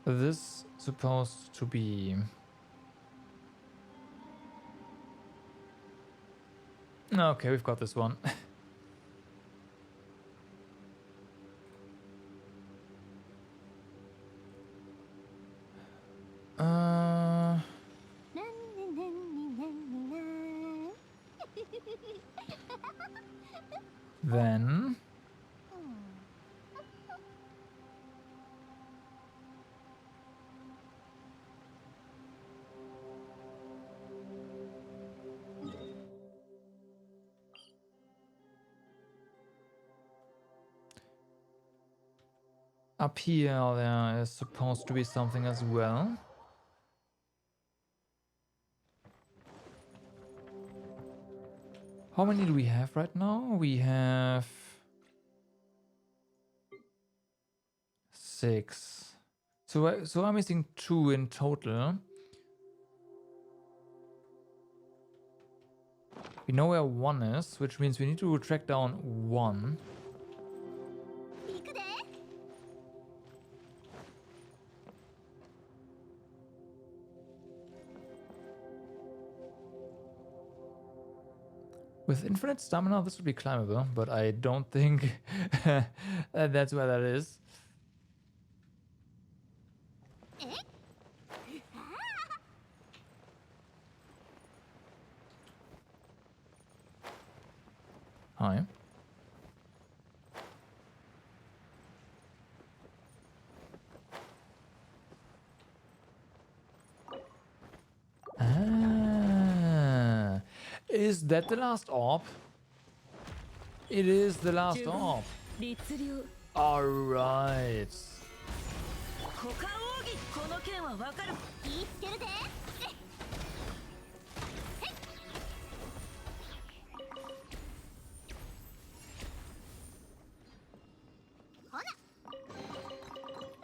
this supposed to be? Okay, we've got this one. Then up here there is supposed to be something as well. How many do we have right now? We have 6. So I'm missing 2 in total. We know where 1 is, which means we need to track down 1. With infinite stamina, this would be climbable, but I don't think that's where that is. Hi. Ah, is that the last orb? It is the last orb. All right.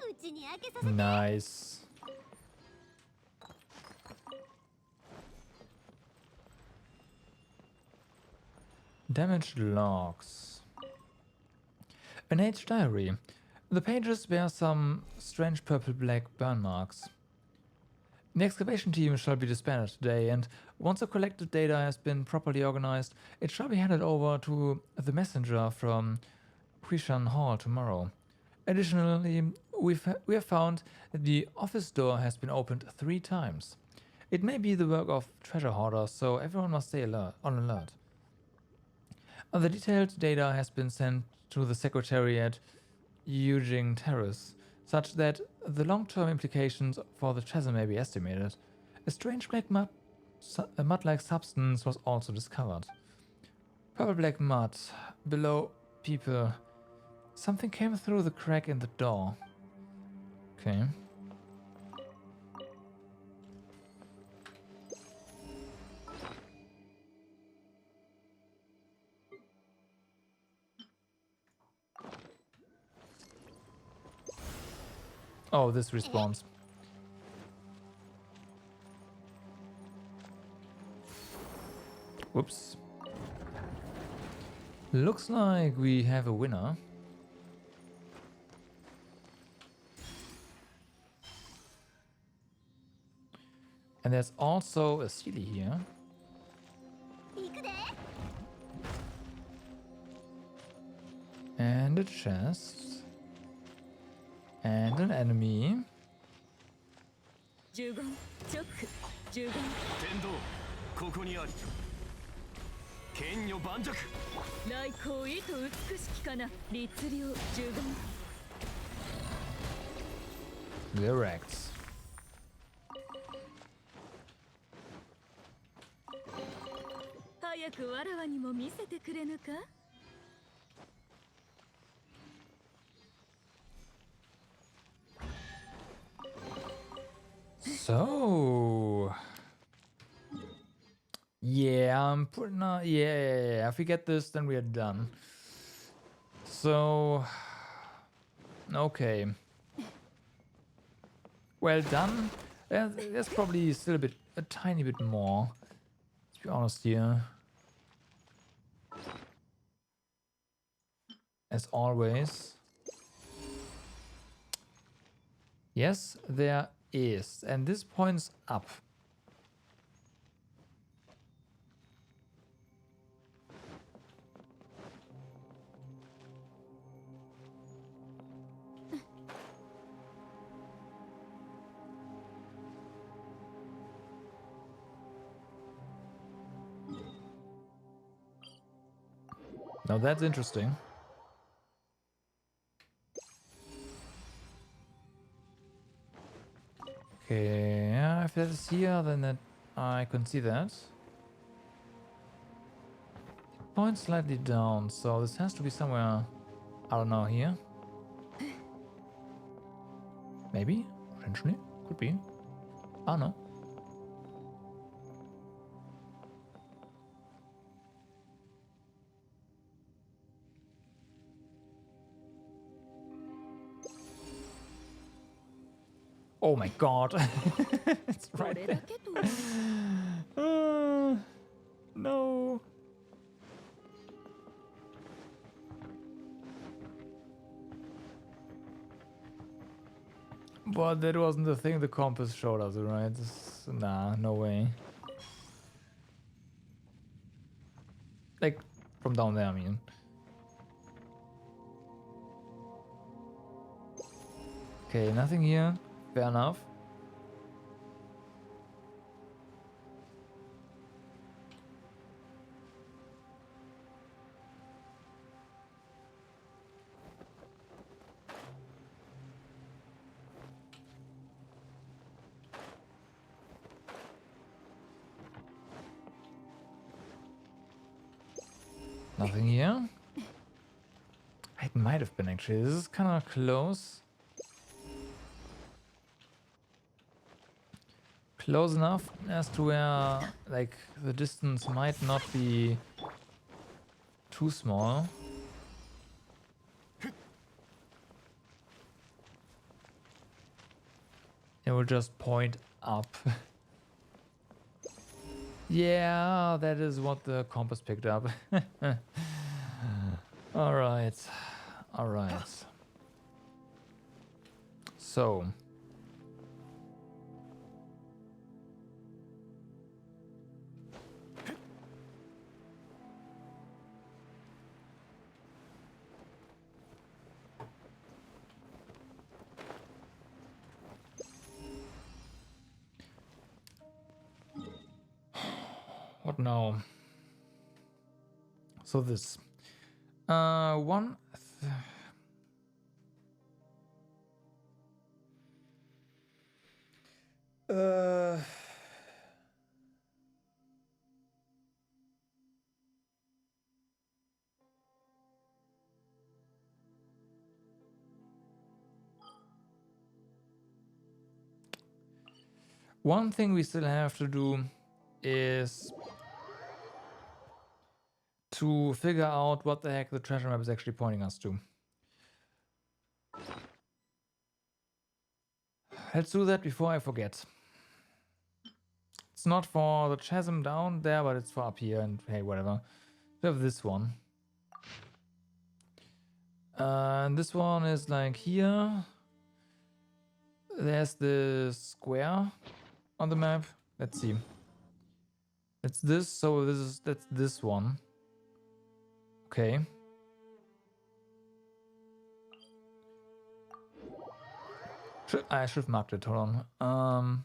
うちに開けさせて。 Nice. Damaged logs. An aged diary. The pages bear some strange purple-black burn marks. The excavation team shall be disbanded today, and once the collected data has been properly organized, it shall be handed over to the messenger from Quishan Hall tomorrow. Additionally, we have found that the office door has been opened 3 times. It may be the work of treasure hoarders, so everyone must stay on alert. The detailed data has been sent to the secretary at Eugene Terrace, such that the long-term implications for the treasure may be estimated. A strange black mud-like substance was also discovered. Purple black mud. Below people. Something came through the crack in the door. Okay. Oh, this respawns. Whoops. Looks like we have a winner. And there's also a Sealy here. And a chest. And an enemy. 15チョック15天道ここにあり剣女盤石来光意と美しきかな律令15 Lyrics. 早くわらわにも見せてくれぬか So yeah, I'm putting yeah. If we get this, then we are done. So okay. Well done. There's probably still a tiny bit more. Let's be honest here. As always. Yes, there is. And this points up. Now that's interesting. Okay, yeah, if that is here, then that I can see that. It points slightly down, so this has to be somewhere, I don't know, here. Maybe, potentially, could be. I don't know. Oh my god. It's right there. No. But that wasn't the thing the compass showed us, right? Nah, no way. Like, from down there, I mean. Okay, nothing here. Fair enough. Nothing here. It might have been actually. This is kind of close. Close enough as to where, like, the distance might not be too small. It will just point up. Yeah, that is what the compass picked up. Alright. Alright. So. What now? So this. One. One thing we still have to do is to figure out what the heck the treasure map is actually pointing us to. Let's do that before I forget. It's not for the chasm down there, but it's for up here, and hey, whatever. We have this one. And this one is like here. There's the square on the map. Let's see. It's this, so that's this one. Okay. I should have marked it. Hold on.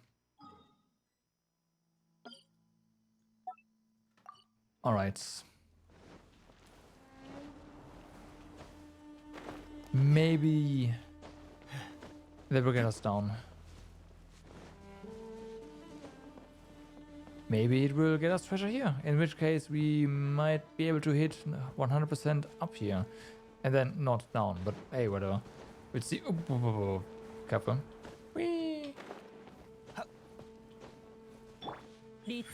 All right. Maybe that will get us down. Maybe it will get us treasure here, in which case we might be able to hit 100% up here. And then not down, but hey, whatever. We'll see. Careful. Whee! 律令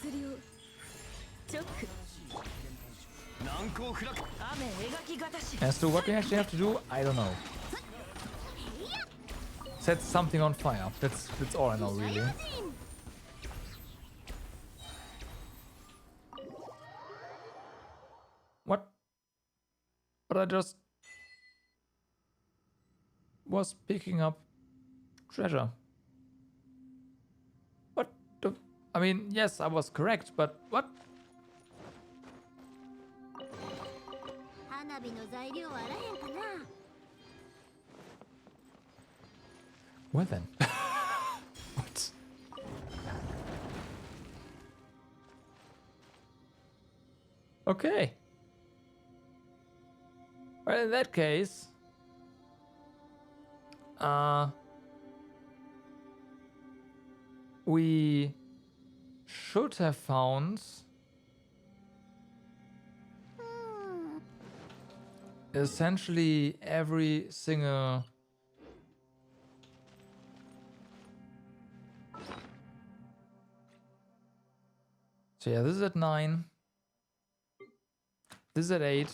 チョック 難攻不落 雨描きがたし As to what we actually have to do, I don't know. Set something on fire. That's all I know, really. What? But I just was picking up treasure. What the? I mean, yes, I was correct, but what? 花火の材料あらへんかな。 Well then. What? Okay. Well, in that case, we should have found essentially every single so yeah, this is at 9. This is at 8.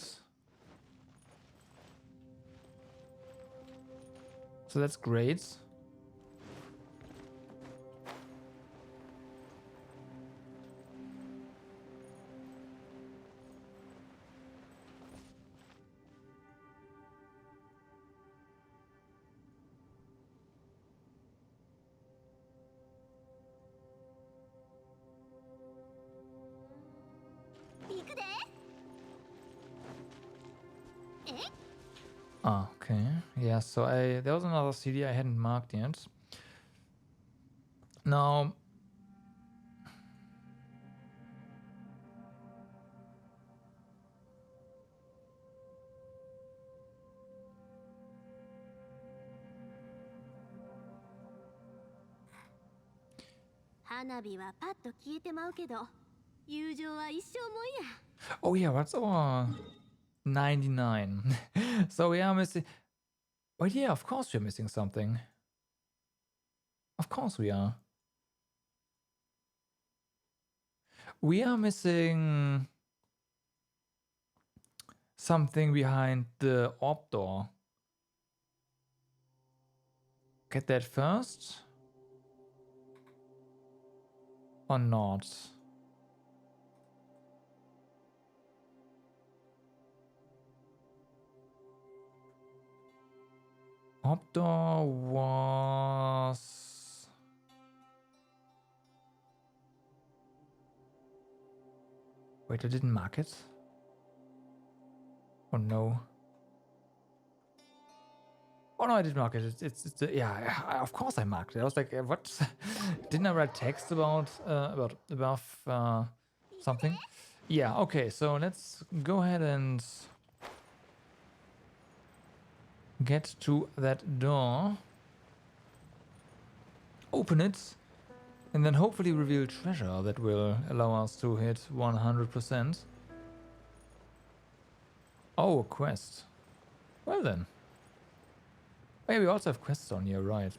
So that's great. Ah, okay. Yeah, so there was another CD I hadn't marked yet. Now, oh yeah, what's our 99? So we are missing. Oh yeah, of course we're missing something. Of course we are. We are missing something behind the orb door. Get that first? Or not? Orb door was... Wait, I didn't mark it? Oh no. Oh no, I did mark it. It's yeah, of course I marked it. I was like, what? Didn't I write text about above something? Yeah, okay, so let's go ahead and get to that door. Open it. And then hopefully reveal treasure that will allow us to hit 100%. Oh, a quest. Well then. Oh, yeah, we also have quests on here, right.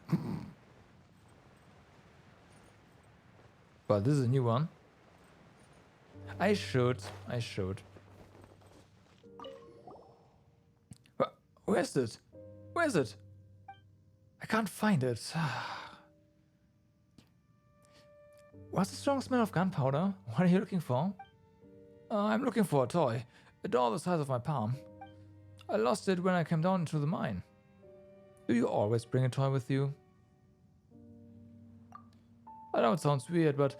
But this is a new one. I should. Where's it? Where's it? I can't find it. What's the strong smell of gunpowder? What are you looking for? I'm looking for a toy. A doll the size of my palm. I lost it when I came down into the mine. Do you always bring a toy with you? I know it sounds weird, but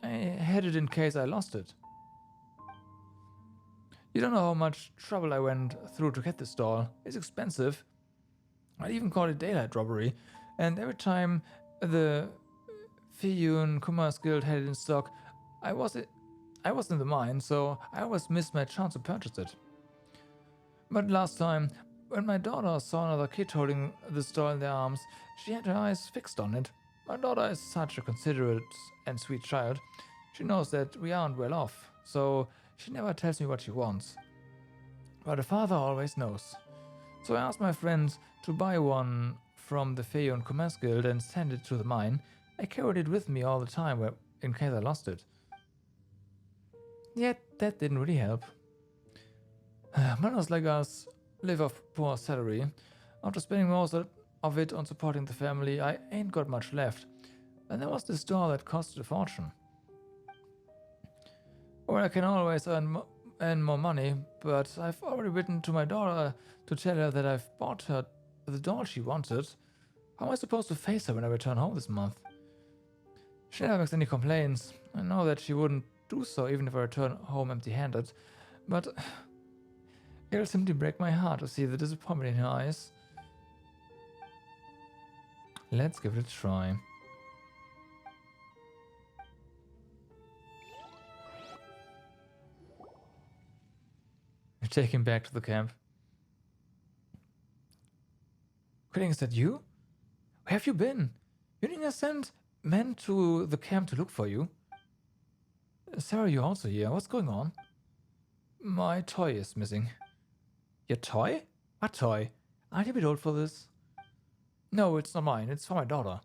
I had it in case I lost it. You don't know how much trouble I went through to get this doll. It's expensive. I'd even call it daylight robbery. And every time the Fiyun Kumars Guild had it in stock, I was in the mine, so I always missed my chance to purchase it. But last time, when my daughter saw another kid holding this doll in their arms, she had her eyes fixed on it. My daughter is such a considerate and sweet child. She knows that we aren't well off, so she never tells me what she wants. But a father always knows. So I asked my friends to buy one from the Feyun Commerce Guild and send it to the mine. I carried it with me all the time in case I lost it. Yet that didn't really help. Miners like us live off poor salary. After spending most of it on supporting the family, I ain't got much left. And there was this doll that costed a fortune. Or I can always earn more money, but I've already written to my daughter to tell her that I've bought her the doll she wanted. How am I supposed to face her when I return home this month? She never makes any complaints. I know that she wouldn't do so even if I return home empty-handed, but it'll simply break my heart to see the disappointment in her eyes. Let's give it a try. We take him back to the camp. Quitting, is that you? Where have you been? Yuning has sent men to the camp to look for you. Sarah, you also here. What's going on? My toy is missing. Your toy? What toy? Aren't you a bit old for this? No, it's not mine. It's for my daughter.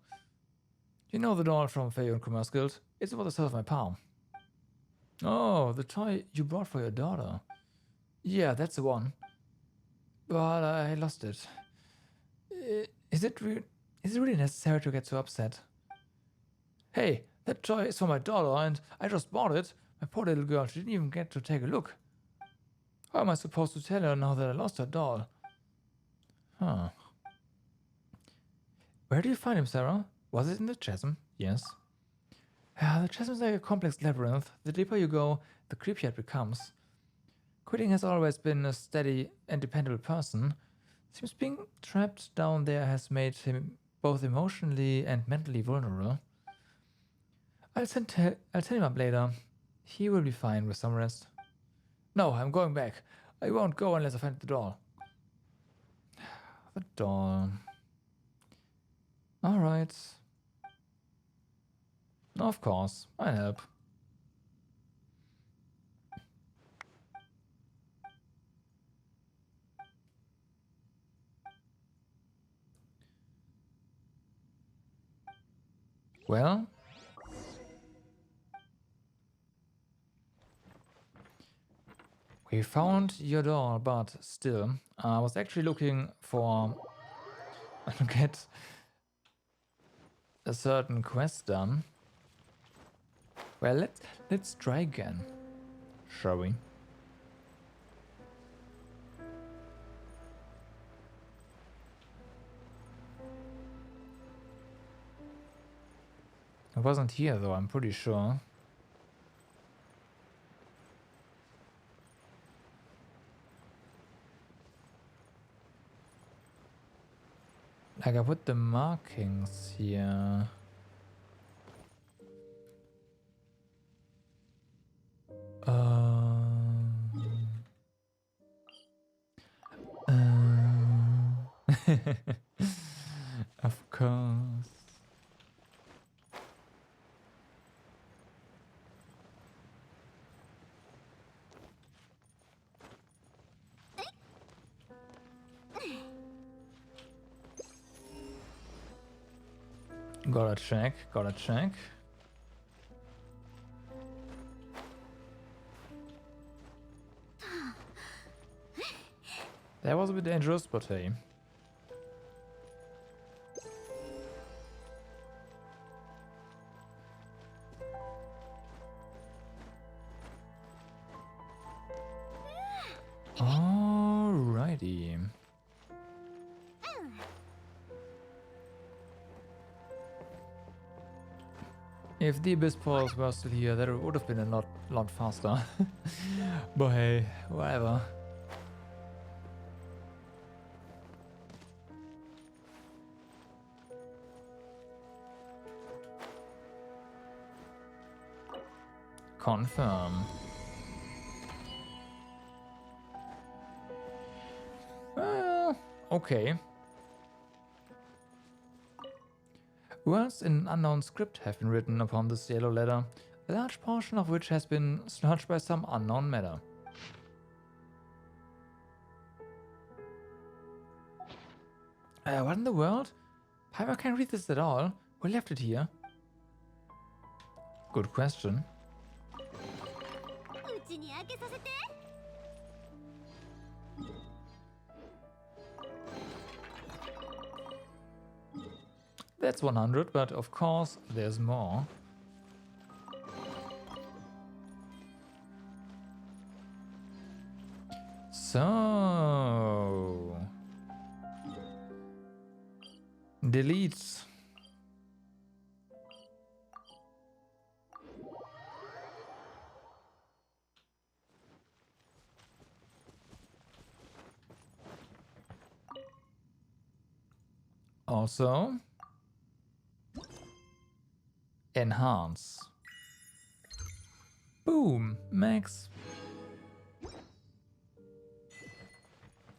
You know the doll from Fey and Commerce Guild? It's about the size of my palm. Oh, the toy you brought for your daughter. Yeah, that's the one. But I lost it. Is it really necessary to get so upset? Hey, that toy is for my daughter and I just bought it. My poor little girl, she didn't even get to take a look. How am I supposed to tell her now that I lost her doll? Huh. Where did you find him, Sarah? Was it in the chasm? Yes. The chasm is like a complex labyrinth. The deeper you go, the creepier it becomes. Quitting has always been a steady and dependable person. Seems being trapped down there has made him both emotionally and mentally vulnerable. I'll tell him up later. He will be fine with some rest. No, I'm going back. I won't go unless I find the doll. The doll. Alright. Of course, I'll help. Well, we found your doll, but still, I was actually looking for to get a certain quest done. Well, let's try again, shall we? It wasn't here though, I'm pretty sure. Like I put the markings here. Of course. Gotta check, gotta check. That was a bit dangerous, but hey. Alrighty. If the Abyss Pulse were still here, that would have been a lot faster. But hey, whatever. Confirm. Well, okay. Words in an unknown script have been written upon this yellow letter, a large portion of which has been sludged by some unknown matter. What in the world? Piper can't read this at all. Who left it here? Good question. That's 100, but of course there's more. So... delete. Also, enhance. Boom, max.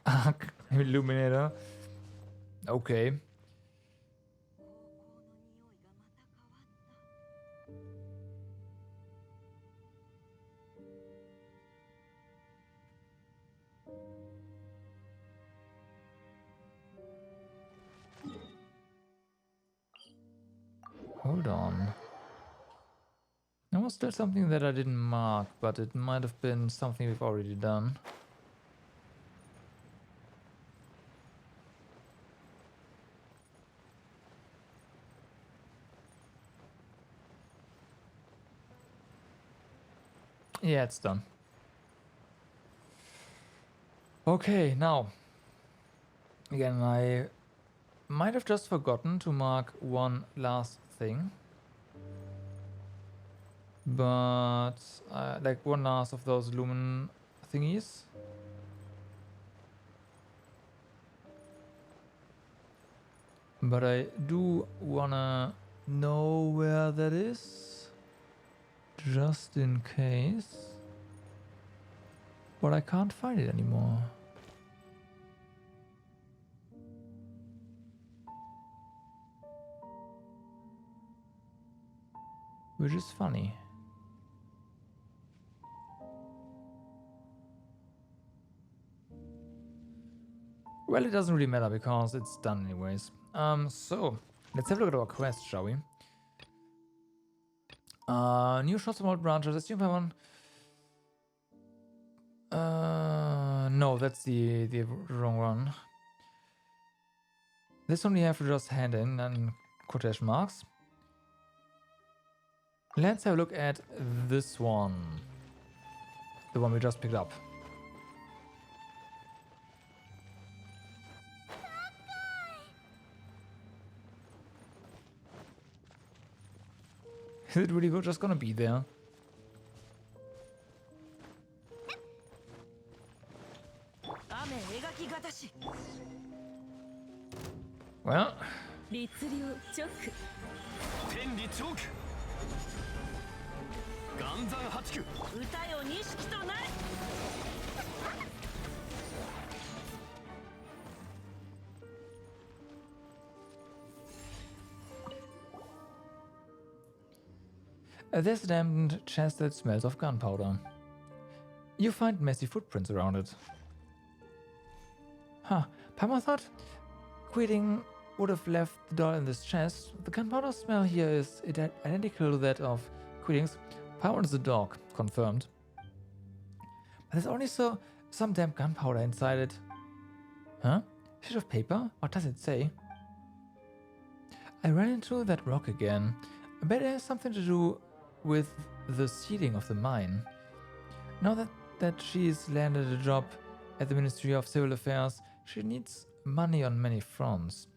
Arc Illuminator. Okay. Hold on. There was still something that I didn't mark, but it might have been something we've already done. Yeah, it's done. Okay, now. Again, I might have just forgotten to mark one last thing. But, like one last of those lumen thingies. But I do wanna know where that is. Just in case. But I can't find it anymore. Which is funny. Well, it doesn't really matter because it's done anyways. So let's have a look at our quest, shall we? New shots from old branches. Assume I want. No, that's the wrong one. This one we have to just hand in quotation marks. Let's have a look at this one. The one we just picked up. Is it really just gonna be there? Well, 律令チョック天理チョーク岩山八九歌よ錦となり there's a dampened chest that smells of gunpowder. You find messy footprints around it. Huh. Palmer thought quitting would have left the doll in this chest. The gunpowder smell here is identical to that of Quitting's. Palmer is a dog, confirmed. But there's only some damp gunpowder inside it. Huh? Sheet of paper? What does it say? I ran into that rock again. I bet it has something to do with the seeding of the mine. Now that she's landed a job at the Ministry of Civil Affairs, she needs money on many fronts.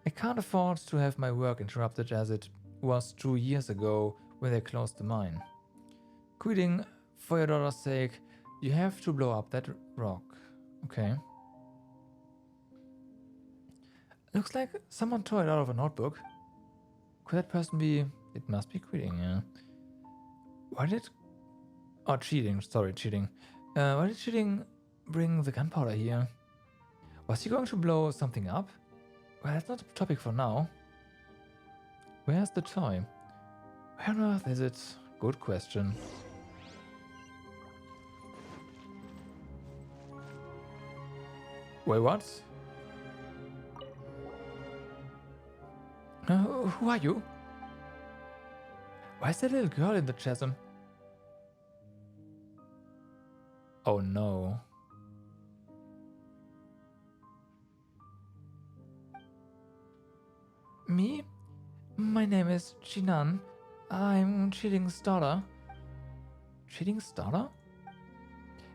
I can't afford to have my work interrupted as it was 2 years ago when they closed the mine. Quitting, for your daughter's sake, you have to blow up that rock. Okay. Looks like someone tore it out of a notebook. Could that person be... It must be Quitting, yeah. Why did... Oh, cheating. Sorry, cheating. Why did cheating bring the gunpowder here? Was he going to blow something up? Well, that's not a topic for now. Where's the toy? Where on earth is it? Good question. Wait, what? Who are you? Why is that little girl in the chasm? Oh no. Me? my name is Jinan. I'm Chiding's daughter. Chiding's daughter?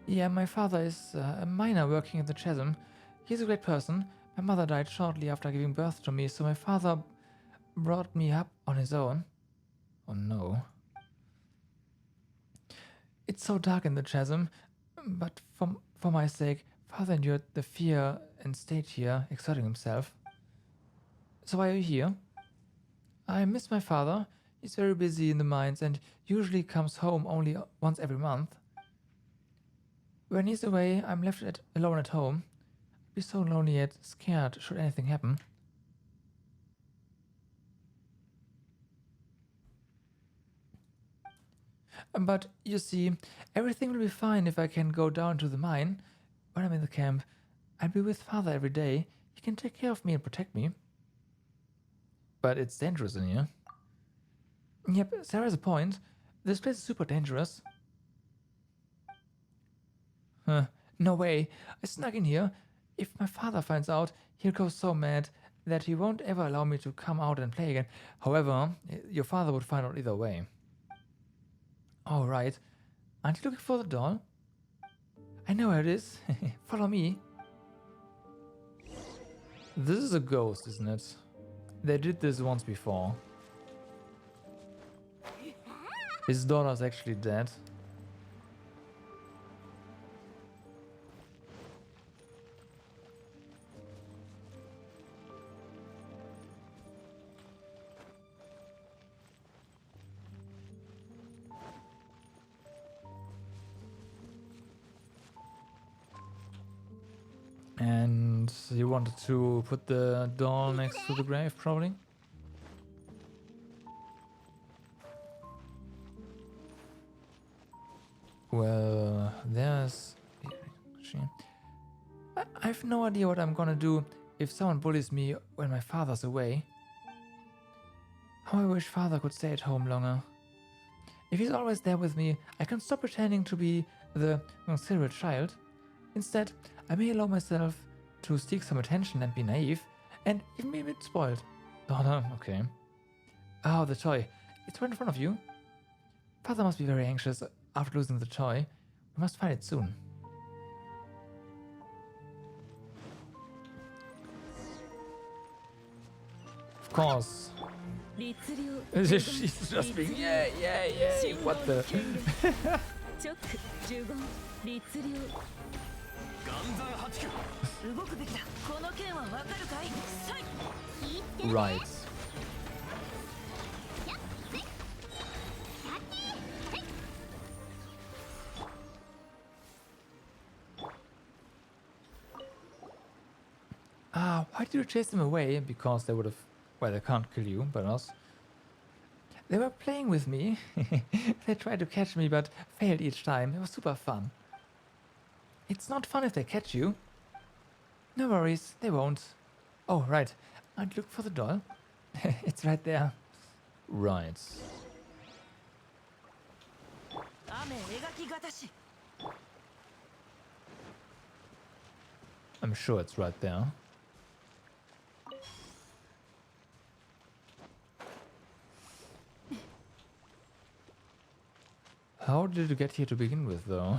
Yeah, my father is a miner working in the chasm. He's a great person. My mother died shortly after giving birth to me, so my father brought me up on his own. Oh no. It's so dark in the chasm, but for my sake, father endured the fear and stayed here, exerting himself. So why are you here? I miss my father. He's very busy in the mines and usually comes home only once every month. When he's away, I'm left alone at home. I'd be so lonely yet scared should anything happen. But you see, everything will be fine if I can go down to the mine. When I'm in the camp, I'll be with father every day. He can take care of me and protect me. But it's dangerous in here. Yep, Sarah's a point. This place is super dangerous. Huh, no way. I snuck in here. If my father finds out, he'll go so mad that he won't ever allow me to come out and play again. However, your father would find out either way. Oh, right. Aren't you looking for the doll? I know where it is. Follow me. This is a ghost, isn't it? They did this once before. His daughter's actually dead. And you wanted to put the doll next to the grave, probably? Well, there's... I have no idea what I'm gonna do if someone bullies me when my father's away. How I wish father could stay at home longer. If he's always there with me, I can stop pretending to be the considerate child. Instead, I may allow myself to seek some attention and be naive, and even be a bit spoiled. Daughter, okay. Oh, the toy. It's right in front of you. Father must be very anxious after losing the toy. We must find it soon. Of course. She's just being, yeah, what the... 動くべきだ。この件はわかるかい？さい。 Right. Why did you chase them away? Because they would have... Well, they can't kill you, but us. They were playing with me. They tried to catch me, but failed each time. It was super fun. It's not fun if they catch you. No worries, they won't. Oh, right. I'd look for the doll. It's right there. Right. I'm sure it's right there. How did you get here to begin with, though?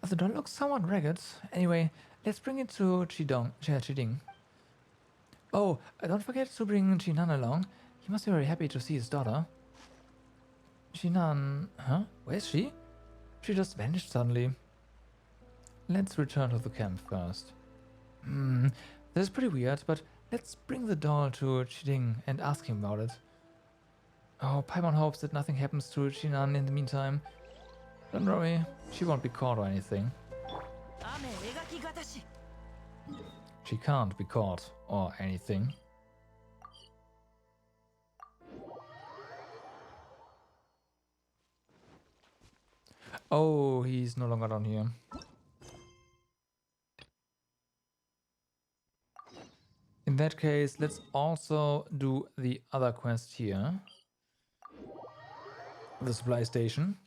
The doll looks somewhat ragged. Anyway, let's bring it to Chiding. Oh, don't forget to bring Jinan along. He must be very happy to see his daughter. Jinan... Huh? Where is she? She just vanished suddenly. Let's return to the camp first. This is pretty weird, but let's bring the doll to Chiding and ask him about it. Oh, Paimon hopes that nothing happens to Jinan in the meantime. Don't worry, she won't be caught or anything. She can't be caught or anything. Oh, he's no longer down here. In that case, let's also do the other quest here. The supply station.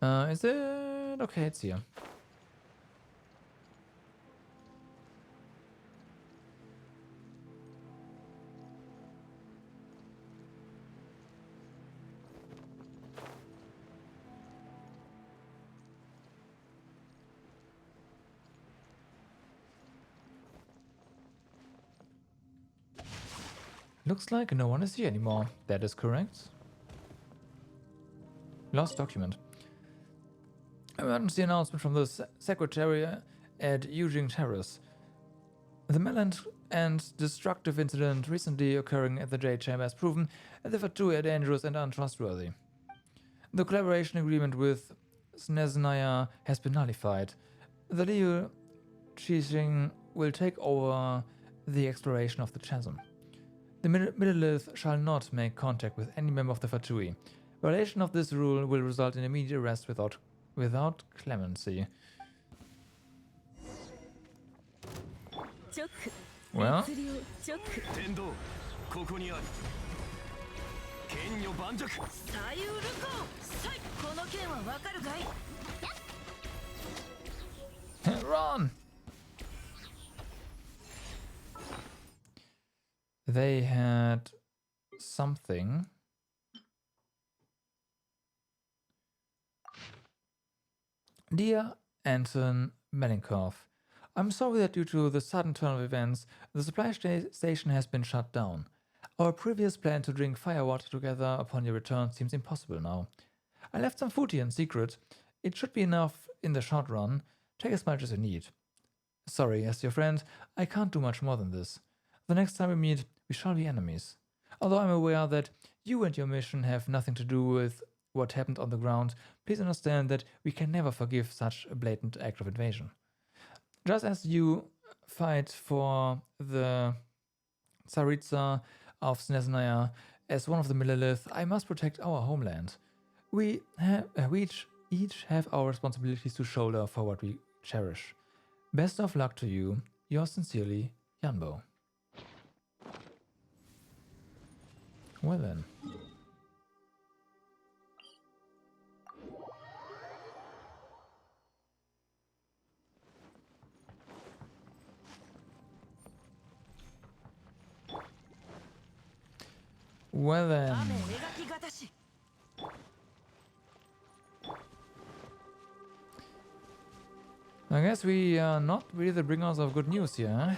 Is it? Okay, it's here. Looks like no one is here anymore. That is correct. Lost document. Emergency announcement from the secretary at Eugene Terrace. The malign and destructive incident recently occurring at the Jade Chamber has proven that the Fatui are dangerous and untrustworthy. The collaboration agreement with Snezhnaya has been nullified. The Liu Qixing will take over the exploration of the chasm. The Middle-Earth shall not make contact with any member of the Fatui. Violation of this rule will result in immediate arrest without clemency. Well, 天道ここにある剣女盤石左右ルコこの件はわかるかい run! They had something. Dear Anton Melinkov, I'm sorry that due to the sudden turn of events, the supply station has been shut down. Our previous plan to drink firewater together upon your return seems impossible now. I left some food here in secret. It should be enough in the short run. Take as much as you need. Sorry, as your friend, I can't do much more than this. The next time we meet, we shall be enemies. Although I'm aware that you and your mission have nothing to do with what happened on the ground, please understand that we can never forgive such a blatant act of invasion. Just as you fight for the Tsaritsa of Snezhnaya as one of the Millelith, I must protect our homeland. We each have our responsibilities to shoulder for what we cherish. Best of luck to you. Yours sincerely, Yanbo. Well then. Well then. I guess we are not really the bringers of good news here, huh?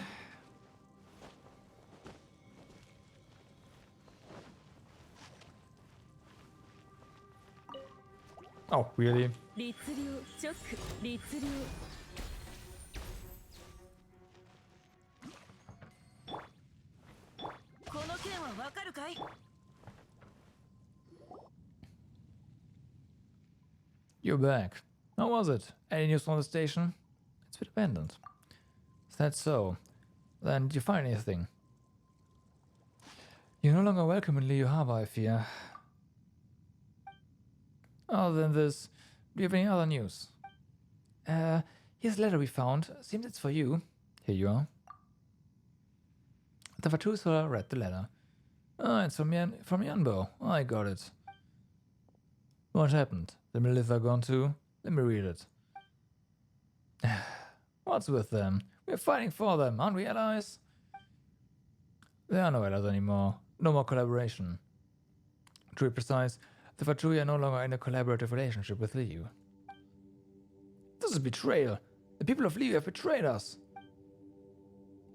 Oh, really? You're back. How was it? Any news from the station? It's been abandoned. Is that so? Then did you find anything? You're no longer welcome in Liu Harbor, I fear. Other than this, do you have any other news? Here's a letter we found. Seems it's for you. Here you are. The Fatusa read the letter. Ah, it's from Yanbo. I got it. What happened? The Millelith are gone too? Let me read it. What's with them? We're fighting for them, aren't we allies? There are no allies anymore. No more collaboration. To be precise, the Fatui are no longer in a collaborative relationship with Liu. This is betrayal. The people of Liu have betrayed us.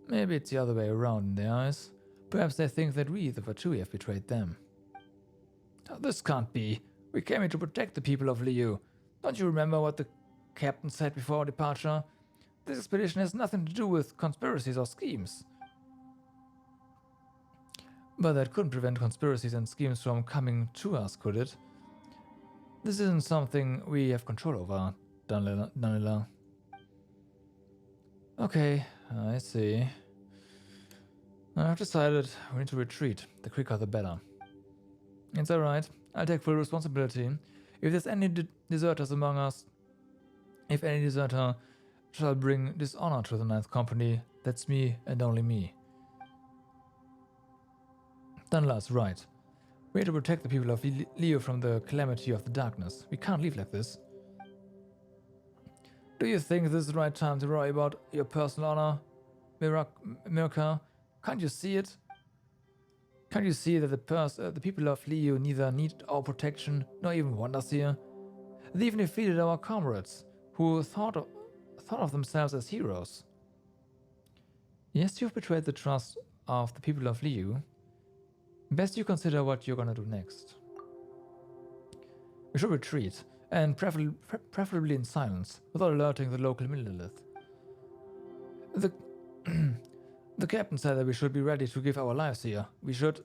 Maybe it's the other way around in their eyes. Perhaps they think that we, the Fatui, have betrayed them. This can't be. We came here to protect the people of Liu. Don't you remember what the captain said before our departure? This expedition has nothing to do with conspiracies or schemes. But that couldn't prevent conspiracies and schemes from coming to us, could it? This isn't something we have control over, Danila. Okay, I see. I've decided we need to retreat. The quicker the better. It's alright. I'll take full responsibility. If there's any deserters among us, if any deserter shall bring dishonor to the Ninth Company, that's me and only me. Dunla's right. We have to protect the people of Liu from the calamity of the darkness. We can't leave like this. Do you think this is the right time to worry about your personal honor, Mirka? Can't you see it? Can't you see that the people of Liu neither need our protection nor even want us here? They even defeated our comrades, who thought of themselves as heroes. Yes, you've betrayed the trust of the people of Liu. Best you consider what you're gonna do next. We should retreat, and preferably in silence, without alerting the local Millilith. The captain said that we should be ready to give our lives here. We should.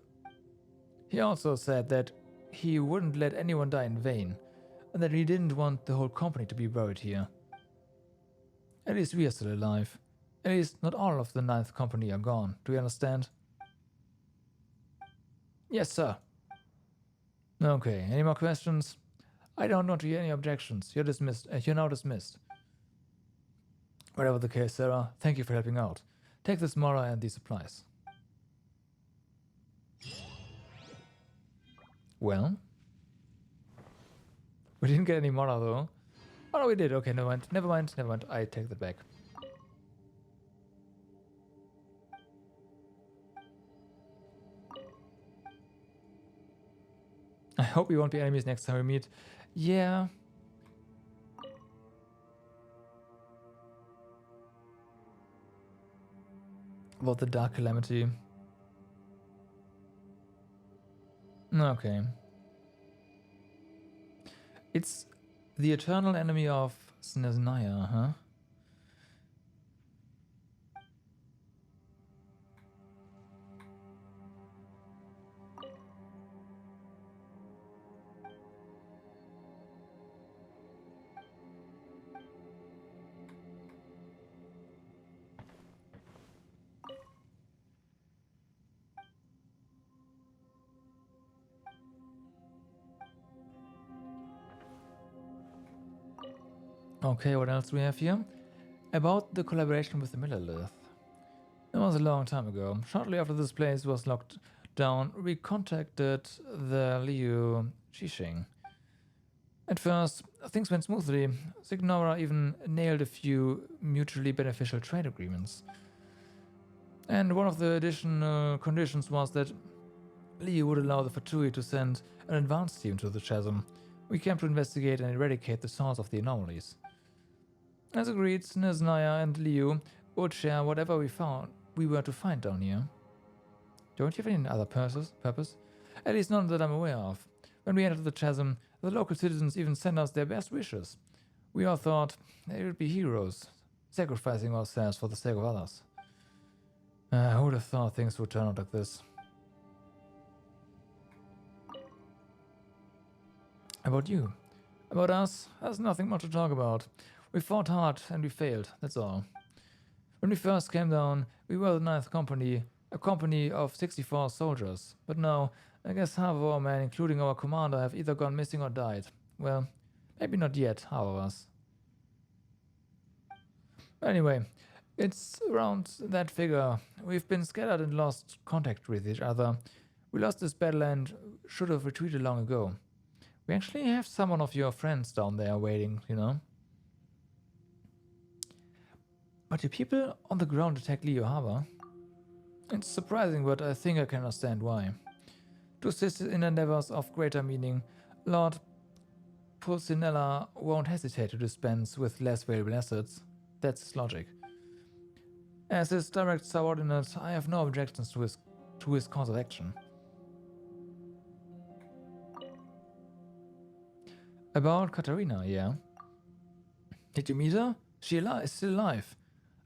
He also said that he wouldn't let anyone die in vain, and that he didn't want the whole company to be buried here. At least we are still alive. At least not all of the 9th Company are gone. Do you understand? Yes, sir. Okay, any more questions? I don't want to hear any objections. You're dismissed. You're now dismissed. Whatever the case, Sarah, thank you for helping out. Take this Mora and these supplies. Well, we didn't get any Mora though. Oh no, we did. Okay, never mind. I take that back. I hope we won't be enemies next time we meet. Yeah. About the Dark Calamity. Okay. It's the eternal enemy of Snezhnaya, huh? Okay, what else do we have here? About the collaboration with the Millilith. It was a long time ago. Shortly after this place was locked down, we contacted the Liu Qixing. At first, things went smoothly. Signora even nailed a few mutually beneficial trade agreements. And one of the additional conditions was that Liu would allow the Fatui to send an advance team to the chasm. We came to investigate and eradicate the source of the anomalies. As agreed, Snezhnaya and Liu would share whatever we were to find down here. Don't you have any other purpose? At least none that I'm aware of. When we entered the chasm, the local citizens even sent us their best wishes. We all thought they would be heroes, sacrificing ourselves for the sake of others. Who would have thought things would turn out like this? About you. About us, there's nothing much to talk about. We fought hard and we failed, that's all. When we first came down, we were the 9th Company, a company of 64 soldiers. But now, I guess half of our men, including our commander, have either gone missing or died. Well, maybe not yet, half of us. Anyway, it's around that figure. We've been scattered and lost contact with each other. We lost this battle and should have retreated long ago. We actually have someone of your friends down there waiting, you know. But your people on the ground attack Liu Harbor? It's surprising, but I think I can understand why. To assist in endeavors of greater meaning, Lord Pulcinella won't hesitate to dispense with less valuable assets. That's his logic. As his direct subordinate, I have no objections to his course of action. About Katarina, yeah. Did you meet her? She is still alive.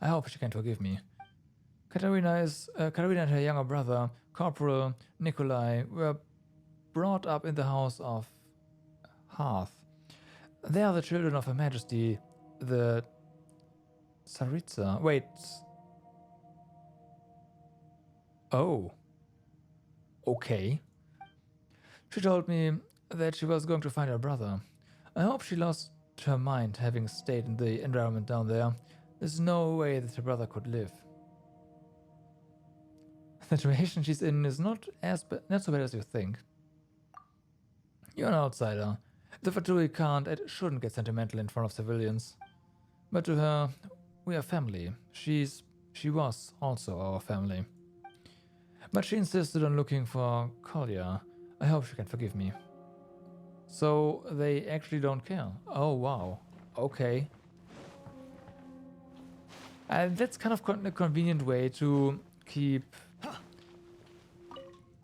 I hope she can forgive me. Katarina and her younger brother, Corporal Nikolai, were brought up in the house of Hearth. They are the children of Her Majesty, the Tsaritsa. Wait. Oh. Okay. She told me that she was going to find her brother. I hope she lost her mind having stayed in the environment down there. There's no way that her brother could live. The situation she's in is not so bad as you think. You're an outsider. The Fatui can't and shouldn't get sentimental in front of civilians. But to her, we are family. She was also our family. But she insisted on looking for Kolya. I hope she can forgive me. So they actually don't care. Oh wow. Okay. And that's kind of a convenient way to keep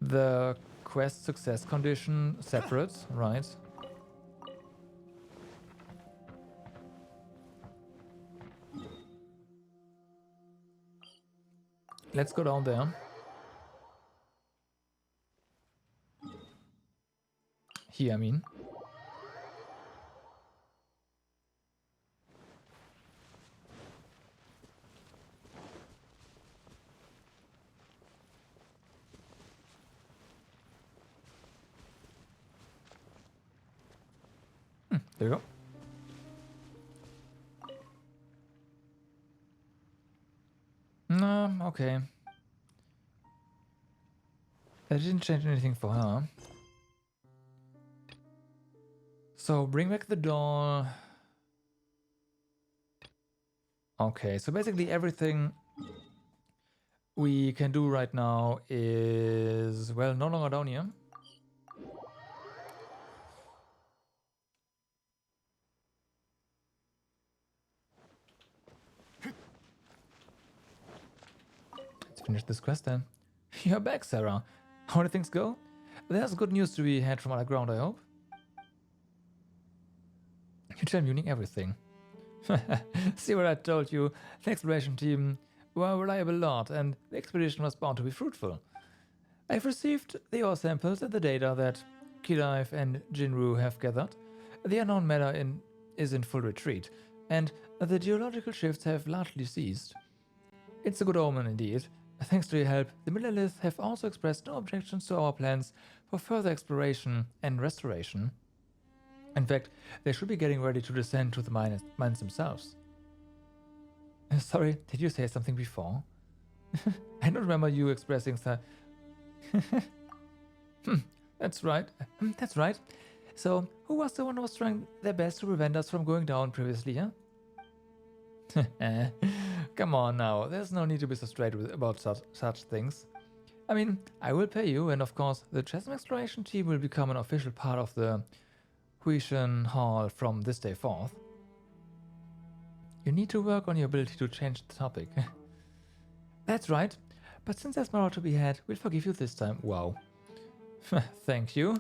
the quest success condition separate, right? Let's go down there. Here, I mean. There you go. No, okay. That didn't change anything for her. So bring back the doll. Okay, so basically everything we can do right now is, well, no longer down here. Let's finish this quest then. You're back, Sarah. How do things go? There's good news to be had from underground, I hope. You're transmuting everything. See what I told you? The exploration team were a reliable lot, and the expedition was bound to be fruitful. I've received the ore samples and the data that Kilive and Jinru have gathered. The unknown matter is in full retreat, and the geological shifts have largely ceased. It's a good omen indeed. Thanks to your help, the Millelith have also expressed no objections to our plans for further exploration and restoration. In fact, they should be getting ready to descend to the mines themselves. Sorry, did you say something before? I don't remember you expressing that. That's right. That's right. So, who was the one who was trying their best to prevent us from going down previously, huh? Come on now, there's no need to be so straight about such things. I mean, I will pay you, and of course, the Chasm Exploration team will become an official part of the Huishan Hall from this day forth. You need to work on your ability to change the topic. That's right, but since there's more to be had, we'll forgive you this time. Wow. Thank you.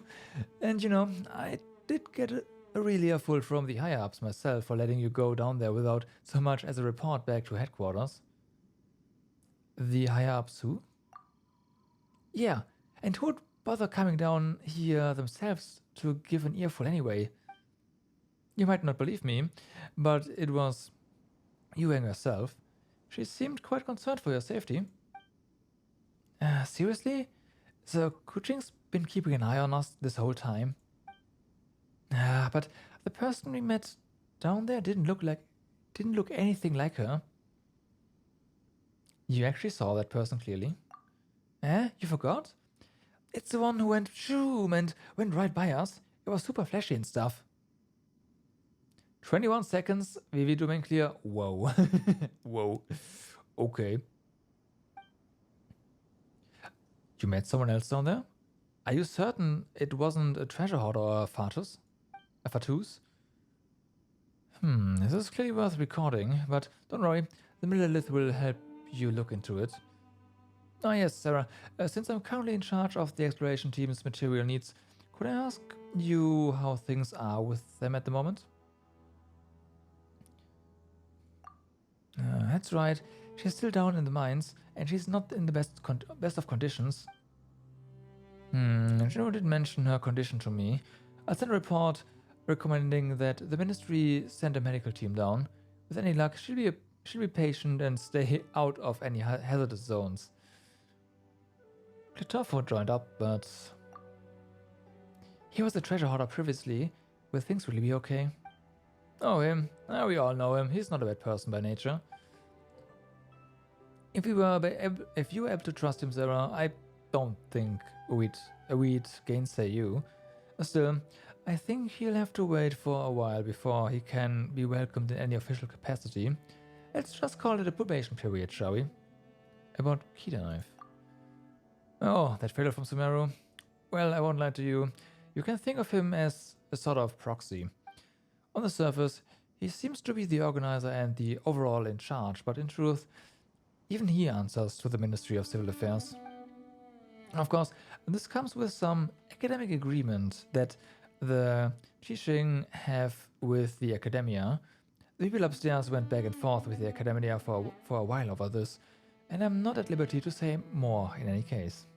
And you know, I did get a really earful from the higher-ups myself for letting you go down there without so much as a report back to headquarters. The higher-ups who? Yeah, and who'd bother coming down here themselves to give an earful anyway? You might not believe me, but it was Yuang herself. She seemed quite concerned for your safety. Seriously? So Kuching's been keeping an eye on us this whole time? But the person we met down there didn't look anything like her. You actually saw that person clearly? You forgot? It's the one who went shoom and went right by us. It was super flashy and stuff. 21 seconds, VV domain clear. Whoa. Whoa. Okay. You met someone else down there? Are you certain it wasn't a treasure hoarder or a Fatus? A Fatus? This is clearly worth recording, but don't worry, the Millelith will help you look into it. Oh yes, Sarah, since I'm currently in charge of the exploration team's material needs, could I ask you how things are with them at the moment? That's right, she's still down in the mines, and she's not in the best of conditions. Jinru did mention her condition to me. I'll send a report recommending that the ministry send a medical team down. With any luck, she'll be patient and stay out of any hazardous zones. Clitofo joined up, but he was a treasure hoarder previously. Will things really be okay? Oh, him. We all know him. He's not a bad person by nature. If you were able to trust him, Sarah, I don't think we'd gainsay you. Still, I think he'll have to wait for a while before he can be welcomed in any official capacity. Let's just call it a probation period, shall we? About Kida Knife. Oh, that failure from Sumeru. Well, I won't lie to you. You can think of him as a sort of proxy. On the surface, he seems to be the organizer and the overall in charge, but in truth, even he answers to the Ministry of Civil Affairs. Of course, this comes with some academic agreement that the Qixing have with the academia. The people upstairs went back and forth with the academia for a while over this, and I'm not at liberty to say more in any case.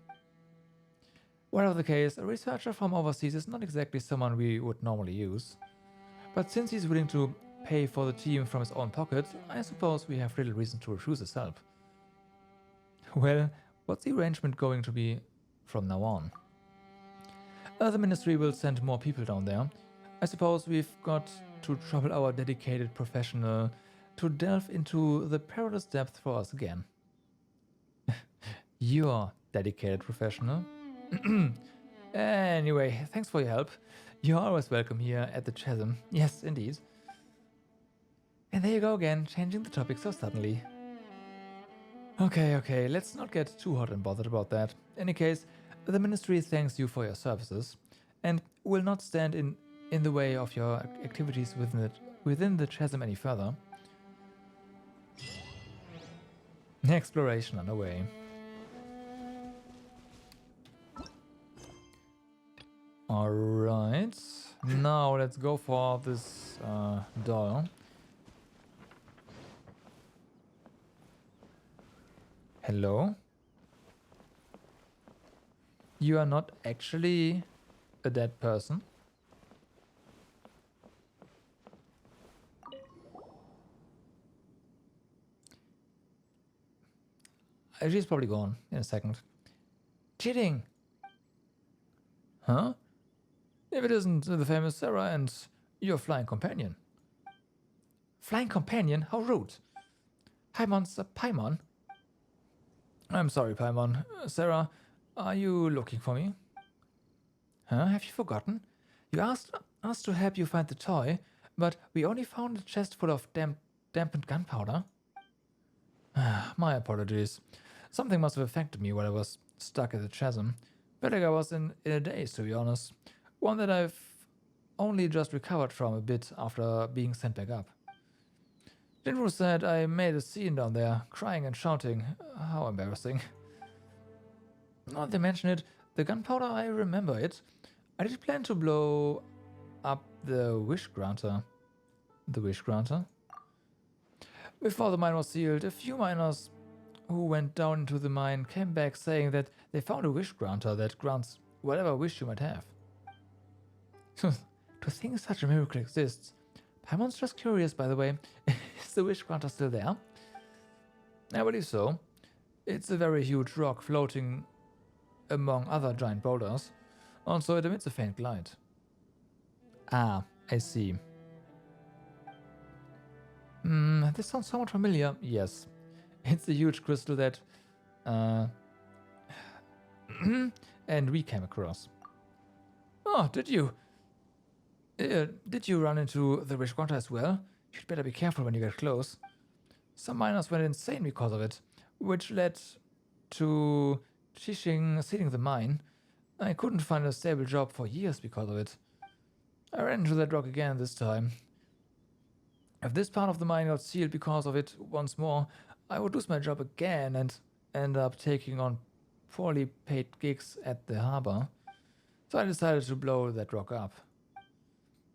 Whatever the case, a researcher from overseas is not exactly someone we would normally use. But since he's willing to pay for the team from his own pocket, I suppose we have little reason to refuse his help. Well, what's the arrangement going to be from now on? The ministry will send more people down there. I suppose we've got to trouble our dedicated professional to delve into the perilous depth for us again. Your dedicated professional? Anyway, thanks for your help. You're always welcome here at the Chasm. Yes, indeed. And there you go again, changing the topic so suddenly. Okay, let's not get too hot and bothered about that. In any case, the ministry thanks you for your services and will not stand in the way of your activities within the Chasm any further. Exploration underway. Alright, now let's go for this doll. Hello? You are not actually a dead person? She's probably gone in a second. Cheating! Huh? If it isn't the famous Sarah and your flying companion. Flying companion? How rude. Paimon's a Paimon? I'm sorry, Paimon. Sarah, are you looking for me? Huh? Have you forgotten? You asked us to help you find the toy, but we only found a chest full of dampened gunpowder. My apologies. Something must have affected me while I was stuck at the chasm. Felt like I was in a daze, to be honest. One that I've only just recovered from a bit after being sent back up. Jinru said I made a scene down there, crying and shouting. How embarrassing. Now that they mention it, the gunpowder, I remember it. I did plan to blow up the Wish Granter. The Wish Granter? Before the mine was sealed, a few miners who went down into the mine came back saying that they found a Wish Granter that grants whatever wish you might have. To think such a miracle exists. Paimon's just curious, by the way. Is the Wish Granter still there? I believe so. It's a very huge rock floating among other giant boulders. Also, it emits a faint light. Ah, I see. This sounds somewhat familiar. Yes. It's a huge crystal that... and we came across. Oh, did you? Did you run into the Wish Granter as well? You'd better be careful when you get close. Some miners went insane because of it, which led to Qixing sealing the mine. I couldn't find a stable job for years because of it. I ran into that rock again this time. If this part of the mine got sealed because of it once more, I would lose my job again and end up taking on poorly paid gigs at the harbor. So I decided to blow that rock up.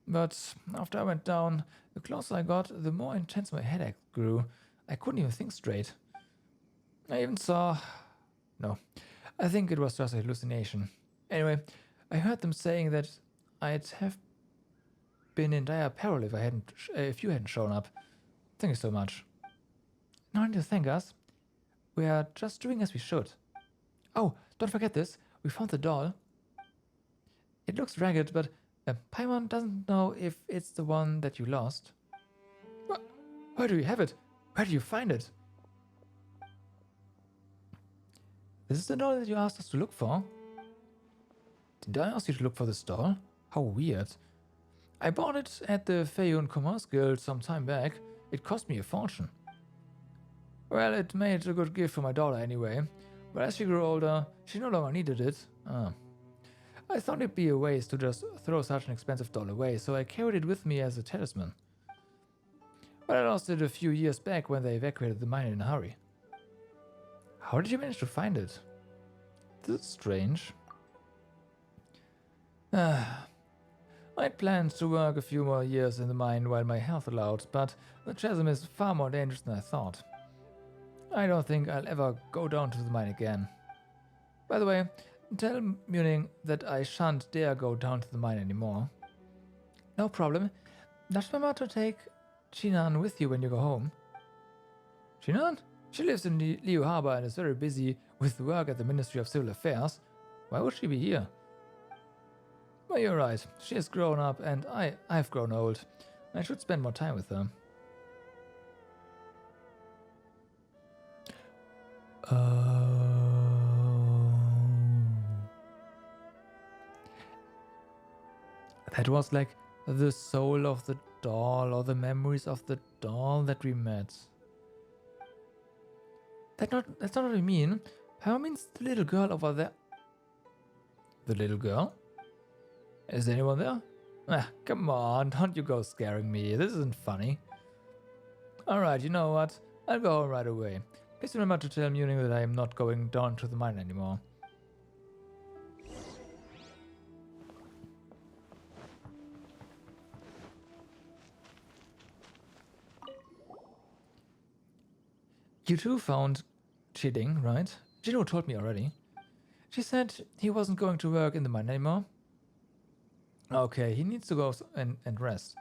But after I went down, the closer I got, the more intense my headache grew. I couldn't even think straight. I even saw... No, I think it was just a hallucination. Anyway, I heard them saying that I'd have been in dire peril if you hadn't shown up. Thank you so much. No need to thank us. We are just doing as we should. Oh, don't forget this. We found the doll. It looks ragged, but Paimon doesn't know if it's the one that you lost. Where do you have it? Where do you find it? This is the doll that you asked us to look for. Did I ask you to look for this doll? How weird. I bought it at the Feyun Commerce Guild some time back. It cost me a fortune. Well, it made a good gift for my daughter anyway. But as she grew older, she no longer needed it. I thought it'd be a waste to just throw such an expensive doll away, so I carried it with me as a talisman. But I lost it a few years back when they evacuated the mine in a hurry. How did you manage to find it? This is strange. I'd planned to work a few more years in the mine while my health allowed, but the chasm is far more dangerous than I thought. I don't think I'll ever go down to the mine again. By the way, tell Muning that I shan't dare go down to the mine anymore. No problem. Just remember to take Chinan with you when you go home. Chinan? She lives in Liu Harbor and is very busy with work at the Ministry of Civil Affairs. Why would she be here? Well, you're right. She has grown up and I've grown old. I should spend more time with her. That was like the soul of the doll or the memories of the doll that we met. That's not what I mean. How means the little girl over there? The little girl? Is anyone there? Ah, come on, don't you go scaring me. This isn't funny. Alright, you know what? I'll go home right away. Please remember to tell Muning that I am not going down to the mine anymore. You two found Chiding, right? Jino told me already. She said he wasn't going to work in the mine anymore. Okay, he needs to go and rest.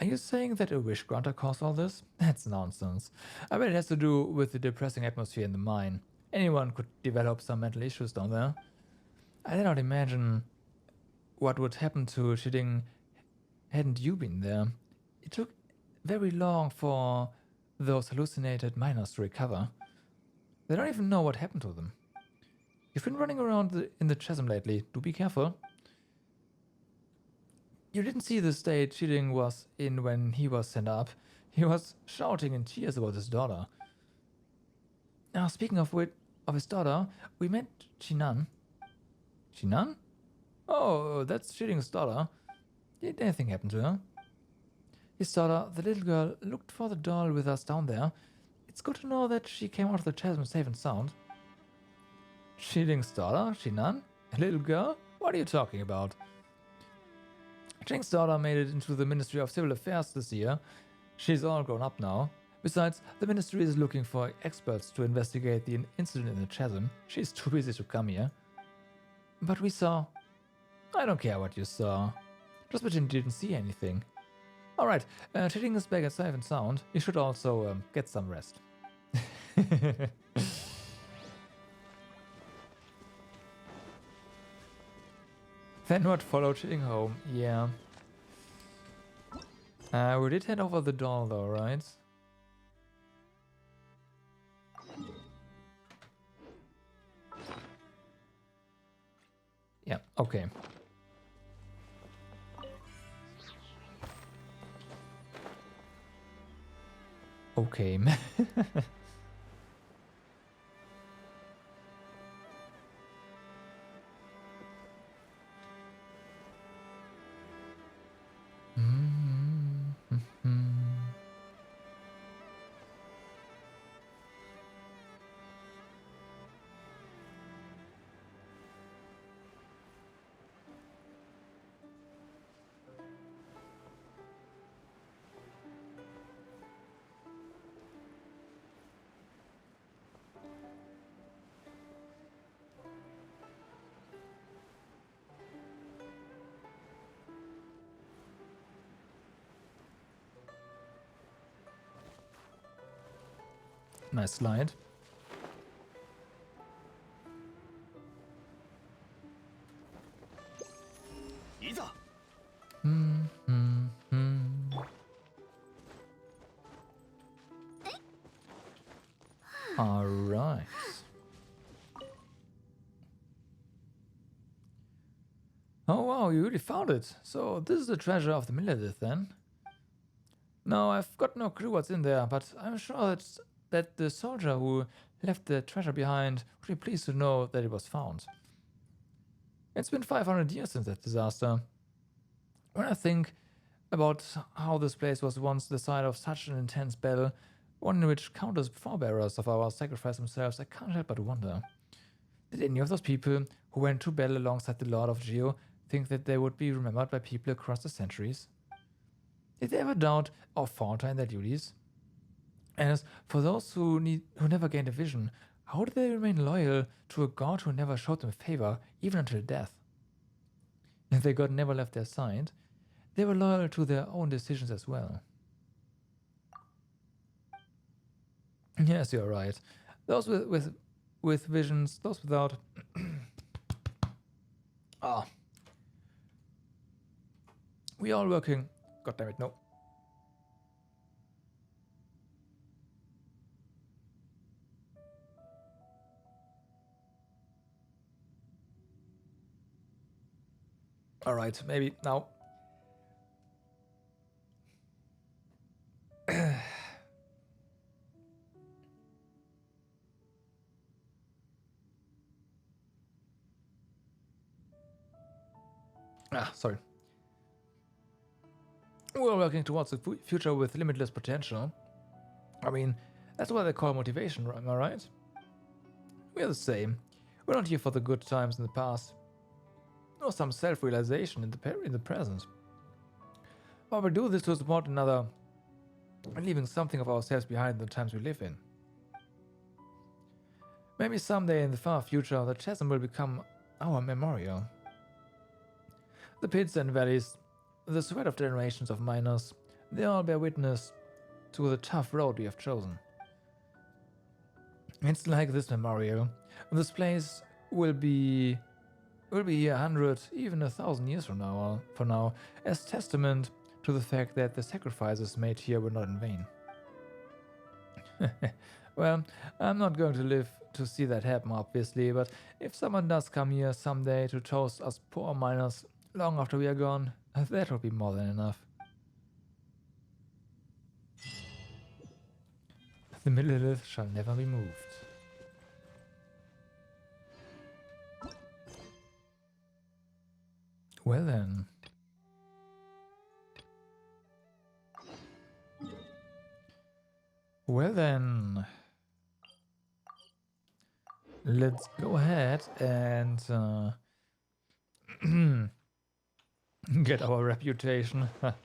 Are you saying that a wish granter caused all this? That's nonsense. I bet it has to do with the depressing atmosphere in the mine. Anyone could develop some mental issues down there. I cannot imagine what would happen to Chiding hadn't you been there. It took very long for those hallucinated miners to recover. They don't even know what happened to them. You've been running around in the chasm lately. Do be careful. You didn't see the state Chiding was in when he was sent up. He was shouting in tears about his daughter. Now, speaking of his daughter, we met Chinan. Chinan? Oh, that's Chiding's daughter. Did anything happen to her? His daughter, the little girl, looked for the doll with us down there. It's good to know that she came out of the chasm safe and sound. Chiding's daughter? Chinan? A little girl? What are you talking about? Ching's daughter made it into the Ministry of Civil Affairs this year. She's all grown up now. Besides, the ministry is looking for experts to investigate the incident in the chasm. She's too busy to come here. But we saw... I don't care what you saw. Just pretend you didn't see anything. Alright, Chiding is back at safe and sound. You should also get some rest. Then what followed Chiding home? Yeah. We did head over the doll though, right? Yeah, okay. Okay. Nice slide. All right. Oh wow, you really found it. So this is the treasure of the Millelith then? No, I've got no clue what's in there, but I'm sure that the soldier who left the treasure behind would be pleased to know that it was found. It's been 500 years since that disaster. When I think about how this place was once the site of such an intense battle, one in which countless forebearers of ours sacrificed themselves, I can't help but wonder. Did any of those people who went to battle alongside the Lord of Geo think that they would be remembered by people across the centuries? Did they ever doubt or falter in their duties? And as for those who never gained a vision, how did they remain loyal to a god who never showed them favor, even until death? If their god never left their side, they were loyal to their own decisions as well. Yes, you're right. Those with visions, those without. We all working. God damn it, no. All right, maybe now. Sorry. We're working towards a future with limitless potential. I mean, that's what they call motivation, am I right? We're the same. We're not here for the good times in the past, nor some self-realization in the present. But we do this to support another, leaving something of ourselves behind in the times we live in. Maybe someday in the far future, the chasm will become our memorial. The pits and valleys, the sweat of generations of miners, they all bear witness to the tough road we have chosen. It's like this memorial. This place will be here 100, even 1,000 years from now, as testament to the fact that the sacrifices made here were not in vain. Well, I'm not going to live to see that happen, obviously, but if someone does come here someday to toast us poor miners long after we are gone, that will be more than enough. The Millelith shall never be moved. Well then. Well then. Let's go ahead and get our reputation. But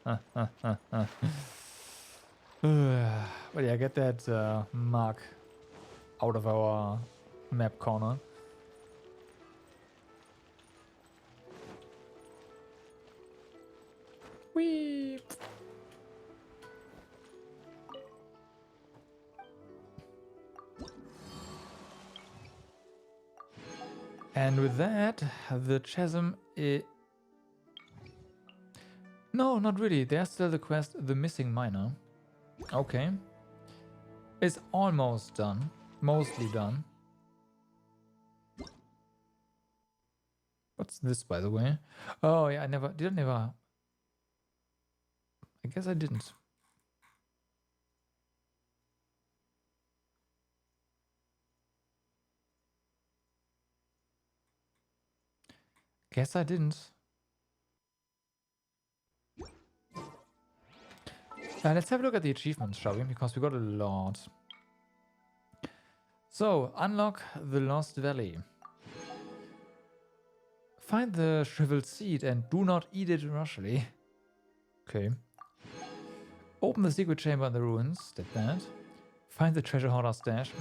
yeah, get that mark out of our map corner. Whee! And with that, the chasm is... No, not really. There's still the quest, the missing miner. Okay. It's almost done. Mostly done. What's this, by the way? Oh, yeah, I guess I didn't. Guess I didn't. Let's have a look at the achievements, shall we? Because we got a lot. So, unlock the Lost Valley. Find the shriveled seed and do not eat it rashly. Okay. Open the secret chamber in the ruins. Did that. Find the treasure hoarder stash.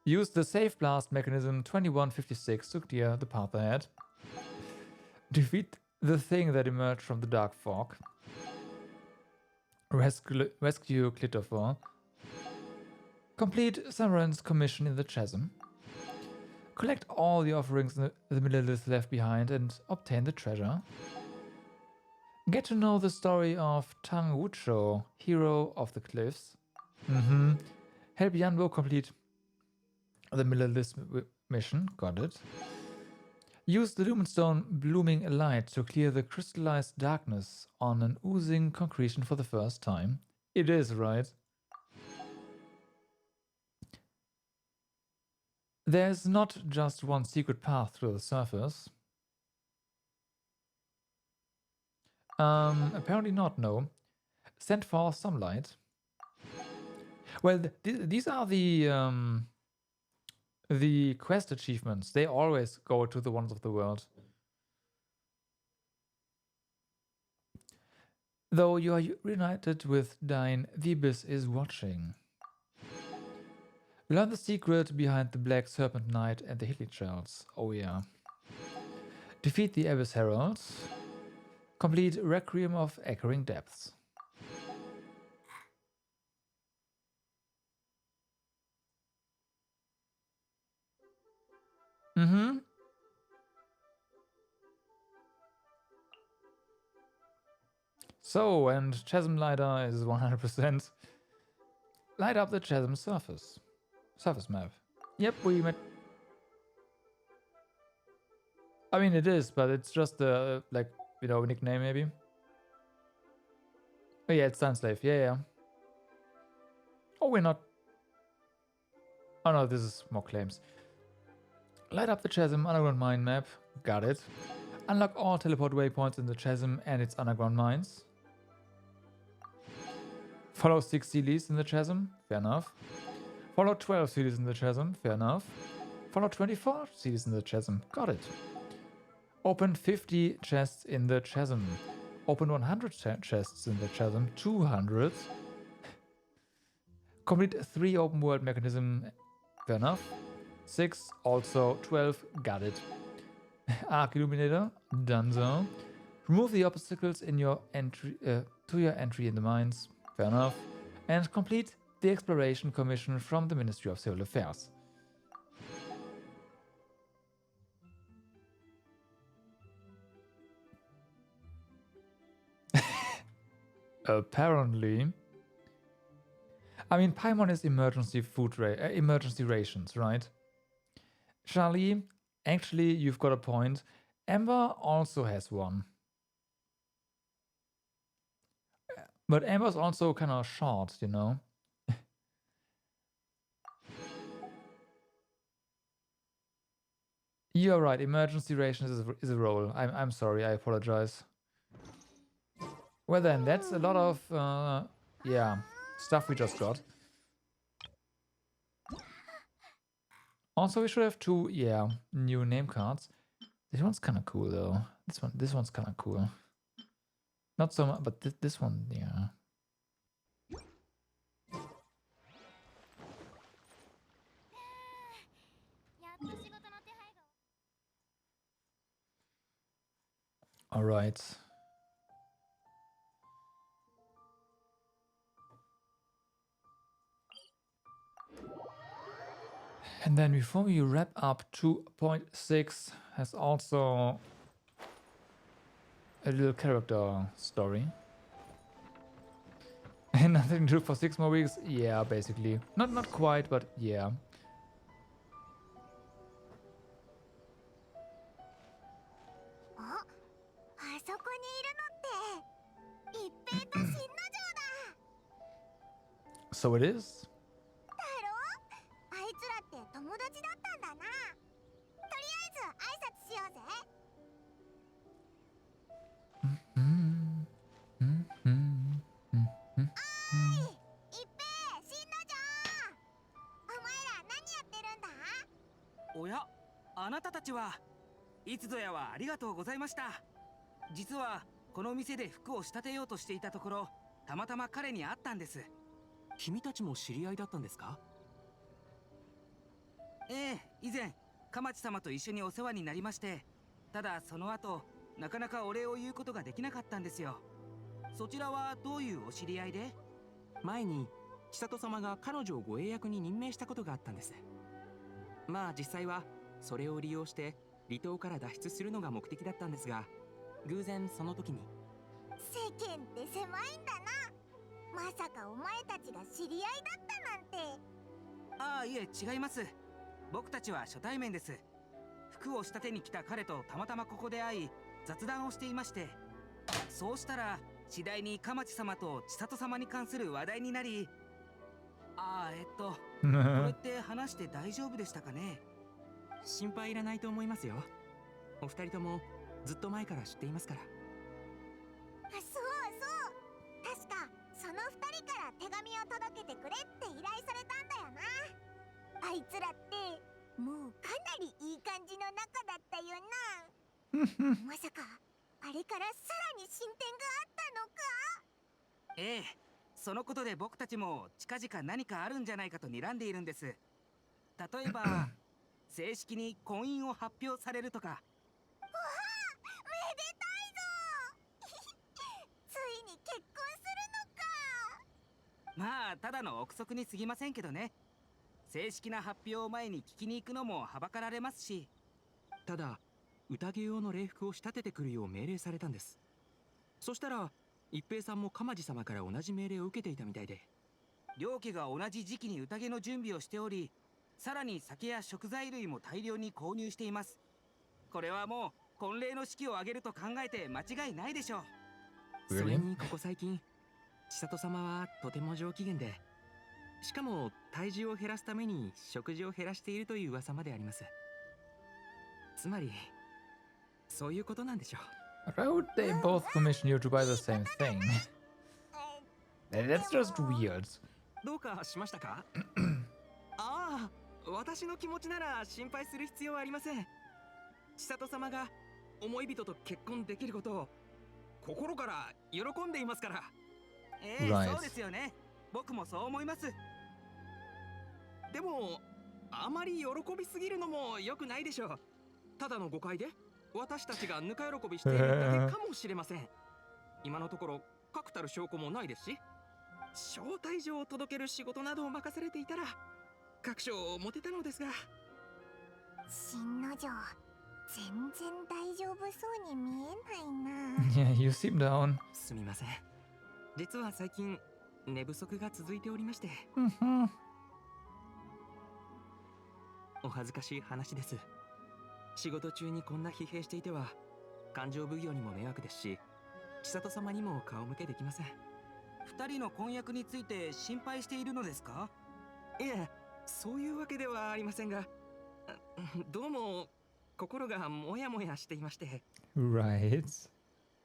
Use the safe blast mechanism 2156 to clear the path ahead. Defeat the thing that emerged from the dark fog. Rescue Clitophor. Complete Samaran's commission in the chasm. Collect all the offerings the Millelith left behind and obtain the treasure. Get to know the story of Tang Wucho, hero of the cliffs. Help Yanbo complete the Millelith mission. Got it. Use the Lumenstone blooming light to clear the crystallized darkness on an oozing concretion for the first time. It is, right? There's not just one secret path through the surface. Apparently not, no. Send forth some light. Well, these are the quest achievements. They always go to the ones of the world. Though you are reunited with Dine, the Abyss is watching. Learn the secret behind the Black Serpent Knight and the Hilly Shells. Oh yeah. Defeat the Abyss Heralds. Complete Requiem of Echoing Depths. Mm-hmm. So, and Chasm Lighter is 100%. Light up the Chasm surface. Surface map. Yep, we met. I mean, it is, but it's just a, like, you know, nickname maybe. Oh yeah, it's Sunslave. Yeah, yeah. Oh, we're not. Oh no, this is more claims. Light up the Chasm underground mine map. Got it. Unlock all teleport waypoints in the Chasm and its underground mines. Follow 6 cities in the Chasm. Fair enough. Follow 12 cities in the Chasm. Fair enough. Follow 24 cities in the Chasm. Got it. Open 50 chests in the Chasm. Open 100 chests in the Chasm. 200. Complete 3 open world mechanism. Fair enough. 6. Also 12. Got it. Arc Illuminator. Donezo. Remove the obstacles in your entry to your entry in the mines. Fair enough. And complete the exploration commission from the Ministry of Civil Affairs. Apparently. I mean, Paimon is emergency emergency rations, right? Charlie, actually, you've got a point. Amber also has one. But Amber's also kind of short, you know? You're right, emergency rations is a role. I'm sorry, I apologize. Well then, that's a lot of, yeah, stuff we just got. Also, we should have 2, yeah, new name cards. This one's kind of cool though. This one's kind of cool. Not so much, but this one, yeah. All right. And then before we wrap up, 2.6 has also a little character story. And nothing to do for 6 more weeks? Yeah, basically. Not quite, but yeah. So it is. 服を仕立てに来た彼とたまたまここで会い雑談をしていまして、そうしたら次第にカマチ様と千里様に関する話題になり、これって話して大丈夫でしたかね？心配いらないと思いますよ。お二人ともずっと前から知っていますから。そうそう、確かその2人から手紙を届けてくれって依頼されたんだよな。あいつらってもうかなりいい感じの仲だったよな。まさかあれからさらに進展があったのか？ええ、そのことで僕たちも近々何かあるんじゃないかと睨んでいるんです。例えば正式に婚姻を発表されるとか。わあ、めでたいぞついに結婚するのか。まあただの憶測に過ぎませんけどね。正式な発表を前に聞きに行くのもはばかられますし。ただ宴用の礼服を仕立ててくるよう命令されたんです。そしたら一平さんも鎌地様から同じ命令を受けていたみたいで、両家が同じ時期に宴の準備をしており、さらに酒や食材類も大量に購入しています。これはもう婚礼の式を挙げると考えて間違いないでしょう。それにここ最近千里様はとても上機嫌で、しかも体重を減らすために食事を減らしているという噂まであります。つまりそういうことなんでしょう。Why would they both commission you to buy the same thing? That's just weird. どうかしましたか？ああ、私の気持ちなら心配する必要はありません。千里様が思い人と結婚できることを心から喜んでいますから。そうですよね。僕もそう思います。でもあまり喜びすぎるのも良くないでしょう。ただの誤解で私たちがぬか喜びしているだけかもしれません。今のところ確たる証拠もないですし、招待状を届ける仕事などを任されていたら確証を持てたのですが。新之丞、全然大丈夫そうに見えないな。Yeah, you seem down. すみません。実は最近寝不足が続いておりまして。お恥ずかしい話です。仕事中にこんな疲弊していては勘定奉行にも迷惑ですし、千里様にも顔向けできません。二人の婚約について心配しているのですか？いえ、そういうわけではありませんが、どうも心がモヤモヤしていまして。Right.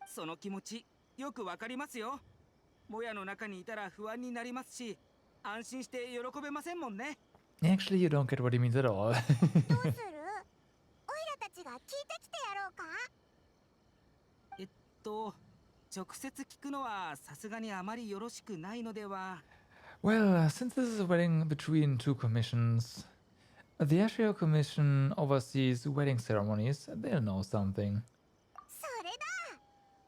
その気持ちよくわかりますよ。もやの中にいたら不安になりますし、安心して喜べませんもんね。Actually, you don't get what he means at all. どうする？オイラたちが聞いてきてやろうか？直接聞くのはさすがにあまりよろしくないのでは。Well, since this is a wedding between two commissions, the Ashio Commission oversees wedding ceremonies. They'll know something. それだ！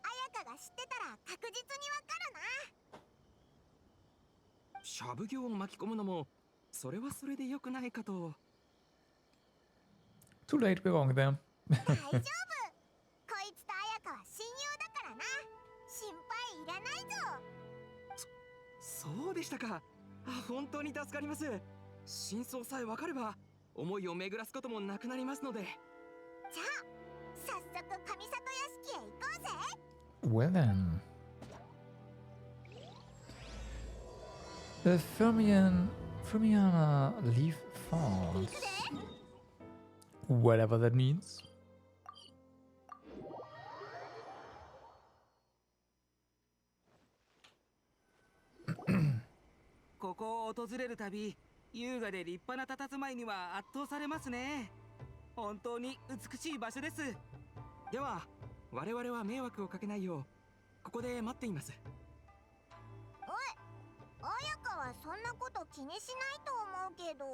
彩香が知ってたら確実にわかるな。シャブ業を巻き込むのもそれはそれで良くないかと。Too late, we're wrong there. 大丈夫。こいつと彩香は親友だからな。心配いらないぞ。そうでしたか。本当に助かります。真相さえ分かれば思いを巡らすこともなくなりますので。じゃあ早速上里屋敷へ行こうぜ。Well then. The Fermiana Leaf Falls. Whatever that means. ここを訪れるたび、優雅で立派な佇まいには圧倒されますね。本当に美しい場所です。では我々は迷惑をかけないようここで待っています。おい、彩香はそんなこと気にしないと思うけど。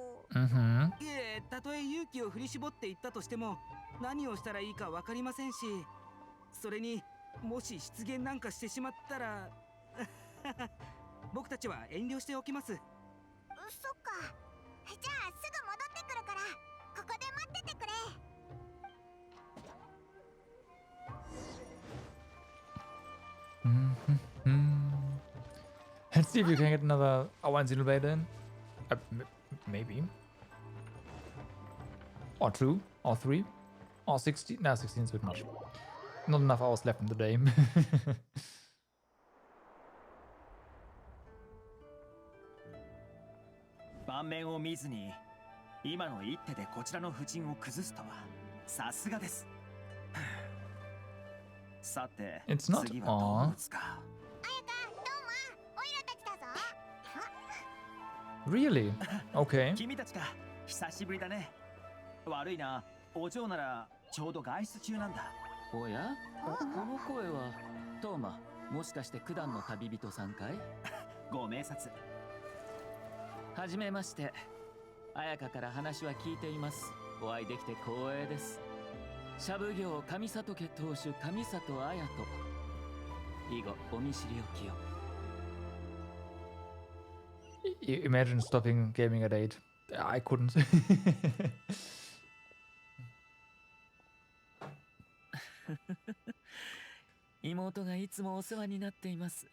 いえ、たとえ勇気を振り絞っていったとしても何をしたらいいか分かりませんし、それにもし失言なんかしてしまったら僕たちは遠慮しておきます。そっか。じゃあすぐ戻ってくるからここで待っててくれ。Let's see if you can get another Awan Xenoblade in. Maybe. Or two, or three. Or 16? No, 16 is a bit much. Not enough hours left in the day. 盤面を見ずに今の一手でこちらの布陣を崩すとはさすがです。さて It's not 次はどう打つか。あやか、どうも、オイラたちだぞ。 Really? Okay. 君たちか、久しぶりだね。悪いな、お嬢ならちょうど外出中なんだ。おや、この声はトーマ、もしかして九段の旅人さんかい？ご明察。はじめまして。綾香から話は聞いています。お会いできて光栄です。シャブ業上里家当主上里綾と以後お見知りおきを。Imagine stopping gaming at 8. I couldn't. 妹がいつもお世話になっています。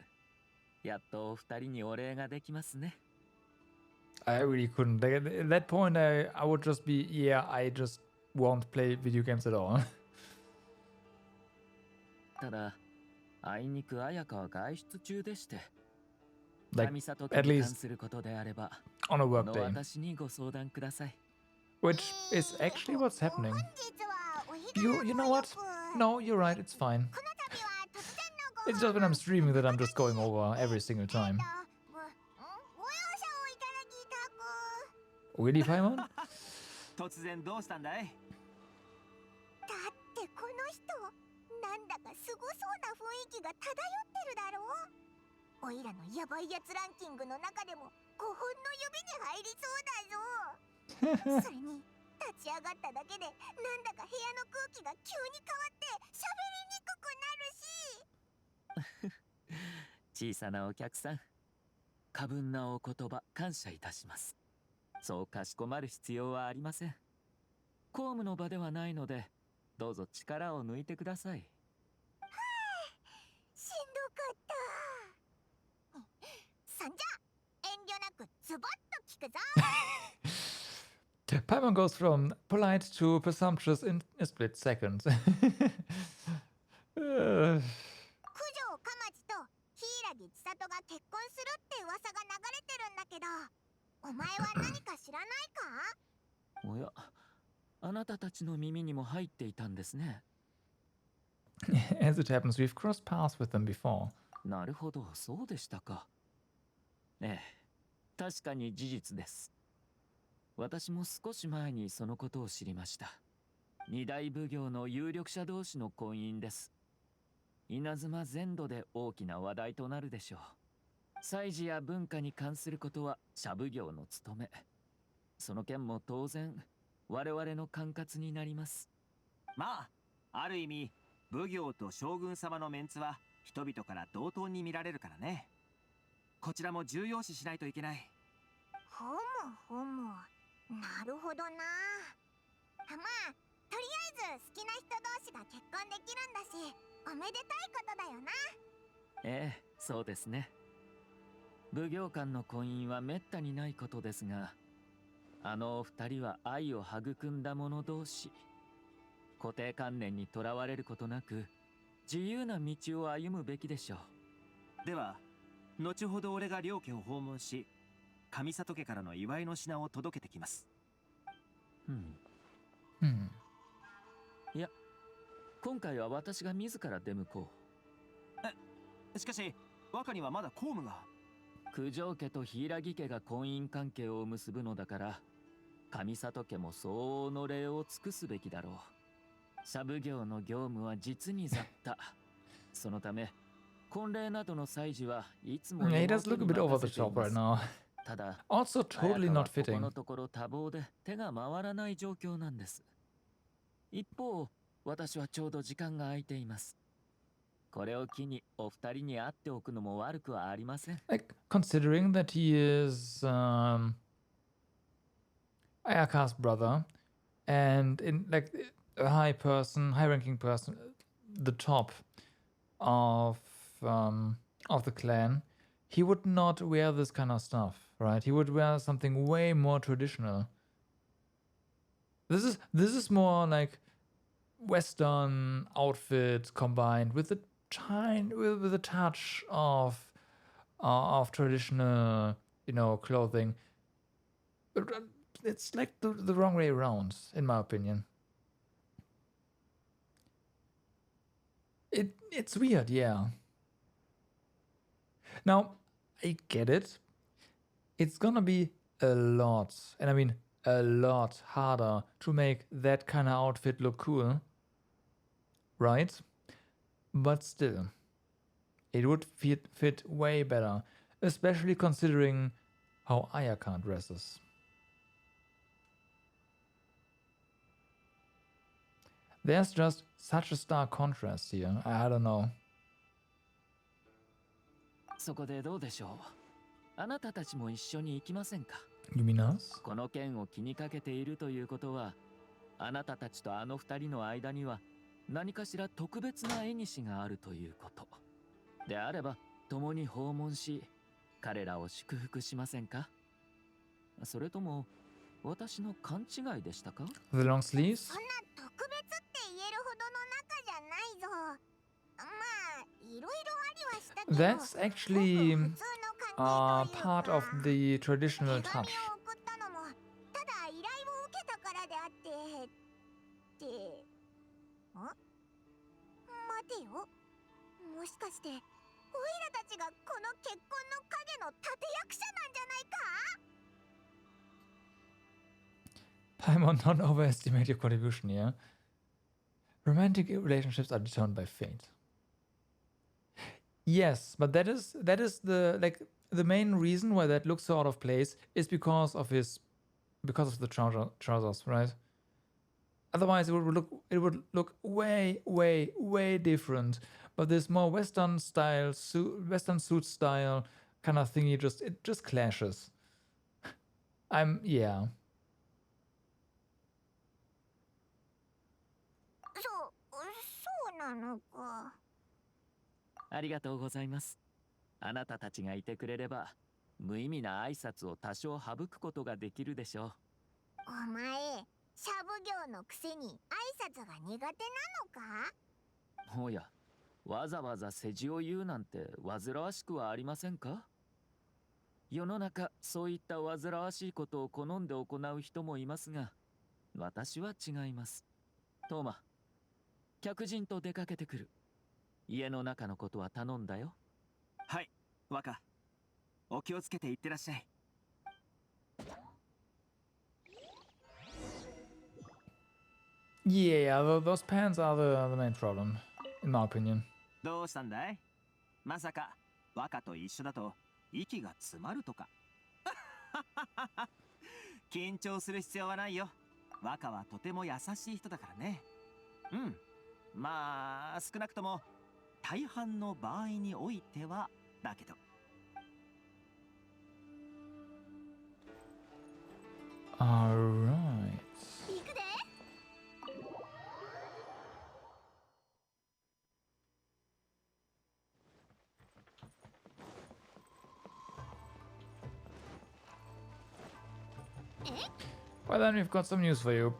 やっとお二人にお礼ができますね。I really couldn't. Like, at that point, I would just be, yeah, I just won't play video games at all. ただ、あいにく綾香は外出中でして、Like, 上里家 at に関 least することであれば、 on a こ work の day. 私にご相談ください。Which is actually what's happening. 本日はお日柄 You も know よ what? く、 No, you're right, it's fine. この度は突然のご It's just when I'm streaming that I'm just going over every single time. ご容赦をいただきたく。 Really, Paimon? 突然どうしたんだい？だってこの人、なんだかすごそうな雰囲気が漂ってるだろう。おいらのヤバいやつランキングの中でも5本の指に入りそうだぞ。それに立ち上がっただけでなんだか部屋の空気が急に変わって喋りにくくなるし。小さなお客さん、過分なお言葉感謝いたします。そうかしこまる必要はありません。公務の場ではないので、どうぞ力を抜いてください。しんどかった。そんじゃ遠慮なくズボッと聞くぞ。Paimon goes from polite to presumptuous in a split second. 九条かまちと柊千里が結婚するって噂が流れてるんだけど、お前は何か知らないか？おや、あなたたちの耳にも入っていたんですね。As it happens, we've crossed paths with them before. なるほど、そうでしたか。ええ、確かに事実です。私も少し前にそのことを知りました。二大奉行の有力者同士の婚姻です。稲妻全土で大きな話題となるでしょう。祭事や文化に関することは社奉行の務め。その件も当然我々の管轄になります。まあ、ある意味奉行と将軍様のメンツは人々から同等に見られるからね。こちらも重要視しないといけない。ほむほむ、なるほどな。まあ、とりあえず好きな人同士が結婚できるんだし、おめでたいことだよな。ええ、そうですね。奉行間の婚姻はめったにないことですが、あのお二人は愛を育んだ者同士。固定観念にとらわれることなく、自由な道を歩むべきでしょう。では、後ほど俺が両家を訪問し、上里家からの祝いの品を届けてきます。いや、今回は私が自ら出向こしかし、若にはまだ公務が。九条家と柊家が婚姻関係を結ぶのだから、上里家も相応の礼を尽くすべきだろう。社奉行の業務は実に雑多。そのため、婚礼などの祭事はいつも Yeah, he does look a bit over the top right now. ただ、 Also totally not ここ fitting. のところ多忙で手が回らない状況なんです。一方、私はちょうど時間が空いています。これを機にお二人に会っておくのも悪くはありません。Like, considering that he is Ayaka's brother, and in like a high-ranking person, the top of the clan, he would not wear this kind of stuff, right? He would wear something way more traditional. This is more like Western outfit combined with with a touch of traditional, you know, clothing. It's like the wrong way around, in my opinion. It's weird, yeah. Now, I get it. It's gonna be a lot, and I mean a lot harder to make that kind of outfit look cool, right? But still, it would fit way better, especially considering how Ayaka dresses. There's just such a stark contrast here. I don't know. そこでどうでしょう。あなたたちも一緒に行きませんか。 You mean us? この件を気にかけているということは、あなたたちとあの二人の間には何かしら特別な縁があるということ。であれば、共に訪問し、彼らを祝福しませんか。それとも、私の勘違いでしたか。 The long sleeves? そんな特別って言えるほどの仲じゃないぞ。まあ、いろいろありはしたけど。 That's actually 普通の関係というか part of the traditional 手 touch. 紙を送ったのもただ依頼を受けたからであって待てよ、もしかしてオイラたちがこの結婚の影の立役者なんじゃないか。 Paimon, don't overestimate your contribution here. Romantic relationships are determined by fate. Yes, but that is the the main reason why that looks so out of place is because of the trousers, right? Otherwise, it would look way different. But this more Western Western suit style kind of thingy just clashes. Yeah. そうなのか。ありがとうございます。あなたたちがいてくれれば、無意味な挨拶を多少省くことができるでしょう。お前、シャブ業のくせに挨拶が苦手なのか。おや、わざわざ世辞を言うなんて煩わしくはありませんか。世の中、そういった煩わしいことを好んで行う人もいますが、私は違います。トーマ、客人と出かけてくる。家の中のことは頼んだよ。はい、若。お気をつけていってらっしゃい。Yeah, those pants are the main problem, in my opinion. どうしたんだい。まさか若と一緒だと息が詰まるとか。緊張する必要はないよ。若はとても優しい人だからね。うん、まあ少なくとも大半の場合においてはだけど。Alright. 行くで。Well, then we've got some news for you.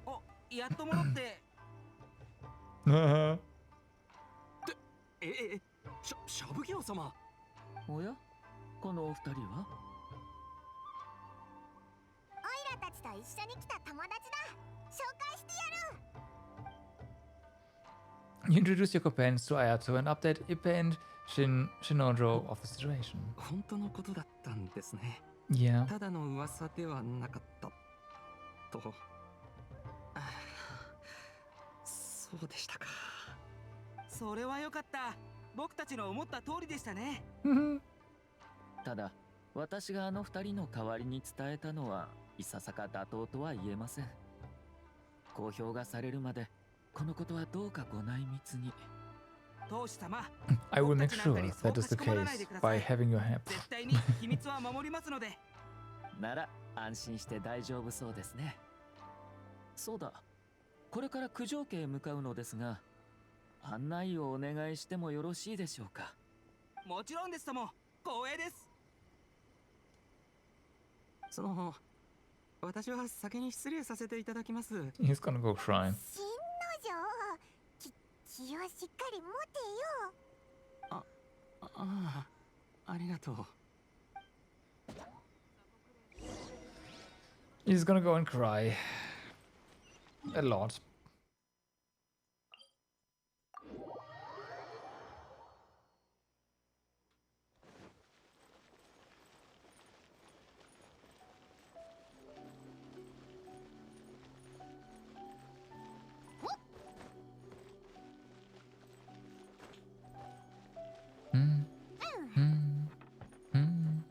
お、やっと戻って。シャブ業様。おや、このお二人は。オイラたちと一緒に来た友達だ。紹介してやる。You introduce your companions to Ayato and update Ippe and Shinojo of the situation. 本当のことだったんですね。Yeah. ただの噂ではなかったと。そうでしたか。それはよかった。僕たちの思った通りでしたね。ただ、私があの二人の代わりに伝えたのはいささか妥当とは言えません。公表がされるまでこのことはどうかご内密に。当主様、 I will make sure that is the case by having your help. 絶対に秘密は守りますので。なら安心して大丈夫そうですね。そうだ、これから九条家へ向かうのですが、案内をお願いしてもよろしいでしょうか。もちろんですとも、光栄です。私は先に失礼させていただきます。 He's gonna go cry. 新の城、気をしっかり持てよ。ありがとう。 He's gonna go and cry. A lot. Hmm. Hmm. Hmm.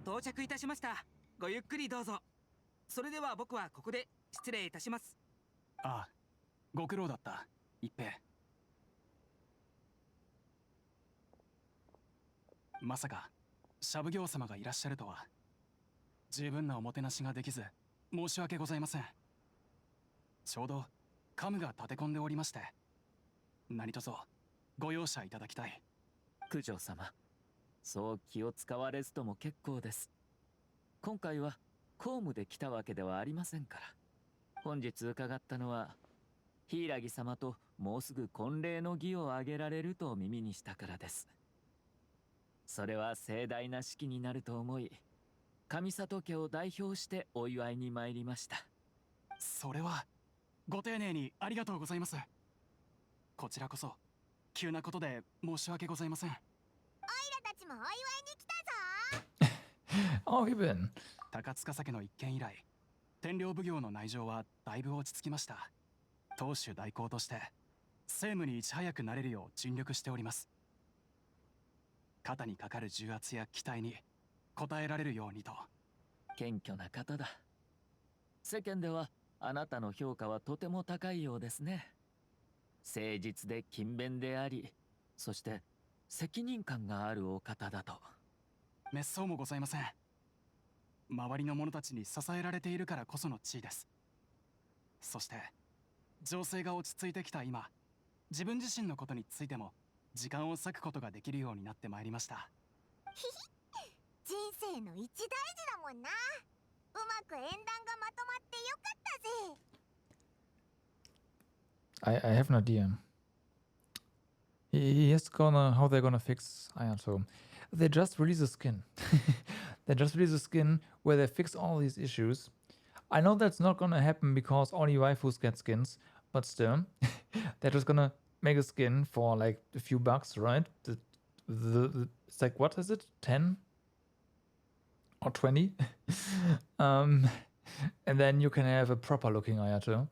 到着いたしました。ごゆっくりどうぞ。それでは僕はここで失礼いたします。ああ、ご苦労だった、一平。まさか、シャブ業様がいらっしゃるとは。十分なおもてなしができず、申し訳ございません。ちょうど、カムが立て込んでおりまして、何卒、ご容赦いただきたい。九条様、そう気を使われずとも結構です。今回は公務で来たわけではありませんから。本日伺ったのは柊様ともうすぐ婚礼の儀を挙げられると耳にしたからです。それは盛大な式になると思い、上里家を代表してお祝いに参りました。それはご丁寧にありがとうございます。こちらこそ急なことで申し訳ございません。オイラたちもお祝いに来たぞ。 Oh, have you been? 高塚家の一件以来、天領奉行の内情はだいぶ落ち着きました。当主代行として政務にいち早くなれるよう尽力しております。肩にかかる重圧や期待に応えられるようにと。謙虚な方だ。世間ではあなたの評価はとても高いようですね。誠実で勤勉であり、そして責任感があるお方だと。滅相もございません。周りの者たちに支えられているからこその地位です。そして情勢が落ち着いてきた今、自分自身のことについても時間を割くことができるようになってまいりました。人生の一大事だもんな。うまく縁談がまとまってよかったぜ。I have an idea. He's gonna how they're gonna fix Ayato. They just release a skin. They just release a skin where they fix all these issues. I know that's not gonna happen because only waifus get skins, but still, they're just gonna make a skin for like a few bucks, right? It's like, what is it? 10 or 20? And then you can have a proper looking Ayato.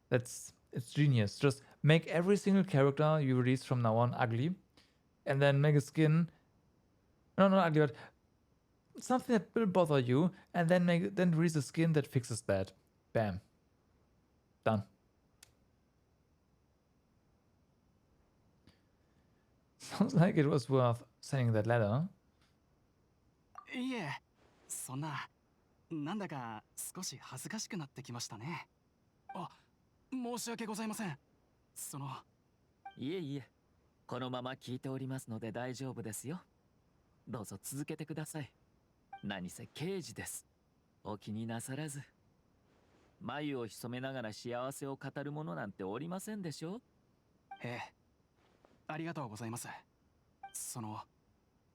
It's genius. Just make every single character you release from now on ugly, and then make a skin. No, not ugly, but something that will bother you, and then release a skin that fixes that. Bam. Done. Sounds like it was worth sending that letter. いえ、そんな、なんだか少し恥ずかしくなってきましたね。あ、申し訳ございません。いえいえ、このまま聞いておりますので大丈夫ですよ。どうぞ続けてください。何せ刑事です。お気になさらず。眉を潜めながら幸せを語る者なんておりませんでしょう。ええ、ありがとうございます。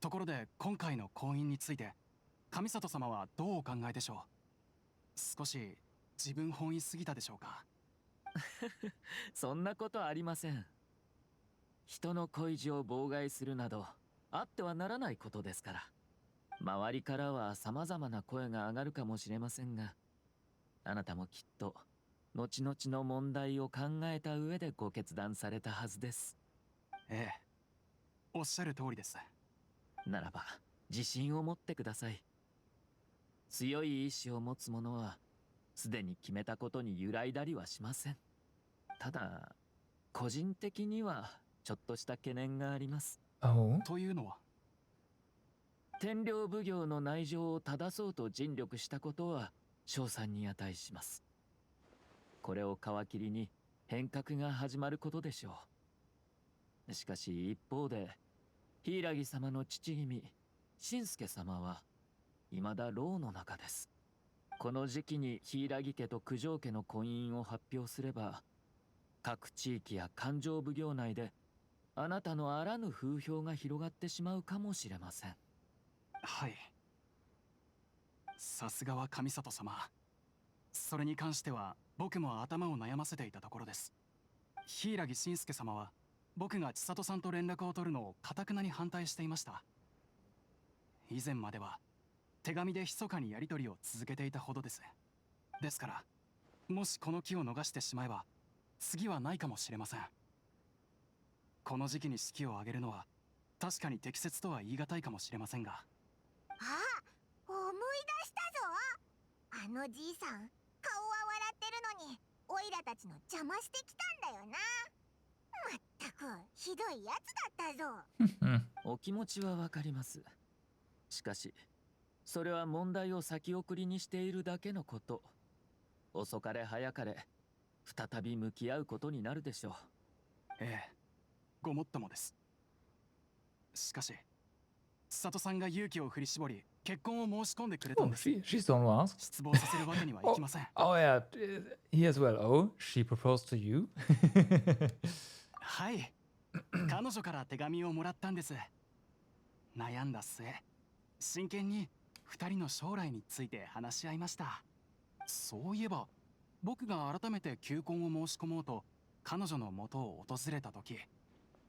ところで今回の婚姻について、上里様はどうお考えでしょう。少し自分本位すぎたでしょうか。そんなことありません。人の恋路を妨害するなどあってはならないことですから。周りからは様々な声が上がるかもしれませんが、あなたもきっと後々の問題を考えた上でご決断されたはずです。ええ、おっしゃる通りです。ならば自信を持ってください。強い意志を持つ者はすでに決めたことに揺らいだりはしません。ただ個人的にはちょっとした懸念があります。というのは、天領奉行の内情を正そうと尽力したことは称賛に値します。これを皮切りに変革が始まることでしょう。しかし一方で、柊様の父君、信介様は未だ牢の中です。この時期に柊家と九条家の婚姻を発表すれば、各地域や勘定奉行内であなたのあらぬ風評が広がってしまうかもしれません。はい。さすがは上里様。それに関しては僕も頭を悩ませていたところです。柊信介様は僕が千里さんと連絡を取るのを堅くなに反対していました。以前までは手紙で密かにやり取りを続けていたほどです。ですからもしこの機を逃してしまえば次はないかもしれません。この時期に式を挙げるのは確かに適切とは言い難いかもしれませんが。あ、思い出したぞ。あのじいさん、顔は笑ってるのにオイラたちの邪魔してきたんだよな。まったくひどいやつだったぞ。お気持ちはわかります。しかしそれは問題を先送りにしているだけのこと。遅かれ早かれ再び向き合うことになるでしょう。ええ、ごもっともです。しかし千里さんが勇気を振り絞り結婚を申し込んでくれたん Oh, です。 she's the one who asked. 失望させるわけにはいきません。 Oh yeah, he as well. Oh, she proposed to you? はい、彼女から手紙をもらったんです。悩んだ末、真剣に二人の将来について話し合いました。そういえば僕が改めて求婚を申し込もうと彼女の元を訪れた時、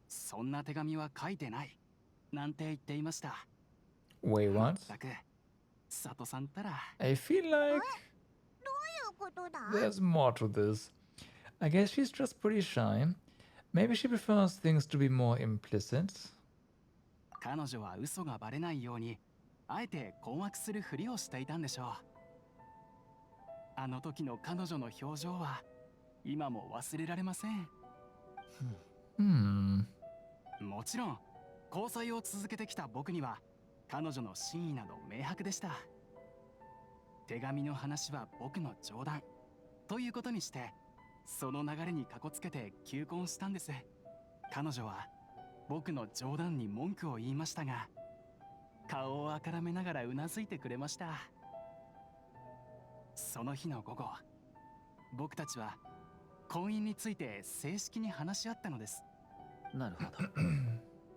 そんな手紙は書いてないなんて言っていました。 Wait, what? 全く千里さんったら。 I feel like どういうことだ？ there's more to this. I guess she's just pretty shy. Maybe she prefers things to be more implicit. 彼女は嘘がバレないようにあえて困惑するふりをしていたんでしょう。あの時の彼女の表情は今も忘れられません。もちろん交際を続けてきた僕には彼女の真意など明白でした。手紙の話は僕の冗談ということにして、その流れにかこつけて求婚したんです。彼女は僕の冗談に文句を言いましたが、顔をあからめながらうなずいてくれました。その日の午後、僕たちは婚姻について正式に話し合ったのです。なるほど。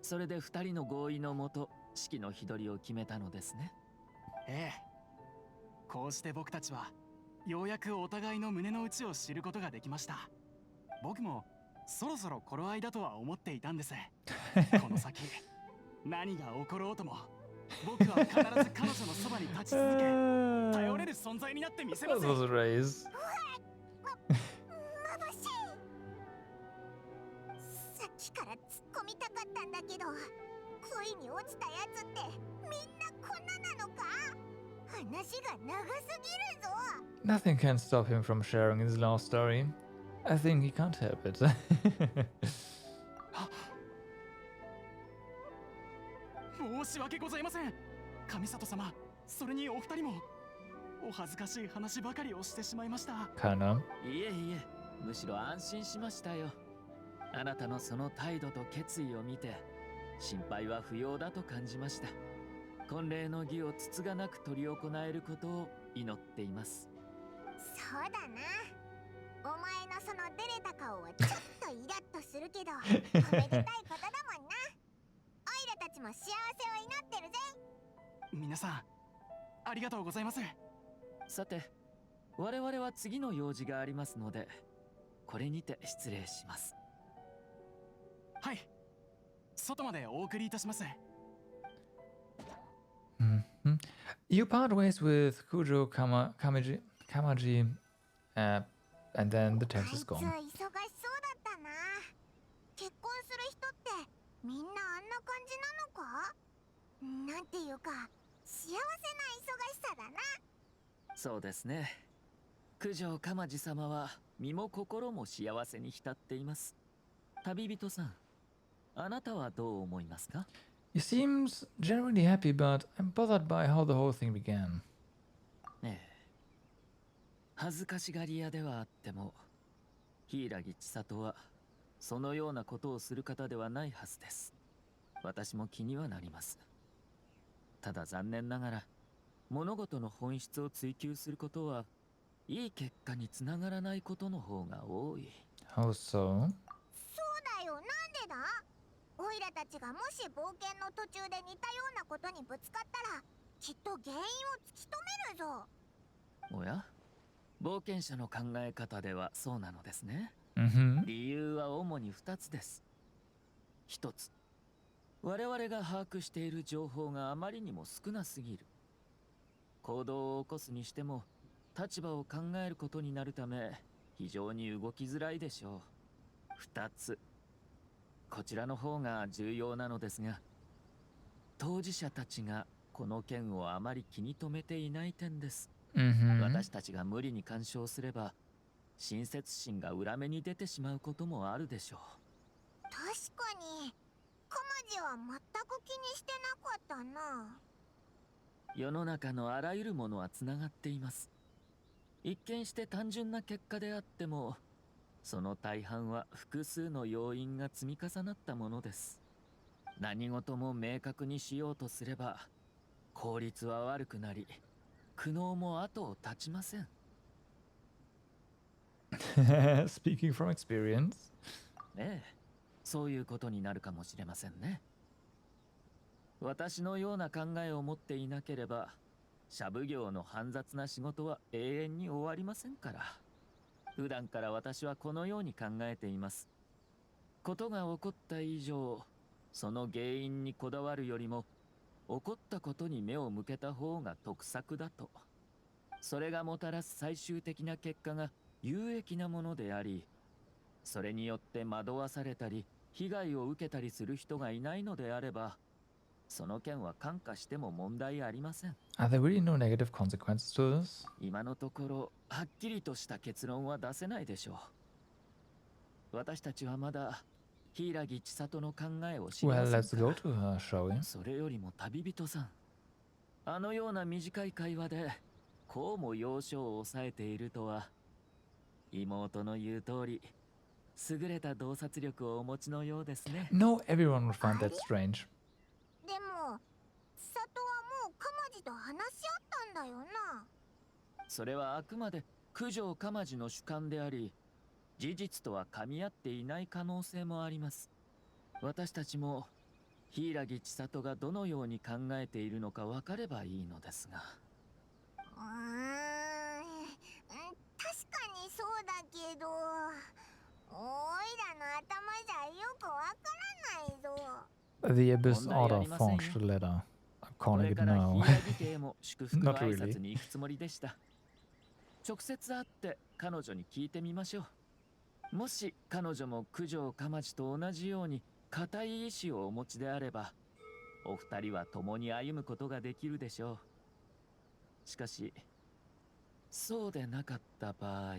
それで二人の合意のもと式の日取りを決めたのですね。ええ、こうして僕たちはようやくお互いの胸の内を知ることができました。僕もそろそろ頃合いだとは思っていたんです。この先何が起ころうとも僕は必ず彼女のそばに立ち続け、頼れる存在になってみせます。 That was a raise. 眩しい。さっきから突っ込みたかったんだけど、恋に落ちたやつってみんなこんななのか？話が長すぎるぞ。 Nothing can stop him from sharing his love story. I think he can't help it. 申し訳ございません。上里様、それにお二人もお恥ずかしい話ばかりをしてしまいました。 Kinda. いえいえ、むしろ安心しましたよ。あなたのその態度と決意を見て心配は不要だと感じました。婚礼の儀をつつがなく執り行えることを祈っています。そうだな。お前のその出れた顔はちょっとイラッとするけどおめでたいことだもんな。オイラたちも幸せを祈ってるぜ。皆さんありがとうございます。さて、我々は次の用事がありますので、これにて失礼します。はい、外までお送りいたします。 You part ways with Kujo Kamaji, and then the あい text つ is 忙し gone. そうだったな。結婚する人ってみんなあんな感じなのか？なんていうか幸せな忙しさだな。そうですね。九条鎌地様は身も心も幸せに浸っています。旅人さん、あなたはどう思いますか？ He seems generally happy, but I'm bothered by how the whole thing began. ええ。恥ずかしがり屋ではあっても、柊千里はそのようなことをする方ではないはずです。私も気にはなります。ただ残念ながら物事の本質を追求することはいい結果につながらないことの方が多い。 How so? そうだよ、なんでだ。オイラたちがもし冒険の途中で似たようなことにぶつかったらきっと原因を突き止めるぞ。おや、冒険者の考え方ではそうなのですね。Mm-hmm. 理由は主に2つです。1つ、我々が把握している情報があまりにも少なすぎる。行動を起こすにしても立場を考えることになるため非常に動きづらいでしょう。2つ、こちらの方が重要なのですが、当事者たちがこの件をあまり気に留めていない点です。Mm-hmm. 私たちが無理に干渉すれば親切心が裏目に出てしまうこともあるでしょう。確かにカマジは全く気にしてなかったな。世の中のあらゆるものはつながっています。一見して単純な結果であっても、その大半は複数の要因が積み重なったものです。何事も明確にしようとすれば効率は悪くなり、苦悩も後を絶ちません。Speaking from experience. ええ、そういうことになるかもしれませんね。私のような考えを持っていなければ、社奉行の煩雑な仕事は永遠に終わりませんから。普段から私はこのように考えています。ことが起こった以上、その原因にこだわるよりも、起こったことに目を向けた方が得策だと。それがもたらす最終的な結果が有益なものであり、それによって惑わされたり被害を受けたりする人がいないのであれば、その件は看過しても問題ありません。 Are there really no negative consequences to this? 今のところはっきりとした結論は出せないでしょう。私たちはまだ柊千里の考えを知りま Well, せん let's か go ら。 to her, shall we? それよりも旅人さん、あのような短い会話でこうも要所を抑えているとは。妹の言う通り、優れた洞察力をお持ちのようですね。 No, everyone would find that strange. でも千里はもうカマジと話し合ったんだよな。それはあくまで九条鎌地の主観であり、事実とは噛み合っていない可能性もあります。私たちも柊千里がどのように考えているのか分かればいいのですが。確かにそうだけど、おいらの頭じゃよくわからないぞ。 The Abyss Order forged the letter. I'm こ calling れ it から now. 柊家へも祝福の Not 挨 really. 拶に行くつもりでした。直接会って彼女に聞いてみましょう。もし彼女も九条鎌地と同じように固い意志をお持ちであれば、お二人は共に歩むことができるでしょう。しかしそうでなかった場合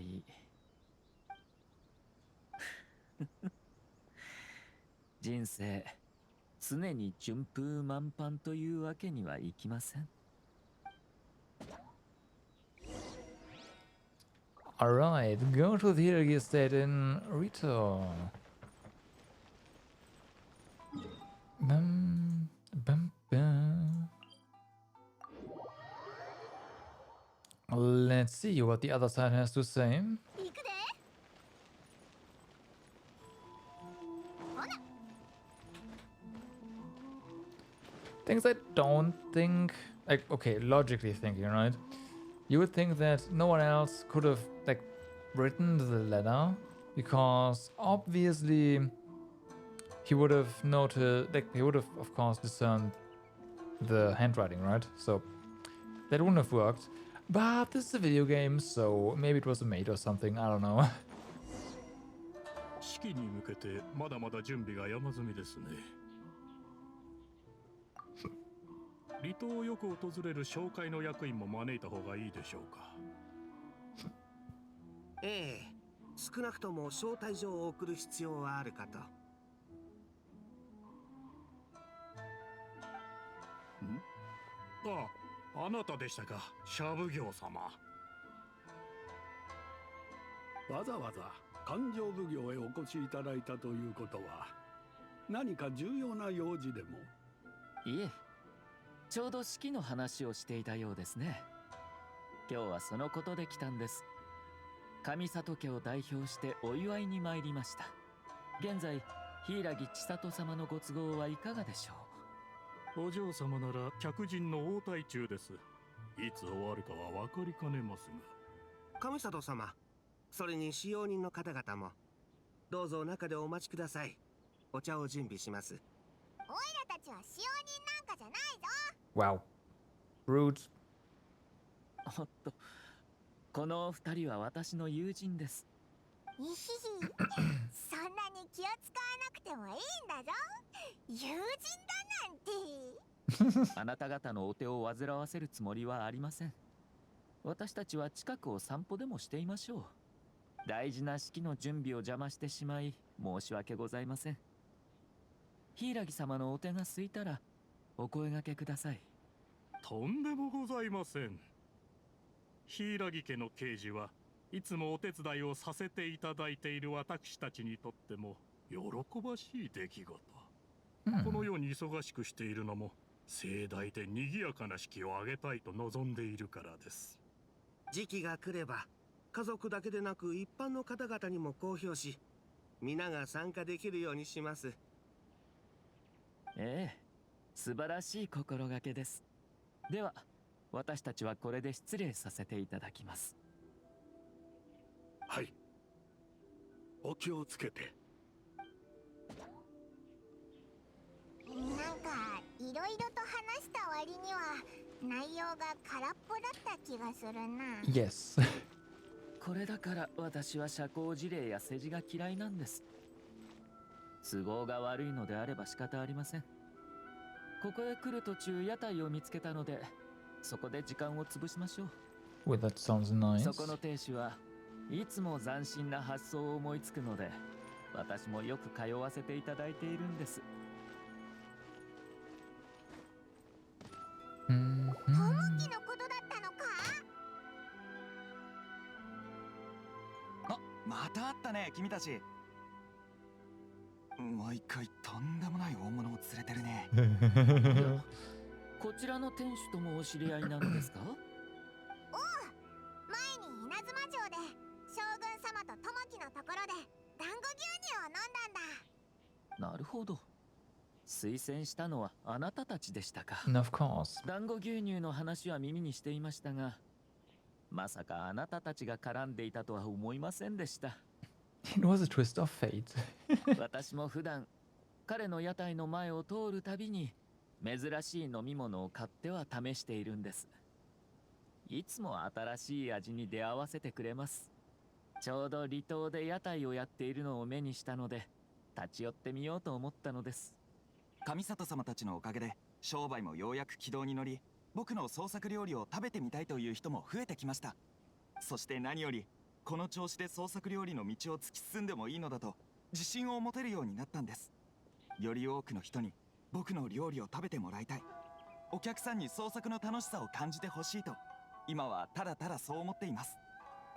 人生常に順風満帆というわけにはいきません。 Alright, go to the Hiragi estate in Rito. Bum, bum, bum. Let's see what the other side has to say. 行くで。ほな。 Things I don't think, like, okay, logically thinking, right? You would think that no one else could have, like, written the letter, because obviously he would have noted, like, he would have, of course, discerned the handwriting, right? So that wouldn't have worked. But this is a video game, so maybe it was a mate or something, I don't know. 式に向けてまだまだ準備が山積みですね。離島をよく訪れる商会の役員も招いた方がいいでしょうか。ええ、少なくとも招待状を送る必要はあるかと。あなたでしたか、社奉行様。わざわざ勘定奉行へお越しいただいたということは、何か重要な用事でも？いえ、ちょうど式の話をしていたようですね。今日はそのことで来たんです。上里家を代表してお祝いに参りました。現在、柊千里様のご都合はいかがでしょお嬢様なら客人の応対中です。いつ終わるかは分かりかねますが。上里様、それに使用人の方々もどうぞ中でお待ちください。お茶を準備します。オイラたちは使用人なんかじゃないぞ。 Wow. Rude. う。おっと、このお二人は私の友人です。いひひそんなに気を使わなくてもいいんだぞ。友人だなんて。あなた方のお手を煩わせるつもりはありません。私たちは近くを散歩でもしていましょう。大事な式の準備を邪魔してしまい申し訳ございません。柊様のお手が空いたらお声掛けください。とんでもございません。柊家の刑事はいつもお手伝いをさせていただいている私たちにとっても喜ばしい出来事。このように忙しくしているのも盛大で賑やかな式を挙げたいと望んでいるからです。時期が来れば家族だけでなく一般の方々にも公表し、皆が参加できるようにします。ええ、素晴らしい心がけです。では私たちはこれで失礼させていただきます。はい。お気をつけて。なんかいろいろと話した割には内容が空っぽだった気がするな。Yes. これだから私は社交辞令や世辞が嫌いなんです。都合が悪いのであれば仕方ありません。ここへ来る途中屋台を見つけたので、そこで時間を潰しましょう。Well, that sounds nice. そこの亭主はいつも斬新な発想を思いつくので、私もよく通わせていただいているんです。トモキのことだったのか？あ、また会ったね、君たち。毎回とんでもない大物を連れてるね。こちらの店主ともお知り合いなのですか？おう、前に稲妻城で将軍様とトモキのところで団子牛乳を飲んだんだ。なるほど。推薦したのはあなたたちでしたか。And of course. 団子牛乳の話は耳にしていましたが、まさかあなたたちが絡んでいたとは思いませんでした。It was a twist of fate. 私も普段彼の屋台の前を通るたびに珍しい飲み物を買っては試しているんです。いつも新しい味に出会わせてくれます。ちょうど離島で屋台をやっているのを目にしたので立ち寄ってみようと思ったのです。上里様たちのおかげで商売もようやく軌道に乗り、僕の創作料理を食べてみたいという人も増えてきました。そして何よりこの調子で創作料理の道を突き進んでもいいのだと自信を持てるようになったんです。より多くの人に僕の料理を食べてもらいたい、お客さんに創作の楽しさを感じてほしいと今はただただそう思っています。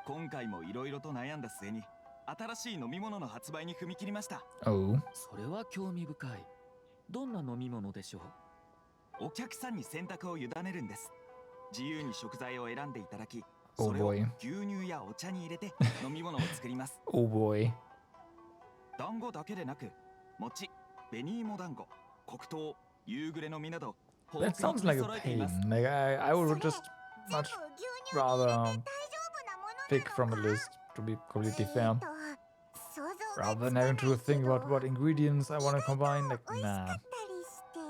今回もいろいろと悩んだ末に新しい飲み物の発売に踏み切りました。Oh. それは興味深い。どんな飲み物でしょう？お客さんに選択を委ねるんです。自由に食材を選んでいただき、 Oh それを boy. 牛乳やお茶に入れて飲み物を作ります。Oh boy. 団子だけでなく餅、紅芋団子、黒糖、夕暮れの実など That sounds like a pain. Like I would just 全部 much 牛乳に入れて rather 大丈夫なもの pick from a なのか？ list, to be completely fair. 想像が Rather つ than かない having to け think ど about what ingredients I want to combine. Like, 美味しか nah. ったりして。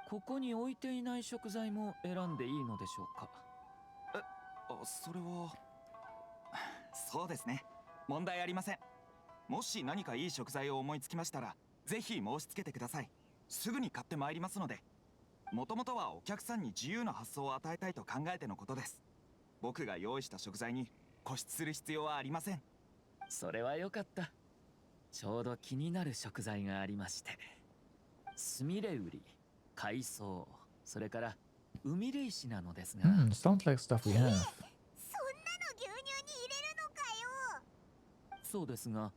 ここに置いていない食材も選んでいいのでしょうか？それはそうですね、問題ありません。もし何かいい食材を思いつきましたらぜひ申し付けてください。すぐに買ってまいりますので。もともとはお客さんに自由な発想を与えたいと考えてのことです。僕が用意した食材に固執する必要はありません。それはよかった。ちょうど気になる食材がありまして、スミレウリ、海藻、それから海霊石なのですが、Sounds like stuff we have. そんなの牛乳に入れるのかよ。そそうですが、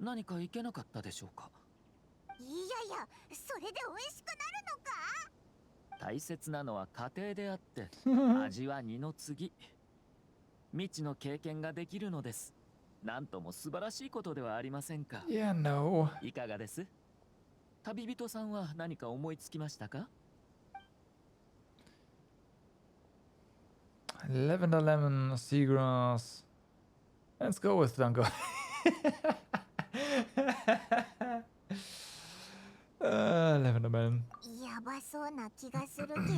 何かいけなかったでしょうか。いやいや、それで美味しくなるのか？大切なのは家庭であって味は二の次。未知の経験ができるのです。なんとも素晴らしいことではありませんか。Yeah, no. いかがです？旅人さんは何か思いつきましたか？ Lavender lemon, seagrass. Let's go with Danko. Lavender melon. やばそうな気がするけど、本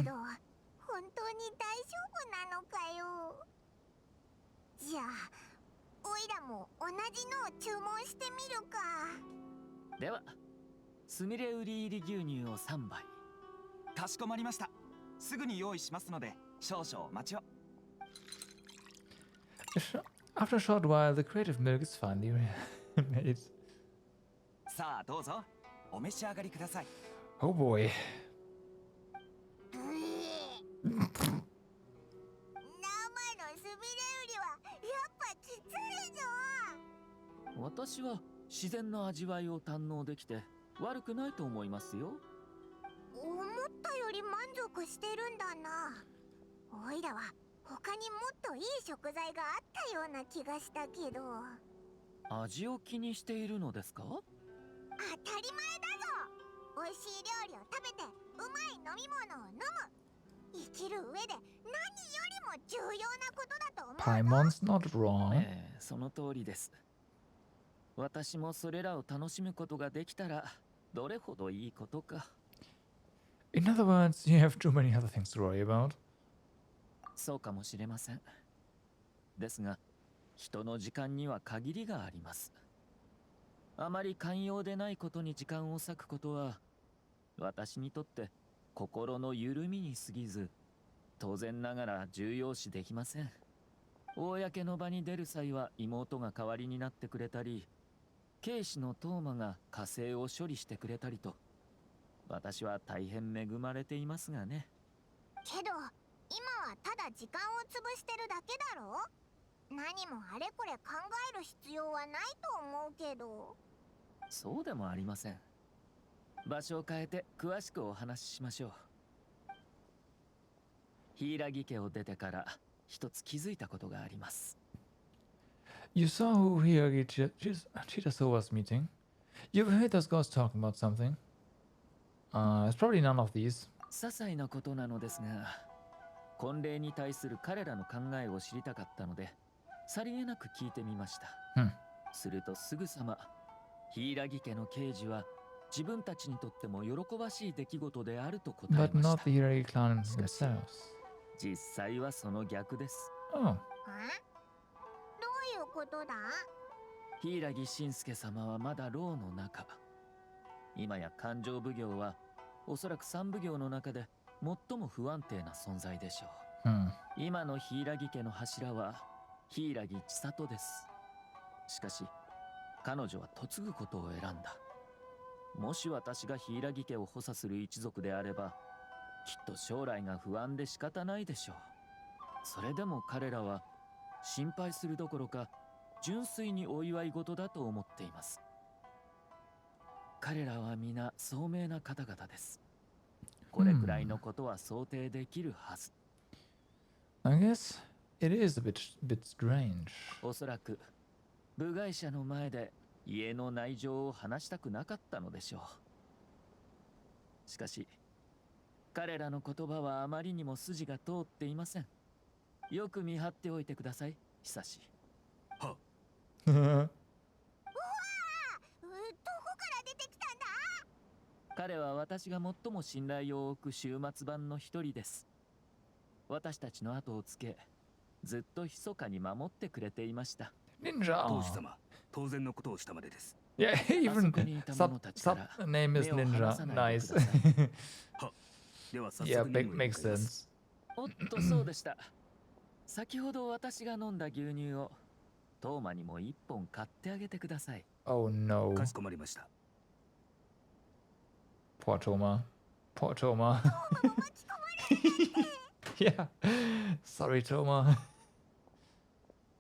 当に大丈夫なのかよ。じゃあ、おいらも同じのを注文してみるか。では、スミレウリ入り牛乳を3杯。かしこまりました。すぐに用意しますので少々お待ちを。After a short while, the creative milk is finally made. さあどうぞお召し上がりください。Oh boy. 生のスミレウリはやっぱきついぞ。私は自然な味わいを堪能できて悪くないと思いますよ。思ったより満足してるんだな。おいらは他にもっといい食材があったような気がしたけど。味を気にしているのですか？当たり前だぞ。美味しい料理を食べてうまい飲み物を飲む。生きる上で何よりも重要なことだと思う。Paimon's not wrong. その通りです。私もそれらを楽しむことができたらどれほどいいことか。In other words, you have too many other things to worry about. そうかもしれません。ですが、人の時間には限りがあります。あまり寛容でないことに時間を割くことは、私にとって心の緩みに過ぎず、当然ながら重要視できません。公の場に出る際は妹が代わりになってくれたり、警視のトーマが火星を処理してくれたりと、私は大変恵まれていますがね。けど今はただ時間を潰してるだけだろ。何もあれこれ考える必要はないと思うけど。そうでもありません。場所を変えて詳しくお話ししましょう。柊家を出てから一つ気づいたことがあります。You saw who Hiyagi Chitaso was meeting? You've heard those guys talking about something? It's probably none of these. 些細なことなのですが、婚礼に対する彼らの考えを知りたかったので、さりげなく聞いてみました。するとすぐさま、柊家の刑事は自分たちにとっても喜ばしい出来事であると答えました。But not the Hiyagi clan themselves. 実際はその逆です。Oh. どういうことだ？柊信介様はまだ牢の中。今や勘定奉行はおそらく三奉行の中で最も不安定な存在でしょう。今の柊家の柱は柊千里です。しかし彼女は嫁ぐことを選んだ。もし私が柊家を補佐する一族であれば、きっと将来が不安で仕方ないでしょう。それでも彼らは心配するどころか純粋にお祝い事だと思っています。彼らは皆聡明な方々です。これくらいのことは想定できるはず。I guess it is a bit strange. おそらく部外者の前で家の内情を話したくなかったのでしょう。しかし彼らの言葉はあまりにも筋が通っていません。よく見張っておいてください、久し。はっ。うわあ、どこから出てきたんだ？彼は私が最も信頼を置く終末版の一人です。私たちの後をつけ、ずっと密かに守ってくれていました。Ninja. 当主様、当然のことをしたまでです。Yeah, even sub name is Ninja. Nice. では早 Yeah, 速任務に makes 向かいます。 おっと、そうでした。先ほど私が飲んだ牛乳をトーマにも一本買ってあげてください。Oh no. かしこまりました。 Poor Toma. Poor Toma. Yeah. Sorry, Toma.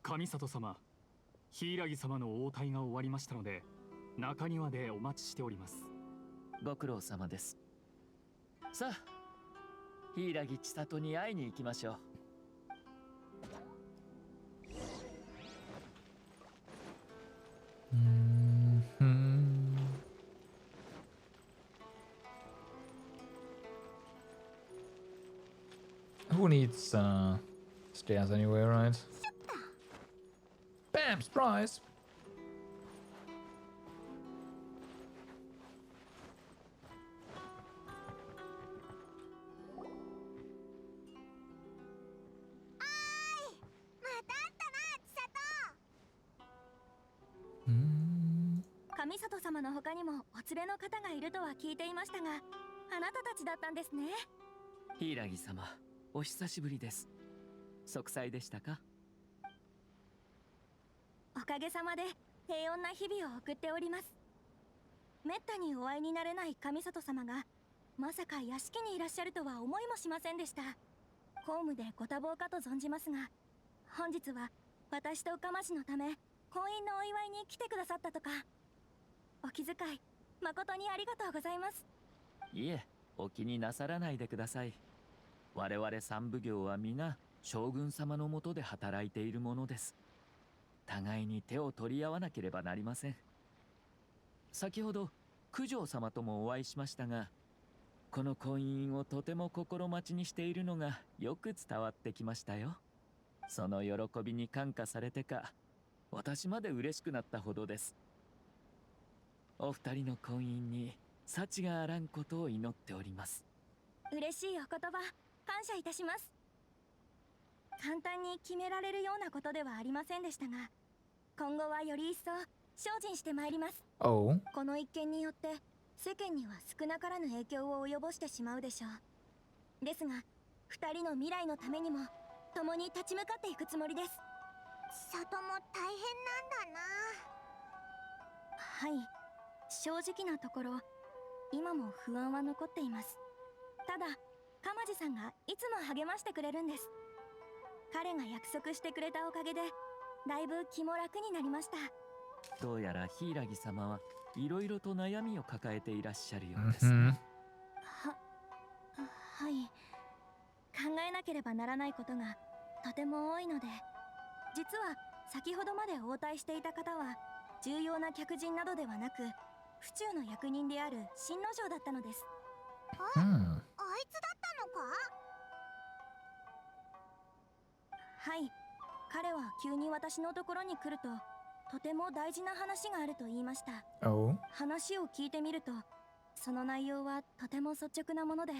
上里様、柊様の応対が終わりましたので、中庭でお待ちしております。ご苦労様です。さあ、柊千里に会いに行きましょう。Who needs stairs anyway, right? Bam! Surprise! Hmm. 上里様の他にもお連れの方がいるとは聞いていましたが、あなたたちだったんですね。柊様、お久しぶりです。息災でしたか？おかげさまで平穏な日々を送っております。めったにお会いになれない上里様がまさか屋敷にいらっしゃるとは思いもしませんでした。公務でご多忙かと存じますが、本日は私と鎌氏のため婚姻のお祝いに来てくださったとか。お気遣い誠にありがとうございます。いえ、お気になさらないでください。我々三奉行は皆将軍様の下で働いているものです。互いに手を取り合わなければなりません。先ほど九条様ともお会いしましたが、この婚姻をとても心待ちにしているのがよく伝わってきましたよ。その喜びに感化されてか、私まで嬉しくなったほどです。お二人の婚姻に幸があらんことを祈っております。嬉しいお言葉、感謝いたします。簡単に決められるようなことではありませんでしたが、今後はより一層精進してまいります。Oh. この一件によって世間には少なからぬ影響を及ぼしてしまうでしょう。ですが、二人の未来のためにも共に立ち向かっていくつもりです。千里も大変なんだな。はい、正直なところ今も不安は残っています。ただ鎌地さんがいつも励ましてくれるんです。彼が約束してくれたおかげでだいぶ気も楽になりました。どうやら柊様はいろいろと悩みを抱えていらっしゃるようです。はい、考えなければならないことがとても多いので、実は先ほどまで応対していた方は重要な客人などではなく府中の役人である新之丞だったのです。あいつだったのか？はい、彼は急に私のところに来るととても大事な話があると言いました。Oh. 話を聞いてみるとその内容はとても率直なもので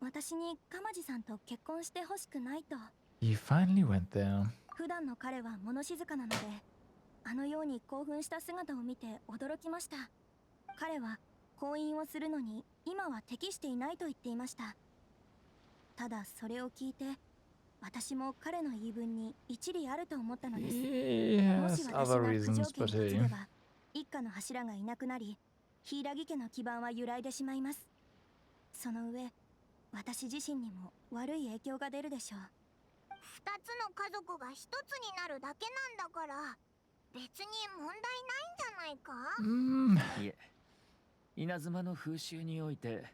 私に鎌地さんと結婚してほしくないと。 He finally went there. 普段の彼は物静かなので、あのように興奮した姿を見て驚きました。彼は婚姻をするのに今は適していないと言っていました。ただそれを聞いて私も彼の言い分に一理あると思ったのです。もし Yes, 私が other 九 reasons, 条家 but に移 hey. れば一家の柱がいなくなり、柊家の基盤は揺らいでしまいます。その上私自身にも悪い影響が出るでしょう。二つの家族が一つになるだけなんだから別に問題ないんじゃないか？いえ、稲妻の風習において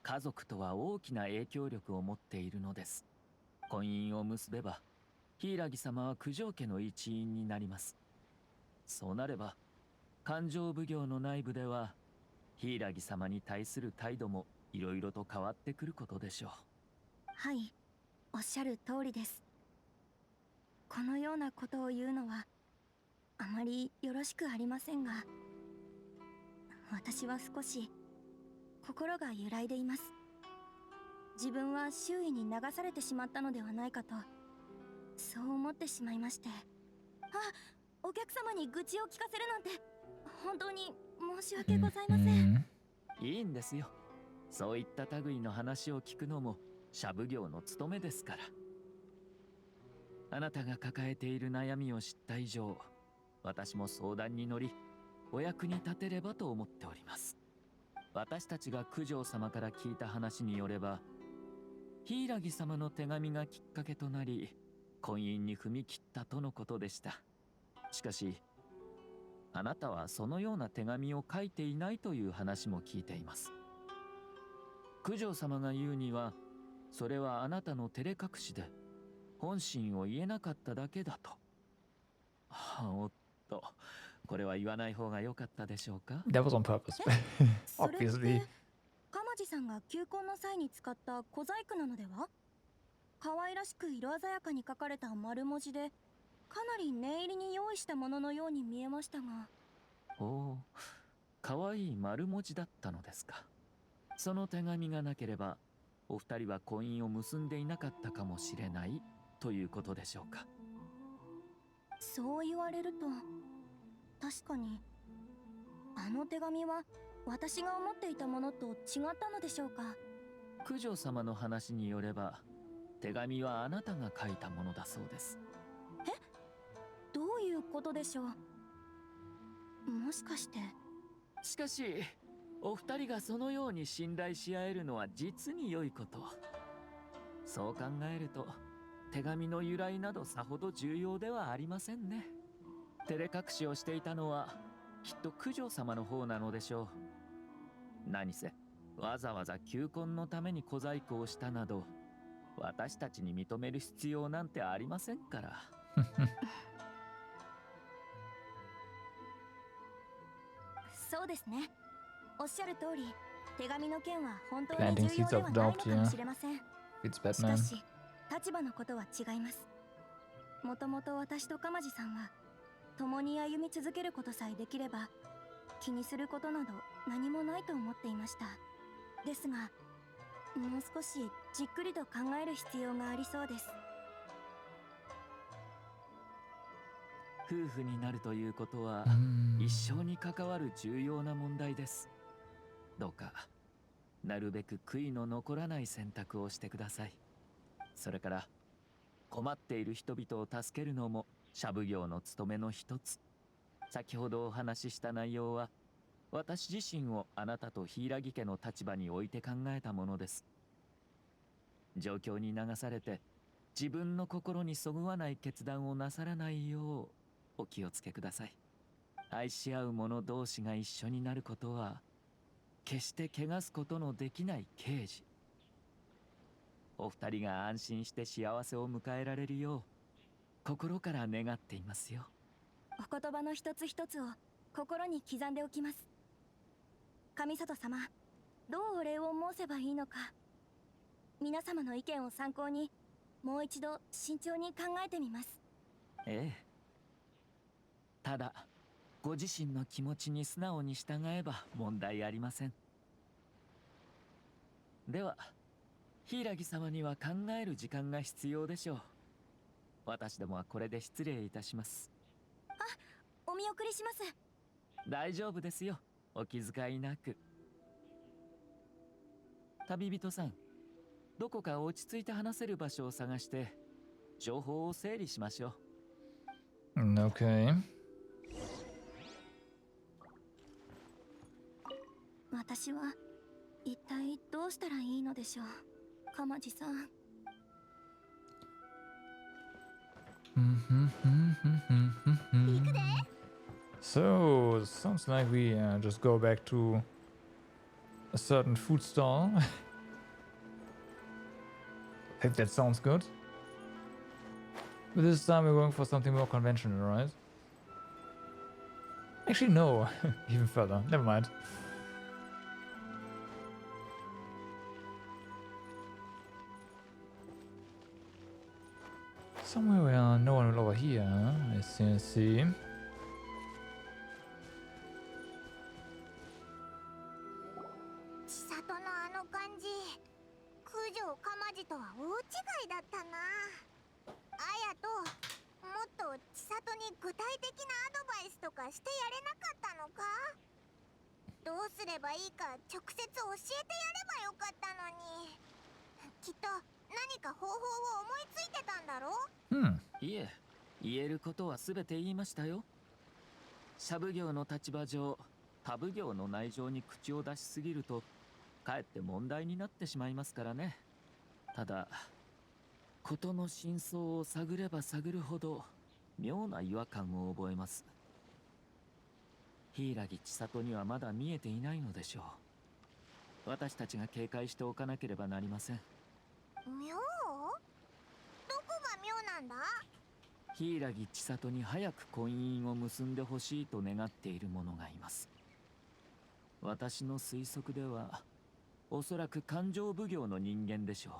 家族とは大きな影響力を持っているのです。婚姻を結べば柊様は九条家の一員になります。そうなれば勘定奉行の内部では柊様に対する態度もいろいろと変わってくることでしょう。はい、おっしゃる通りです。このようなことを言うのはあまりよろしくありませんが、私は少し心が揺らいでいます。自分は周囲に流されてしまったのではないかとそう思ってしまいまして。お客様に愚痴を聞かせるなんて本当に申し訳ございません。いいんですよ。そういった類の話を聞くのも社奉行の務めですから。あなたが抱えている悩みを知った以上、私も相談に乗りお役に立てればと思っております。私たちが九条様から聞いた話によれば、柊様の手紙がきっかけとなり婚姻に踏み切ったとのことでした。しかしあなたはそのような手紙を書いていないという話も聞いています。九条様が言うには、それはあなたの照れ隠しで本心を言えなかっただけだと。おっと、これは言わない方が良かったでしょうか。 That was on purpose. それっ Obviously. て鎌地さんが求婚の際に使った小細工なのでは？可愛らしく色鮮やかに書かれた丸文字で、かなり念入りに用意したもののように見えましたが。おお、かわいい丸文字だったのですか。その手紙がなければお二人は婚姻を結んでいなかったかもしれないということでしょうか。そう言われると確かに、あの手紙は私が思っていたものと違ったのでしょうか。九条様の話によれば、手紙はあなたが書いたものだそうです。え、どういうことでしょう。もしかして。しかしお二人がそのように信頼し合えるのは実に良いこと。そう考えると手紙の由来などさほど重要ではありませんね。照れ隠しをしていたのはきっと九条様の方なのでしょう。何せわざわざ求婚のために小細工をしたなど、私たちに認める必要なんてありませんから。そうですね。おっしゃる通り、手紙の件は本当に重要ではないのかもしれません。しかし、立場のことは違います。もともと私と鎌地さんは共に歩み続けることさえできれば、気にすることなど何もないと思っていました。ですが、もう少しじっくりと考える必要がありそうです。夫婦になるということは一生に関わる重要な問題です。どうかなるべく悔いの残らない選択をしてください。それから困っている人々を助けるのも社奉行の務めの一つ。先ほどお話しした内容は私自身をあなたと柊家の立場に置いて考えたものです。状況に流されて自分の心にそぐわない決断をなさらないようお気をつけください。愛し合う者同士が一緒になることは決して汚すことのできない啓示。お二人が安心して幸せを迎えられるよう心から願っていますよ。お言葉の一つ一つを心に刻んでおきます。上里様、どうお礼を申せばいいのか、皆様の意見を参考にもう一度慎重に考えてみます。ええ。ただご自身の気持ちに素直に従えば問題ありません。では柊様には考える時間が必要でしょう。私どもはこれで失礼いたします。あ、お見送りします。大丈夫ですよ、お気遣いなく。旅人さん、どこか落ち着いて話せる場所を探して情報を整理しましょう。Okay. 私は一体どうしたらいいのでしょう、鎌地さん。So, sounds like we just go back to a certain food stall. I think that sounds good. But this time we're going for something more conventional, right? Actually, no. Even further. Never mind. Somewhere where no one will overhear. I see, I see. 千里のあの感じ、九条かまじとは大違いだったな。あやと、もっと千里に具体的なアドバイスとかしてやれなかったのか？どうすればいいか直接教えてやればよかったのに。きっと何か方法を思いついてたんだろ？いえ、言えることは全て言いましたよ。社奉行の立場上、他奉行の内情に口を出しすぎるとかえって問題になってしまいますからね。ただ事の真相を探れば探るほど妙な違和感を覚えます。柊千里にはまだ見えていないのでしょう。私たちが警戒しておかなければなりません。妙？どこが妙なんだ？柊千里に早く婚姻を結んでほしいと願っている者がいます。私の推測ではおそらく勘定奉行の人間でしょ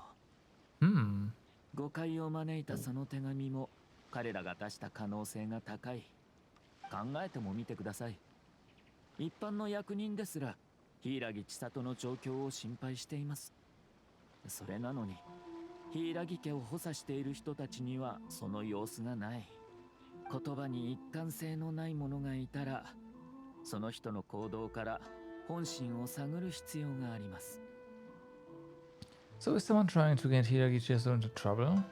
う。誤解を招いたその手紙も彼らが出した可能性が高い。考えてもみてください。一般の役人ですら柊千里の状況を心配しています。それなのに柊家を補佐している人たちにはその様子がない。言葉に一貫性のない者がいたらその人の行動から本心を探る必要があります。So is someone trying to get Hiiragi Chisato into trouble?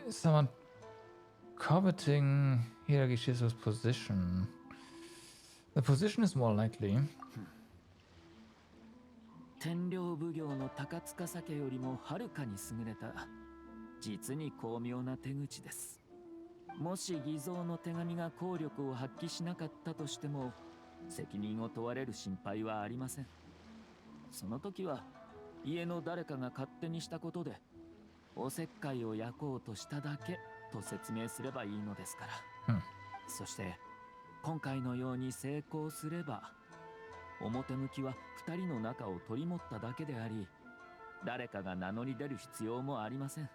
Is someone coveting Hiiragi Chisato's position? The position is more likely. 天領奉行の高塚酒よりもはるかに優れた実に巧妙な手口です。もし偽造の手紙が効力を発揮しなかったとしても責任を問われる心配はありません。その時は家の誰かが勝手にしたことでおせっかいを焼こうとしただけと説明すればいいのですから、そして今回のように成功すれば表向きは2人の仲を取り持っただけであり誰かが名乗り出る必要もありません。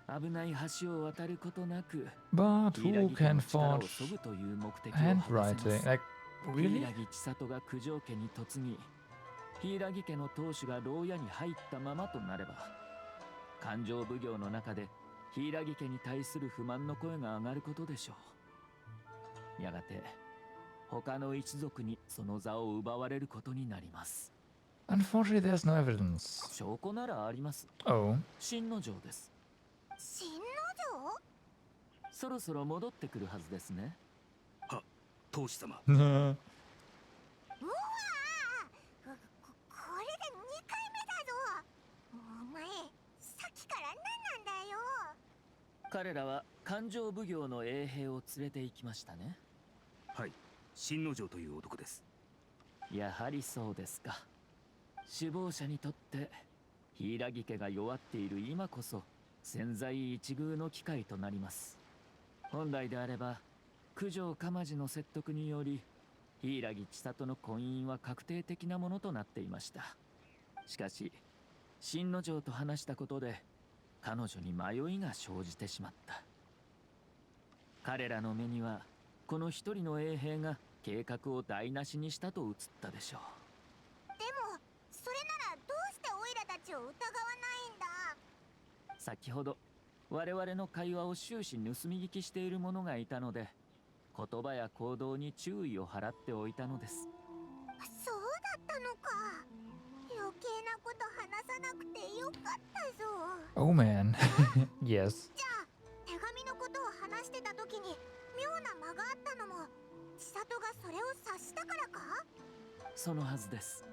危ない橋を渡ることなく But who can forge handwriting? Like, really? 柊千里が九条家に嫁ぎ柊家の当主が牢屋に入ったままとなれば勘定奉行の中で柊家に対する不満の声が上がることでしょう。やがて他の一族にその座を奪われることになります。 Unfortunately, there's no evidence. 証拠ならあります。 Oh. 新之丞です。新之丞？そろそろ戻ってくるはずですね。は、当主様。うわー、これで2回目だぞ。お前さっきから何なんだよ。彼らは勘定奉行の衛兵を連れて行きましたね。はい、新之丞という男です。やはりそうですか。首謀者にとって柊家が弱っている今こそ千載一遇の機会となります。本来であれば九条鎌地の説得により柊千里の婚姻は確定的なものとなっていました。しかし新之丞と話したことで彼女に迷いが生じてしまった。彼らの目にはこの一人の衛兵が計画を台無しにしたと映ったでしょう。でもそれならどうしてオイラたちを疑わないんだ？先ほど我々の会話を終始盗み聞きしている者がいたので言葉や行動に注意を払っておいたのです。そうだったのか。余計なこと話さなくてよかったぞ。 Oh man. Yes. じゃあ手紙のことを話してた時に妙な間があったのも千里がそれを察したからか？そのはずです。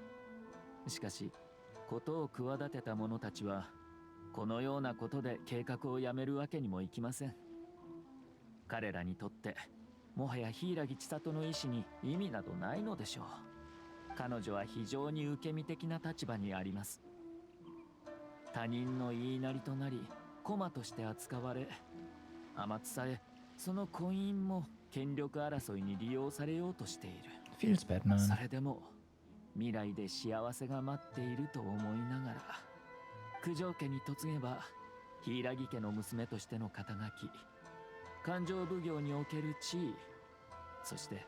しかし事を企てた者たちはこのようなことで計画をやめるわけにもいきません。彼らにとってもはや柊千里の意志に意味などないのでしょう。彼女は非常に受け身的な立場にあります。他人の言いなりとなり駒として扱われ天津さえその婚姻も権力争いに利用されようとしている。 Feels bad, man. それでも未来で幸せが待っていると思いながら九条家に嫁げば柊家の娘としての肩書き、勘定奉行における地位、そして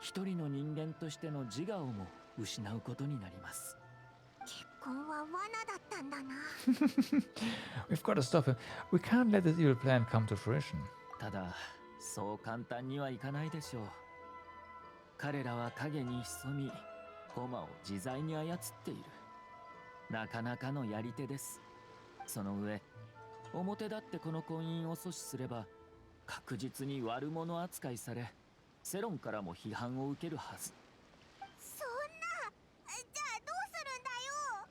一人の人間としての自我をも失うことになります。結婚は罠だったんだな。We've got to stop him. We can't let this evil plan come to fruition. ただそう簡単にはいかないでしょう。彼らは影に潜み駒を自在に操っている。なかなかのやり手です。その上表立ってこの婚姻を阻止すれば確実に悪者扱いされ世論からも批判を受けるはず。そんな、じゃあどうするんだよ。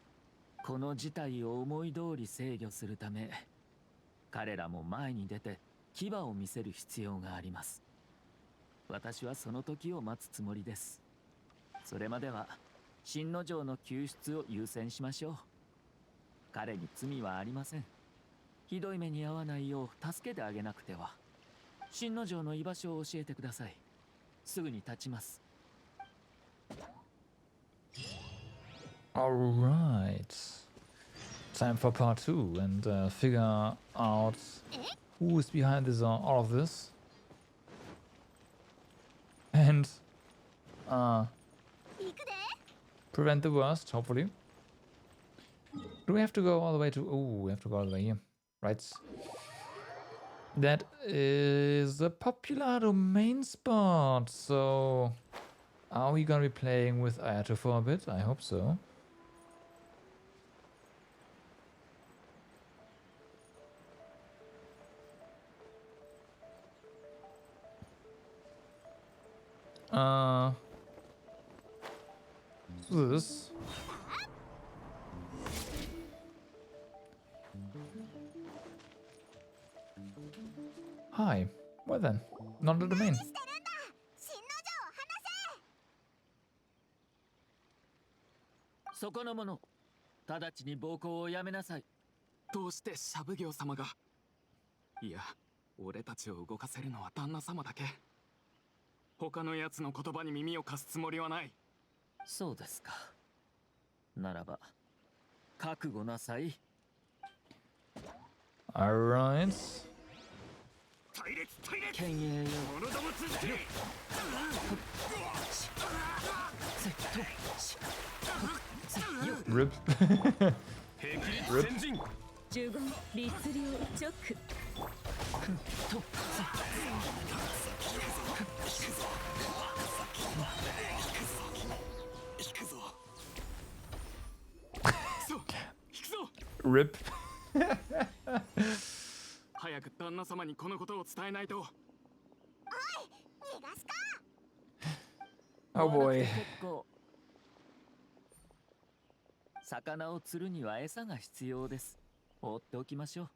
この事態を思い通り制御するため、彼らも前に出て牙を見せる必要があります。私はその時を待つつもりです。それまでは新之丞の救出を優先しましょう。彼に罪はありません。ひどい目に遭わないよう助けてあげなくては。新之丞の居場所を教えてください。すぐに立ちます。Alright. Time for part 2 and figure out who is behind this all of this. And prevent the worst, hopefully. Do we have to go all the way to... Oh, we have to go all the way here. Right. That is a popular domain spot, so... Are we gonna be playing with Ayato for a bit? I hope so. This. Hi. Well then, not the domain. そこの者、直ちに暴行をやめなさい。どうしてシャブ行様が。いや、俺たちを動かせるのは旦那様だけ。他のやつの言葉に耳を貸すつもりはない。そうですか。ならば、覚悟なさい。Alright. 剣栄よ。Rip. Rip. 呪言律令直。Rip. 早く旦那様にこのことを伝えないと。Oh boy. 魚を釣るには餌が必要です。放っておきましょう。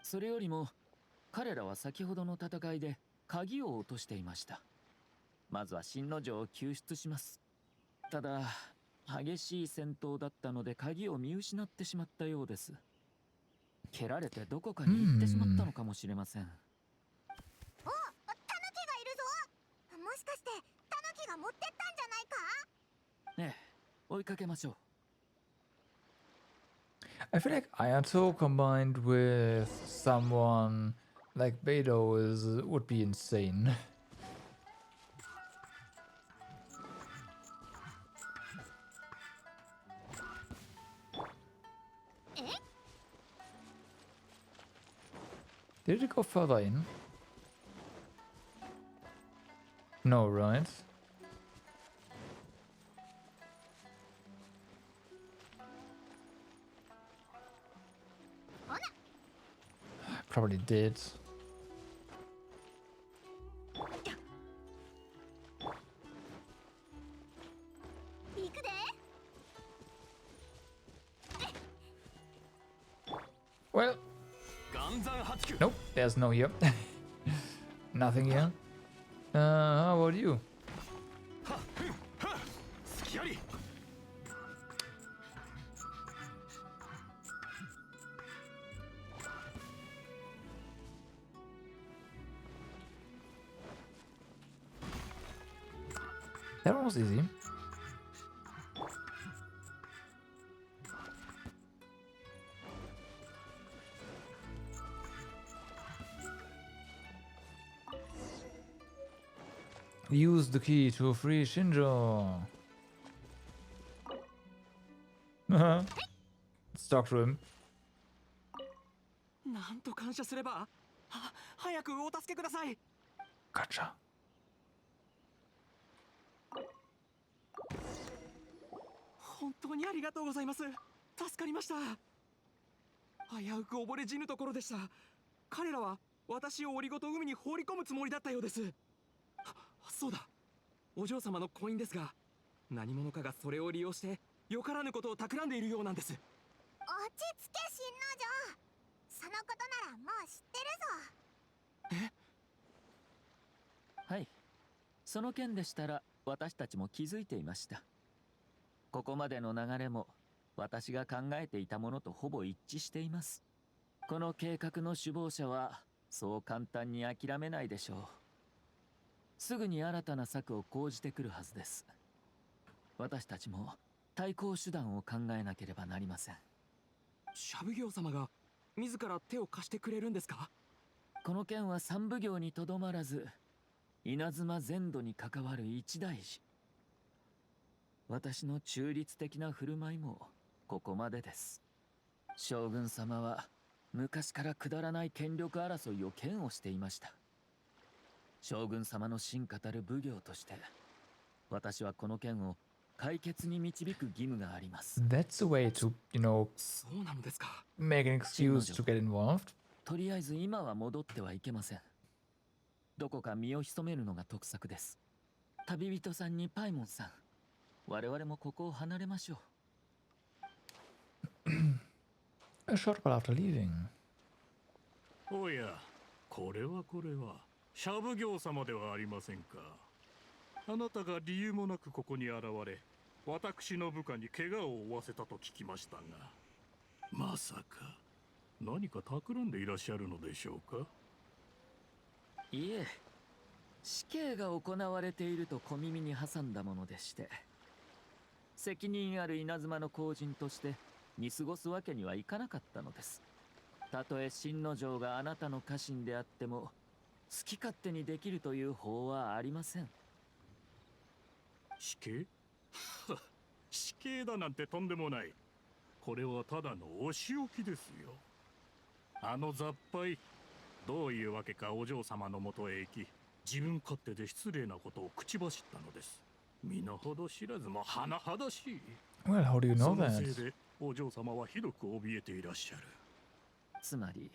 それよりも彼らは先ほどの戦いで鍵を落としていました。まずは新之丞を救出します。ただ激しい戦闘だったので鍵を見失ってしまったようです。蹴られてどこかに行ってしまったのかもしれません。お、タヌキがいるぞ。もしかしてタヌキが持ってったんじゃないか？ええ、追いかけましょう。I feel like Ayato combined with someone like Beidou would be insane. Did it go further in? No, right? Probably did. Well, nope, there's no here. Nothing here. How about you? That one was easy. Use the key to free Shinjo. Let's talk to him. なんと感謝すれば。早くお助けください。Gotcha. 本当にありがとうございます。助かりました。危うく溺れ死ぬところでした。彼らは私を檻ごと海に放り込むつもりだったようです。そうだ、お嬢様のコインですが、何者かがそれを利用してよからぬことを企んでいるようなんです。ち着け新之丞。そのことならもう知ってるぞ。はい、その件でしたら私たちも気づいていました。ここまでの流れも私が考えていたものとほぼ一致しています。この計画の首謀者はそう簡単に諦めないでしょう。すぐに新たな策を講じてくるはずです。私たちも対抗手段を考えなければなりません。シャブ業様が自ら手を貸してくれるんですか？この件は三奉行にとどまらず稲妻全土に関わる一大事。私の中立的な振る舞いもここまでです。将軍様は昔からくだらない権力争いを嫌悪していました。将軍様の真価たる奉行として私はこの件を解決に導く義務があります。 That's a way to, you know, そうなのですか。 make an excuse to get involved. とりあえず今は戻ってはいけません。どこか身を潜めるのが得策です。旅人さんにパイモンさん、我々もここを離れましょう。A short while after leaving. おや、これはシャブ業様ではありませんか。あなたが理由もなくここに現れ、私の部下に怪我を負わせたと聞きましたが、まさか何か企んでいらっしゃるのでしょうか。いえ、死刑が行われていると小耳に挟んだものでして、責任ある稲妻の後人として見過ごすわけにはいかなかったのです。たとえ新之丞があなたの家臣であっても好き勝手にできるという法はありません。死刑死刑だなんてとんでもない。これはただのお仕置きですよ。あの雑牌、どういうわけかお嬢様のもとへ行き、自分勝手で失礼なことを口走ったのです。身の程知らずも甚だしい。 Well, how do you そ know のせい that? でお嬢様はひどく怯えていらっしゃる。つまり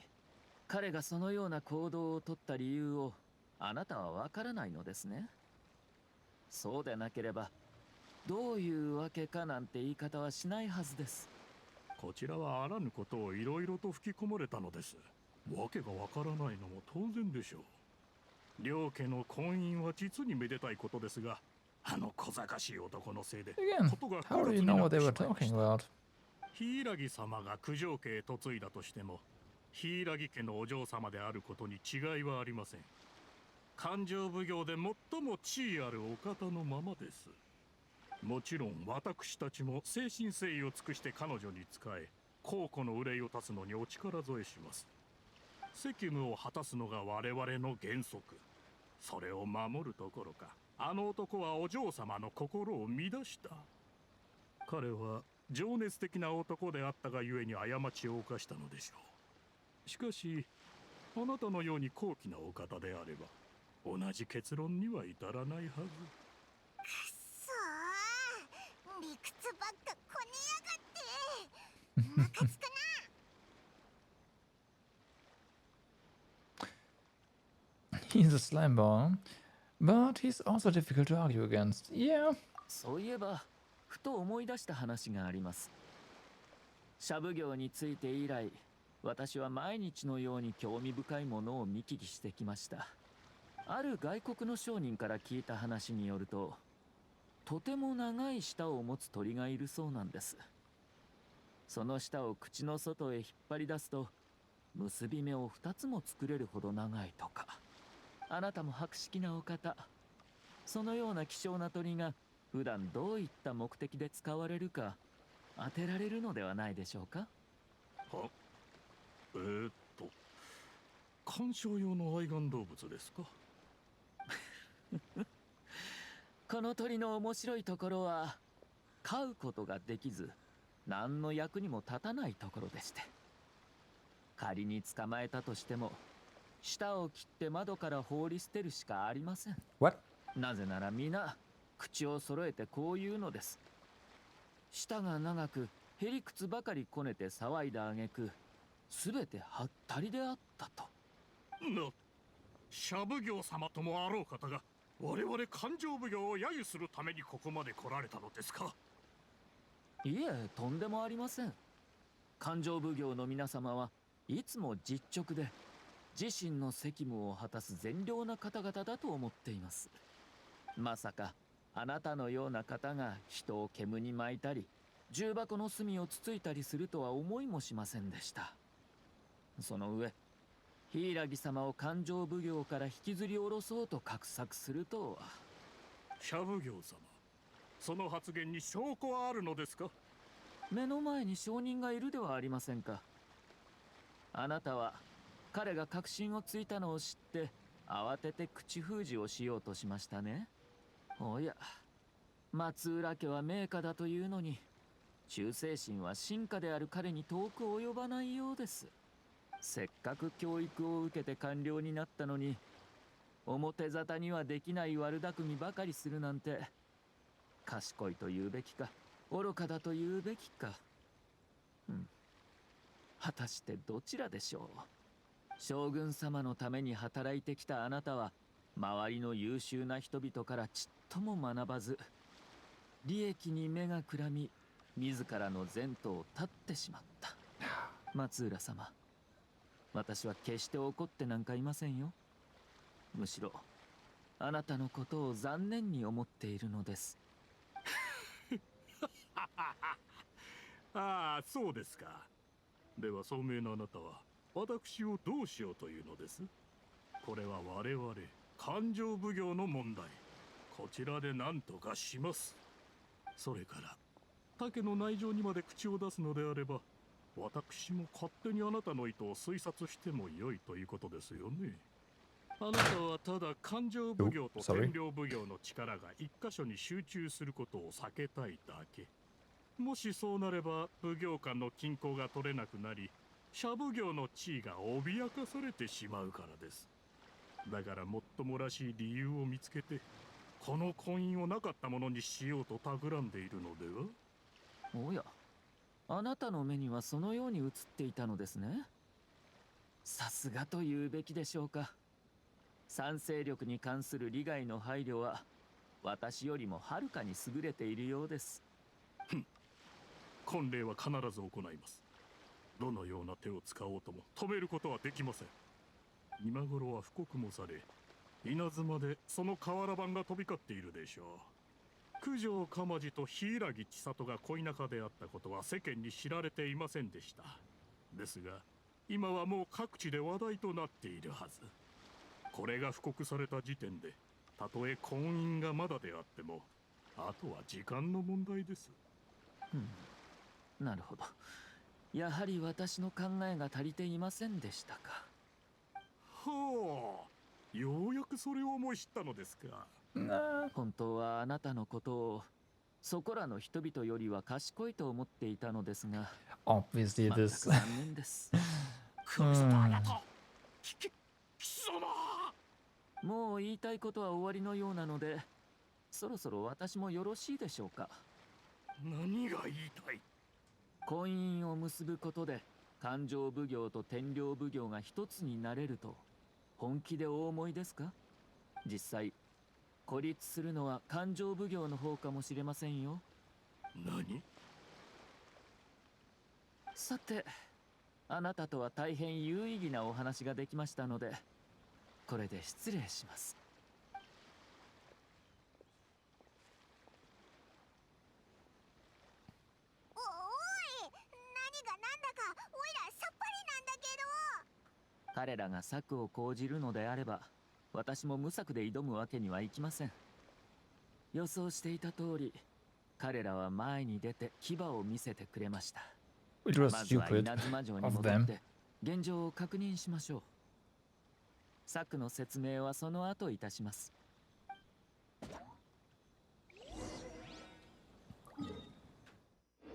彼がそのような行動をとった理由をあなたはわからないのですね。そうでなければどういうわけかなんて言い方はしないはずです。こちらはあらぬことをいろいろと吹き込まれたのです。わけがわからないのも当然でしょう。両家の婚姻は実にめでたいことですが、あの小賢しい男のせいで Again, ことが how 複 do 雑 you に know なっ what て they し were まいまし talking た。 about? 柊様が九条家へ嫁いだとしても、柊家のお嬢様であることに違いはありません。勘定奉行で最も地位あるお方のままです。もちろん私たちも誠心誠意を尽くして彼女に仕え、公庫の憂いを断つのにお力添えします。責務を果たすのが我々の原則。それを守るどころか、あの男はお嬢様の心を乱した。彼は情熱的な男であったがゆえに過ちを犯したのでしょう。しかしあなたのように高貴なお方であれば同じ結論には至らないはず。くっそー、理屈ばっかこねやがって。ムカつくな。He's a slime ball, but he's also difficult to argue against. Yeah. そういえばふと思い出した話があります。シャブ業について以来、私は毎日のように興味深いものを見聞きしてきました。ある外国の商人から聞いた話によると、とても長い舌を持つ鳥がいるそうなんです。その舌を口の外へ引っ張り出すと結び目を2つも作れるほど長いとか。あなたも博識なお方、そのような希少な鳥が普段どういった目的で使われるか当てられるのではないでしょうか。は観賞用の愛玩動物ですか。この鳥の面白いところは飼うことができず何の役にも立たないところでして、仮に捕まえたとしても舌を切って窓から放り捨てるしかありません。 What? なぜなら皆口を揃えてこう言うのです。舌が長くへりくつばかりこねて騒いだ挙句、すべてはったりであったと。シャブ業様ともあろう方が我々勘定奉行を揶揄するためにここまで来られたのですか。いえ、とんでもありません。勘定奉行の皆様はいつも実直で自身の責務を果たす善良な方々だと思っています。まさかあなたのような方が人を煙に巻いたり重箱の隅をつついたりするとは思いもしませんでした。その上柊様を勘定奉行から引きずり下ろそうと画策するとは。社奉行様、その発言に証拠はあるのですか？目の前に証人がいるではありませんか。あなたは彼が確信をついたのを知って慌てて口封じをしようとしましたね。おや、松浦家は名家だというのに忠誠心は臣下である彼に遠く及ばないようです。せっかく教育を受けて官僚になったのに表沙汰にはできない悪巧みばかりするなんて、賢いと言うべきか愚かだと言うべきか。果たしてどちらでしょう。将軍様のために働いてきたあなたは周りの優秀な人々からちっとも学ばず利益に目がくらみ自らの前途を絶ってしまった。松浦様、私は決して怒ってなんかいませんよ。むしろあなたのことを残念に思っているのです。ああ、そうですか。では聡明なあなたは私をどうしようというのです？これは我々勘定奉行の問題。こちらで何とかします。それから竹の内情にまで口を出すのであれば、私も勝手にあなたの意図を推察しても良いということですよね。あなたはただ勘定奉行と天領奉行の力が一箇所に集中することを避けたいだけ。もしそうなれば奉行間の均衡が取れなくなり、社奉行の地位が脅かされてしまうからです。だからもっともらしい理由を見つけて、この婚姻をなかったものにしようと企んでいるのでは？おや、あなたの目にはそのように映っていたのですね。さすがと言うべきでしょうか。賛成力に関する利害の配慮は私よりもはるかに優れているようです。婚礼は必ず行います。どのような手を使おうとも止めることはできません。今頃は布告もされ、稲妻でその瓦版が飛び交っているでしょう。九条鎌地と柊千里が恋仲であったことは世間に知られていませんでした。ですが今はもう各地で話題となっているはず。これが布告された時点で、たとえ婚姻がまだであってもあとは時間の問題です。なるほど。やはり私の考えが足りていませんでしたか。はあ、ようやくそれを思い知ったのですか。本当はあなたのことをそこらの人々よりは賢いと思っていたのですが、Obviously this. 残念です。神様あなた、貴様。もう言いたいことは終わりのようなので、そろそろ私もよろしいでしょうか。何が言いたい？婚姻を結ぶことで勘定奉行と天領奉行が一つになれると本気でお思いですか？実際孤立するのは勘定奉行の方かもしれませんよ。何？さて、あなたとは大変有意義なお話ができましたので、これで失礼します。おい、何がなんだかおいらさっぱりなんだけど。彼らが策を講じるのであれば、私も無策で挑むわけにはいきません。予想していた通り、彼らは前に出て牙を見せてくれました。Which was まずは stupid 稲妻城に of 戻っ them. て現状を確認しましょう。策の説明はその後いたします。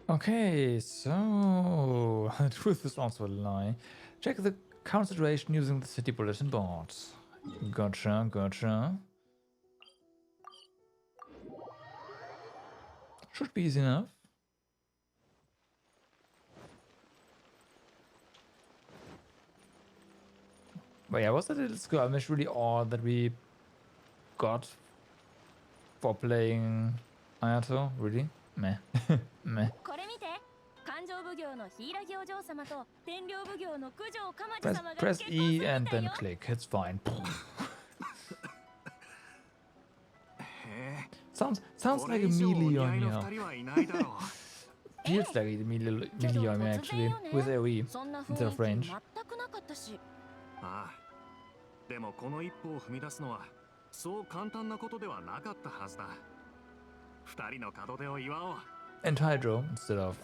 Okay, so the truth is also a lie. Check the current situation using the city bulletin board. Gotcha, gotcha. Should be easy enough. But yeah, was that little skirmish really all that we got for playing Ayato? Really? Meh. Meh. これ見て、勘感情奉行の柊お嬢様と天領奉行の九条かまち Press, 様が press 結婚する E み and たい then よ。 click. It's fine. へえ Sounds こ like れ a 以上お似 Melee 合いの on 二人はいないだろう here. Feels like a Melee けど on 突 actually 然よね with AoE そんな instead 雰 of 囲気 range. 全くなかったし。ああでもこの一歩を踏み出すのはそう簡単なことではなかったはずだ二人の門出を祝おう And Hydro instead of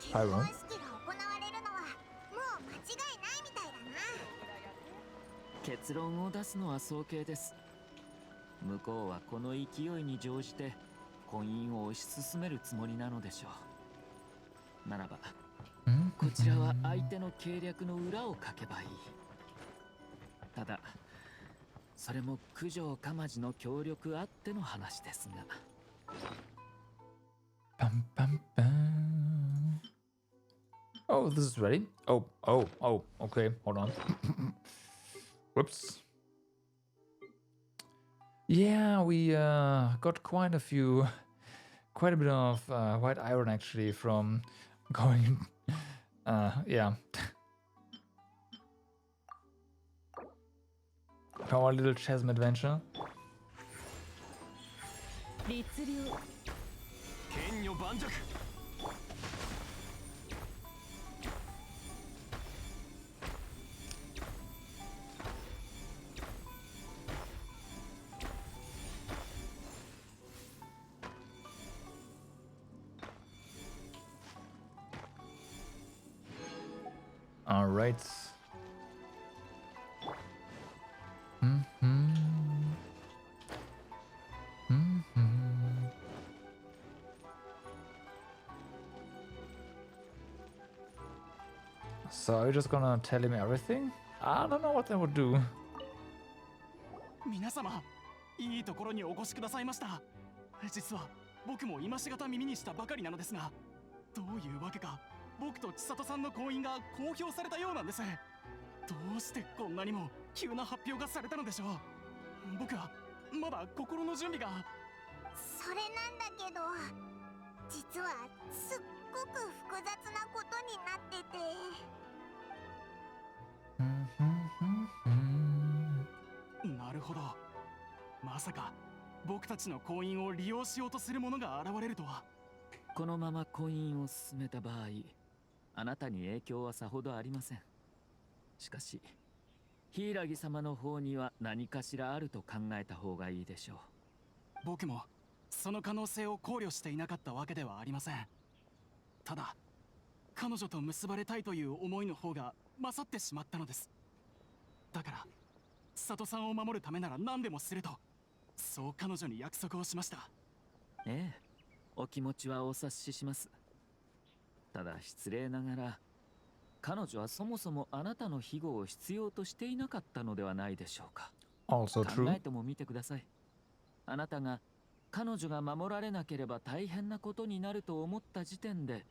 結婚 Pyro. 式が行われるのはもう間違いないみたいだな。結論を出すのは早計です。向こうはこの勢いに乗じて婚姻を推し進めるつもりなのでしょう。ならばこちらは相手の計略の裏をかけばいい。ただそれも九条かまじの協力あっての話ですが。Bum, bum, bum. Oh, this is ready. Oh, okay, hold on. Whoops. Yeah, we got quite a bit of white iron actually from going, yeah. From our little chasm adventure. 律流剣女盤石 All right. So are you just gonna tell him everything? I don't know what I would do. 皆様、いいところにお越しくださいました。実は僕も今しがた耳にしたばかりなのですが、どういうわけか僕と千里さんの婚姻が公表されたようなんです。どうしてこんなにも急な発表がされたのでしょう。僕はまだ心の準備が。それなんだけど、実はすっごく複雑なことになってて。なるほど。まさか僕たちの婚姻を利用しようとする者が現れるとは。このまま婚姻を進めた場合、あなたに影響はさほどありません。しかし柊様の方には何かしらあると考えた方がいいでしょう。僕もその可能性を考慮していなかったわけではありません。ただ彼女と結ばれたいという思いの方が勝ってしまったのです。だから千里さんを守るためなら何でもすると、そう彼女に約束をしました。ええ、お気持ちはお察しします。ただ失礼ながら彼女はそもそもあなたの庇護を必要としていなかったのではないでしょうか。 Also 考 true. えてもみてください。あなたが彼女が守られなければ大変なことになると思った時点で、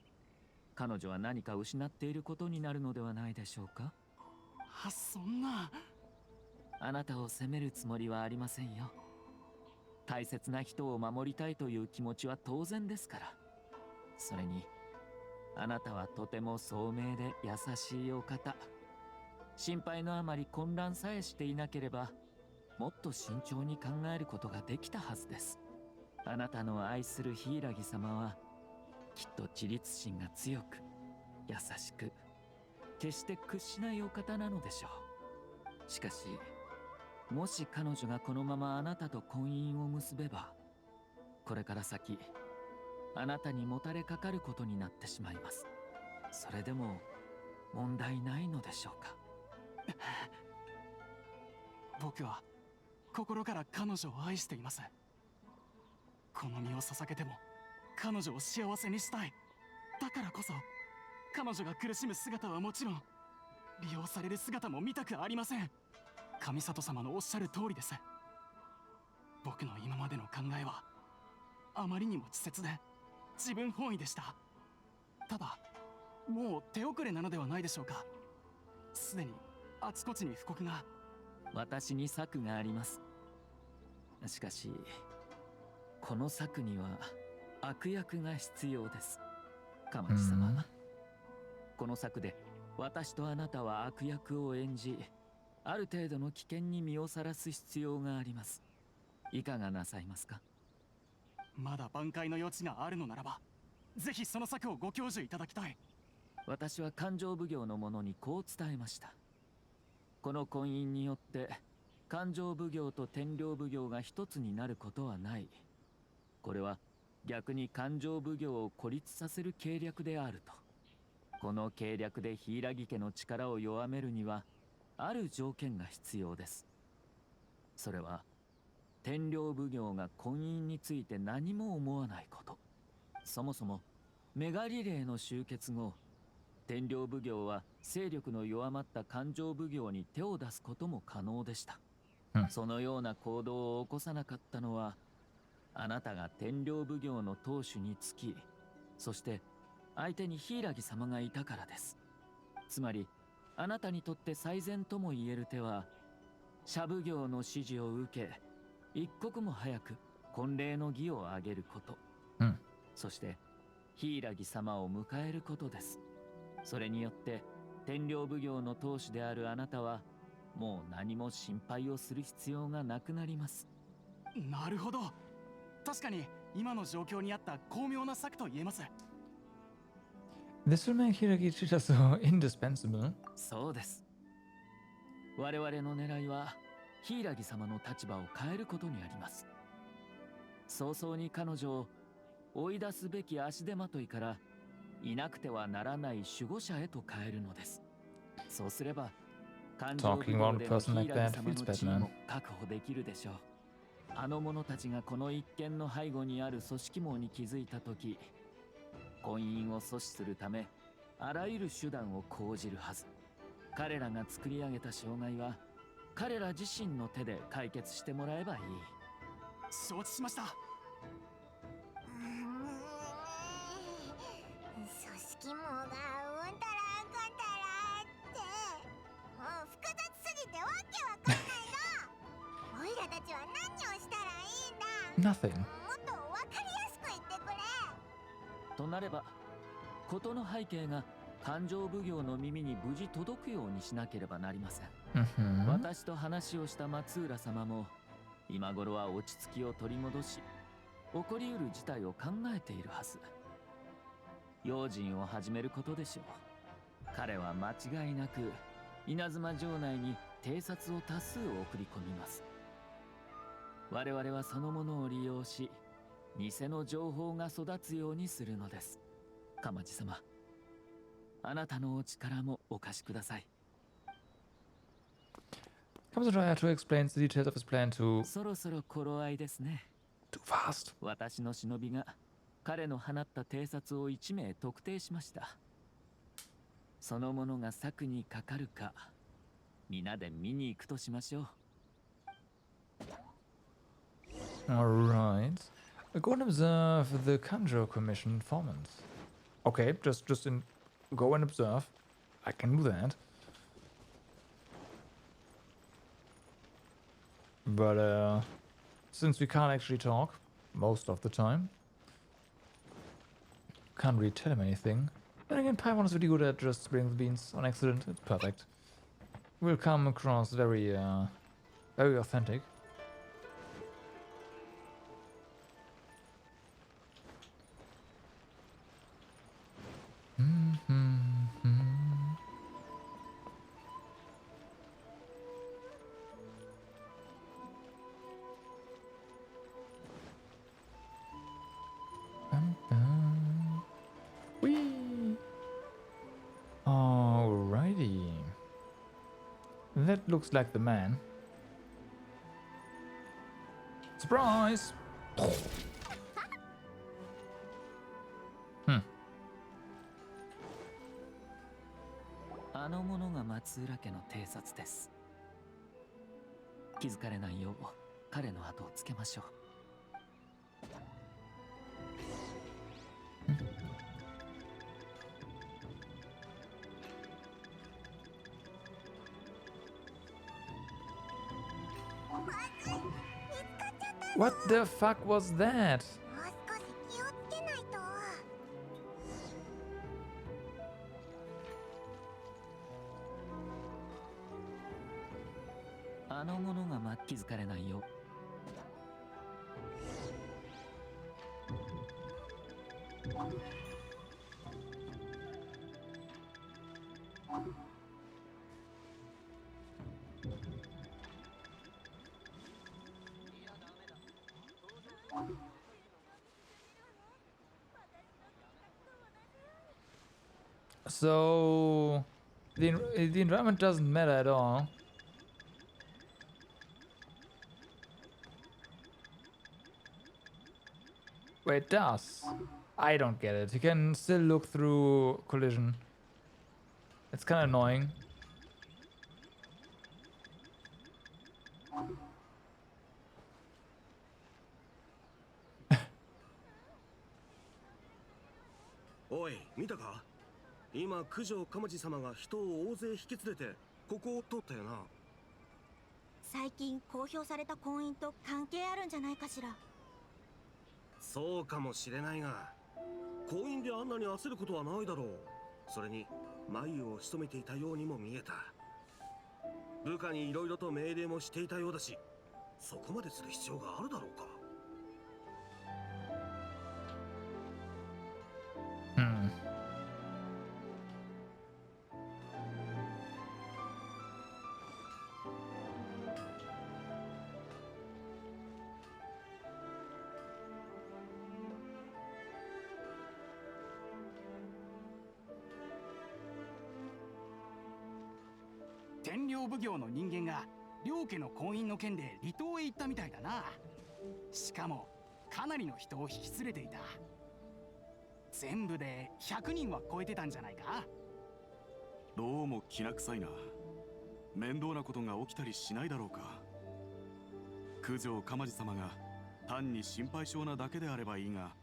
彼女は何か失っていることになるのではないでしょうか。そんな。あなたを責めるつもりはありませんよ。大切な人を守りたいという気持ちは当然ですから。それにあなたはとても聡明で優しいお方。心配のあまり混乱さえしていなければ、もっと慎重に考えることができたはずです。あなたの愛する柊様はきっと自立心が強く優しく、決して屈しないお方なのでしょう。しかしもし彼女がこのままあなたと婚姻を結べば、これから先あなたにもたれかかることになってしまいます。それでも問題ないのでしょうか。僕は心から彼女を愛しています。この身を捧げても彼女を幸せにしたい。だからこそ彼女が苦しむ姿はもちろん、利用される姿も見たくありません。上里様のおっしゃる通りです。僕の今までの考えはあまりにも稚拙で自分本位でした。ただもう手遅れなのではないでしょうか。すでにあちこちに布告が。私に策があります。しかしこの策には悪役が必要です。カマチ様、この作で私とあなたは悪役を演じ、ある程度の危険に身をさらす必要があります。いかがなさいますか？まだ挽回の余地があるのならば、ぜひその策をご教授いただきたい。私は勘定奉行の者にこう伝えました。この婚姻によって勘定奉行と天領奉行が一つになることはない。これは逆に勘定奉行を孤立させる計略であると。この計略で柊家の力を弱めるにはある条件が必要です。それは天領奉行が婚姻について何も思わないこと。そもそもメガリレーの終結後、天領奉行は勢力の弱まった勘定奉行に手を出すことも可能でした。そのような行動を起こさなかったのは、あなたが天領奉行の当主につき、そして相手に柊様がいたからです。つまりあなたにとって最善とも言える手は、社奉行の指示を受け、一刻も早く婚礼の儀を挙げること、そして柊様を迎えることです。それによって天領奉行の当主であるあなたはもう何も心配をする必要がなくなります。なるほど。確かに今の状況に合った巧妙な策と言えます。This will make Hiragi Chicha so indispensable. そうです。我々の狙いは柊様の立場を変えることにあります。早々に彼女を追い出すべき足手まといからいなくてはならない守護者へと変えるのです。そうすれば感情奉行での柊様の地位も確保できるでしょう。あの者たちがこの一件の背後にある組織網に気づいたとき、婚姻を阻止するためあらゆる手段を講じるはず。彼らが作り上げた障害は彼ら自身の手で解決してもらえばいい。承知しました。組織網がうんたらかんたらってもう複雑すぎてわけわかんないの。オイラたちは何をしたらいいんだ。 Nothing. もっとわかりやすく言ってくれ。となれば、事の背景が勘定奉行の耳に無事届くようにしなければなりません。私と話をした松浦様も今頃は落ち着きを取り戻し、起こりうる事態を考えているはず。用心を始めることでしょう。彼は間違いなく稲妻城内に偵察を多数送り込みます。我々はそのものを利用し、偽の情報が育つようにするのです。鎌地様、あなたのお力もお貸しください。Comes a to explain the details of his plan to そろそろ頃合いですね。 too fast. 私の忍びが彼の放った偵察を1名特定しました。その者が策にかかるか、皆で見に行くとしましょう。Alright. Go and observe the Kanjo Commission performance. Okay, go and observe. I can do that. But since we can't actually talk most of the time, can't really tell him anything. Then again, Paimon is really good at just spilling the beans on accident. It's perfect. Will come across very authentic. Alrighty. That looks like the man. Surprise! Hmm. あの者が松浦家の偵察です。気づかれないよう彼の後をつけましょう。What the fuck was that? もう少し気をつけないと。あの者が気づかれないよ。So the environment doesn't matter at all. Wait, it does. I don't get it. You can still look through collision. It's kind of annoying. Oi, 見たか？今九条鎌地様が人を大勢引き連れてここを通ったよな。最近公表された婚姻と関係あるんじゃないかしら。そうかもしれないが、婚姻であんなに焦ることはないだろう。それに眉を潜めていたようにも見えた。部下に色々と命令もしていたようだし、そこまでする必要があるだろうか。天領奉行の人間が両家の婚姻の件で離島へ行ったみたいだな。しかもかなりの人を引き連れていた。全部で100人は超えてたんじゃないか。どうもきな臭いな。面倒なことが起きたりしないだろうか。九条鎌地様が単に心配性なだけであればいいが。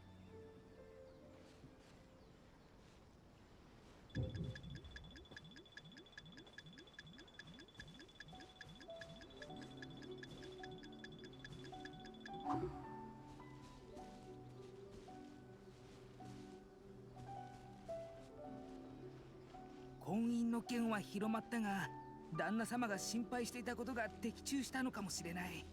婚姻の件は広まったが、旦那様が心配していたことが的中したのかもしれない。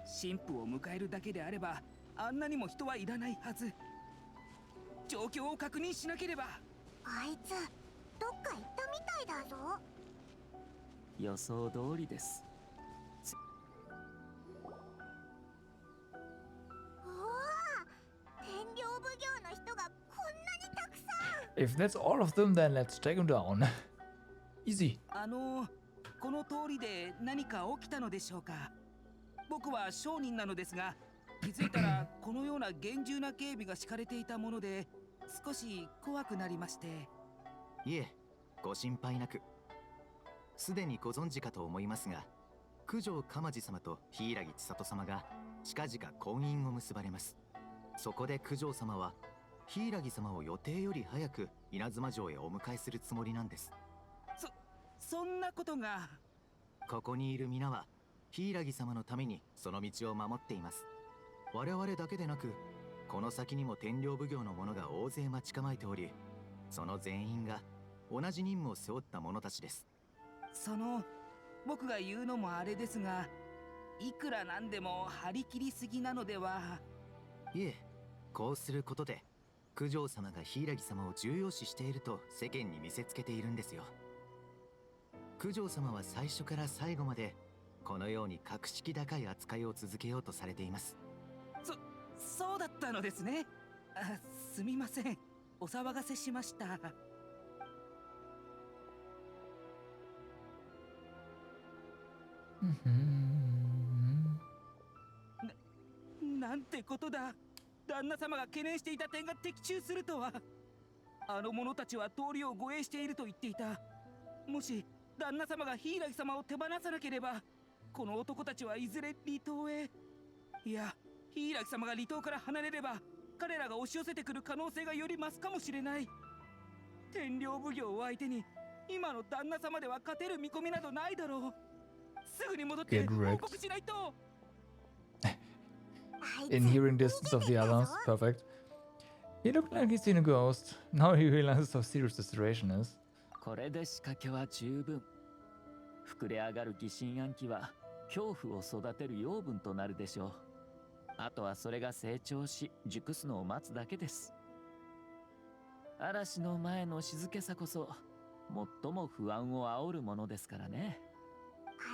新婦を迎えるだけであればあんなにも人はいらないはず。状況を確認しなければ。あいつどっか行ったみたいだぞ。予想通りです。If that's all of them, then let's take them down. Easy. この通りで何か起きたのでしょうか。僕は商人なのですが、気づいたらこのような厳重な警備が敷かれていたもので、少し怖くなりまして。いえ、ご心配なく。すでにご存知かと思いますが、九条鎌地様と柊千里様が近々婚姻を結ばれます。そこで九条様は柊様を予定より早く稲妻城へお迎えするつもりなんです。そんなことが。ここにいる皆は柊様のためにその道を守っています。我々だけでなく、この先にも天領奉行の者が大勢待ち構えており、その全員が同じ任務を背負った者たちです。僕が言うのもあれですが、いくらなんでも張り切りすぎなのでは。いえ、こうすることで九条様が柊様を重要視していると世間に見せつけているんですよ。九条様は最初から最後までこのように格式高い扱いを続けようとされています。そうだったのですね。すみません、お騒がせしました。なんてことだ。旦那様が懸念していた点が的中するとは。あの者たちは通りを護衛していると言っていた。もし旦那様が柊様を手放さなければ、この男たちはいずれ離島へ。いや、柊様が離島から離れれば、彼らが押し寄せてくる可能性がより増すかもしれない。天領奉行を相手に今の旦那様では勝てる見込みなどないだろう。すぐに戻って報告しないと。In hearing distance of the others. Perfect. He looked like he's seen a ghost. Now he realizes how serious the situation is. これで仕掛けは十分。膨れ上がる疑心暗鬼は恐怖を育てる養分となるでしょう。あとはそれが成長し熟すのを待つだけです。嵐の前の静けさこそ最も不安を煽るものですからね。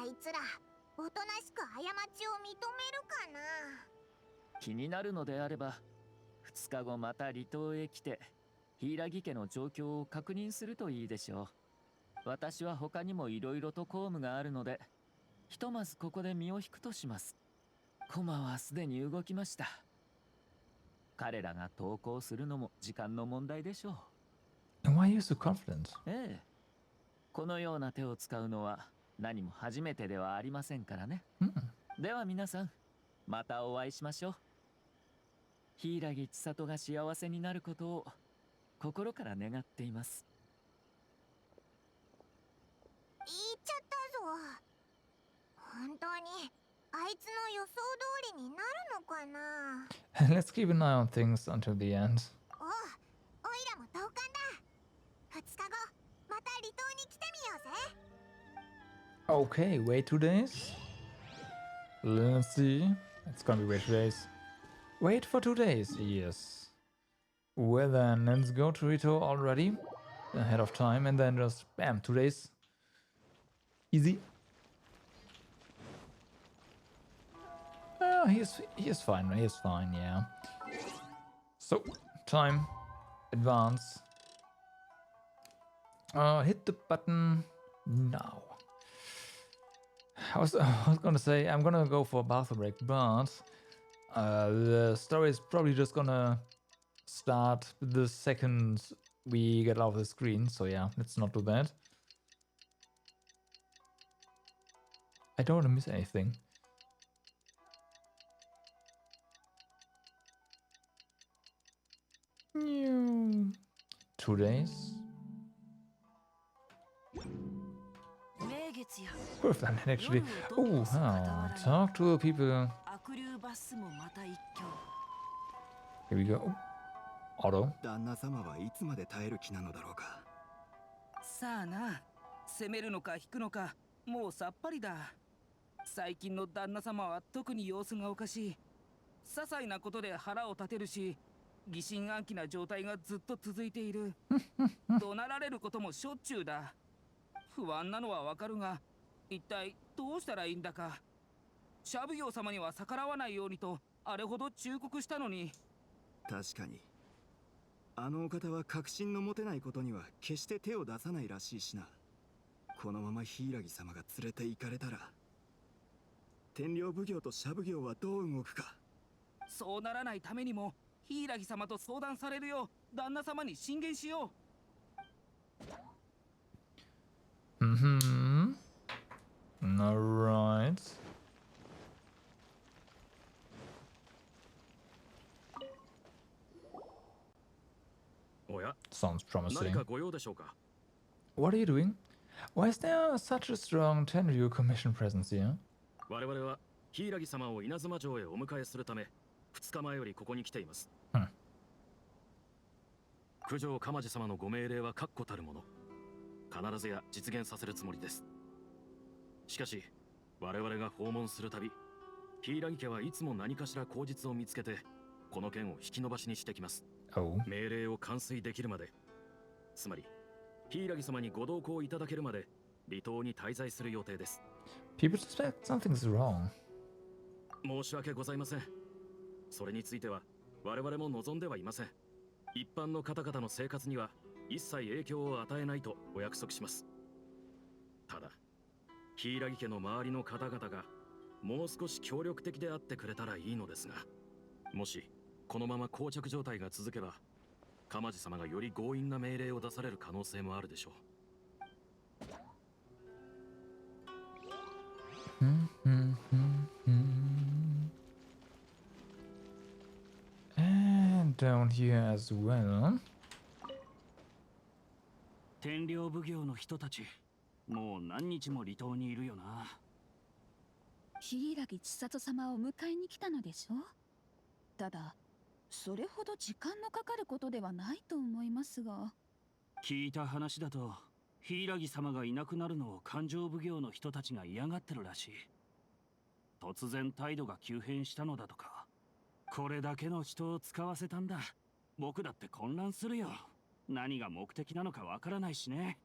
あいつらおとなしく過ちを認めるかな。気になるのであれば2日後また離島へ来て柊家の状況を確認するといいでしょう。私は他にもいろいろと公務があるのでひとまずここで身を引くとします。駒はすでに動きました。彼らが投降するのも時間の問題でしょう。Why are you so confident? ええ、このような手を使うのは何も初めてではありませんからね。では皆さん、またお会いしましょう。柊千里が幸せになることを心から願っています。言っちゃったぞ。本当にあいつの予想通りになるのかな。Let's keep an eye on things until the end. おう、おいらも同感だ。2日後また離島に来てみようぜ。Okay, wait 2 days. Let's see. It's gonna be wait 2 days. Wait for 2 days, yes. Well then, let's go to Rito already. Ahead of time, and then just bam, 2 days. Easy. He is fine, he is fine, yeah. So, time, advance. Hit the button now. I was gonna say I'm gonna go for a bathroom break, but the story is probably just gonna start the second we get off the screen. So yeah, let's not do that. I don't want to miss anything. New 2 days. Worth that actually. Oh, wow. Talk to the people. Here we go. Auto. 旦那様はいつまで耐える気なのだろうか。さあな、攻めるのか引くのかもうさっぱりだ。最近の旦那様は特に様子がおかしい。些細なことで腹を立てるし、疑心暗鬼な状態がずっと続いている。怒鳴られることもしょっちゅうだ。不安なのはわかるが、一体どうしたらいいんだか。シャブヨウ様には逆らわないようにとあれほど忠告したのに。確かにあのお方は確信の持てないことには決して手を出さないらしいしな。このまま柊様が連れて行かれたら天領奉行とシャ奉行はどう動くか。そうならないためにも柊様と相談されるよう旦那様に進言しよう。う。Alright. Sounds promising. What are you doing? Why is there such a strong Tenryu Commission presence here? 我々は柊様を稲妻城へお迎えするため2日前よりここに来ています。九条鎌地様のご命令は確固たるもの。必ずや実現させるつもりです。しかし我々が訪問するたび柊家はいつも何かしら口実を見つけてこの件を引き延ばしにしてきます。命令を完遂できるまで、つまり柊様にご同行いただけるまで離島に滞在する予定です。People suspect something's wrong. 申し訳ございません。それについては我々も望んではいません。一般の方々の生活には一切影響を与えないとお約束します。ただ柊家の周りの方々がもう少し協力的であってくれたらいいのですが、もしこのまま膠着状態が続けば鎌地様がより強引な命令を出される可能性もあるでしょう。And down here as well. 天領奉行の人たち、もう何日も離島にいるよな。柊千里様を迎えに来たのでしょ。ただそれほど時間のかかることではないと思いますが。聞いた話だと柊様がいなくなるのを勘定奉行の人たちが嫌がってるらしい。突然態度が急変したのだとか。これだけの人を使わせたんだ。僕だって混乱するよ。何が目的なのかわからないしね。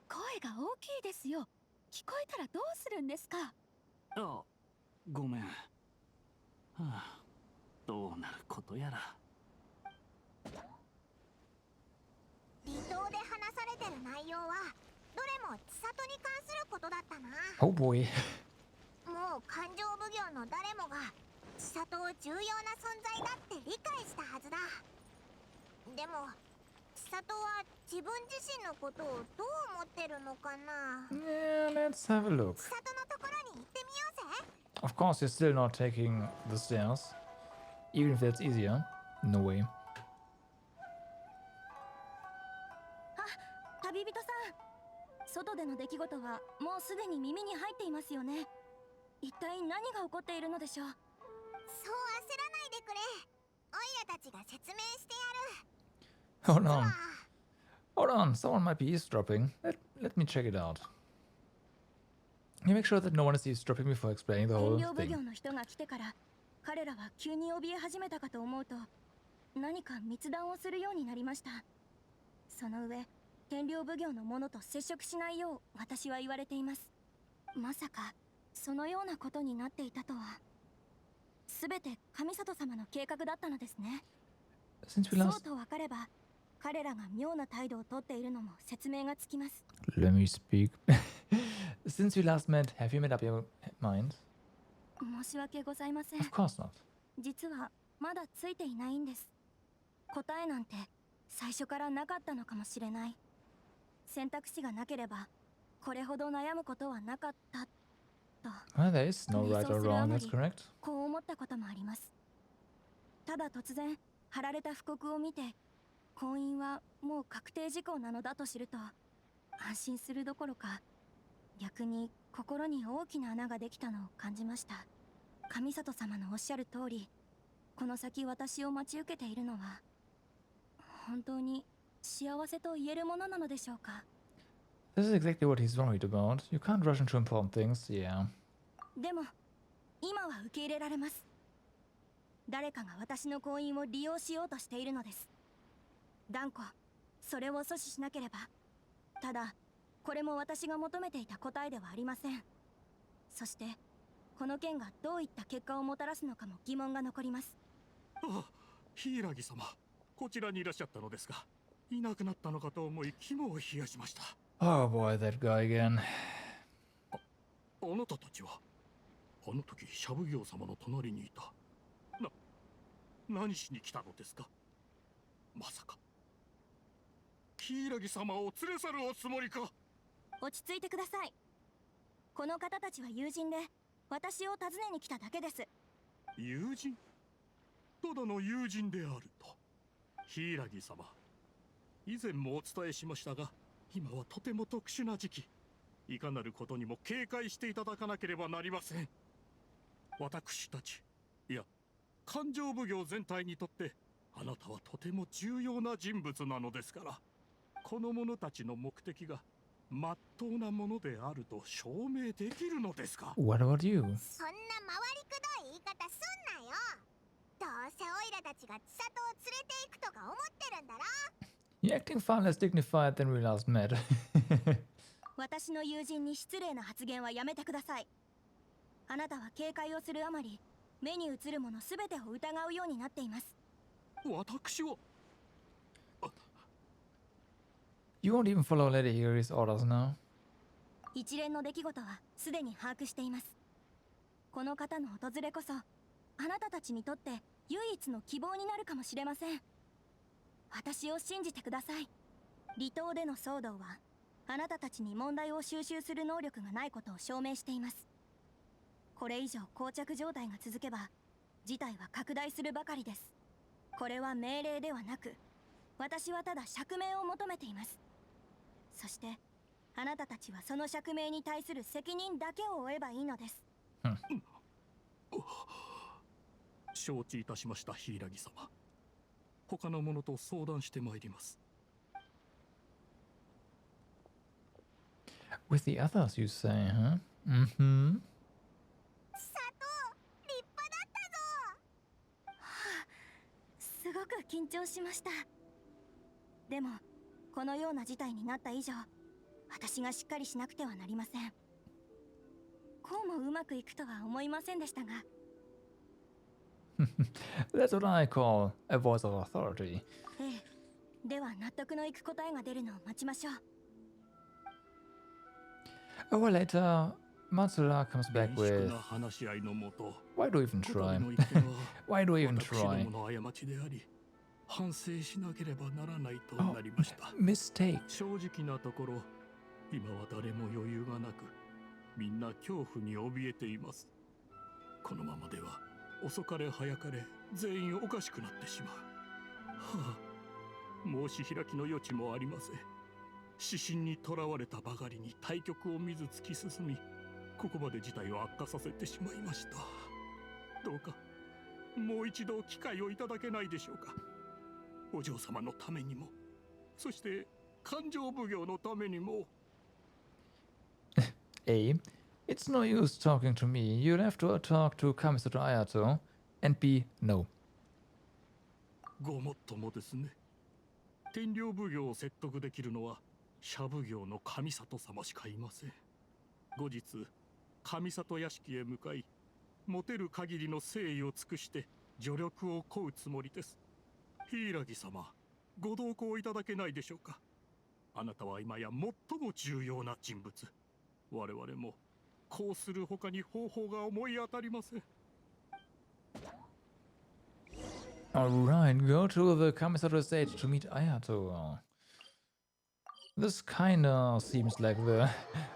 声が大きいですよ。聞こえたらどうするんですか。あ、ごめん。はあ、どうなることやら。離島で話されてる内容はどれも千里に関することだったな。Oh boy. もう勘定奉行の誰もが千里を重要な存在だって理解したはずだ。でも千里は自分自身のことをどう思ってるのかな。 Yeah, let's have a look. 千里のところに行ってみようぜ。 Of course, you're still not taking the stairs. Even if that's easier. No way. 旅人さん、外での出来事はもうすでに耳に入っていますよね。一体何が起こっているのでしょう。そう焦らないでくれ。オイラたちが説明してやる。 Hold on. Hold on, someone might be eavesdropping. Let me check it out. You make sure that no one is eavesdropping before explaining the 天 whole 領奉 thing. 行の人が来てから彼らは急に怯え始めたかと思うと何か密談をするようになりました。その上天領奉行の者と接触しないよう私は言われています。まさかそのようなことになっていたとは。すべて上里様の計画だったのですね。 Since we そう last... と分かれば彼らが妙な態度をとっているのも説明がつきます。 Let me speak. Since we last met, have you made up your mind? 申し訳ございません。 Of course not. 実はまだついていないんです。答えなんて最初からなかったのかもしれない。選択肢がなければこれほど悩むことはなかったと。 Well, there is no right or wrong, that's correct. こう思ったこともあります。ただ突然貼られた布告を見て婚姻はもう確定事項なのだと知ると安心するどころか逆に心に大きな穴ができたのを感じました。上里様のおっしゃる通りこの先私を待ち受けているのは本当に幸せと言えるものなのでしょうか。 This is exactly what he's worried about. You can't rush into important things, yeah. でも今は受け入れられます。誰かが私の婚姻を利用しようとしているのです。断固それを阻止しなければ。ただこれも私が求めていた答えではありません。そしてこの件がどういった結果をもたらすのかも疑問が残ります。あ、柊様、こちらにいらっしゃったのですが、いなくなったのかと思い肝を冷やしました。 Oh boy, that guy again. あなたたちはあの時シャブ業様の隣にいた何しに来たのですか。まさか柊様を連れ去るおつもりか。落ち着いてください。この方たちは友人で私を訪ねに来ただけです。友人？ただの友人であると。柊様、以前もお伝えしましたが、今はとても特殊な時期。いかなることにも警戒していただかなければなりません。私たち、いや、勘定奉行全体にとってあなたはとても重要な人物なのですから、この者たちの目的が真っ当なものであると証明できるのですか。 What about you? そんな回りくどい言い方すんなよ。どうせオイラたちが千里を連れて行くとか思ってるんだろ。 You're acting far less dignified than we last met. 私の友人に失礼な発言はやめてください。あなたは警戒をするあまり目に映るもの全てを疑うようになっています。私は You won't even follow Lady Higuri's orders now. 一連の出来事はすでに把握しています。この方の訪れこそあなたたちにとって唯一の希望になるかもしれません。私を信じてください。離島での騒動はあなたたちに問題を収集する能力がないことを証明しています。これ以上膠着状態が続けば事態は拡大するばかりです。これは命令ではなく私はただ釈明を求めています。そしてあなたたちはその釈明に対する責任だけを負えばいいのです。承知いたしました、柊様。他の者と相談してまいります。With the others, you say, huh? Mm-hmm. 佐藤、立派だったぞ。すごく緊張しました。でもこのような事態になった以上、私がしっかりしなくてはなりません。こうもうまくいくとは思いませんでしたが。That's what I call a voice of authority. ええ、では納得のいく答えが出るのを待ちましょう。A while later, Matsura comes back with, why do you even try? Why do you even try? 反省しなければならないとなりました。Mistake. 正直なところ、今は誰も余裕がなく、みんな恐怖に怯えています。このままでは遅かれ早かれ全員おかしくなってしまう。はあ、申し開きの余地もありません。指針にとらわれたばかりに対局を見ず突き進み、ここまで事態を悪化させてしまいました。どうかもう一度機会をいただけないでしょうか。お嬢様のためにも、そして勘定奉行のためにも。A. It's no use talking to me. You'll have to talk to Kamisato Ayato. And B. No. ごもっともですね。天領奉行を説得できるのは社奉行の上里様しかいません。後日上里屋敷へ向かい、持てる限りの誠意を尽くして助力を請うつもりです。柊様、ご同行いただけないでしょうか。あなたは今や最も重要な人物。我々もこうする他に方法が思い当たりません。Alright, go to the Kamisato stage to meet Ayato. This kinda seems like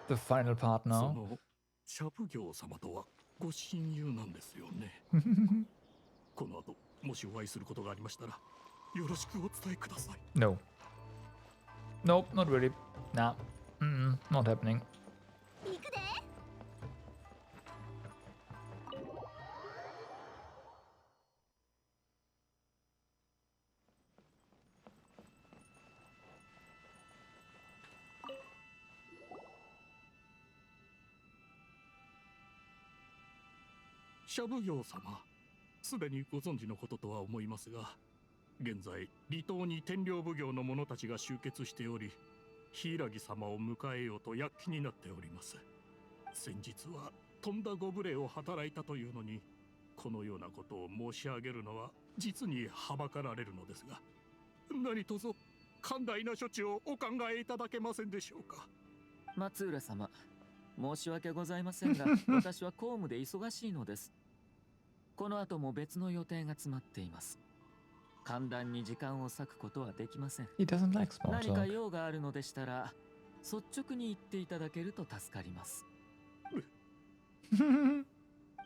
the final part now. その社奉行様とはご親友なんですよね。この後もしお会いすることがありましたらよろしくお伝えください。No. Nope, not really. Nah. Not happening. 行くで。社奉行様、すでにご存知のこととは思いますが、現在離島に天領奉行の者たちが集結しており、柊様を迎えようと躍起になっております。先日はとんだご無礼を働いたというのに、このようなことを申し上げるのは実にはばかられるのですが、何卒寛大な処置をお考えいただけませんでしょうか。松浦様、申し訳ございませんが私は公務で忙しいのです。この後も別の予定が詰まっています。簡単に時間を割くことはできません。He doesn't like small talk. 何か用があるのでしたら率直に言っていただけると助かります。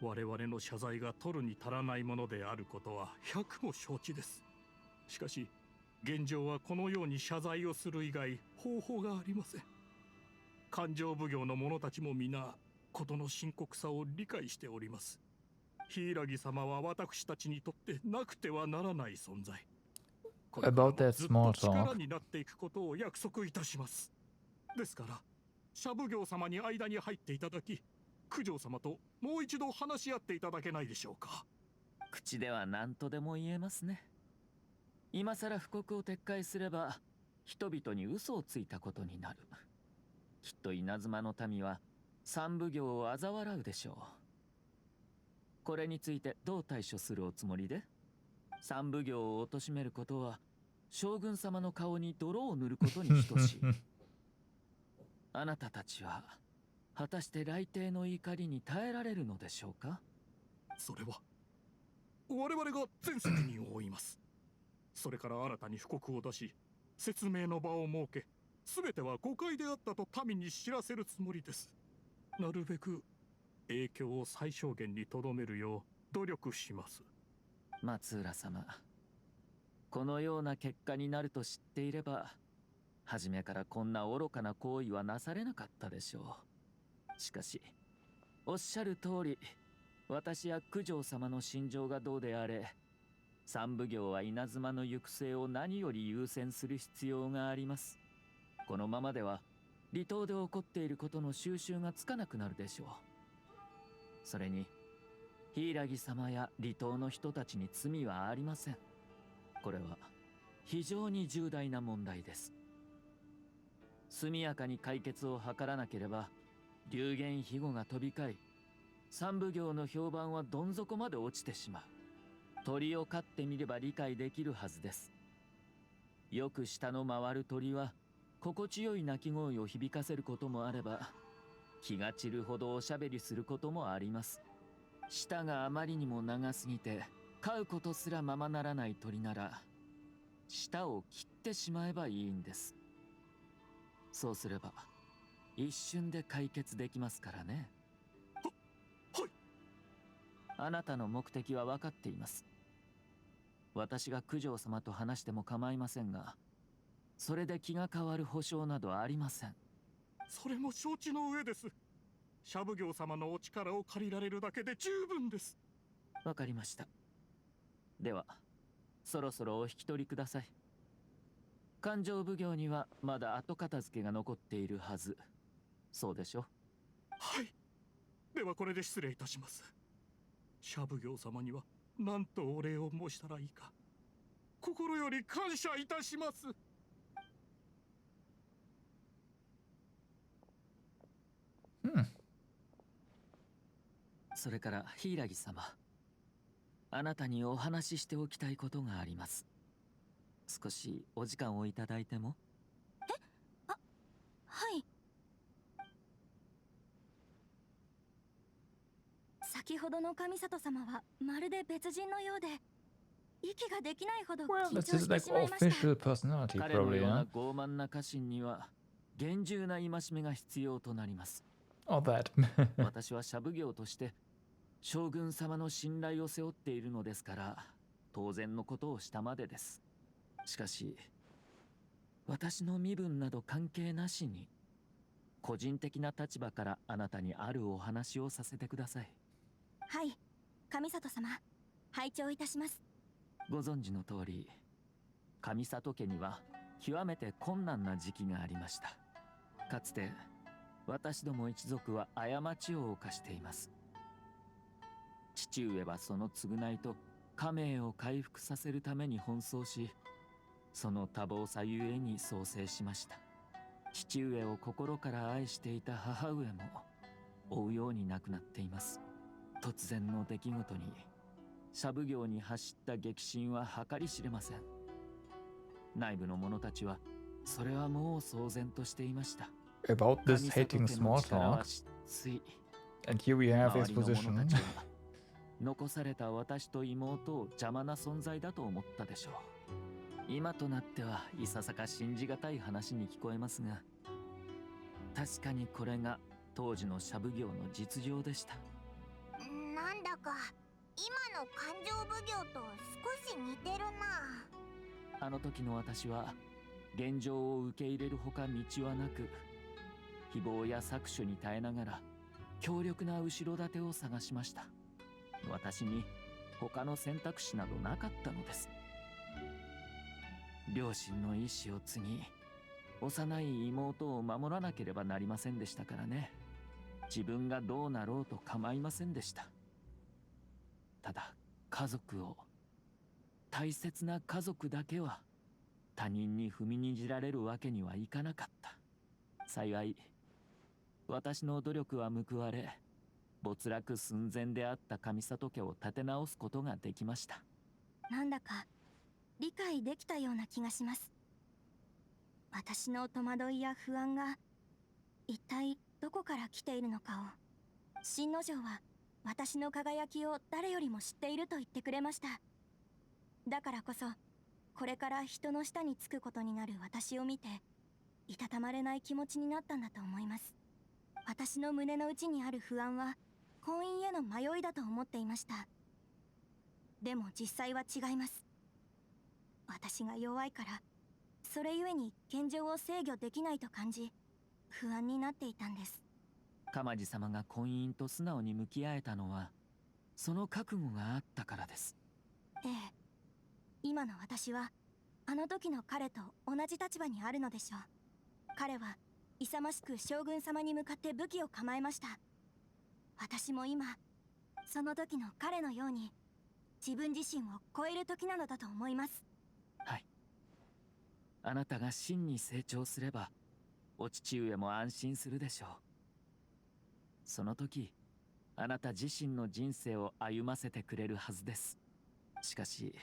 我々の謝罪が取るに足らないものであることは百も承知です。しかし現状はこのように謝罪をする以外方法がありません。勘定奉行の者たちも皆事の深刻さを理解しております。柊様は私たちにとってなくてはならない存在。About that small 力 talk. になっていくことを約束いたします。ですから社奉行様に間に入っていただき、九条様ともう一度話し合っていただけないでしょうか。口では何とでも言えますね。今さら布告を撤回すれば人々に嘘をついたことになる。きっと稲妻の民は三奉行を嘲笑うでしょう。これについてどう対処するおつもりで？三奉行を貶めることは将軍様の顔に泥を塗ることに等しい。あなたたちは果たして雷帝の怒りに耐えられるのでしょうか？それは我々が全責任を負います。それから新たに布告を出し、説明の場を設け、全ては誤解であったと民に知らせるつもりです。なるべく影響を最小限にとどめるよう努力します。松浦様、このような結果になると知っていれば初めからこんな愚かな行為はなされなかったでしょう。しかしおっしゃる通り、私や九条様の心情がどうであれ、三奉行は稲妻の行く末を何より優先する必要があります。このままでは離島で起こっていることの収拾がつかなくなるでしょう。それに柊様や離島の人たちに罪はありません。これは非常に重大な問題です。速やかに解決を図らなければ流言飛語が飛び交い、三奉行の評判はどん底まで落ちてしまう。鳥を飼ってみれば理解できるはずです。よく下の回る鳥は心地よい鳴き声を響かせることもあれば、気が散るほどおしゃべりすることもあります。舌があまりにも長すぎて飼うことすらままならない鳥なら、舌を切ってしまえばいいんです。そうすれば一瞬で解決できますからね。はい。あなたの目的は分かっています。私が九条様と話しても構いませんが、それで気が変わる保証などありません。それも承知の上です。シャブ業様のお力を借りられるだけで十分です。わかりました。ではそろそろお引き取りください。勘定奉行にはまだ後片付けが残っているはず。そうでしょ？はい。ではこれで失礼いたします。シャブ業様には何とお礼を申したらいいか、心より感謝いたします。それから柊様、あなたにお話ししておきたいことがあります。少しお時間をいただいても？はい。先ほどの上里様はまるで別人のようで、息ができないほど緊張してしまいました。彼のような傲慢な家臣には厳重な戒めが必要となります。私はシャブ業として将軍様の信頼を背負っているのですから、当然のことをしたまでです。しかし私の身分など関係なしに、個人的な立場からあなたにあるお話をさせてください。はい、上里様、拝聴いたします。ご存知の通り、上里家には極めて困難な時期がありました。かつて私ども一族は過ちを犯しています。父上はその償いと家名を回復させるために奔走し、その多忙さゆえに創生しました。父上を心から愛していた母上も追うように亡くなっています。突然の出来事にシャブ業に走った激震は計り知れません。内部の者たちはそれはもう騒然としていました。About this hating small talk, and here we have his position. 残された私と妹を邪魔な存在だと思ったでしょう。今となってはいささか信じがたい話に聞こえますが、確かにこれが当時のシャブ業の実情でした。なんだか今の勘定奉行と少し似てるな。あの時の私は現状を受け入れるほか道はなく、誹謗や搾取に耐えながら強力な後ろ盾を探しました。私に他の選択肢などなかったのです。両親の意志を継ぎ、幼い妹を守らなければなりませんでしたからね。自分がどうなろうと構いませんでした。ただ家族を、大切な家族だけは他人に踏みにじられるわけにはいかなかった。幸い私の努力は報われ、没落寸前であった上里家を立て直すことができました。なんだか理解できたような気がします。私の戸惑いや不安が一体どこから来ているのかを、新之丞は私の輝きを誰よりも知っていると言ってくれました。だからこそこれから人の下につくことになる私を見て、いたたまれない気持ちになったんだと思います。私の胸の内にある不安は婚姻への迷いだと思っていました。でも実際は違います。私が弱いから、それゆえに現状を制御できないと感じ、不安になっていたんです。鎌地様が婚姻と素直に向き合えたのは、その覚悟があったからです。ええ、今の私はあの時の彼と同じ立場にあるのでしょう。彼は勇ましく将軍様に向かって武器を構えました。私も今その時の彼のように自分自身を超える時なのだと思います。はい。あなたが真に成長すればお父上も安心するでしょう。その時あなた自身の人生を歩ませてくれるはずです。しかし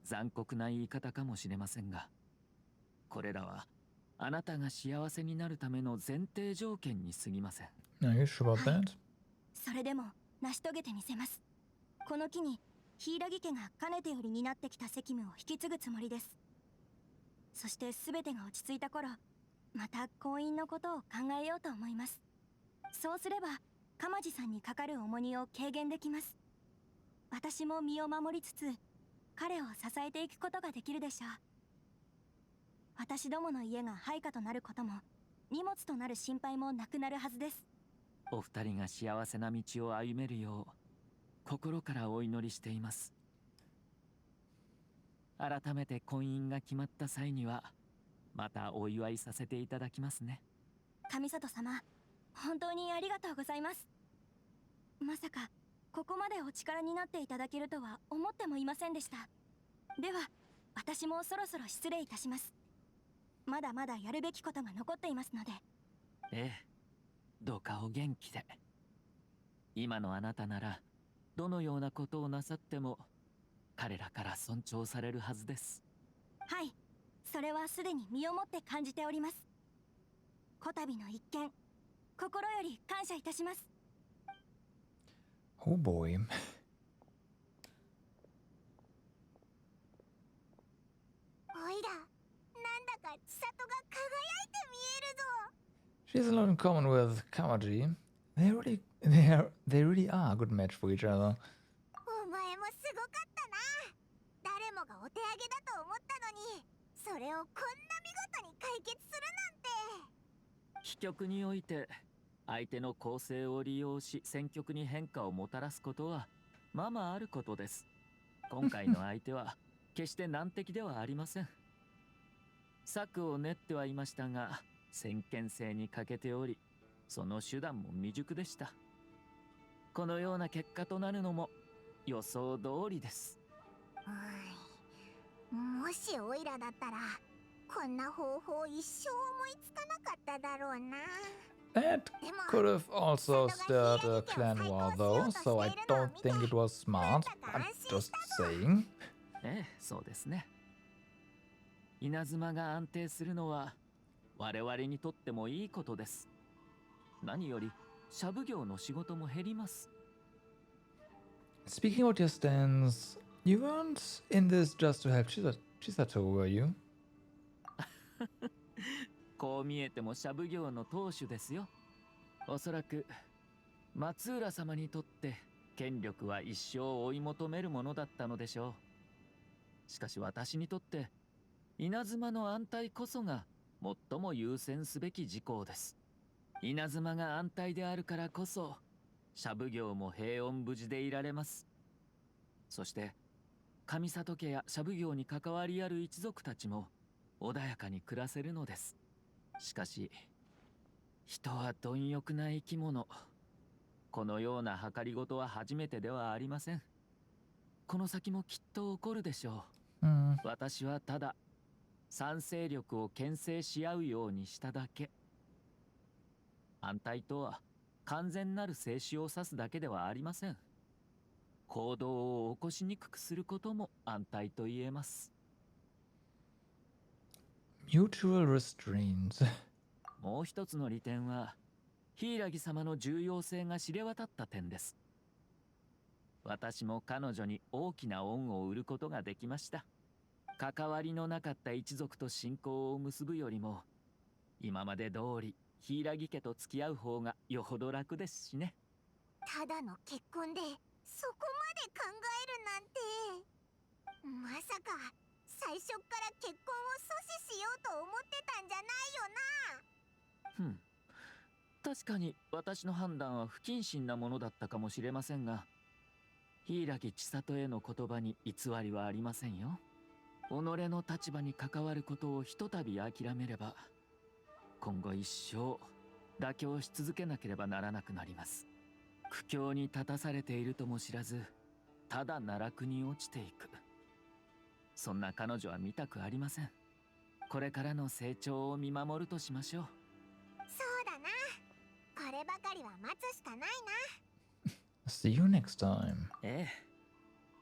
残酷な言い方かもしれませんが、これらはあなたが幸せになるための前提条件に過ぎません。Are you sure about that? それでも成し遂げてみせます。この機に柊家がかねてより担ってきた責務を引き継ぐつもりです。そして全てが落ち着いた頃、また婚姻のことを考えようと思います。そうすれば鎌地さんにかかる重荷を軽減できます。私も身を守りつつ彼を支えていくことができるでしょう。私どもの家が配下となることも荷物となる心配もなくなるはずです。お二人が幸せな道を歩めるよう心からお祈りしています。改めて婚姻が決まった際にはまたお祝いさせていただきますね。上里様、本当にありがとうございます。まさかここまでお力になっていただけるとは思ってもいませんでした。では私もそろそろ失礼いたします。まだまだやるべきことが残っていますので。ええ、どうかお元気で。今のあなたならどのようなことをなさっても彼らから尊重されるはずです。はい、それはすでに身をもって感じております。こたびの一件、心より感謝いたします。Oh boy. おいら、なんだか千里が輝いて見えるぞ。She has a lot in common with Kamaji. They really are a good match for each other. お前もすごかったな。誰もがお手上げだと思ったのに、それをこんな見事に解決するなんて。飛局において相手の構成を利用し戦局に変化をもたらすことはままあることです。今回の相手は決して難敵ではありません。策を練ってはいましたが先見性に欠けており、その手段も未熟でした。このような結果となるのも予想通りです。もしオイラだったらこんな方法一生思いつかなかっただろうな。That could have also stirred a clan war though, so I don't think it was smart. I'm just saying. ええ、そうですね。稲妻が安定するのは我々にとってもいいことです。何よりシャブ業の仕事も減ります。Speaking about your stance, you weren't in this just to help Chisato, were you? こう見えてもシャブ業の当主ですよ。おそらく松浦様にとって権力は一生追い求めるものだったのでしょう。しかし私にとって稲妻の安泰こそが最も優先すべき事項です。稲妻が安泰であるからこそシャブ業も平穏無事でいられます。そして上里家やシャブ業に関わりある一族たちも穏やかに暮らせるのです。しかし人は貪欲な生き物。このような計りごとは初めてではありません。この先もきっと起こるでしょう。私はただ賛成力を牽制し合うようにしただけ。安泰とは完全なる静止を指すだけではありません。行動を起こしにくくすることも安泰と言えます。Mutual restraints. もう一つの利点は柊様の重要性が知れ渡った点です。私も彼女に大きな恩を売ることができました。関わりのなかった一族と親交を結ぶよりも今まで通り柊家と付き合う方がよほど楽ですしね。ただの結婚でそこまで考えるなんて。まさか最初から結婚を阻止しようと思ってたんじゃないよな。確かに私の判断は不謹慎なものだったかもしれませんが、柊千里への言葉に偽りはありませんよ。己の立場に関わることをひとたび諦めれば今後一生妥協し続けなければならなくなります。苦境に立たされているとも知らず、ただ奈落に落ちていく。そんな彼女は見たくありません。これからの成長を見守るとしましょう。そうだな。こればかりは待つしかないな。See you next time. ええ、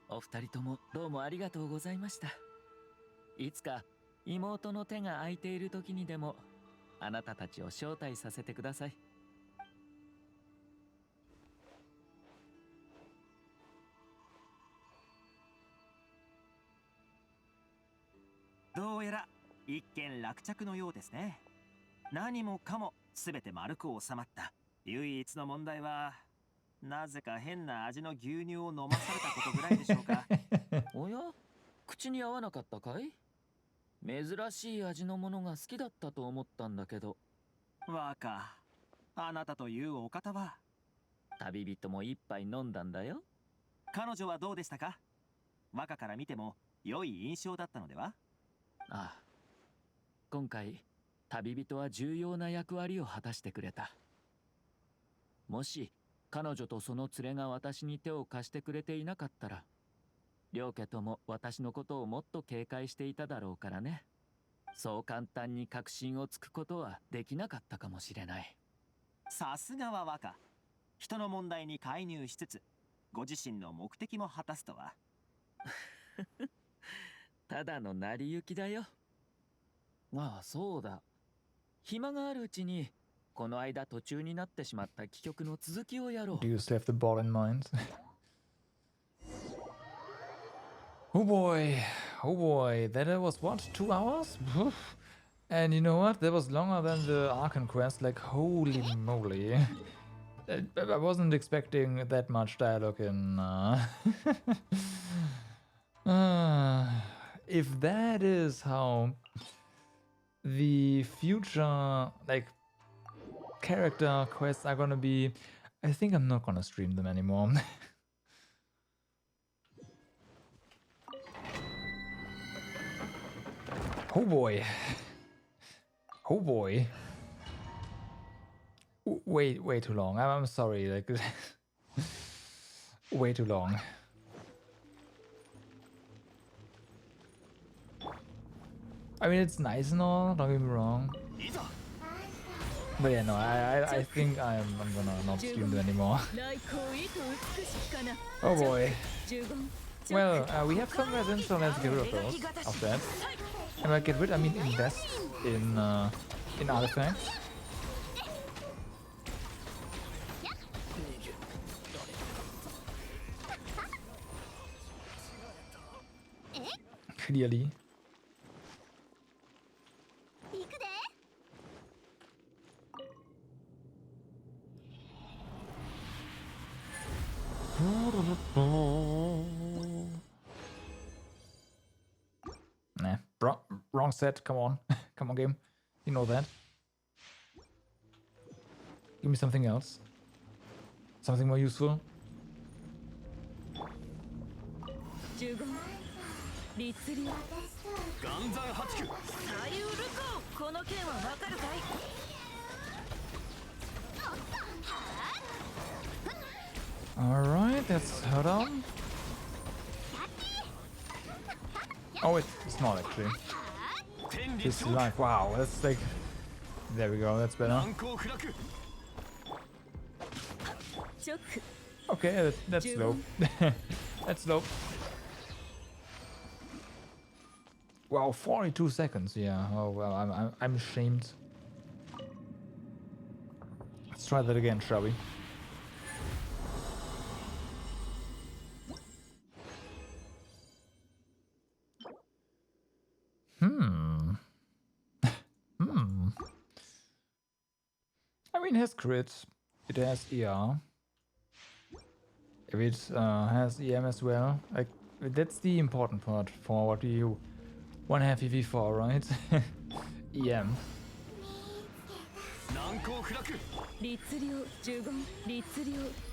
お二人ともどうもありがとうございました。いつか妹の手が空いている時にでもあなたたちを招待させてください。どうやら一件落着のようですね。何もかも全て丸く収まった。唯一の問題はなぜか変な味の牛乳を飲まされたことぐらいでしょうか。おや、口に合わなかったかい？珍しい味のものが好きだったと思ったんだけど。若、あなたというお方は。旅人も一杯飲んだんだよ。彼女はどうでしたか？若から見ても良い印象だったのでは？ああ、今回旅人は重要な役割を果たしてくれた。もし彼女とその連れが私に手を貸してくれていなかったら、両家とも私のことをもっと警戒していただろうからね。そう簡単に確信をつくことはできなかったかもしれない。さすがは若。人の問題に介入しつつ、ご自身の目的も果たすとは。ただの成り行きだよ。ああ、そうだ。暇があるうちにこの間途中になってしまった戯曲の続きをやろう。Do you still have the ball in mind? Oh boy, oh boy, that was what, 2 hours? And you know what, that was longer than the Archon quest, like holy moly. I wasn't expecting that much dialogue in... if that is how the future, like, character quests are gonna be, I think I'm not gonna stream them anymore. Oh boy. Oh boy. Way too long. I'm sorry, like way too long. I mean, it's nice and all, don't get me wrong. But yeah, no, I think I'm gonna not stream them anymore. Oh boy. Well, we have some resins, so let's get rid of those, of that. And by get rid, I mean invest in artifacts. Clearly. Nah, wrong set, come on. Come on, game. You know that. Give me something else. Something more useful. Alright, let's hold on. Oh, it's not actually. It's life. Wow, that's like... There we go, that's better. Okay, that's slow. That's slow. Wow, 42 seconds, yeah. Oh, well, I'm ashamed. Let's try that again, shall we? I mean, it has crit, it has ER. If it has EM as well, like, that's the important part for what you want to have EV for, right? EM.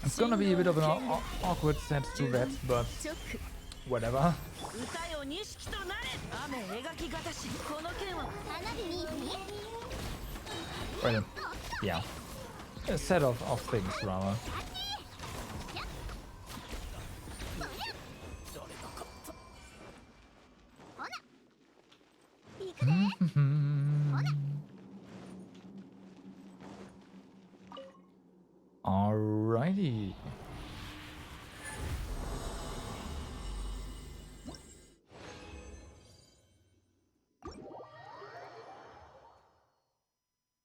It's gonna be a bit of an awkward set to that, but whatever. Well, yeah. A set of things, rather. Alrighty.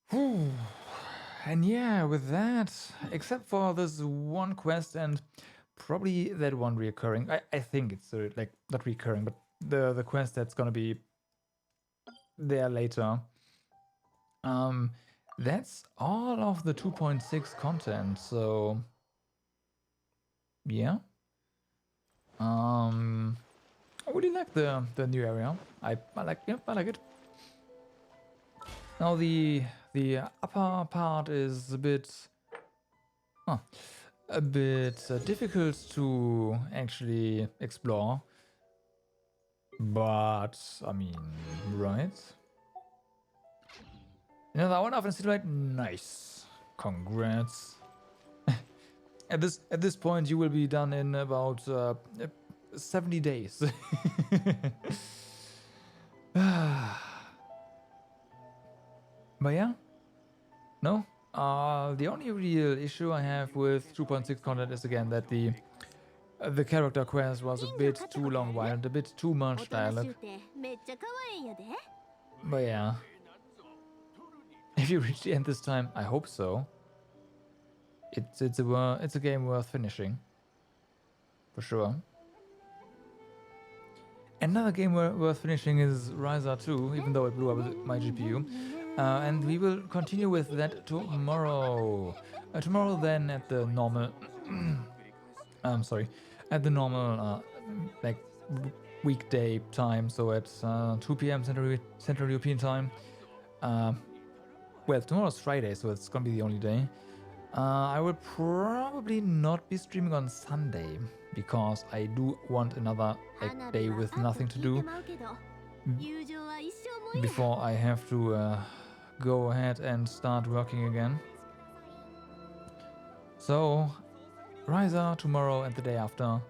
Whew. And yeah, with that, except for this one quest and probably that one reoccurring, I think it's like not recurring, but the quest that's gonna be there later. That's all of the 2.6 content, so yeah. I really like the new area. I like it. Now the upper part is a bit difficult to actually explore, but I mean, right? Another one off in Ultrawide, nice, congrats. At this point, you will be done in about 70 days. But yeah, no. The only real issue I have with 2.6 content is again that the character quest was a bit too long-winded, a bit too much dialogue. But yeah, if you reach the end this time, I hope so. It's a game worth finishing, for sure. Another game worth finishing is Ryza 2, even though it blew up my GPU. And we will continue with that tomorrow. Tomorrow then at the normal... at the normal like weekday time, so at 2 p.m. Central European time. Well, tomorrow's Friday, so it's gonna be the only day. I will probably not be streaming on Sunday, because I do want another day with nothing to do before I have to go ahead and start working again. So, Ryza tomorrow and the day after.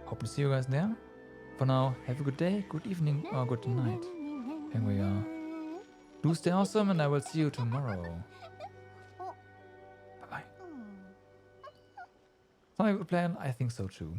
Hope to see you guys there. For now, have a good day, good evening, or good night. Here we are. Do stay awesome, and I will see you tomorrow. Bye-bye. Sound like a good plan? I think so too.